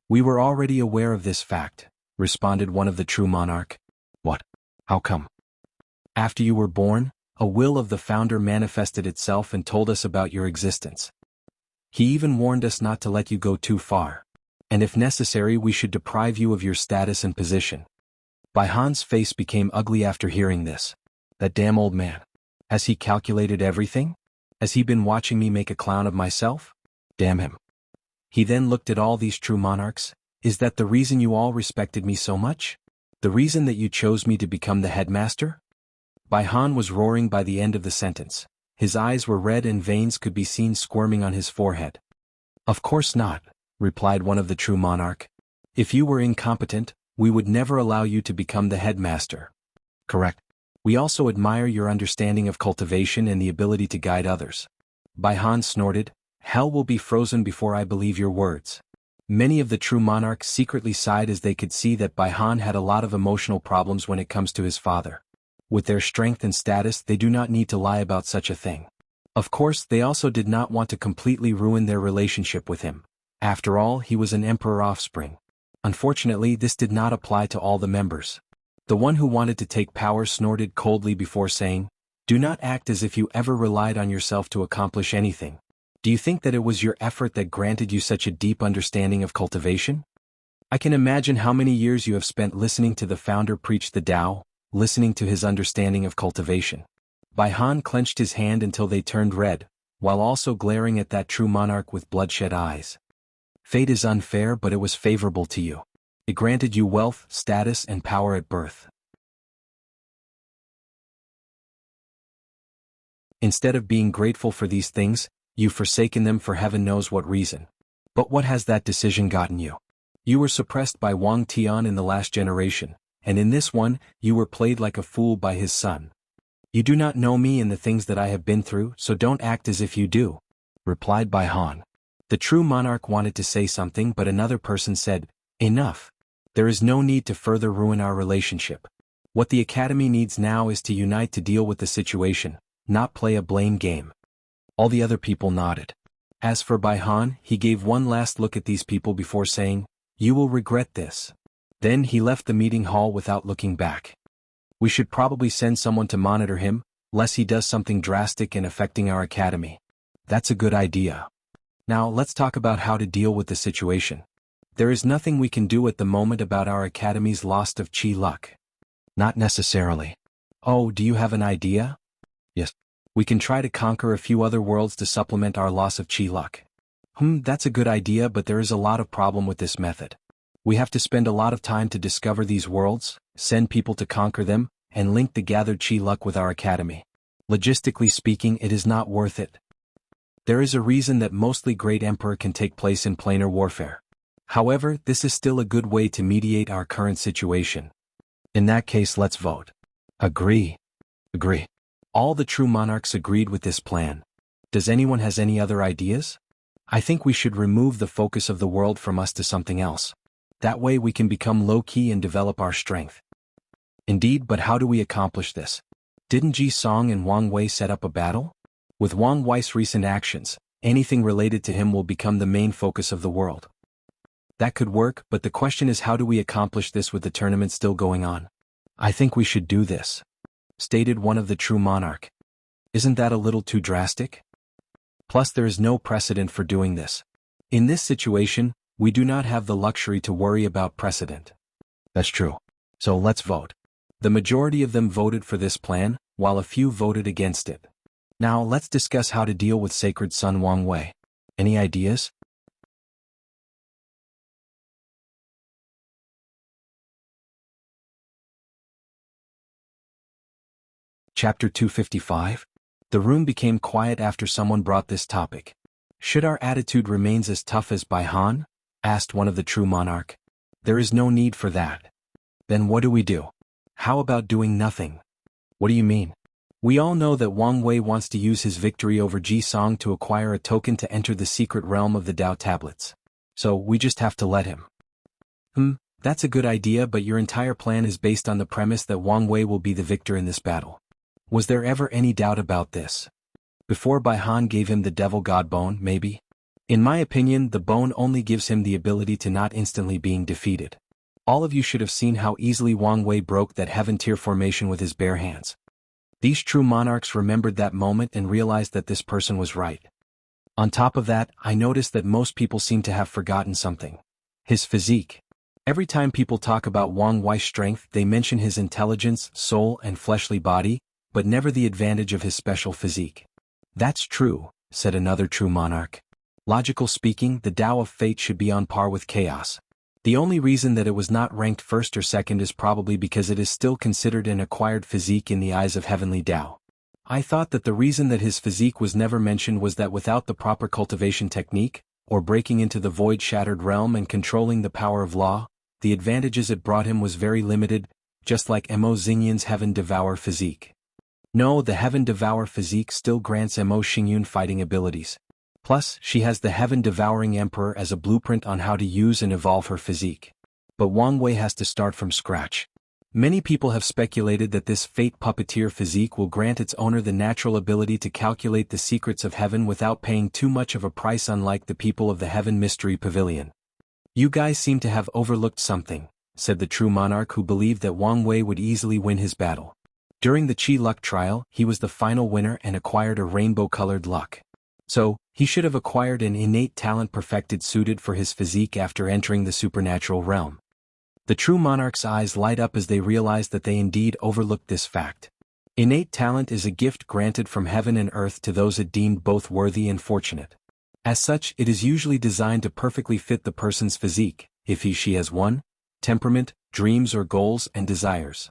"We were already aware of this fact," responded one of the true monarch. "What? How come?" "After you were born, a will of the founder manifested itself and told us about your existence. He even warned us not to let you go too far. And if necessary we should deprive you of your status and position." Bai Han's face became ugly after hearing this. That damn old man. Has he calculated everything? Has he been watching me make a clown of myself? Damn him. He then looked at all these true monarchs. "Is that the reason you all respected me so much? The reason that you chose me to become the headmaster?" Bai Han was roaring by the end of the sentence. His eyes were red and veins could be seen squirming on his forehead. "Of course not," replied one of the true monarch. "If you were incompetent, we would never allow you to become the headmaster." "Correct. We also admire your understanding of cultivation and the ability to guide others." Bai Han snorted, "Hell will be frozen before I believe your words." Many of the true monarchs secretly sighed as they could see that Bai Han had a lot of emotional problems when it comes to his father. With their strength and status they do not need to lie about such a thing. Of course they also did not want to completely ruin their relationship with him. After all, he was an emperor offspring. Unfortunately, this did not apply to all the members. The one who wanted to take power snorted coldly before saying, "Do not act as if you ever relied on yourself to accomplish anything. Do you think that it was your effort that granted you such a deep understanding of cultivation? I can imagine how many years you have spent listening to the founder preach the Tao, listening to his understanding of cultivation." Bai Han clenched his hand until they turned red, while also glaring at that true monarch with bloodshot eyes. "Fate is unfair, but it was favorable to you. It granted you wealth, status, and power at birth. Instead of being grateful for these things, you've forsaken them for heaven knows what reason. But what has that decision gotten you? You were suppressed by Wang Tian in the last generation, and in this one, you were played like a fool by his son. You do not know me and the things that I have been through, so don't act as if you do," replied Bai Han. The true monarch wanted to say something, but another person said, "Enough. There is no need to further ruin our relationship. What the academy needs now is to unite to deal with the situation, not play a blame game." All the other people nodded. As for Bai Han, he gave one last look at these people before saying, "You will regret this." Then he left the meeting hall without looking back. "We should probably send someone to monitor him, lest he does something drastic and affecting our academy." "That's a good idea. Now let's talk about how to deal with the situation. There is nothing we can do at the moment about our academy's loss of chi luck." "Not necessarily." "Oh, do you have an idea?" "Yes. We can try to conquer a few other worlds to supplement our loss of chi luck." That's a good idea, but there is a lot of problem with this method. We have to spend a lot of time to discover these worlds, send people to conquer them, and link the gathered chi luck with our academy. Logistically speaking, it is not worth it. There is a reason that mostly Great Emperor can take place in planar warfare. However, this is still a good way to mediate our current situation. In that case, let's vote. Agree. Agree. All the true monarchs agreed with this plan. Does anyone has any other ideas? I think we should remove the focus of the world from us to something else. That way we can become low-key and develop our strength. Indeed, but how do we accomplish this? Didn't Ji Song and Wang Wei set up a battle? With Wang Wei's recent actions, anything related to him will become the main focus of the world. That could work, but the question is how do we accomplish this with the tournament still going on? I think we should do this, stated one of the true monarch. Isn't that a little too drastic? Plus there is no precedent for doing this. In this situation, we do not have the luxury to worry about precedent. That's true. So let's vote. The majority of them voted for this plan, while a few voted against it. Now let's discuss how to deal with Sacred Son Wang Wei. Any ideas? Chapter 255. The room became quiet after someone brought this topic. Should our attitude remain as tough as Bai Han? Asked one of the true monarch. There is no need for that. Then what do we do? How about doing nothing? What do you mean? We all know that Wang Wei wants to use his victory over Ji Song to acquire a token to enter the secret realm of the Dao tablets. So we just have to let him. That's a good idea, but your entire plan is based on the premise that Wang Wei will be the victor in this battle. Was there ever any doubt about this? Before Bai Han gave him the Devil God Bone, maybe? In my opinion, the bone only gives him the ability to not instantly being defeated. All of you should have seen how easily Wang Wei broke that heaven tier formation with his bare hands. These true monarchs remembered that moment and realized that this person was right. On top of that, I noticed that most people seem to have forgotten something. His physique. Every time people talk about Wang Wei's strength, they mention his intelligence, soul, and fleshly body, but never the advantage of his special physique. That's true, said another true monarch. Logical speaking, the Tao of Fate should be on par with chaos. The only reason that it was not ranked first or second is probably because it is still considered an acquired physique in the eyes of heavenly Tao. I thought that the reason that his physique was never mentioned was that without the proper cultivation technique, or breaking into the void-shattered realm and controlling the power of law, the advantages it brought him was very limited, just like Mo Xingyan's Heaven Devour physique. No, the Heaven Devour physique still grants Mo Xingyun fighting abilities. Plus, she has the Heaven-Devouring Emperor as a blueprint on how to use and evolve her physique. But Wang Wei has to start from scratch. Many people have speculated that this Fate Puppeteer physique will grant its owner the natural ability to calculate the secrets of heaven without paying too much of a price, unlike the people of the Heaven Mystery Pavilion. You guys seem to have overlooked something, said the true monarch, who believed that Wang Wei would easily win his battle. During the Qi Luck trial, he was the final winner and acquired a rainbow-colored luck. So, he should have acquired an innate talent perfected suited for his physique after entering the supernatural realm. The true monarch's eyes light up as they realized that they indeed overlooked this fact. Innate talent is a gift granted from heaven and earth to those it deemed both worthy and fortunate. As such, it is usually designed to perfectly fit the person's physique, if he/she has one, temperament, dreams or goals and desires.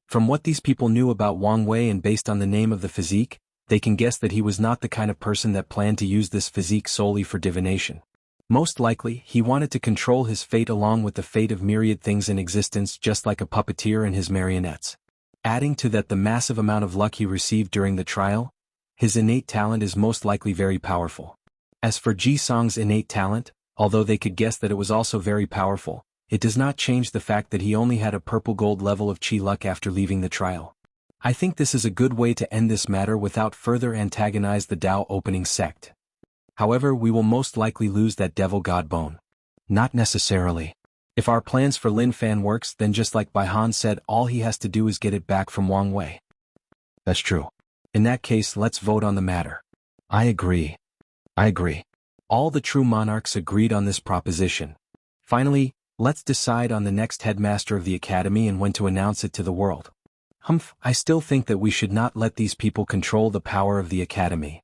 From what these people knew about Wang Wei and based on the name of the physique, they can guess that he was not the kind of person that planned to use this physique solely for divination. Most likely, he wanted to control his fate along with the fate of myriad things in existence, just like a puppeteer and his marionettes. Adding to that the massive amount of luck he received during the trial, his innate talent is most likely very powerful. As for Ji Song's innate talent, although they could guess that it was also very powerful, it does not change the fact that he only had a purple gold level of Qi luck after leaving the trial. I think this is a good way to end this matter without further antagonize the Dao opening sect. However, we will most likely lose that Devil God Bone. Not necessarily. If our plans for Lin Fan works, then just like Bai Han said, all he has to do is get it back from Wang Wei. That's true. In that case, let's vote on the matter. I agree. All the true monarchs agreed on this proposition. Finally, let's decide on the next headmaster of the academy and when to announce it to the world. I still think that we should not let these people control the power of the academy.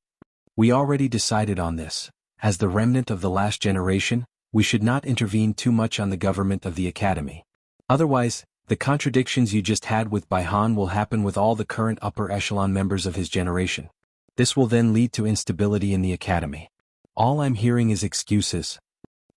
We already decided on this. As the remnant of the last generation, we should not intervene too much on the government of the academy. Otherwise, the contradictions you just had with Bai Han will happen with all the current upper echelon members of his generation. This will then lead to instability in the academy. All I'm hearing is excuses.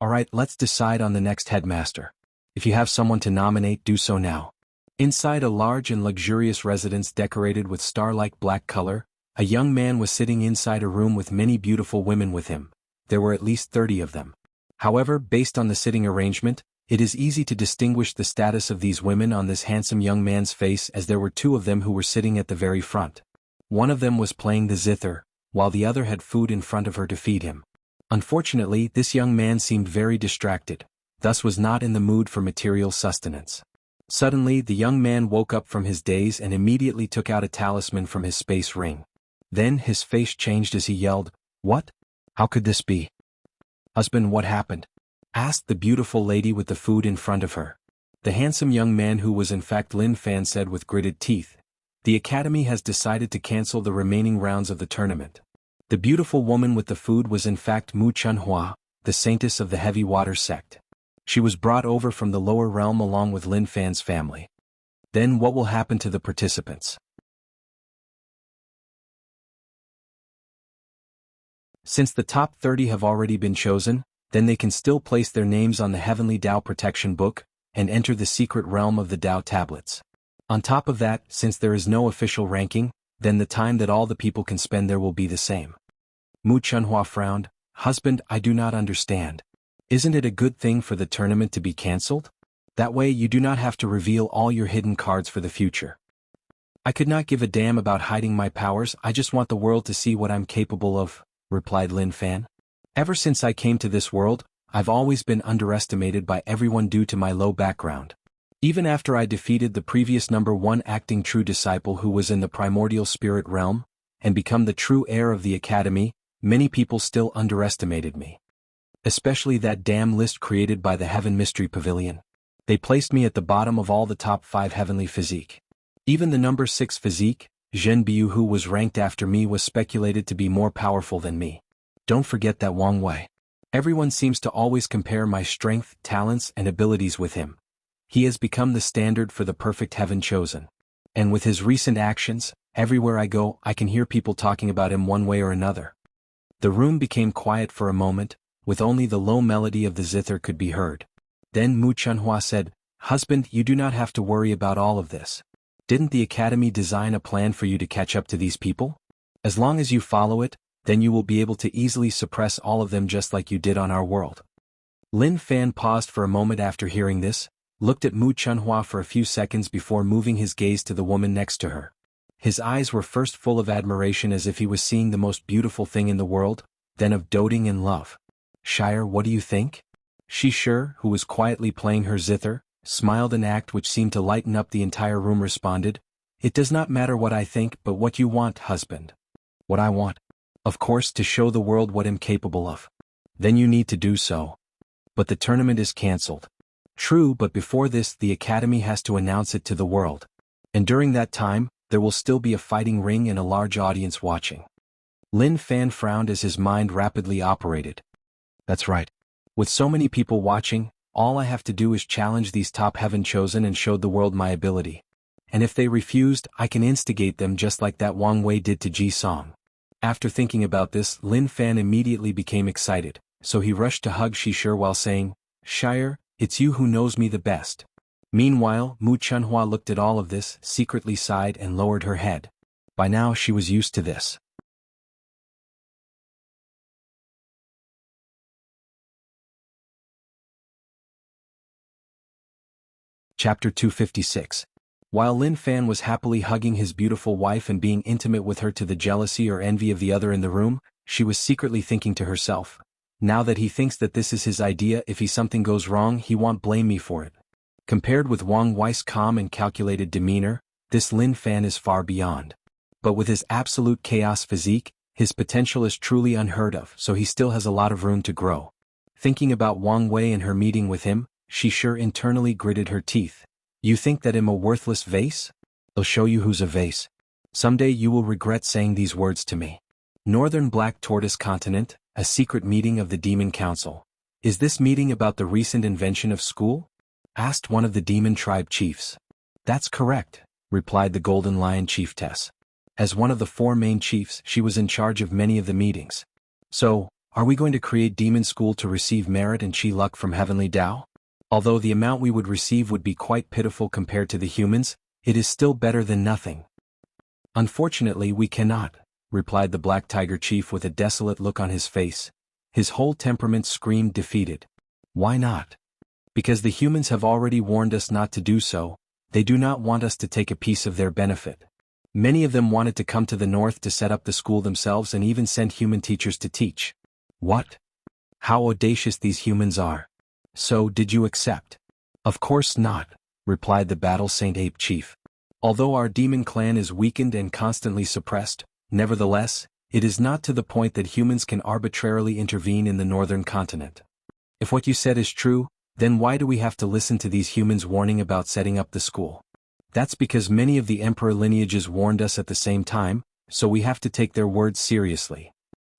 Alright, let's decide on the next headmaster. If you have someone to nominate, do so now. Inside a large and luxurious residence decorated with star-like black color, a young man was sitting inside a room with many beautiful women with him. There were at least 30 of them. However, based on the sitting arrangement, it is easy to distinguish the status of these women on this handsome young man's face, as there were 2 of them who were sitting at the very front. One of them was playing the zither, while the other had food in front of her to feed him. Unfortunately, this young man seemed very distracted, thus was not in the mood for material sustenance. Suddenly, the young man woke up from his daze and immediately took out a talisman from his space ring. Then his face changed as he yelled, "What? How could this be?" Husband, what happened? Asked the beautiful lady with the food in front of her. The handsome young man who was in fact Lin Fan said with gritted teeth. The academy has decided to cancel the remaining rounds of the tournament. The beautiful woman with the food was in fact Mu Chunhua, the saintess of the heavy water sect. She was brought over from the lower realm along with Lin Fan's family. Then what will happen to the participants? Since the top 30 have already been chosen, then they can still place their names on the Heavenly Tao Protection Book, and enter the secret realm of the Tao Tablets. On top of that, since there is no official ranking, then the time that all the people can spend there will be the same. Mu Chunhua frowned. Husband, I do not understand. Isn't it a good thing for the tournament to be cancelled? That way you do not have to reveal all your hidden cards for the future. I could not give a damn about hiding my powers, I just want the world to see what I'm capable of, replied Lin Fan. Ever since I came to this world, I've always been underestimated by everyone due to my low background. Even after I defeated the previous number 1 acting true disciple who was in the primordial spirit realm, and become the true heir of the academy, many people still underestimated me. Especially that damn list created by the Heaven Mystery Pavilion. They placed me at the bottom of all the top 5 heavenly physique. Even the number 6 physique, Zhen Biu, who was ranked after me, was speculated to be more powerful than me. Don't forget that Wang Wei. Everyone seems to always compare my strength, talents, and abilities with him. He has become the standard for the perfect heaven chosen. And with his recent actions, everywhere I go, I can hear people talking about him one way or another. The room became quiet for a moment, with only the low melody of the zither could be heard. Then Mu Chunhua said, Husband, you do not have to worry about all of this. Didn't the academy design a plan for you to catch up to these people? As long as you follow it, then you will be able to easily suppress all of them just like you did on our world. Lin Fan paused for a moment after hearing this, looked at Mu Chunhua for a few seconds before moving his gaze to the woman next to her. His eyes were first full of admiration as if he was seeing the most beautiful thing in the world, then of doting and love. Shire, what do you think? She Sure, who was quietly playing her zither, smiled an act which seemed to lighten up the entire room, responded, It does not matter what I think but what you want, husband. What I want? Of course, to show the world what I'm capable of. Then you need to do so. But the tournament is cancelled. True, but before this the academy has to announce it to the world. And during that time, there will still be a fighting ring and a large audience watching. Lin Fan frowned as his mind rapidly operated. That's right. With so many people watching, all I have to do is challenge these top heaven chosen and show the world my ability. And if they refused, I can instigate them just like that Wang Wei did to Ji Song. After thinking about this, Lin Fan immediately became excited, so he rushed to hug Shi Shi while saying, Shire, it's you who knows me the best. Meanwhile, Mu Chunhua looked at all of this, secretly sighed and lowered her head. By now she was used to this. Chapter 256. While Lin Fan was happily hugging his beautiful wife and being intimate with her to the jealousy or envy of the other in the room, she was secretly thinking to herself, now that he thinks that this is his idea, if something goes wrong he won't blame me for it. Compared with Wang Wei's calm and calculated demeanor, this Lin Fan is far beyond. But with his absolute chaos physique, his potential is truly unheard of, so he still has a lot of room to grow. Thinking about Wang Wei and her meeting with him, she sure internally gritted her teeth. You think that I'm a worthless vase? I'll show you who's a vase. Someday you will regret saying these words to me. Northern Black Tortoise Continent, a secret meeting of the Demon Council. Is this meeting about the recent invention of school? Asked one of the demon tribe chiefs. That's correct, replied the Golden Lion chiefess. As one of the 4 main chiefs, she was in charge of many of the meetings. So, are we going to create demon school to receive merit and chi luck from Heavenly Tao? Although the amount we would receive would be quite pitiful compared to the humans, it is still better than nothing. Unfortunately we cannot, replied the Black Tiger Chief with a desolate look on his face. His whole temperament screamed defeated. Why not? Because the humans have already warned us not to do so. They do not want us to take a piece of their benefit. Many of them wanted to come to the north to set up the school themselves and even send human teachers to teach. What? How audacious these humans are. So, did you accept? Of course not, replied the Battle Saint Ape Chief. Although our demon clan is weakened and constantly suppressed, nevertheless, It is not to the point that humans can arbitrarily intervene in the northern continent. If what you said is true, then why do we have to listen to these humans warning about setting up the school? That's because many of the emperor lineages warned us at the same time, so we have to take their words seriously.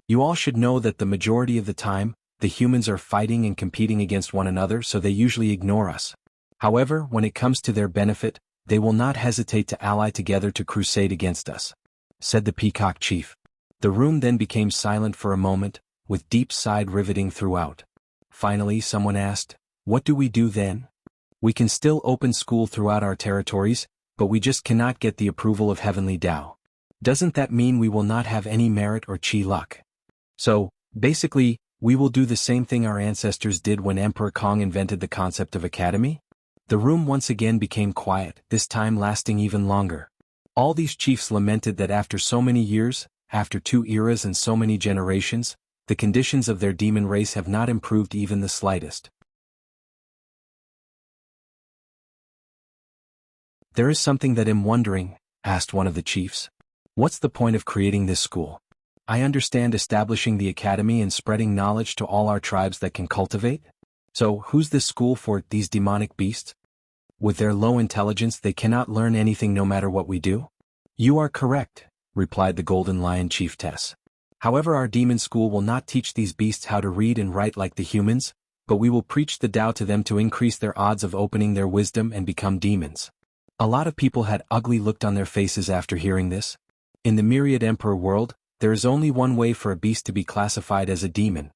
You all should know that the majority of the time, the humans are fighting and competing against one another, so they usually ignore us. However, when it comes to their benefit, they will not hesitate to ally together to crusade against us," said the Peacock Chief. The room then became silent for a moment, with deep sigh riveting throughout. Finally, someone asked, "What do we do then?" "We can still open school throughout our territories, but we just cannot get the approval of Heavenly Tao. Doesn't that mean we will not have any merit or chi luck? So, basically, we will do the same thing our ancestors did when Emperor Kong invented the concept of academy?" The room once again became quiet, this time lasting even longer. All these chiefs lamented that after so many years, after 2 eras and so many generations, the conditions of their demon race have not improved even the slightest. "There is something that I'm wondering," asked one of the chiefs. "What's the point of creating this school? I understand establishing the academy and spreading knowledge to all our tribes that can cultivate. So, who's this school for, these demonic beasts? With their low intelligence they cannot learn anything no matter what we do?" "You are correct," replied the Golden Lion Chiefess. "However, our demon school will not teach these beasts how to read and write like the humans, but we will preach the Tao to them to increase their odds of opening their wisdom and become demons." A lot of people had ugly look on their faces after hearing this. In the myriad emperor world, there is only one way for a beast to be classified as a demon: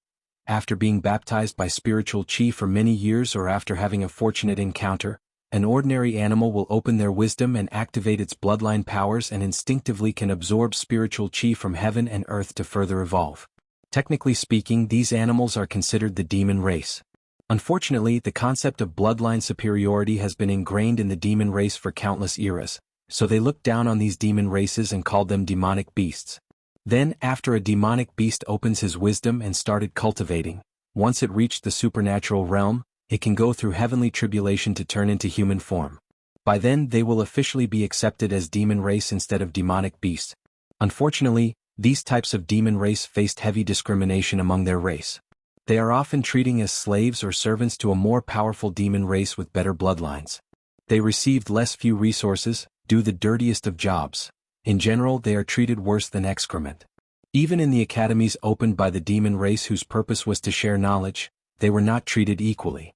after being baptized by spiritual chi for many years or after having a fortunate encounter. An ordinary animal will open their wisdom and activate its bloodline powers and instinctively can absorb spiritual chi from heaven and earth to further evolve. Technically speaking, these animals are considered the demon race. Unfortunately, the concept of bloodline superiority has been ingrained in the demon race for countless eras, so they looked down on these demon races and called them demonic beasts. Then, after a demonic beast opens his wisdom and started cultivating, once it reached the supernatural realm, it can go through heavenly tribulation to turn into human form. By then they will officially be accepted as demon race instead of demonic beasts. Unfortunately, these types of demon race faced heavy discrimination among their race. They are often treated as slaves or servants to a more powerful demon race with better bloodlines. They received less few resources, do the dirtiest of jobs. In general, they are treated worse than excrement. Even in the academies opened by the demon race whose purpose was to share knowledge, they were not treated equally.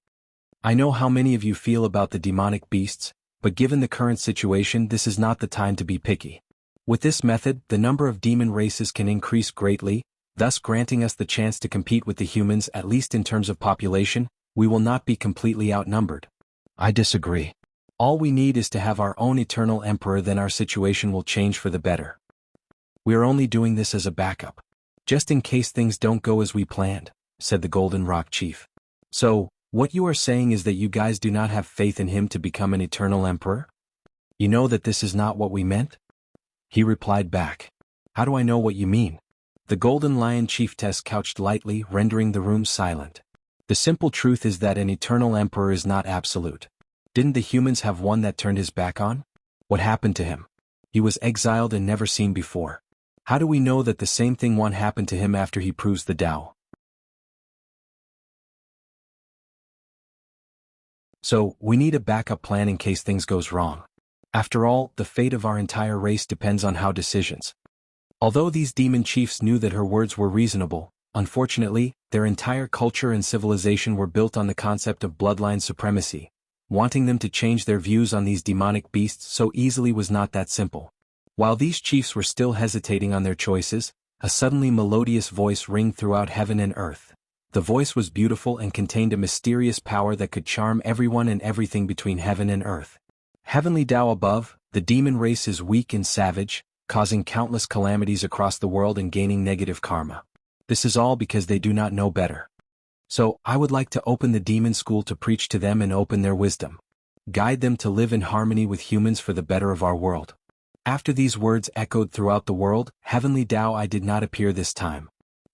I know how many of you feel about the demonic beasts, but given the current situation, this is not the time to be picky. With this method, the number of demon races can increase greatly, thus granting us the chance to compete with the humans. At least in terms of population, we will not be completely outnumbered. I disagree. All we need is to have our own eternal emperor, then our situation will change for the better. We are only doing this as a backup, just in case things don't go as we planned, said the Golden Rock Chief. So, what you are saying is that you guys do not have faith in him to become an eternal emperor? You know that this is not what we meant? He replied back. How do I know what you mean? The Golden Lion Chiefess couched lightly, rendering the room silent. The simple truth is that an eternal emperor is not absolute. Didn't the humans have one that turned his back on? What happened to him? He was exiled and never seen before. How do we know that the same thing won't happen to him after he proves the Tao? So, we need a backup plan in case things goes wrong. After all, the fate of our entire race depends on how decisions. Although these demon chiefs knew that her words were reasonable, unfortunately, their entire culture and civilization were built on the concept of bloodline supremacy. Wanting them to change their views on these demonic beasts so easily was not that simple. While these chiefs were still hesitating on their choices, a suddenly melodious voice rang throughout heaven and earth. The voice was beautiful and contained a mysterious power that could charm everyone and everything between heaven and earth. Heavenly Tao above, the demon race is weak and savage, causing countless calamities across the world and gaining negative karma. This is all because they do not know better. So, I would like to open the demon school to preach to them and open their wisdom. Guide them to live in harmony with humans for the better of our world. After these words echoed throughout the world, Heavenly Tao I did not appear this time.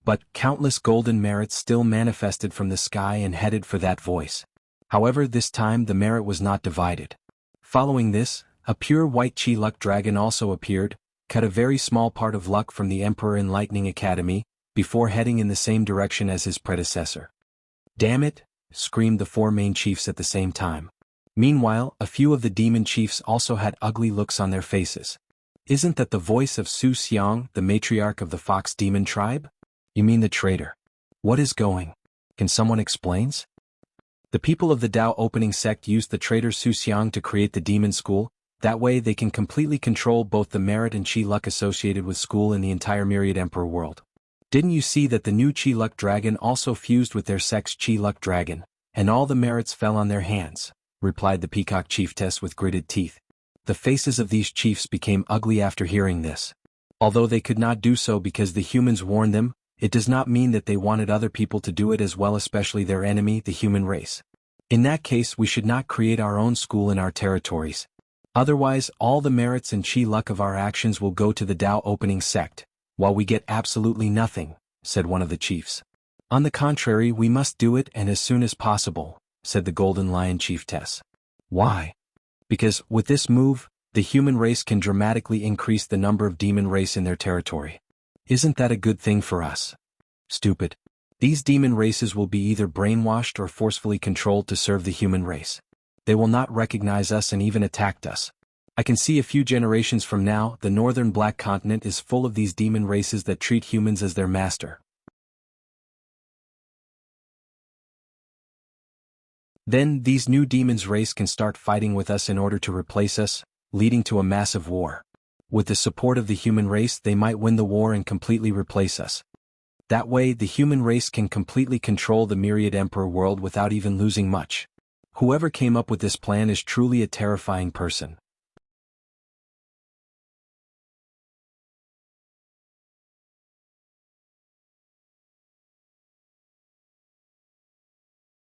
But countless golden merits still manifested from the sky and headed for that voice. However, this time the merit was not divided. Following this, a pure white chi luck dragon also appeared, cut a very small part of luck from the Emperor Enlightening Academy, before heading in the same direction as his predecessor. Damn it! Screamed the four main chiefs at the same time. Meanwhile, a few of the demon chiefs also had ugly looks on their faces. Isn't that the voice of Su Xiang, the matriarch of the Fox Demon tribe? You mean the traitor? What is going? Can someone explain? The people of the Dao opening sect used the traitor Su Xiang to create the demon school. That way they can completely control both the merit and chi luck associated with school in the entire Myriad Emperor world. Didn't you see that the new chi luck dragon also fused with their sect's chi luck dragon, and all the merits fell on their hands? Replied the peacock chiefess with gritted teeth. The faces of these chiefs became ugly after hearing this. Although they could not do so because the humans warned them, it does not mean that they wanted other people to do it as well, especially their enemy, the human race. In that case, we should not create our own school in our territories. Otherwise, all the merits and chi luck of our actions will go to the Dao opening sect, while we get absolutely nothing, said one of the chiefs. On the contrary, we must do it, and as soon as possible, said the Golden Lion chiefess. Why? Because, with this move, the human race can dramatically increase the number of demon race in their territory. Isn't that a good thing for us? Stupid. These demon races will be either brainwashed or forcefully controlled to serve the human race. They will not recognize us and even attack us. I can see a few generations from now, the northern Black Continent is full of these demon races that treat humans as their master. Then, these new demons race can start fighting with us in order to replace us, leading to a massive war. With the support of the human race, they might win the war and completely replace us. That way, the human race can completely control the Myriad Emperor world without even losing much. Whoever came up with this plan is truly a terrifying person.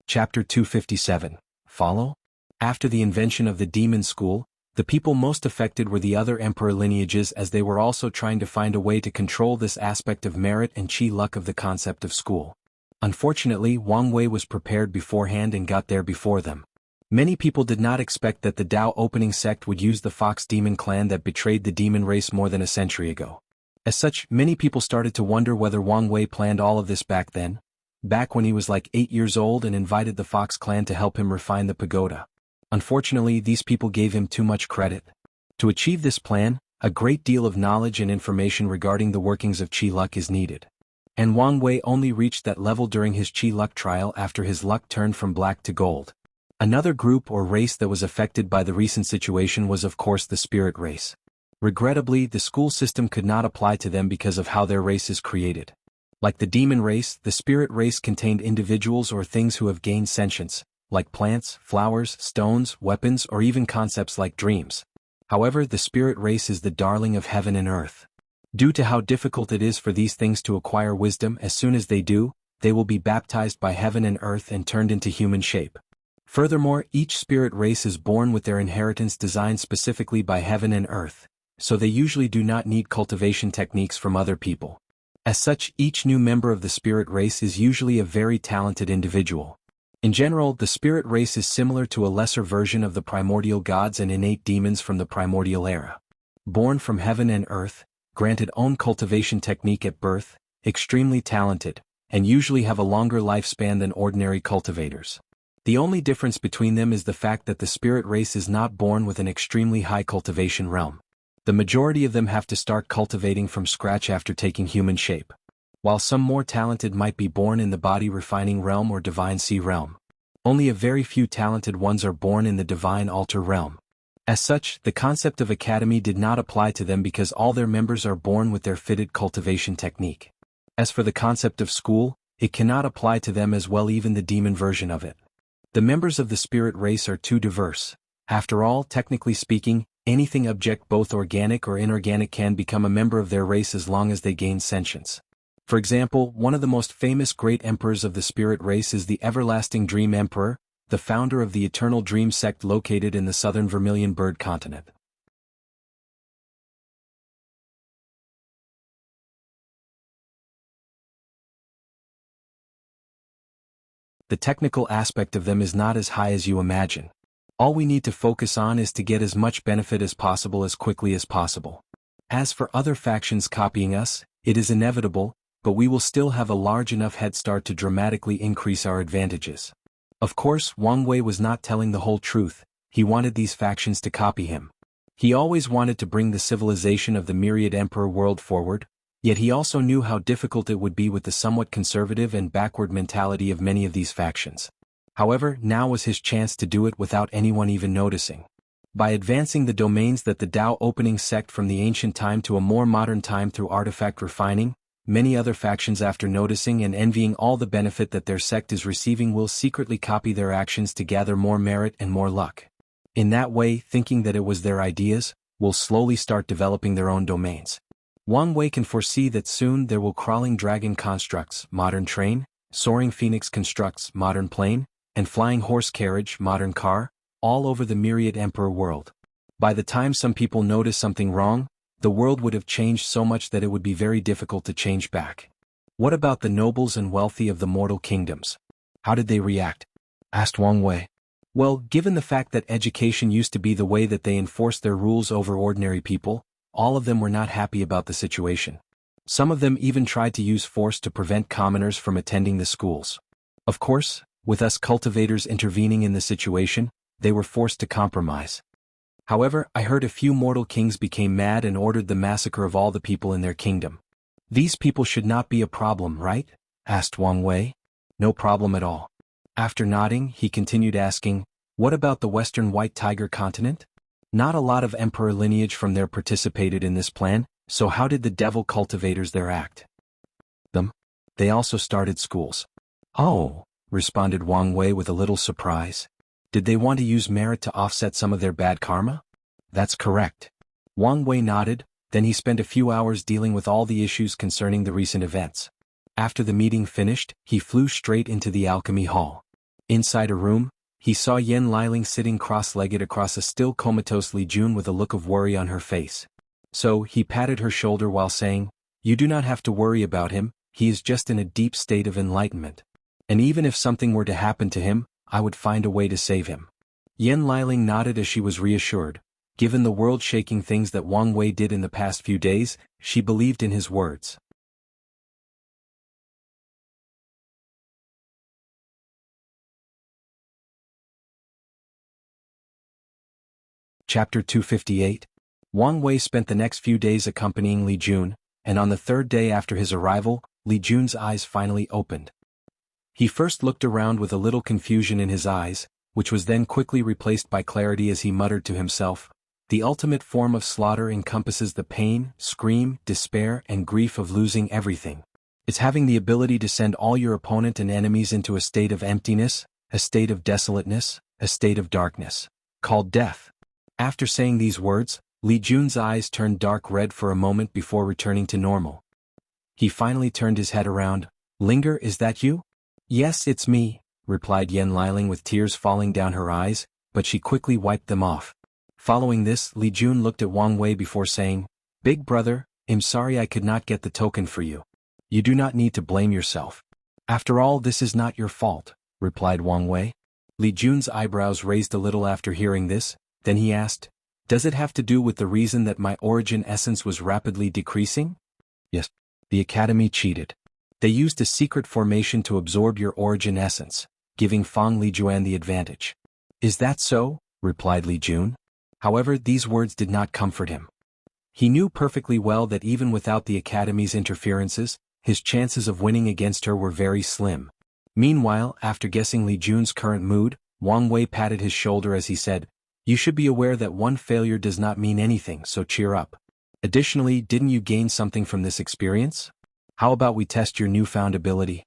Chapter 257. Follow? After the invention of the demon school, the people most affected were the other emperor lineages, as they were also trying to find a way to control this aspect of merit and chi luck of the concept of school. Unfortunately, Wang Wei was prepared beforehand and got there before them. Many people did not expect that the Dao opening sect would use the Fox Demon clan that betrayed the demon race more than a century ago. As such, many people started to wonder whether Wang Wei planned all of this back then. Back when he was like 8 years old and invited the Fox clan to help him refine the pagoda. Unfortunately, these people gave him too much credit. To achieve this plan, a great deal of knowledge and information regarding the workings of chi luck is needed. And Wang Wei only reached that level during his chi luck trial after his luck turned from black to gold. Another group or race that was affected by the recent situation was of course the spirit race. Regrettably, the school system could not apply to them because of how their race is created. Like the demon race, the spirit race contained individuals or things who have gained sentience, like plants, flowers, stones, weapons, or even concepts like dreams. However, the spirit race is the darling of heaven and earth. Due to how difficult it is for these things to acquire wisdom, as soon as they do, they will be baptized by heaven and earth and turned into human shape. Furthermore, each spirit race is born with their inheritance designed specifically by heaven and earth, so they usually do not need cultivation techniques from other people. As such, each new member of the spirit race is usually a very talented individual. In general, the spirit race is similar to a lesser version of the primordial gods and innate demons from the primordial era. Born from heaven and earth, granted own cultivation technique at birth, extremely talented, and usually have a longer lifespan than ordinary cultivators. The only difference between them is the fact that the spirit race is not born with an extremely high cultivation realm. The majority of them have to start cultivating from scratch after taking human shape. While some more talented might be born in the body refining realm or divine sea realm. Only a very few talented ones are born in the divine altar realm. As such, the concept of academy did not apply to them because all their members are born with their fitted cultivation technique. As for the concept of school, it cannot apply to them as well, even the demon version of it. The members of the spirit race are too diverse. After all, technically speaking, anything object both organic or inorganic can become a member of their race as long as they gain sentience. For example, one of the most famous great emperors of the spirit race is the Everlasting Dream Emperor, the founder of the Eternal Dream sect located in the southern Vermilion Bird continent. The technical aspect of them is not as high as you imagine. All we need to focus on is to get as much benefit as possible as quickly as possible. As for other factions copying us, it is inevitable, but we will still have a large enough head start to dramatically increase our advantages. Of course, Wang Wei was not telling the whole truth. He wanted these factions to copy him. He always wanted to bring the civilization of the myriad emperor world forward, yet he also knew how difficult it would be with the somewhat conservative and backward mentality of many of these factions. However, now was his chance to do it without anyone even noticing. By advancing the domains that the Tao opening sect from the ancient time to a more modern time through artifact refining, many other factions, after noticing and envying all the benefit that their sect is receiving, will secretly copy their actions to gather more merit and more luck. In that way, thinking that it was their ideas, will slowly start developing their own domains. Wang Wei can foresee that soon there will crawling dragon constructs, modern train, soaring phoenix constructs, modern plane, and flying horse carriage, modern car, all over the myriad emperor world. By the time some people notice something wrong, the world would have changed so much that it would be very difficult to change back. What about the nobles and wealthy of the mortal kingdoms? How did they react? Asked Wang Wei. Well, given the fact that education used to be the way that they enforced their rules over ordinary people, all of them were not happy about the situation. Some of them even tried to use force to prevent commoners from attending the schools. Of course, with us cultivators intervening in the situation, they were forced to compromise. However, I heard a few mortal kings became mad and ordered the massacre of all the people in their kingdom. These people should not be a problem, right? Asked Wang Wei. No problem at all. After nodding, he continued asking, what about the western White Tiger continent? Not a lot of emperor lineage from there participated in this plan, so how did the devil cultivators there act? They also started schools. Oh, responded Wang Wei with a little surprise. Did they want to use merit to offset some of their bad karma? That's correct. Wang Wei nodded, then he spent a few hours dealing with all the issues concerning the recent events. After the meeting finished, he flew straight into the alchemy hall. Inside a room, he saw Yan Liling sitting cross-legged across a still comatose Li Jun with a look of worry on her face. So, he patted her shoulder while saying, "You do not have to worry about him, he is just in a deep state of enlightenment. And even if something were to happen to him, I would find a way to save him." Yan Liling nodded as she was reassured. Given the world-shaking things that Wang Wei did in the past few days, she believed in his words. Chapter 258. Wang Wei spent the next few days accompanying Li Jun, and on the third day after his arrival, Li Jun's eyes finally opened. He first looked around with a little confusion in his eyes, which was then quickly replaced by clarity as he muttered to himself, "The ultimate form of slaughter encompasses the pain, scream, despair, and grief of losing everything. It's having the ability to send all your opponent and enemies into a state of emptiness, a state of desolateness, a state of darkness, called death." After saying these words, Li Jun's eyes turned dark red for a moment before returning to normal. He finally turned his head around. "Linger, is that you?" "Yes, it's me," replied Yan Liling with tears falling down her eyes, but she quickly wiped them off. Following this, Li Jun looked at Wang Wei before saying, "Big brother, I'm sorry I could not get the token for you. You do not need to blame yourself. After all, this is not your fault," replied Wang Wei. Li Jun's eyebrows raised a little after hearing this, then he asked, "Does it have to do with the reason that my origin essence was rapidly decreasing?" "Yes. The Academy cheated. They used a secret formation to absorb your origin essence, giving Fang Lijuan the advantage." "Is that so?" replied Li Jun. However, these words did not comfort him. He knew perfectly well that even without the Academy's interferences, his chances of winning against her were very slim. Meanwhile, after guessing Li Jun's current mood, Wang Wei patted his shoulder as he said, "You should be aware that one failure does not mean anything, so cheer up. Additionally, didn't you gain something from this experience? How about we test your newfound ability?"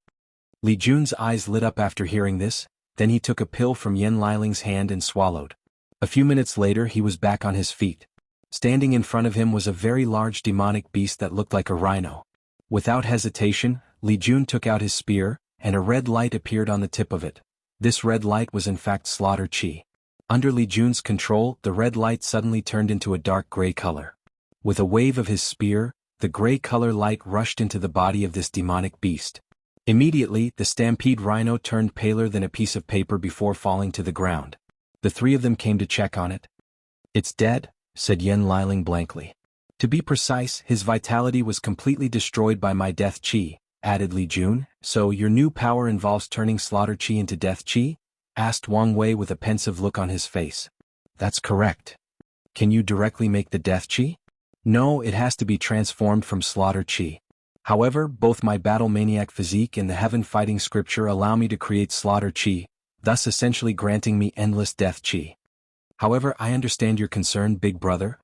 Li Jun's eyes lit up after hearing this, then he took a pill from Yan Liling's hand and swallowed. A few minutes later he was back on his feet. Standing in front of him was a very large demonic beast that looked like a rhino. Without hesitation, Li Jun took out his spear, and a red light appeared on the tip of it. This red light was in fact slaughter chi. Under Li Jun's control, the red light suddenly turned into a dark gray color. With a wave of his spear, the gray color light rushed into the body of this demonic beast. Immediately, the stampede rhino turned paler than a piece of paper before falling to the ground. The three of them came to check on it. "It's dead," said Yan Liling blankly. To be precise, his vitality was completely destroyed by my death chi, added Li Jun. So your new power involves turning slaughter chi into death chi? Asked Wang Wei with a pensive look on his face. That's correct. Can you directly make the death chi? No, it has to be transformed from slaughter chi. However, both my battle maniac physique and the heaven fighting scripture allow me to create slaughter chi, thus essentially granting me endless death chi. However, I understand your concern, big brother.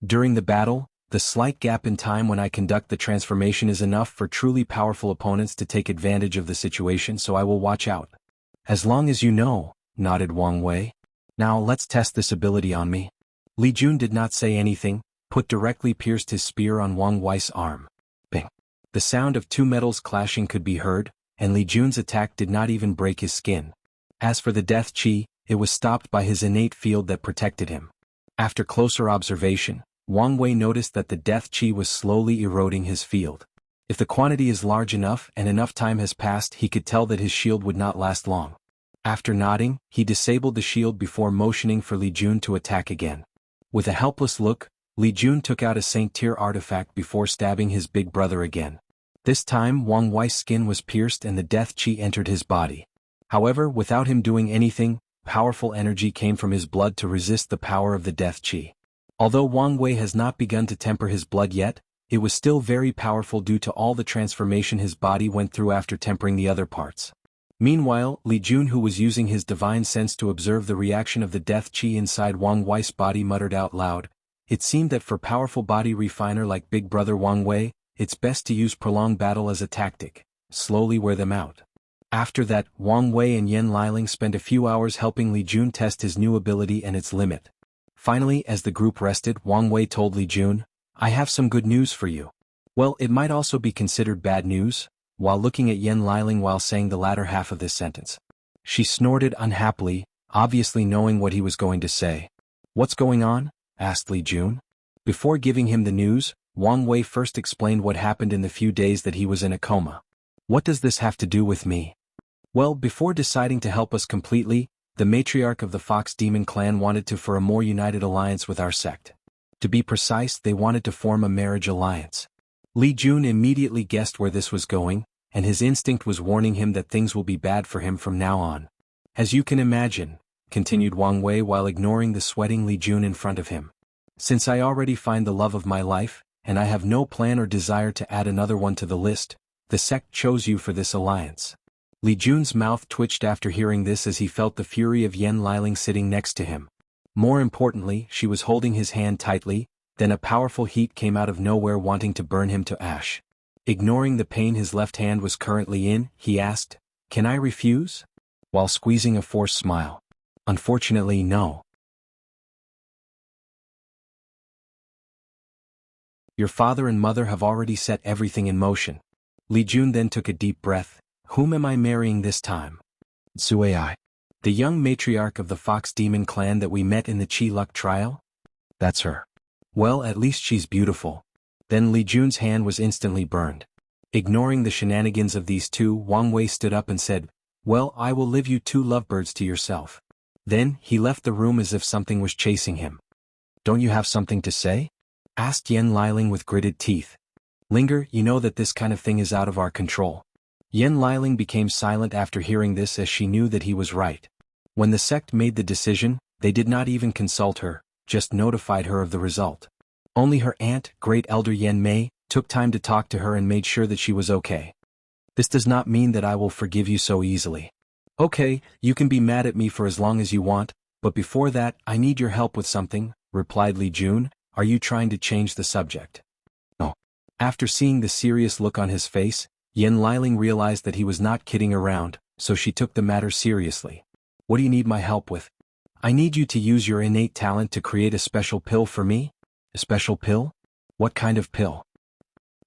During the battle, the slight gap in time when I conduct the transformation is enough for truly powerful opponents to take advantage of the situation, so I will watch out. As long as you know, nodded Wang Wei. Now let's test this ability on me. Li Jun did not say anything, but directly pierced his spear on Wang Wei's arm. Bing. The sound of two metals clashing could be heard, and Li Jun's attack did not even break his skin. As for the death chi, it was stopped by his innate field that protected him. After closer observation, Wang Wei noticed that the death chi was slowly eroding his field. If the quantity is large enough and enough time has passed, he could tell that his shield would not last long. After nodding, he disabled the shield before motioning for Li Jun to attack again. With a helpless look, Li Jun took out a Saint Tier artifact before stabbing his big brother again. This time Wang Wei's skin was pierced and the death chi entered his body. However, without him doing anything, powerful energy came from his blood to resist the power of the death chi. Although Wang Wei has not begun to temper his blood yet, it was still very powerful due to all the transformation his body went through after tempering the other parts. Meanwhile, Li Jun, who was using his divine sense to observe the reaction of the death chi inside Wang Wei's body, muttered out loud, "It seemed that for powerful body refiner like big brother Wang Wei, it's best to use prolonged battle as a tactic, slowly wear them out." After that, Wang Wei and Yan Liling spent a few hours helping Li Jun test his new ability and its limit. Finally, as the group rested, Wang Wei told Li Jun, "I have some good news for you." Well, it might also be considered bad news, while looking at Yan Liling while saying the latter half of this sentence. She snorted unhappily, obviously knowing what he was going to say. "What's going on?" asked Li Jun. Before giving him the news, Wang Wei first explained what happened in the few days that he was in a coma. "What does this have to do with me?" Well, before deciding to help us completely, the matriarch of the Fox Demon clan wanted to for a more united alliance with our sect. To be precise, they wanted to form a marriage alliance. Li Jun immediately guessed where this was going, and his instinct was warning him that things will be bad for him from now on. "As you can imagine," continued Wang Wei while ignoring the sweating Li Jun in front of him. "Since I already find the love of my life, and I have no plan or desire to add another one to the list, the sect chose you for this alliance." Li Jun's mouth twitched after hearing this as he felt the fury of Yan Liling sitting next to him. More importantly, she was holding his hand tightly, then a powerful heat came out of nowhere wanting to burn him to ash. Ignoring the pain his left hand was currently in, he asked, "Can I refuse?" While squeezing a forced smile. "Unfortunately, no. Your father and mother have already set everything in motion." Li Jun then took a deep breath. "Whom am I marrying this time?" "Suai. The young matriarch of the Fox Demon clan that we met in the Chi Luck trial?" "That's her." "Well, at least she's beautiful." Then Li Jun's hand was instantly burned. Ignoring the shenanigans of these two, Wang Wei stood up and said, "Well, I will leave you two lovebirds to yourself." Then, he left the room as if something was chasing him. "Don't you have something to say?" asked Yan Liling with gritted teeth. "Linger, you know that this kind of thing is out of our control." Yan Liling became silent after hearing this as she knew that he was right. When the sect made the decision, they did not even consult her, just notified her of the result. Only her aunt, Great Elder Yan Mei, took time to talk to her and made sure that she was okay. "This does not mean that I will forgive you so easily. Okay, you can be mad at me for as long as you want, but before that, I need your help with something," replied Li Jun. "Are you trying to change the subject?" "No." After seeing the serious look on his face, Yan Liling realized that he was not kidding around, so she took the matter seriously. "What do you need my help with?" "I need you to use your innate talent to create a special pill for me." "A special pill? What kind of pill?"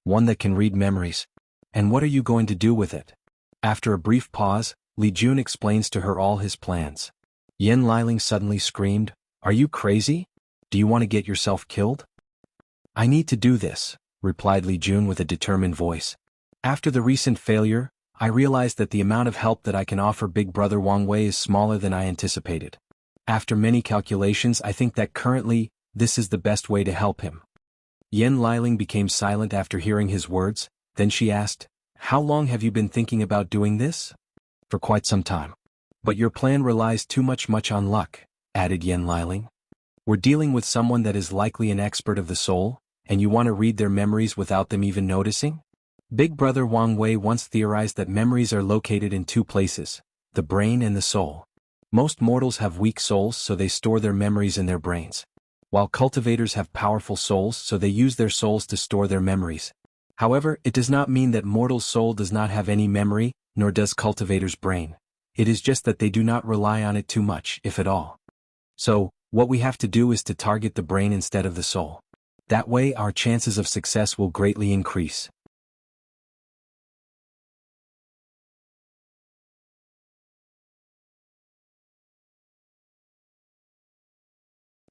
"One that can read memories." "And what are you going to do with it?" After a brief pause, Li Jun explains to her all his plans. Yan Liling suddenly screamed, "Are you crazy? Do you want to get yourself killed?" "I need to do this," replied Li Jun with a determined voice. "After the recent failure, I realized that the amount of help that I can offer big brother Wang Wei is smaller than I anticipated. After many calculations, I think that currently, this is the best way to help him. Yen Liling became silent after hearing his words, then she asked, "How long have you been thinking about doing this?" "For quite some time. But your plan relies too much on luck," added Yen Liling. "We're dealing with someone that is likely an expert of the soul, and you want to read their memories without them even noticing?" Big Brother Wang Wei once theorized that memories are located in two places, the brain and the soul. Most mortals have weak souls, so they store their memories in their brains, while cultivators have powerful souls, so they use their souls to store their memories. However, it does not mean that mortal's soul does not have any memory, nor does cultivator's brain. It is just that they do not rely on it too much, if at all. So, what we have to do is to target the brain instead of the soul. That way our chances of success will greatly increase.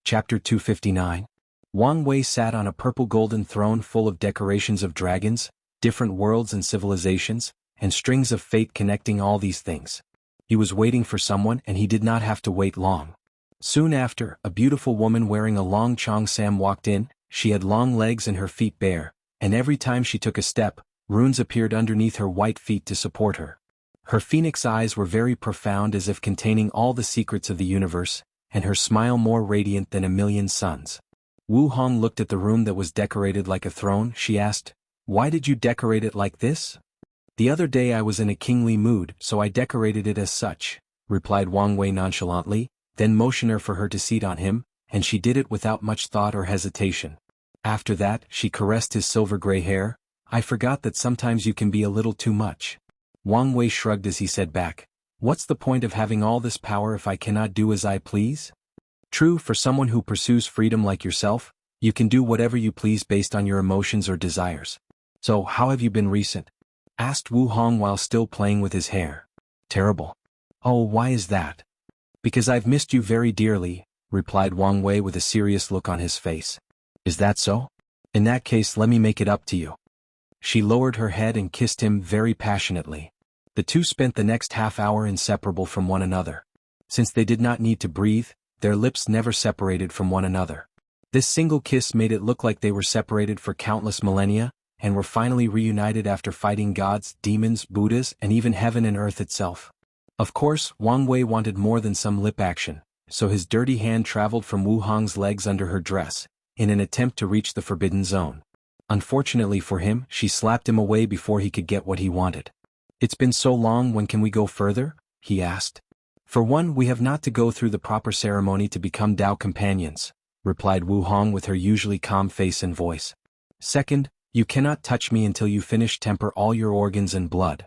Chapter 259. Wang Wei sat on a purple-golden throne full of decorations of dragons, different worlds and civilizations, and strings of fate connecting all these things. He was waiting for someone, and he did not have to wait long. Soon after, a beautiful woman wearing a long cheongsam walked in. She had long legs and her feet bare, and every time she took a step, runes appeared underneath her white feet to support her. Her phoenix eyes were very profound, as if containing all the secrets of the universe, and her smile more radiant than a million suns. Wu Hong looked at the room that was decorated like a throne. She asked, "Why did you decorate it like this?" "The other day I was in a kingly mood, so I decorated it as such," replied Wang Wei nonchalantly, then motioned her for her to seat on him, and she did it without much thought or hesitation. After that, she caressed his silver-gray hair. "I forgot that sometimes you can be a little too much." Wang Wei shrugged as he said back, "What's the point of having all this power if I cannot do as I please?" True, for someone who pursues freedom like yourself, you can do whatever you please based on your emotions or desires. "So, how have you been recent?" asked Wu Hong while still playing with his hair. "Terrible." "Oh, why is that?" "Because I've missed you very dearly," replied Wang Wei with a serious look on his face. "Is that so? In that case, let me make it up to you." She lowered her head and kissed him very passionately. The two spent the next half hour inseparable from one another. Since they did not need to breathe, their lips never separated from one another. This single kiss made it look like they were separated for countless millennia, and were finally reunited after fighting gods, demons, Buddhas, and even heaven and earth itself. Of course, Wang Wei wanted more than some lip action, so his dirty hand traveled from Wu Hong's legs under her dress, in an attempt to reach the forbidden zone. Unfortunately for him, she slapped him away before he could get what he wanted. "It's been so long, when can we go further?" he asked. "For one, we have not to go through the proper ceremony to become Tao companions," replied Wu Hong with her usually calm face and voice. "Second, you cannot touch me until you finish temper all your organs and blood."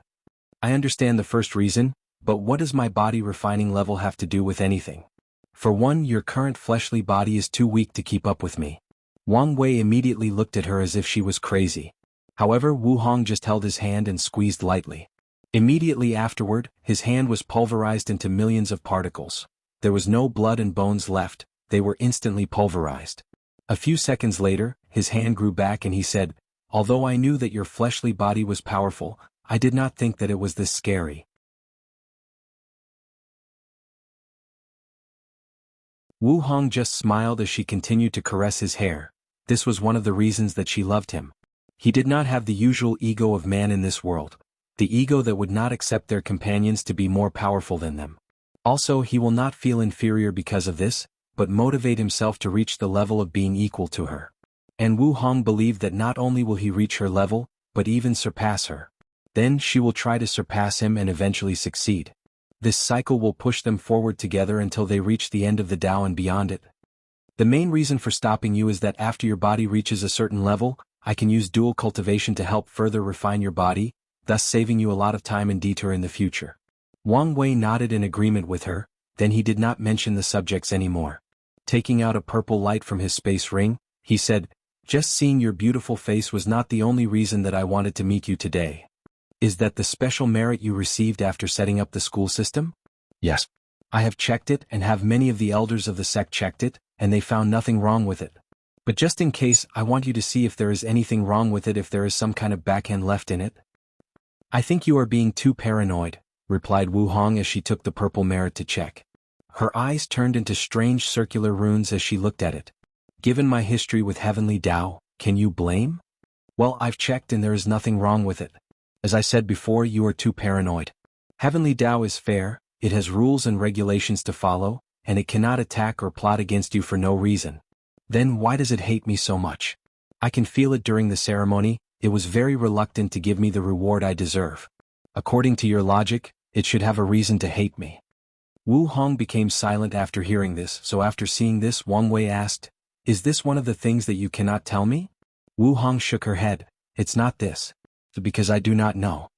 "I understand the first reason, but what does my body refining level have to do with anything? For one, your current fleshly body is too weak to keep up with me." Wang Wei immediately looked at her as if she was crazy. However, Wu Hong just held his hand and squeezed lightly. Immediately afterward, his hand was pulverized into millions of particles. There was no blood and bones left, they were instantly pulverized. A few seconds later, his hand grew back and he said, "Although I knew that your fleshly body was powerful, I did not think that it was this scary." Wu Hong just smiled as she continued to caress his hair. This was one of the reasons that she loved him. He did not have the usual ego of man in this world, the ego that would not accept their companions to be more powerful than them. Also, he will not feel inferior because of this, but motivate himself to reach the level of being equal to her. And Wu Hong believed that not only will he reach her level, but even surpass her. Then she will try to surpass him and eventually succeed. This cycle will push them forward together until they reach the end of the Tao and beyond it. "The main reason for stopping you is that after your body reaches a certain level, I can use dual cultivation to help further refine your body, thus saving you a lot of time and detour in the future." Wang Wei nodded in agreement with her, then he did not mention the subjects anymore. Taking out a purple light from his space ring, he said, "Just seeing your beautiful face was not the only reason that I wanted to meet you today." "Is that the special merit you received after setting up the school system?" "Yes. I have checked it and have many of the elders of the sect checked it, and they found nothing wrong with it. But just in case, I want you to see if there is anything wrong with it, if there is some kind of backhand left in it." "I think you are being too paranoid," replied Wu Hong as she took the purple merit to check. Her eyes turned into strange circular runes as she looked at it. Given my history with Heavenly Tao, can you blame? Well, I've checked and there is nothing wrong with it. As I said before, you are too paranoid. Heavenly Tao is fair, it has rules and regulations to follow, and it cannot attack or plot against you for no reason. Then why does it hate me so much? I can feel it during the ceremony, it was very reluctant to give me the reward I deserve. According to your logic, it should have a reason to hate me. Wu Hong became silent after hearing this, so after seeing this, Wang Wei asked, "Is this one of the things that you cannot tell me?" Wu Hong shook her head. "It's not this. Because I do not know."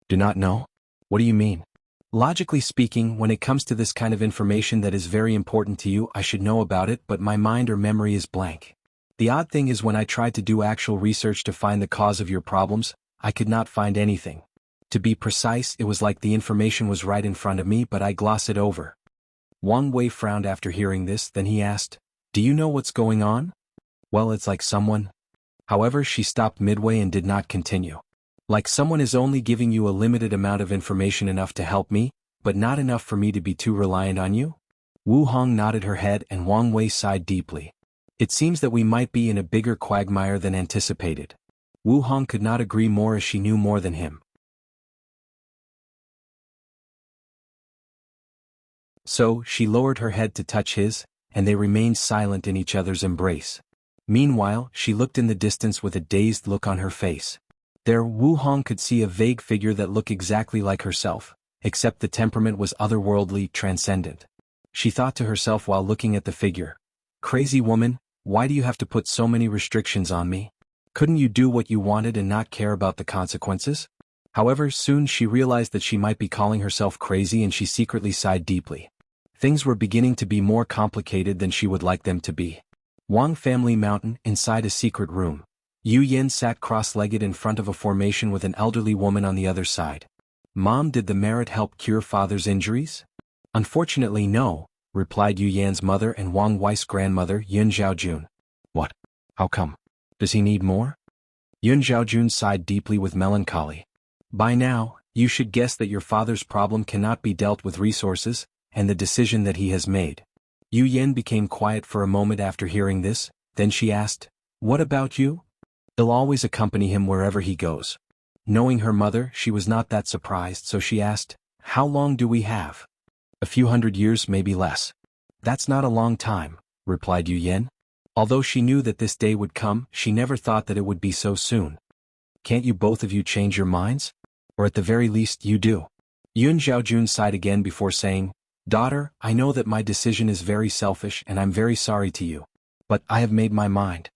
Do not know? What do you mean? Logically speaking, when it comes to this kind of information that is very important to you, I should know about it, but my mind or memory is blank. The odd thing is when I tried to do actual research to find the cause of your problems, I could not find anything. To be precise, it was like the information was right in front of me, but I gloss it over. Wang Wei frowned after hearing this, then he asked, "Do you know what's going on?" "Well, it's like someone." However, she stopped midway and did not continue. "Like someone is only giving you a limited amount of information, enough to help me, but not enough for me to be too reliant on you?" Wu Hong nodded her head and Wang Wei sighed deeply. It seems that we might be in a bigger quagmire than anticipated. Wu Hong could not agree more as she knew more than him. So, she lowered her head to touch his, and they remained silent in each other's embrace. Meanwhile, she looked in the distance with a dazed look on her face. There, Wu Hong could see a vague figure that looked exactly like herself, except the temperament was otherworldly, transcendent. She thought to herself while looking at the figure, "Crazy woman, why do you have to put so many restrictions on me? Couldn't you do what you wanted and not care about the consequences?" However, soon she realized that she might be calling herself crazy and she secretly sighed deeply. Things were beginning to be more complicated than she would like them to be. Wang Family Mountain, inside a secret room. Yu Yen sat cross-legged in front of a formation with an elderly woman on the other side. "Mom, did the merit help cure father's injuries?" "Unfortunately no," replied Yu Yan's mother and Wang Wei's grandmother, Yun Zhaojun. "What? How come? Does he need more?" Yun Zhaojun sighed deeply with melancholy. "By now, you should guess that your father's problem cannot be dealt with resources, and the decision that he has made." Yu Yan became quiet for a moment after hearing this, then she asked, "What about you?" "He'll always accompany him wherever he goes." Knowing her mother, she was not that surprised, so she asked, "How long do we have?" "A few 100 years, maybe less." "That's not a long time," replied Yu Yan. Although she knew that this day would come, she never thought that it would be so soon. "Can't you both of you change your minds? Or at the very least you do." Yun Zhaojun sighed again before saying, "Daughter, I know that my decision is very selfish and I'm very sorry to you. But I have made my mind.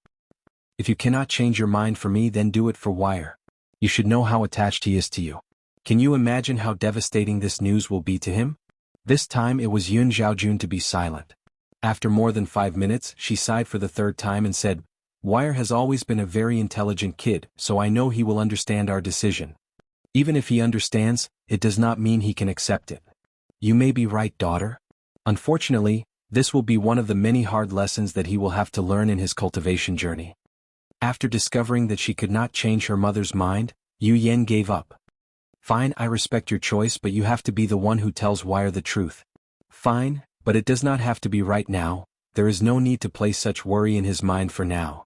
If you cannot change your mind for me, then do it for Wire. You should know how attached he is to you. Can you imagine how devastating this news will be to him?" This time it was Yun Zhaojun to be silent. After more than 5 minutes, she sighed for the third time and said, "Wire has always been a very intelligent kid, so I know he will understand our decision. Even if he understands, it does not mean he can accept it." "You may be right, daughter. Unfortunately, this will be one of the many hard lessons that he will have to learn in his cultivation journey." After discovering that she could not change her mother's mind, Yu Yan gave up. "Fine, I respect your choice, but you have to be the one who tells Wire the truth." "Fine, but it does not have to be right now. There is no need to place such worry in his mind for now."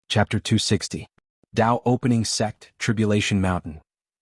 Chapter 260. Tao Opening Sect, Tribulation Mountain.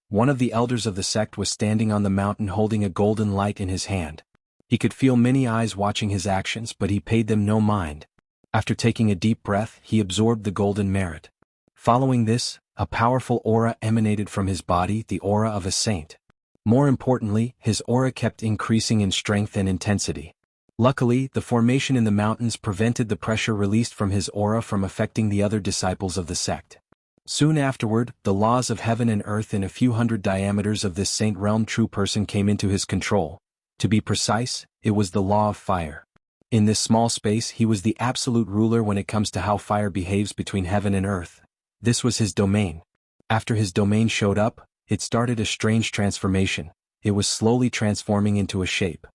One of the elders of the sect was standing on the mountain holding a golden light in his hand. He could feel many eyes watching his actions, but he paid them no mind. After taking a deep breath, he absorbed the golden merit. Following this, a powerful aura emanated from his body, the aura of a saint. More importantly, his aura kept increasing in strength and intensity. Luckily, the formation in the mountains prevented the pressure released from his aura from affecting the other disciples of the sect. Soon afterward, the laws of heaven and earth in a few hundred diameters of this saint realm true person came into his control. To be precise, it was the law of fire. In this small space, he was the absolute ruler when it comes to how fire behaves between heaven and earth. This was his domain. After his domain showed up, it started a strange transformation. It was slowly transforming into a shape.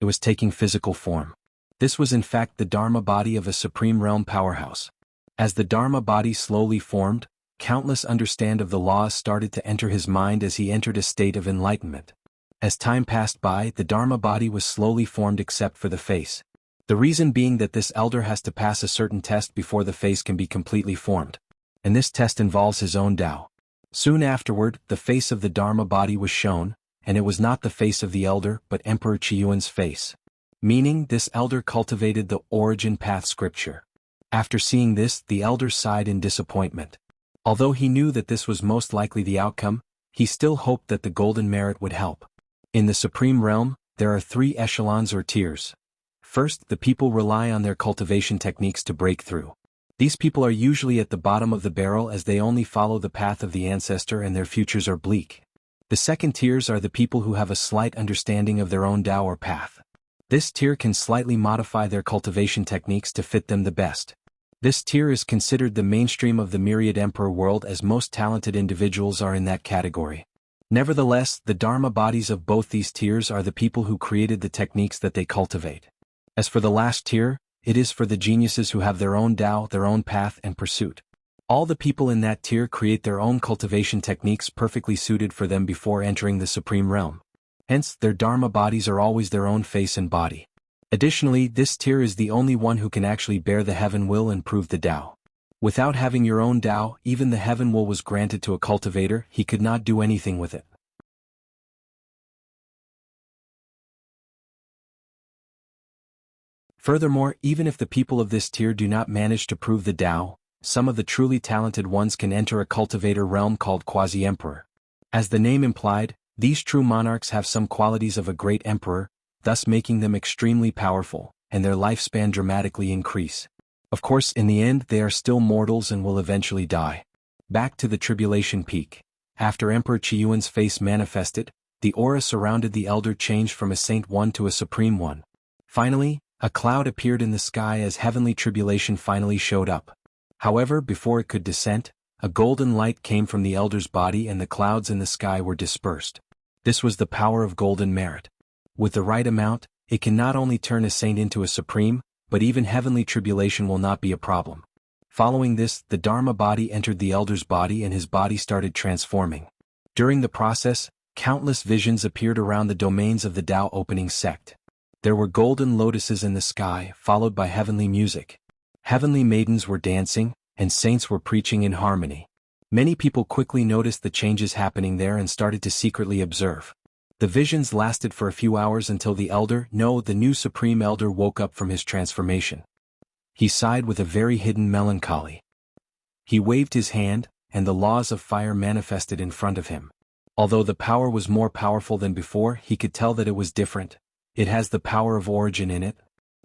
It was taking physical form. This was in fact the Dharma body of a supreme realm powerhouse. As the Dharma body slowly formed, countless understanding of the laws started to enter his mind as he entered a state of enlightenment. As time passed by, the Dharma body was slowly formed except for the face. The reason being that this elder has to pass a certain test before the face can be completely formed. And this test involves his own Tao. Soon afterward, the face of the Dharma body was shown, and it was not the face of the elder but Emperor Qiyuan's face. Meaning, this elder cultivated the origin path scripture. After seeing this, the elder sighed in disappointment. Although he knew that this was most likely the outcome, he still hoped that the golden merit would help. In the supreme realm, there are 3 echelons or tiers. First, the people rely on their cultivation techniques to break through. These people are usually at the bottom of the barrel as they only follow the path of the ancestor and their futures are bleak. The second tiers are the people who have a slight understanding of their own Tao or path. This tier can slightly modify their cultivation techniques to fit them the best. This tier is considered the mainstream of the myriad emperor world as most talented individuals are in that category. Nevertheless, the Dharma bodies of both these tiers are the people who created the techniques that they cultivate. As for the last tier, it is for the geniuses who have their own Tao, their own path and pursuit. All the people in that tier create their own cultivation techniques perfectly suited for them before entering the supreme realm. Hence, their Dharma bodies are always their own face and body. Additionally, this tier is the only one who can actually bear the heaven will and prove the Tao. Without having your own Tao, even the heaven will was granted to a cultivator, he could not do anything with it. Furthermore, even if the people of this tier do not manage to prove the Tao, some of the truly talented ones can enter a cultivator realm called quasi-emperor. As the name implied, these true monarchs have some qualities of a great emperor, thus making them extremely powerful, and their lifespan dramatically increase. Of course, in the end they are still mortals and will eventually die. Back to the tribulation peak. After Emperor Qiyuan's face manifested, the aura surrounded the elder changed from a saint one to a supreme one. Finally, a cloud appeared in the sky as heavenly tribulation finally showed up. However, before it could descend, a golden light came from the elder's body and the clouds in the sky were dispersed. This was the power of golden merit. With the right amount, it can not only turn a saint into a supreme, but even heavenly tribulation will not be a problem. Following this, the Dharma body entered the elder's body and his body started transforming. During the process, countless visions appeared around the domains of the Tao opening sect. There were golden lotuses in the sky, followed by heavenly music. Heavenly maidens were dancing, and saints were preaching in harmony. Many people quickly noticed the changes happening there and started to secretly observe. The visions lasted for a few hours until the new Supreme Elder woke up from his transformation. He sighed with a very hidden melancholy. He waved his hand, and the laws of fire manifested in front of him. Although the power was more powerful than before, he could tell that it was different. It has the power of origin in it.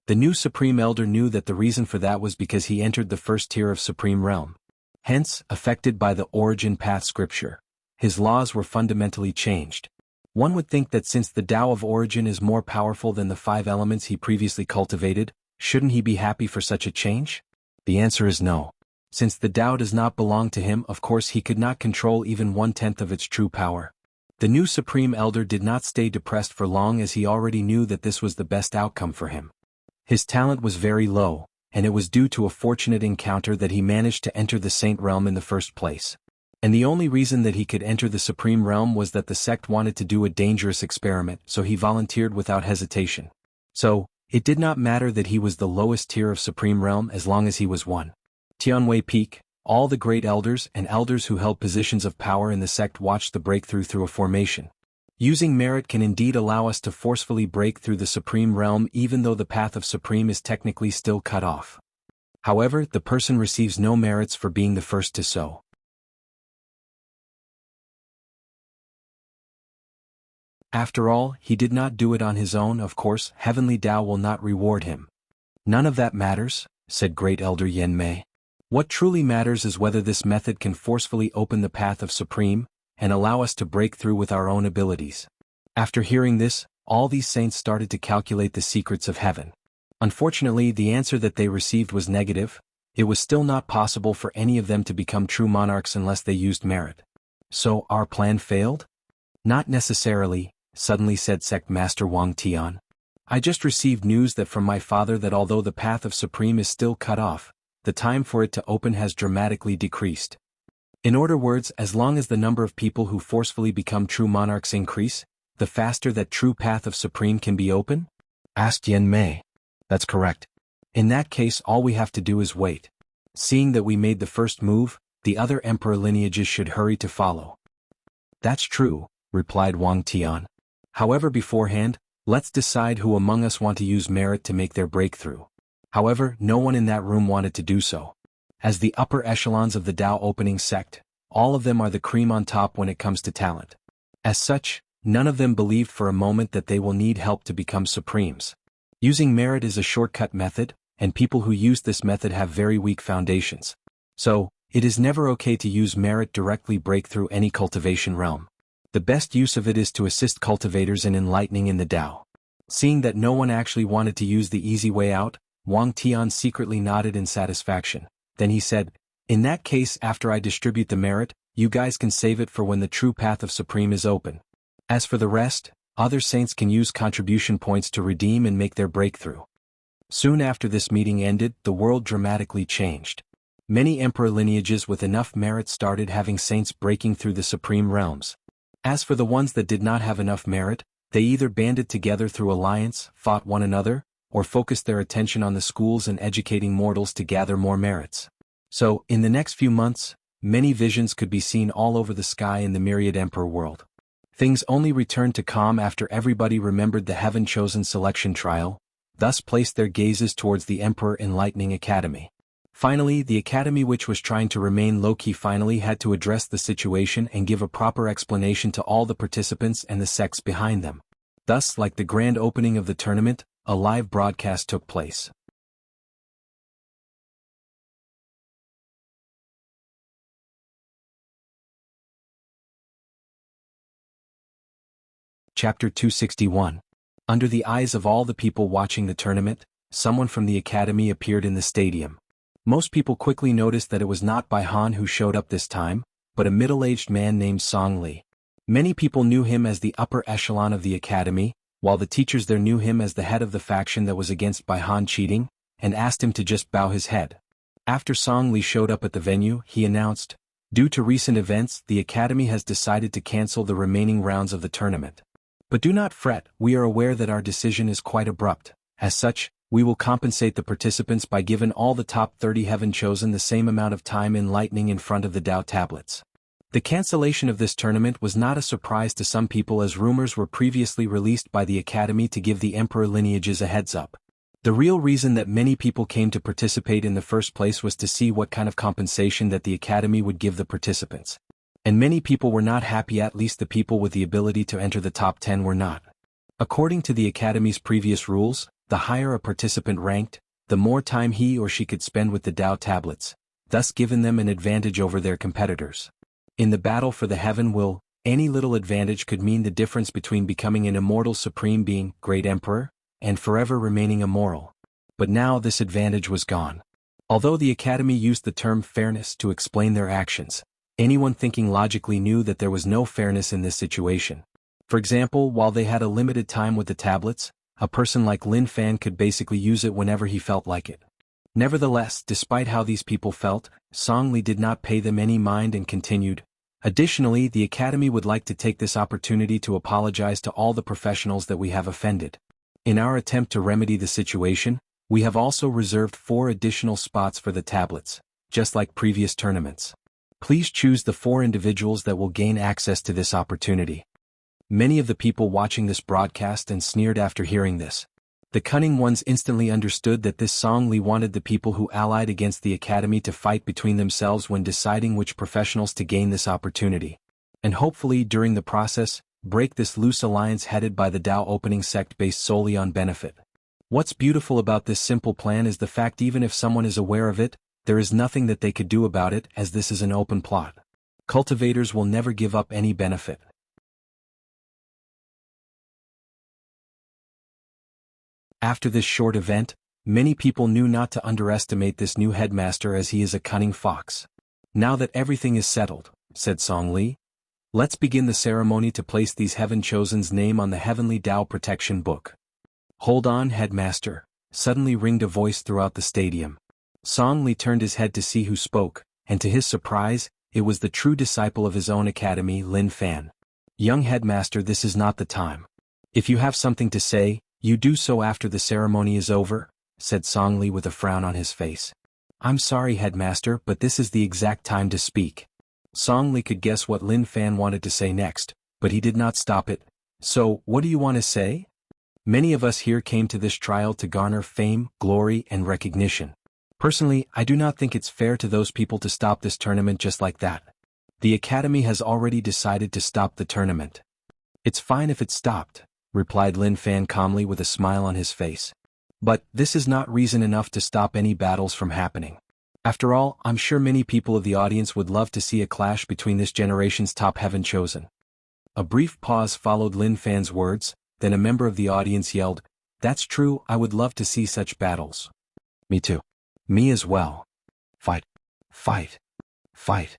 The new Supreme Elder knew that the reason for that was because he entered the first tier of Supreme Realm. Hence, affected by the origin path scripture, his laws were fundamentally changed. One would think that since the Tao of origin is more powerful than the 5 elements he previously cultivated, shouldn't he be happy for such a change? The answer is no. Since the Tao does not belong to him, of course he could not control even 1/10 of its true power. The new Supreme Elder did not stay depressed for long as he already knew that this was the best outcome for him. His talent was very low, and it was due to a fortunate encounter that he managed to enter the Saint Realm in the first place. And the only reason that he could enter the Supreme Realm was that the sect wanted to do a dangerous experiment, so he volunteered without hesitation. So, it did not matter that he was the lowest tier of Supreme Realm as long as he was one. Tianwei Peak, all the great elders and elders who held positions of power in the sect watched the breakthrough through a formation. Using merit can indeed allow us to forcefully break through the Supreme Realm even though the path of Supreme is technically still cut off. However, the person receives no merits for being the first to so. After all, he did not do it on his own. Of course, Heavenly Tao will not reward him. None of that matters, said Great Elder Yen Mei. What truly matters is whether this method can forcefully open the path of Supreme, and allow us to break through with our own abilities. After hearing this, all these saints started to calculate the secrets of heaven. Unfortunately, the answer that they received was negative. It was still not possible for any of them to become true monarchs unless they used merit. So, our plan failed? Not necessarily, suddenly said Sect Master Wang Tian. I just received news that from my father that although the path of Supreme is still cut off, the time for it to open has dramatically decreased. In other words, as long as the number of people who forcefully become true monarchs increase, the faster that true path of supreme can be open? Asked Yen Mei. That's correct. In that case, all we have to do is wait. Seeing that we made the first move, the other emperor lineages should hurry to follow. That's true, replied Wang Tian. However, beforehand, let's decide who among us want to use merit to make their breakthrough. However, no one in that room wanted to do so. As the upper echelons of the Tao opening sect, all of them are the cream on top when it comes to talent. As such, none of them believed for a moment that they will need help to become supremes. Using merit is a shortcut method, and people who use this method have very weak foundations. So, it is never okay to use merit directly break through any cultivation realm. The best use of it is to assist cultivators in enlightening in the Tao. Seeing that no one actually wanted to use the easy way out, Wang Tian secretly nodded in satisfaction. Then he said, in that case, after I distribute the merit, you guys can save it for when the true path of supreme is open. As for the rest, other saints can use contribution points to redeem and make their breakthrough. Soon after this meeting ended, the world dramatically changed. Many emperor lineages with enough merit started having saints breaking through the supreme realms. As for the ones that did not have enough merit, they either banded together through alliance, fought one another, or focused their attention on the schools and educating mortals to gather more merits. So, in the next few months, many visions could be seen all over the sky in the myriad emperor world. Things only returned to calm after everybody remembered the heaven-chosen selection trial, thus placed their gazes towards the Emperor Enlightening Academy. Finally, the academy, which was trying to remain low-key, finally had to address the situation and give a proper explanation to all the participants and the sects behind them. Thus, like the grand opening of the tournament, a live broadcast took place. Chapter 261. Under the eyes of all the people watching the tournament, someone from the academy appeared in the stadium. Most people quickly noticed that it was not Bai Han who showed up this time, but a middle-aged man named Song Li. Many people knew him as the upper echelon of the academy, while the teachers there knew him as the head of the faction that was against Bai Han cheating, and asked him to just bow his head. After Song Li showed up at the venue, he announced, due to recent events, the academy has decided to cancel the remaining rounds of the tournament. But do not fret, we are aware that our decision is quite abrupt. As such, we will compensate the participants by giving all the top 30 heaven chosen the same amount of time enlightening in front of the Tao tablets. The cancellation of this tournament was not a surprise to some people, as rumors were previously released by the academy to give the emperor lineages a heads up. The real reason that many people came to participate in the first place was to see what kind of compensation that the academy would give the participants. And many people were not happy, at least the people with the ability to enter the top 10 were not. According to the academy's previous rules, the higher a participant ranked, the more time he or she could spend with the Tao tablets, thus giving them an advantage over their competitors. In the battle for the heaven will, any little advantage could mean the difference between becoming an immortal supreme being, great emperor, and forever remaining immoral. But now this advantage was gone. Although the academy used the term fairness to explain their actions, anyone thinking logically knew that there was no fairness in this situation. For example, while they had a limited time with the tablets, a person like Lin Fan could basically use it whenever he felt like it. Nevertheless, despite how these people felt, Song Li did not pay them any mind and continued. Additionally, the academy would like to take this opportunity to apologize to all the professionals that we have offended. In our attempt to remedy the situation, we have also reserved 4 additional spots for the tablets, just like previous tournaments. Please choose the 4 individuals that will gain access to this opportunity. Many of the people watching this broadcast and sneered after hearing this. The cunning ones instantly understood that this Song Li wanted the people who allied against the academy to fight between themselves when deciding which professionals to gain this opportunity. And hopefully during the process, break this loose alliance headed by the Tao opening sect based solely on benefit. What's beautiful about this simple plan is the fact even if someone is aware of it, there is nothing that they could do about it, as this is an open plot. Cultivators will never give up any benefit. After this short event, many people knew not to underestimate this new headmaster, as he is a cunning fox. Now that everything is settled, said Song Li, let's begin the ceremony to place these heaven chosen's name on the heavenly Tao protection book. Hold on, headmaster, suddenly ringed a voice throughout the stadium. Song Li turned his head to see who spoke, and to his surprise, it was the true disciple of his own academy, Lin Fan. Young headmaster, this is not the time. If you have something to say, you do so after the ceremony is over, said Song Li with a frown on his face. I'm sorry, headmaster, but this is the exact time to speak. Song Li could guess what Lin Fan wanted to say next, but he did not stop it. So, what do you want to say? Many of us here came to this trial to garner fame, glory, and recognition. Personally, I do not think it's fair to those people to stop this tournament just like that. The Academy has already decided to stop the tournament. It's fine if it's stopped, replied Lin Fan calmly with a smile on his face. But this is not reason enough to stop any battles from happening. After all, I'm sure many people of the audience would love to see a clash between this generation's top heaven chosen. A brief pause followed Lin Fan's words, then a member of the audience yelled, "That's true, I would love to see such battles." Me too. Me as well. Fight. Fight. Fight.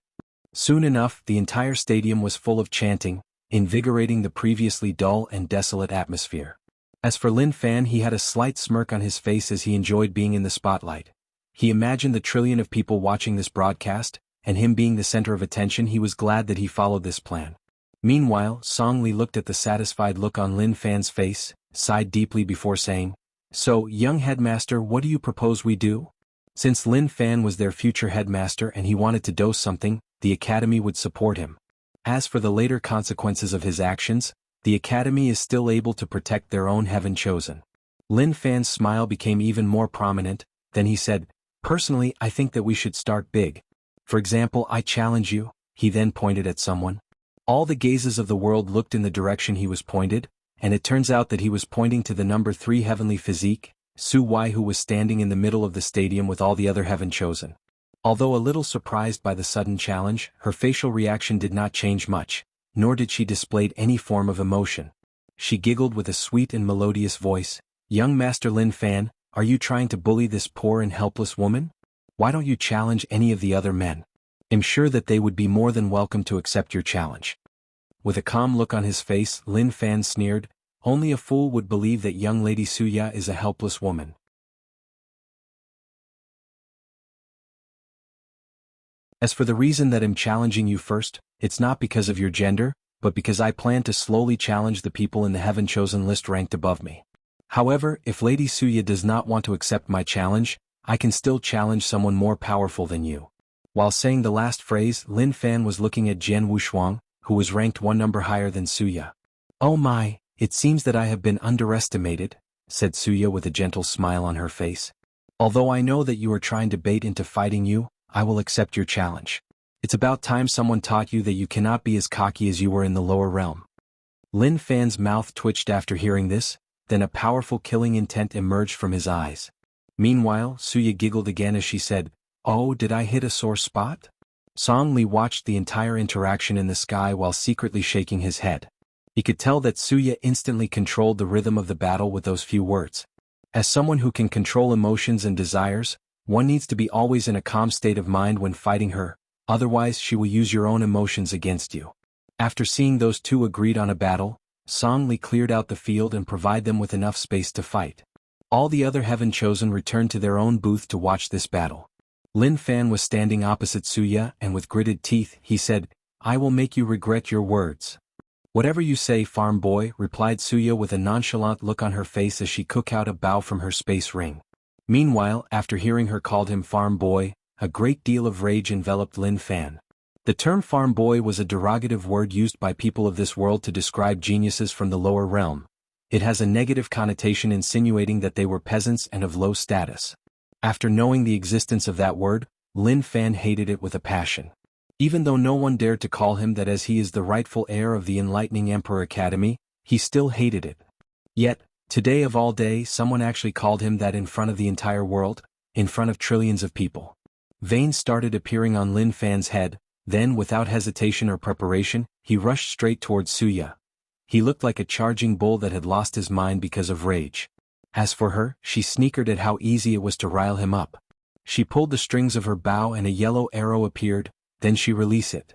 Soon enough, the entire stadium was full of chanting, invigorating the previously dull and desolate atmosphere. As for Lin Fan, he had a slight smirk on his face as he enjoyed being in the spotlight. He imagined the trillion of people watching this broadcast, and him being the center of attention. He was glad that he followed this plan. Meanwhile, Song Li looked at the satisfied look on Lin Fan's face, sighed deeply before saying, "So, young headmaster, what do you propose we do?" Since Lin Fan was their future headmaster and he wanted to do something, the Academy would support him. As for the later consequences of his actions, the Academy is still able to protect their own heaven chosen. Lin Fan's smile became even more prominent, then he said, "Personally, I think that we should start big. For example, I challenge you," he then pointed at someone. All the gazes of the world looked in the direction he was pointed, and it turns out that he was pointing to the number 3 heavenly physique, Su Wei, who was standing in the middle of the stadium with all the other heaven chosen. Although a little surprised by the sudden challenge, her facial reaction did not change much, nor did she display any form of emotion. She giggled with a sweet and melodious voice, "Young Master Lin Fan, are you trying to bully this poor and helpless woman? Why don't you challenge any of the other men? I'm sure that they would be more than welcome to accept your challenge." With a calm look on his face, Lin Fan sneered, "Only a fool would believe that young Lady Suya is a helpless woman. As for the reason that I'm challenging you first, it's not because of your gender, but because I plan to slowly challenge the people in the heaven chosen list ranked above me. However, if Lady Suya does not want to accept my challenge, I can still challenge someone more powerful than you." While saying the last phrase, Lin Fan was looking at Jianghu Shuang, who was ranked one number higher than Suya. "Oh my, it seems that I have been underestimated," said Suya with a gentle smile on her face. "Although I know that you are trying to bait into fighting you, I will accept your challenge. It's about time someone taught you that you cannot be as cocky as you were in the lower realm." Lin Fan's mouth twitched after hearing this, then a powerful killing intent emerged from his eyes. Meanwhile, Suya giggled again as she said, "Oh, did I hit a sore spot?" Song Li watched the entire interaction in the sky while secretly shaking his head. He could tell that Suya instantly controlled the rhythm of the battle with those few words. As someone who can control emotions and desires, one needs to be always in a calm state of mind when fighting her, otherwise she will use your own emotions against you. After seeing those two agreed on a battle, Song Li cleared out the field and provided them with enough space to fight. All the other heaven chosen returned to their own booth to watch this battle. Lin Fan was standing opposite Suya and with gritted teeth, he said, "I will make you regret your words." "Whatever you say, farm boy," replied Suya with a nonchalant look on her face as she took out a bow from her space ring. Meanwhile, after hearing her called him farm boy, a great deal of rage enveloped Lin Fan. The term farm boy was a derogative word used by people of this world to describe geniuses from the lower realm. It has a negative connotation insinuating that they were peasants and of low status. After knowing the existence of that word, Lin Fan hated it with a passion. Even though no one dared to call him that as he is the rightful heir of the enlightening Emperor Academy, he still hated it. Yet, today of all day, someone actually called him that in front of the entire world, in front of trillions of people. Veins started appearing on Lin Fan's head, then without hesitation or preparation, he rushed straight towards Suya. He looked like a charging bull that had lost his mind because of rage. As for her, she snickered at how easy it was to rile him up. She pulled the strings of her bow and a yellow arrow appeared, then she released it.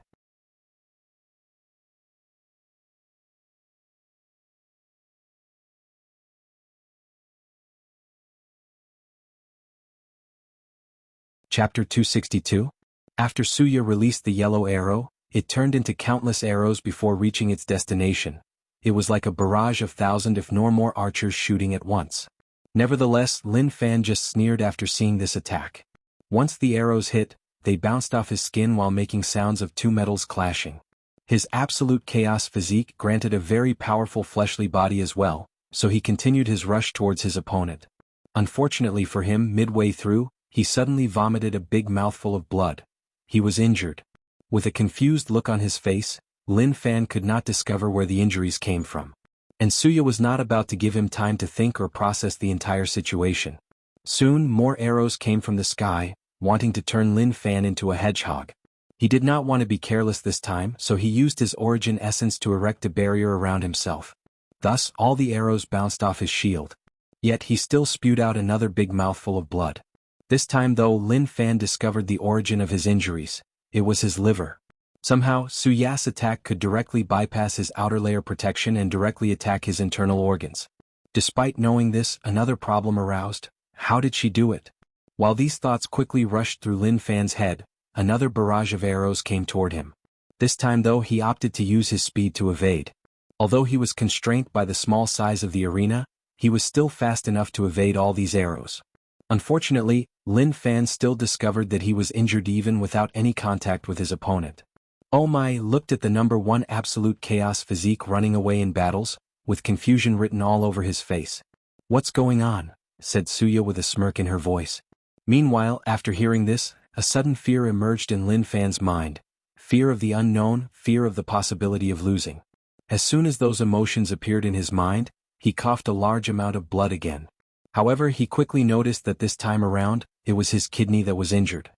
Chapter 262? After Suya released the yellow arrow, it turned into countless arrows before reaching its destination. It was like a barrage of thousand if not more archers shooting at once. Nevertheless, Lin Fan just sneered after seeing this attack. Once the arrows hit, they bounced off his skin while making sounds of two metals clashing. His absolute chaos physique granted a very powerful fleshly body as well, so he continued his rush towards his opponent. Unfortunately for him, midway through, he suddenly vomited a big mouthful of blood. He was injured. With a confused look on his face, Lin Fan could not discover where the injuries came from. And Suya was not about to give him time to think or process the entire situation. Soon more arrows came from the sky, wanting to turn Lin Fan into a hedgehog. He did not want to be careless this time, so he used his origin essence to erect a barrier around himself. Thus, all the arrows bounced off his shield. Yet he still spewed out another big mouthful of blood. This time though, Lin Fan discovered the origin of his injuries. It was his liver. Somehow, Suya's attack could directly bypass his outer layer protection and directly attack his internal organs. Despite knowing this, another problem aroused. How did she do it? While these thoughts quickly rushed through Lin Fan's head, another barrage of arrows came toward him. This time though, he opted to use his speed to evade. Although he was constrained by the small size of the arena, he was still fast enough to evade all these arrows. Unfortunately, Lin Fan still discovered that he was injured even without any contact with his opponent. Oh my! Looked at the number 1 absolute chaos physique running away in battles, with confusion written all over his face. "What's going on?" said Suya with a smirk in her voice. Meanwhile, after hearing this, a sudden fear emerged in Lin Fan's mind. Fear of the unknown, fear of the possibility of losing. As soon as those emotions appeared in his mind, he coughed a large amount of blood again. However, he quickly noticed that this time around, it was his kidney that was injured.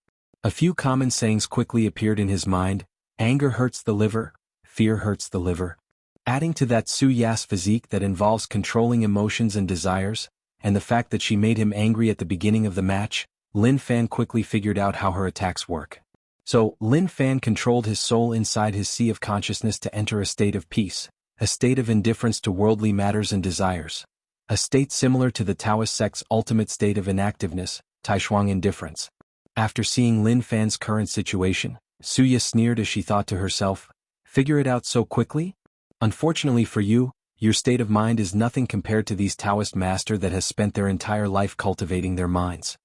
A few common sayings quickly appeared in his mind. Anger hurts the liver, fear hurts the liver. Adding to that Suya's physique that involves controlling emotions and desires, and the fact that she made him angry at the beginning of the match, Lin Fan quickly figured out how her attacks work. So, Lin Fan controlled his soul inside his sea of consciousness to enter a state of peace, a state of indifference to worldly matters and desires. A state similar to the Taoist sect's ultimate state of inactiveness, Taishuang indifference. After seeing Lin Fan's current situation, Suya sneered as she thought to herself, "Figure it out so quickly? Unfortunately for you, your state of mind is nothing compared to these Taoist masters that has spent their entire life cultivating their minds."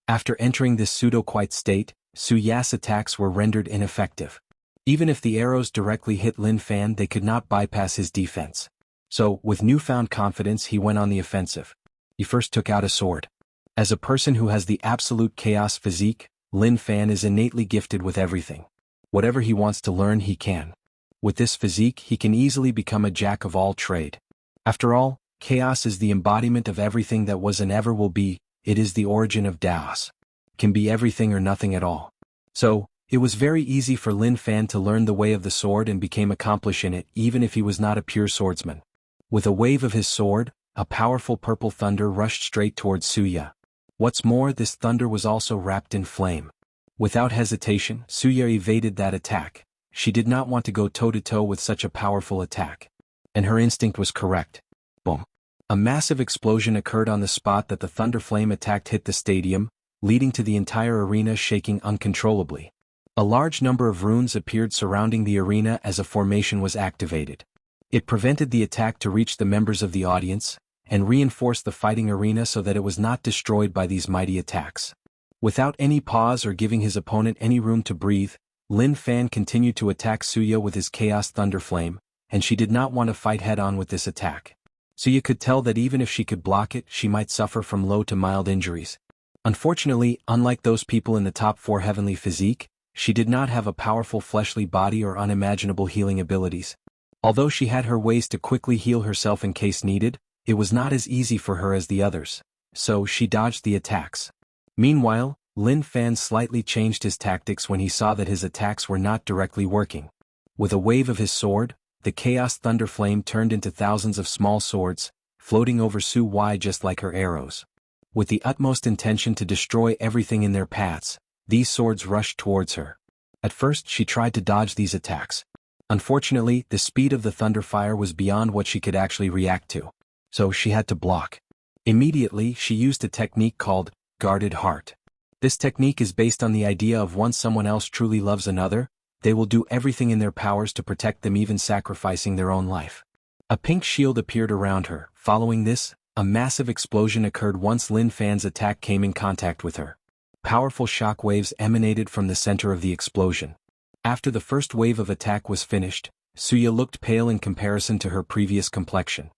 After entering this pseudo-quiet state, Suya's attacks were rendered ineffective. Even if the arrows directly hit Lin Fan, they could not bypass his defense. So, with newfound confidence, he went on the offensive. He first took out a sword. As a person who has the absolute chaos physique, Lin Fan is innately gifted with everything. Whatever he wants to learn, he can. With this physique, he can easily become a jack of all trade. After all, chaos is the embodiment of everything that was and ever will be. It is the origin of Taos. Can be everything or nothing at all. So, it was very easy for Lin Fan to learn the way of the sword and became accomplished in it, even if he was not a pure swordsman. With a wave of his sword, a powerful purple thunder rushed straight towards Suya. What's more, this thunder was also wrapped in flame. Without hesitation, Suya evaded that attack. She did not want to go toe-to-toe with such a powerful attack. And her instinct was correct. Boom. A massive explosion occurred on the spot that the thunder flame attacked hit the stadium, leading to the entire arena shaking uncontrollably. A large number of runes appeared surrounding the arena as a formation was activated. It prevented the attack to reach the members of the audience, and reinforced the fighting arena so that it was not destroyed by these mighty attacks. Without any pause or giving his opponent any room to breathe, Lin Fan continued to attack Suya with his Chaos Thunder Flame, and she did not want to fight head-on with this attack. Suya could tell that even if she could block it, she might suffer from low to mild injuries. Unfortunately, unlike those people in the top 4 heavenly physique, she did not have a powerful fleshly body or unimaginable healing abilities. Although she had her ways to quickly heal herself in case needed, it was not as easy for her as the others, so she dodged the attacks. Meanwhile, Lin Fan slightly changed his tactics when he saw that his attacks were not directly working. With a wave of his sword, the Chaos Thunder Flame turned into thousands of small swords, floating over Suya just like her arrows. With the utmost intention to destroy everything in their paths, these swords rushed towards her. At first she tried to dodge these attacks. Unfortunately, the speed of the thunder fire was beyond what she could actually react to. so she had to block. Immediately, she used a technique called guarded heart. This technique is based on the idea of once someone else truly loves another, they will do everything in their powers to protect them, even sacrificing their own life. A pink shield appeared around her. Following this, a massive explosion occurred once Lin Fan's attack came in contact with her. Powerful shock waves emanated from the center of the explosion. After the first wave of attack was finished, Suya looked pale in comparison to her previous complexion.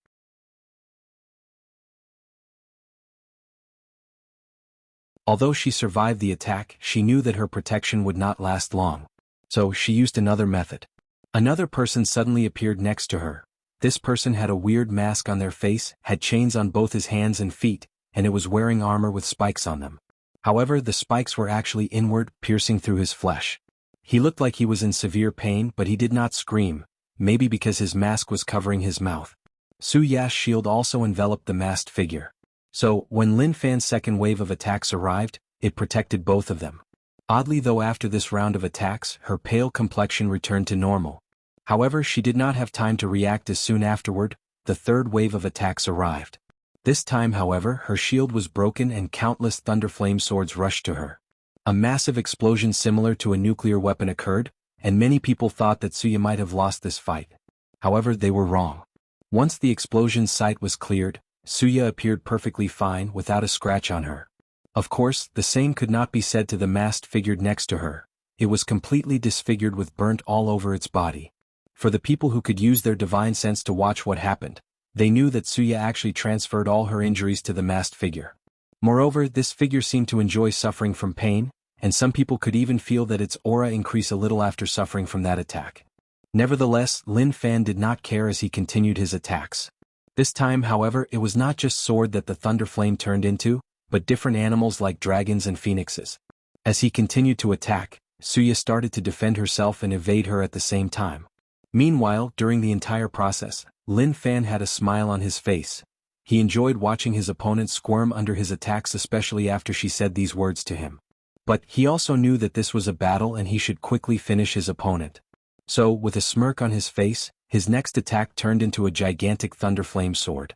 Although she survived the attack, she knew that her protection would not last long. So she used another method. Another person suddenly appeared next to her. This person had a weird mask on their face, had chains on both his hands and feet, and it was wearing armor with spikes on them. However, the spikes were actually inward, piercing through his flesh. He looked like he was in severe pain, but he did not scream, maybe because his mask was covering his mouth. Suya's shield also enveloped the masked figure. So, when Lin Fan's second wave of attacks arrived, it protected both of them. Oddly though, after this round of attacks, her pale complexion returned to normal. However, she did not have time to react as soon afterward, the third wave of attacks arrived. This time, however, her shield was broken and countless thunderflame swords rushed to her. A massive explosion similar to a nuclear weapon occurred, and many people thought that Suya might have lost this fight. However, they were wrong. Once the explosion's site was cleared, Suya appeared perfectly fine without a scratch on her. Of course, the same could not be said to the masked figure next to her. It was completely disfigured with burnt all over its body. For the people who could use their divine sense to watch what happened, they knew that Suya actually transferred all her injuries to the masked figure. Moreover, this figure seemed to enjoy suffering from pain, and some people could even feel that its aura increased a little after suffering from that attack. Nevertheless, Lin Fan did not care as he continued his attacks. This time, however, it was not just sword that the thunder flame turned into, but different animals like dragons and phoenixes. As he continued to attack, Suya started to defend herself and evade her at the same time. Meanwhile, during the entire process, Lin Fan had a smile on his face. He enjoyed watching his opponent squirm under his attacks, especially after she said these words to him. But he also knew that this was a battle and he should quickly finish his opponent. So, with a smirk on his face, his next attack turned into a gigantic thunderflame sword.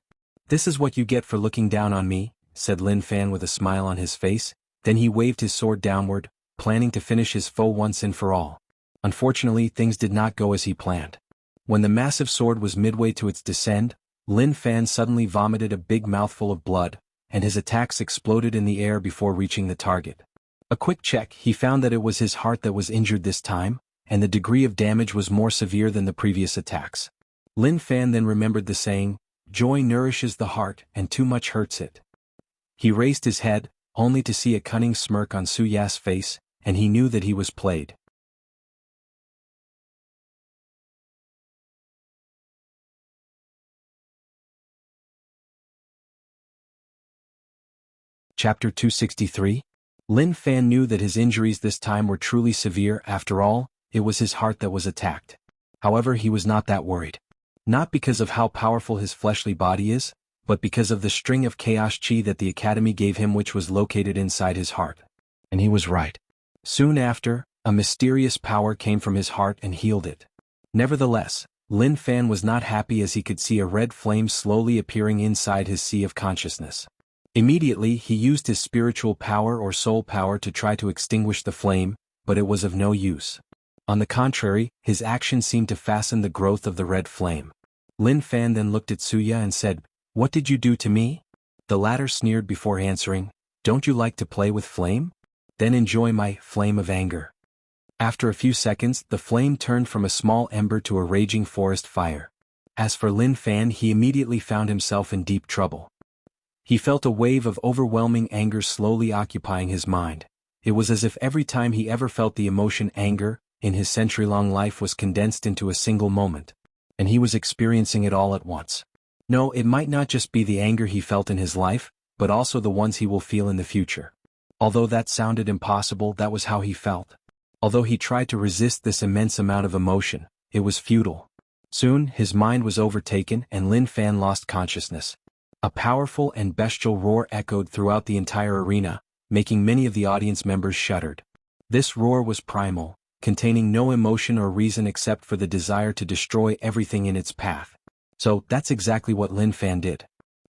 "This is what you get for looking down on me," said Lin Fan with a smile on his face. Then he waved his sword downward, planning to finish his foe once and for all. Unfortunately, things did not go as he planned. When the massive sword was midway to its descent, Lin Fan suddenly vomited a big mouthful of blood, and his attacks exploded in the air before reaching the target. A quick check, he found that it was his heart that was injured this time, and the degree of damage was more severe than the previous attacks. Lin Fan then remembered the saying, "Joy nourishes the heart and too much hurts it." He raised his head, only to see a cunning smirk on Suya's face, and he knew that he was played. Chapter 263. Lin Fan knew that his injuries this time were truly severe. After all, it was his heart that was attacked. However, he was not that worried. Not because of how powerful his fleshly body is, but because of the string of chaos chi that the Academy gave him, which was located inside his heart. And he was right. Soon after, a mysterious power came from his heart and healed it. Nevertheless, Lin Fan was not happy as he could see a red flame slowly appearing inside his sea of consciousness. Immediately, he used his spiritual power or soul power to try to extinguish the flame, but it was of no use. On the contrary, his action seemed to fasten the growth of the red flame. Lin Fan then looked at Suya and said, "What did you do to me?" The latter sneered before answering, "Don't you like to play with flame? Then enjoy my flame of anger." After a few seconds, the flame turned from a small ember to a raging forest fire. As for Lin Fan, he immediately found himself in deep trouble. He felt a wave of overwhelming anger slowly occupying his mind. It was as if every time he ever felt the emotion anger, in his century-long life was condensed into a single moment. And he was experiencing it all at once. No, it might not just be the anger he felt in his life, but also the ones he will feel in the future. Although that sounded impossible, that was how he felt. Although he tried to resist this immense amount of emotion, it was futile. Soon, his mind was overtaken and Lin Fan lost consciousness. A powerful and bestial roar echoed throughout the entire arena, making many of the audience members shuddered. This roar was primal, containing no emotion or reason except for the desire to destroy everything in its path. So, that's exactly what Lin Fan did.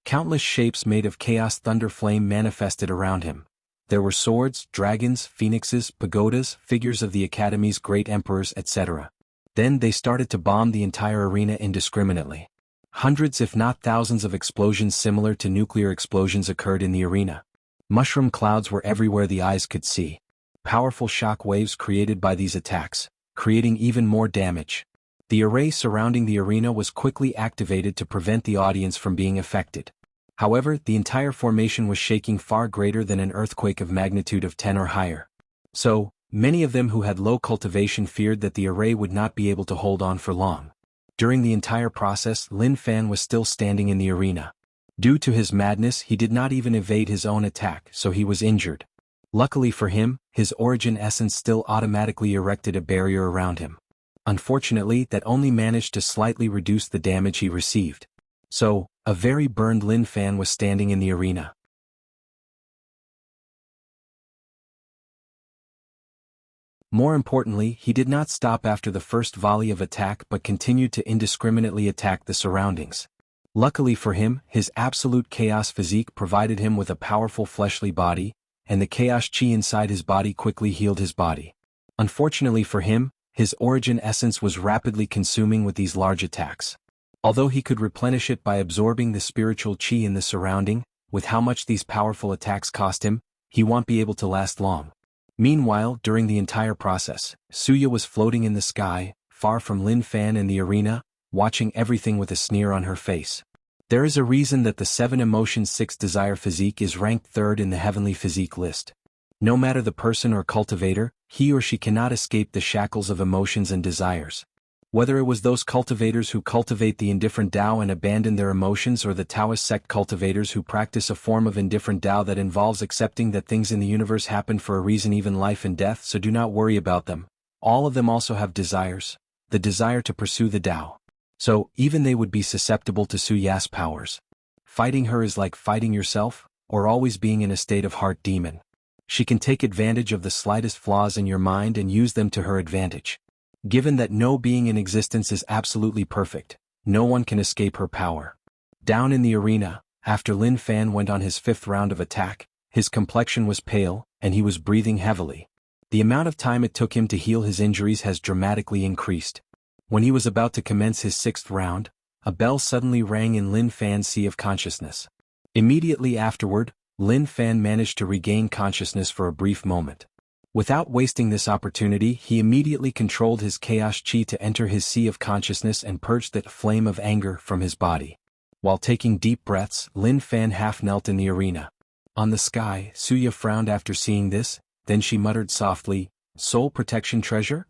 Countless shapes made of chaos thunder flame manifested around him. There were swords, dragons, phoenixes, pagodas, figures of the Academy's great emperors, etc. Then they started to bomb the entire arena indiscriminately. Hundreds if not thousands of explosions similar to nuclear explosions occurred in the arena. Mushroom clouds were everywhere the eyes could see. Powerful shock waves created by these attacks, creating even more damage. The array surrounding the arena was quickly activated to prevent the audience from being affected. However, the entire formation was shaking far greater than an earthquake of magnitude of 10 or higher. So, many of them who had low cultivation feared that the array would not be able to hold on for long. During the entire process, Lin Fan was still standing in the arena. Due to his madness, he did not even evade his own attack, so he was injured. Luckily for him, his origin essence still automatically erected a barrier around him. Unfortunately, that only managed to slightly reduce the damage he received. So, a very burned Lin Fan was standing in the arena. More importantly, he did not stop after the first volley of attack but continued to indiscriminately attack the surroundings. Luckily for him, his absolute chaos physique provided him with a powerful fleshly body, and the chaos chi inside his body quickly healed his body. Unfortunately for him, his origin essence was rapidly consuming with these large attacks. Although he could replenish it by absorbing the spiritual chi in the surrounding, with how much these powerful attacks cost him, he won't be able to last long. Meanwhile, during the entire process, Suya was floating in the sky, far from Lin Fan in the arena, watching everything with a sneer on her face. There is a reason that the 7 Emotions 6 Desire physique is ranked 3rd in the heavenly physique list. No matter the person or cultivator, he or she cannot escape the shackles of emotions and desires. Whether it was those cultivators who cultivate the indifferent Tao and abandon their emotions or the Taoist sect cultivators who practice a form of indifferent Tao that involves accepting that things in the universe happen for a reason, even life and death, so do not worry about them. All of them also have desires, the desire to pursue the Tao. So, even they would be susceptible to Su Ya's powers. Fighting her is like fighting yourself, or always being in a state of heart demon. She can take advantage of the slightest flaws in your mind and use them to her advantage. Given that no being in existence is absolutely perfect, no one can escape her power. Down in the arena, after Lin Fan went on his 5th round of attack, his complexion was pale, and he was breathing heavily. The amount of time it took him to heal his injuries has dramatically increased. When he was about to commence his 6th round, a bell suddenly rang in Lin Fan's sea of consciousness. Immediately afterward, Lin Fan managed to regain consciousness for a brief moment. Without wasting this opportunity, he immediately controlled his chaos chi to enter his sea of consciousness and purged that flame of anger from his body. While taking deep breaths, Lin Fan half knelt in the arena. On the sky, Suya frowned after seeing this, then she muttered softly, "Soul protection treasure?"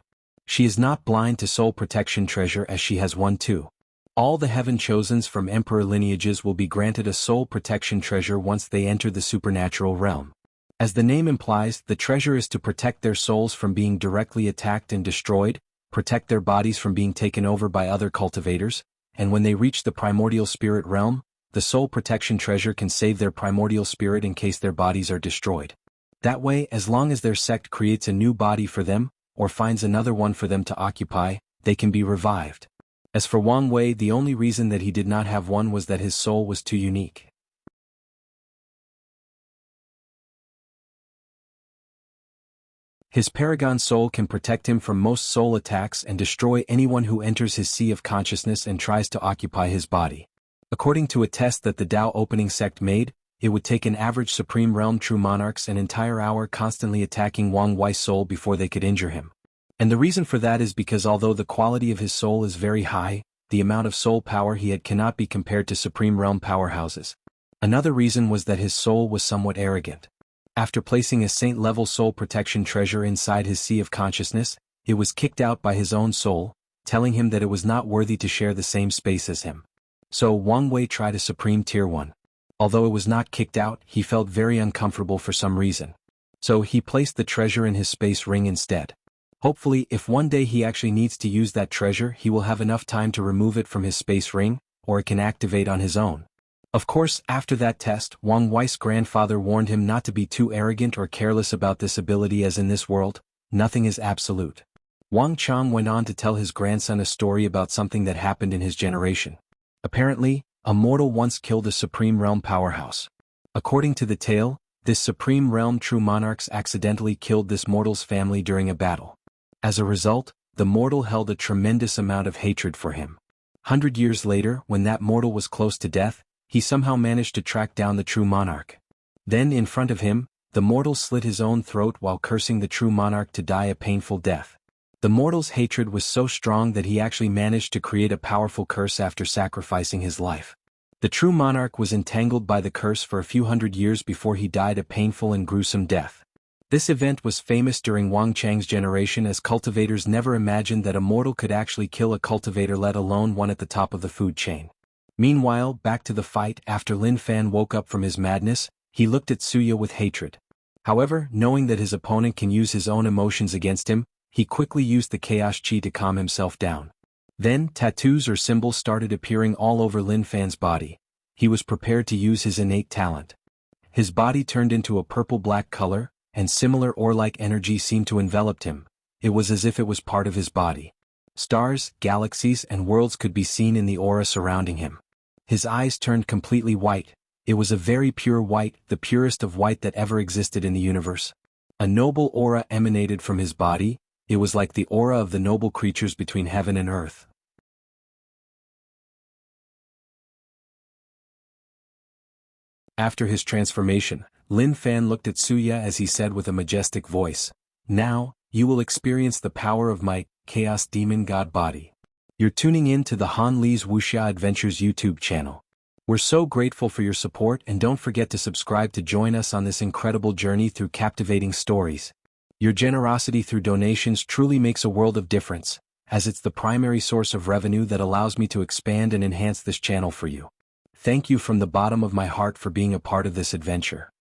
She is not blind to soul protection treasure as she has one too. All the heaven chosens from emperor lineages will be granted a soul protection treasure once they enter the supernatural realm. As the name implies, the treasure is to protect their souls from being directly attacked and destroyed, protect their bodies from being taken over by other cultivators, and when they reach the primordial spirit realm, the soul protection treasure can save their primordial spirit in case their bodies are destroyed. That way, as long as their sect creates a new body for them, or finds another one for them to occupy, they can be revived. As for Wang Wei, the only reason that he did not have one was that his soul was too unique. His paragon soul can protect him from most soul attacks and destroy anyone who enters his sea of consciousness and tries to occupy his body. According to a test that the Tao opening sect made, it would take an average Supreme Realm true monarchs an entire hour constantly attacking Wang Wei's soul before they could injure him. And the reason for that is because although the quality of his soul is very high, the amount of soul power he had cannot be compared to Supreme Realm powerhouses. Another reason was that his soul was somewhat arrogant. After placing a saint-level soul protection treasure inside his sea of consciousness, it was kicked out by his own soul, telling him that it was not worthy to share the same space as him. So Wang Wei tried a Supreme Tier 1. Although it was not kicked out, he felt very uncomfortable for some reason. So he placed the treasure in his space ring instead. Hopefully, if one day he actually needs to use that treasure, he will have enough time to remove it from his space ring, or it can activate on his own. Of course, after that test, Wang Wei's grandfather warned him not to be too arrogant or careless about this ability, as in this world, nothing is absolute. Wang Chang went on to tell his grandson a story about something that happened in his generation. Apparently, A mortal once killed a Supreme Realm powerhouse. According to the tale, this Supreme Realm true monarchs accidentally killed this mortal's family during a battle. As a result, the mortal held a tremendous amount of hatred for him. 100 years later, when that mortal was close to death, he somehow managed to track down the true monarch. Then in front of him, the mortal slit his own throat while cursing the true monarch to die a painful death. The mortal's hatred was so strong that he actually managed to create a powerful curse after sacrificing his life. The true monarch was entangled by the curse for a few hundred years before he died a painful and gruesome death. This event was famous during Wang Chang's generation, as cultivators never imagined that a mortal could actually kill a cultivator, let alone one at the top of the food chain. Meanwhile, back to the fight. After Lin Fan woke up from his madness, he looked at Suya with hatred. However, knowing that his opponent can use his own emotions against him, he quickly used the chaos chi to calm himself down. Then, tattoos or symbols started appearing all over Lin Fan's body. He was prepared to use his innate talent. His body turned into a purple-black color, and similar ore-like energy seemed to envelop him. It was as if it was part of his body. Stars, galaxies, and worlds could be seen in the aura surrounding him. His eyes turned completely white. It was a very pure white, the purest of white that ever existed in the universe. A noble aura emanated from his body. It was like the aura of the noble creatures between heaven and earth. After his transformation, Lin Fan looked at Suya as he said with a majestic voice, "Now, you will experience the power of my Chaos Demon God body." You're tuning in to the Han Li's Wuxia Adventures YouTube channel. We're so grateful for your support, and don't forget to subscribe to join us on this incredible journey through captivating stories. Your generosity through donations truly makes a world of difference, as it's the primary source of revenue that allows me to expand and enhance this channel for you. Thank you from the bottom of my heart for being a part of this adventure.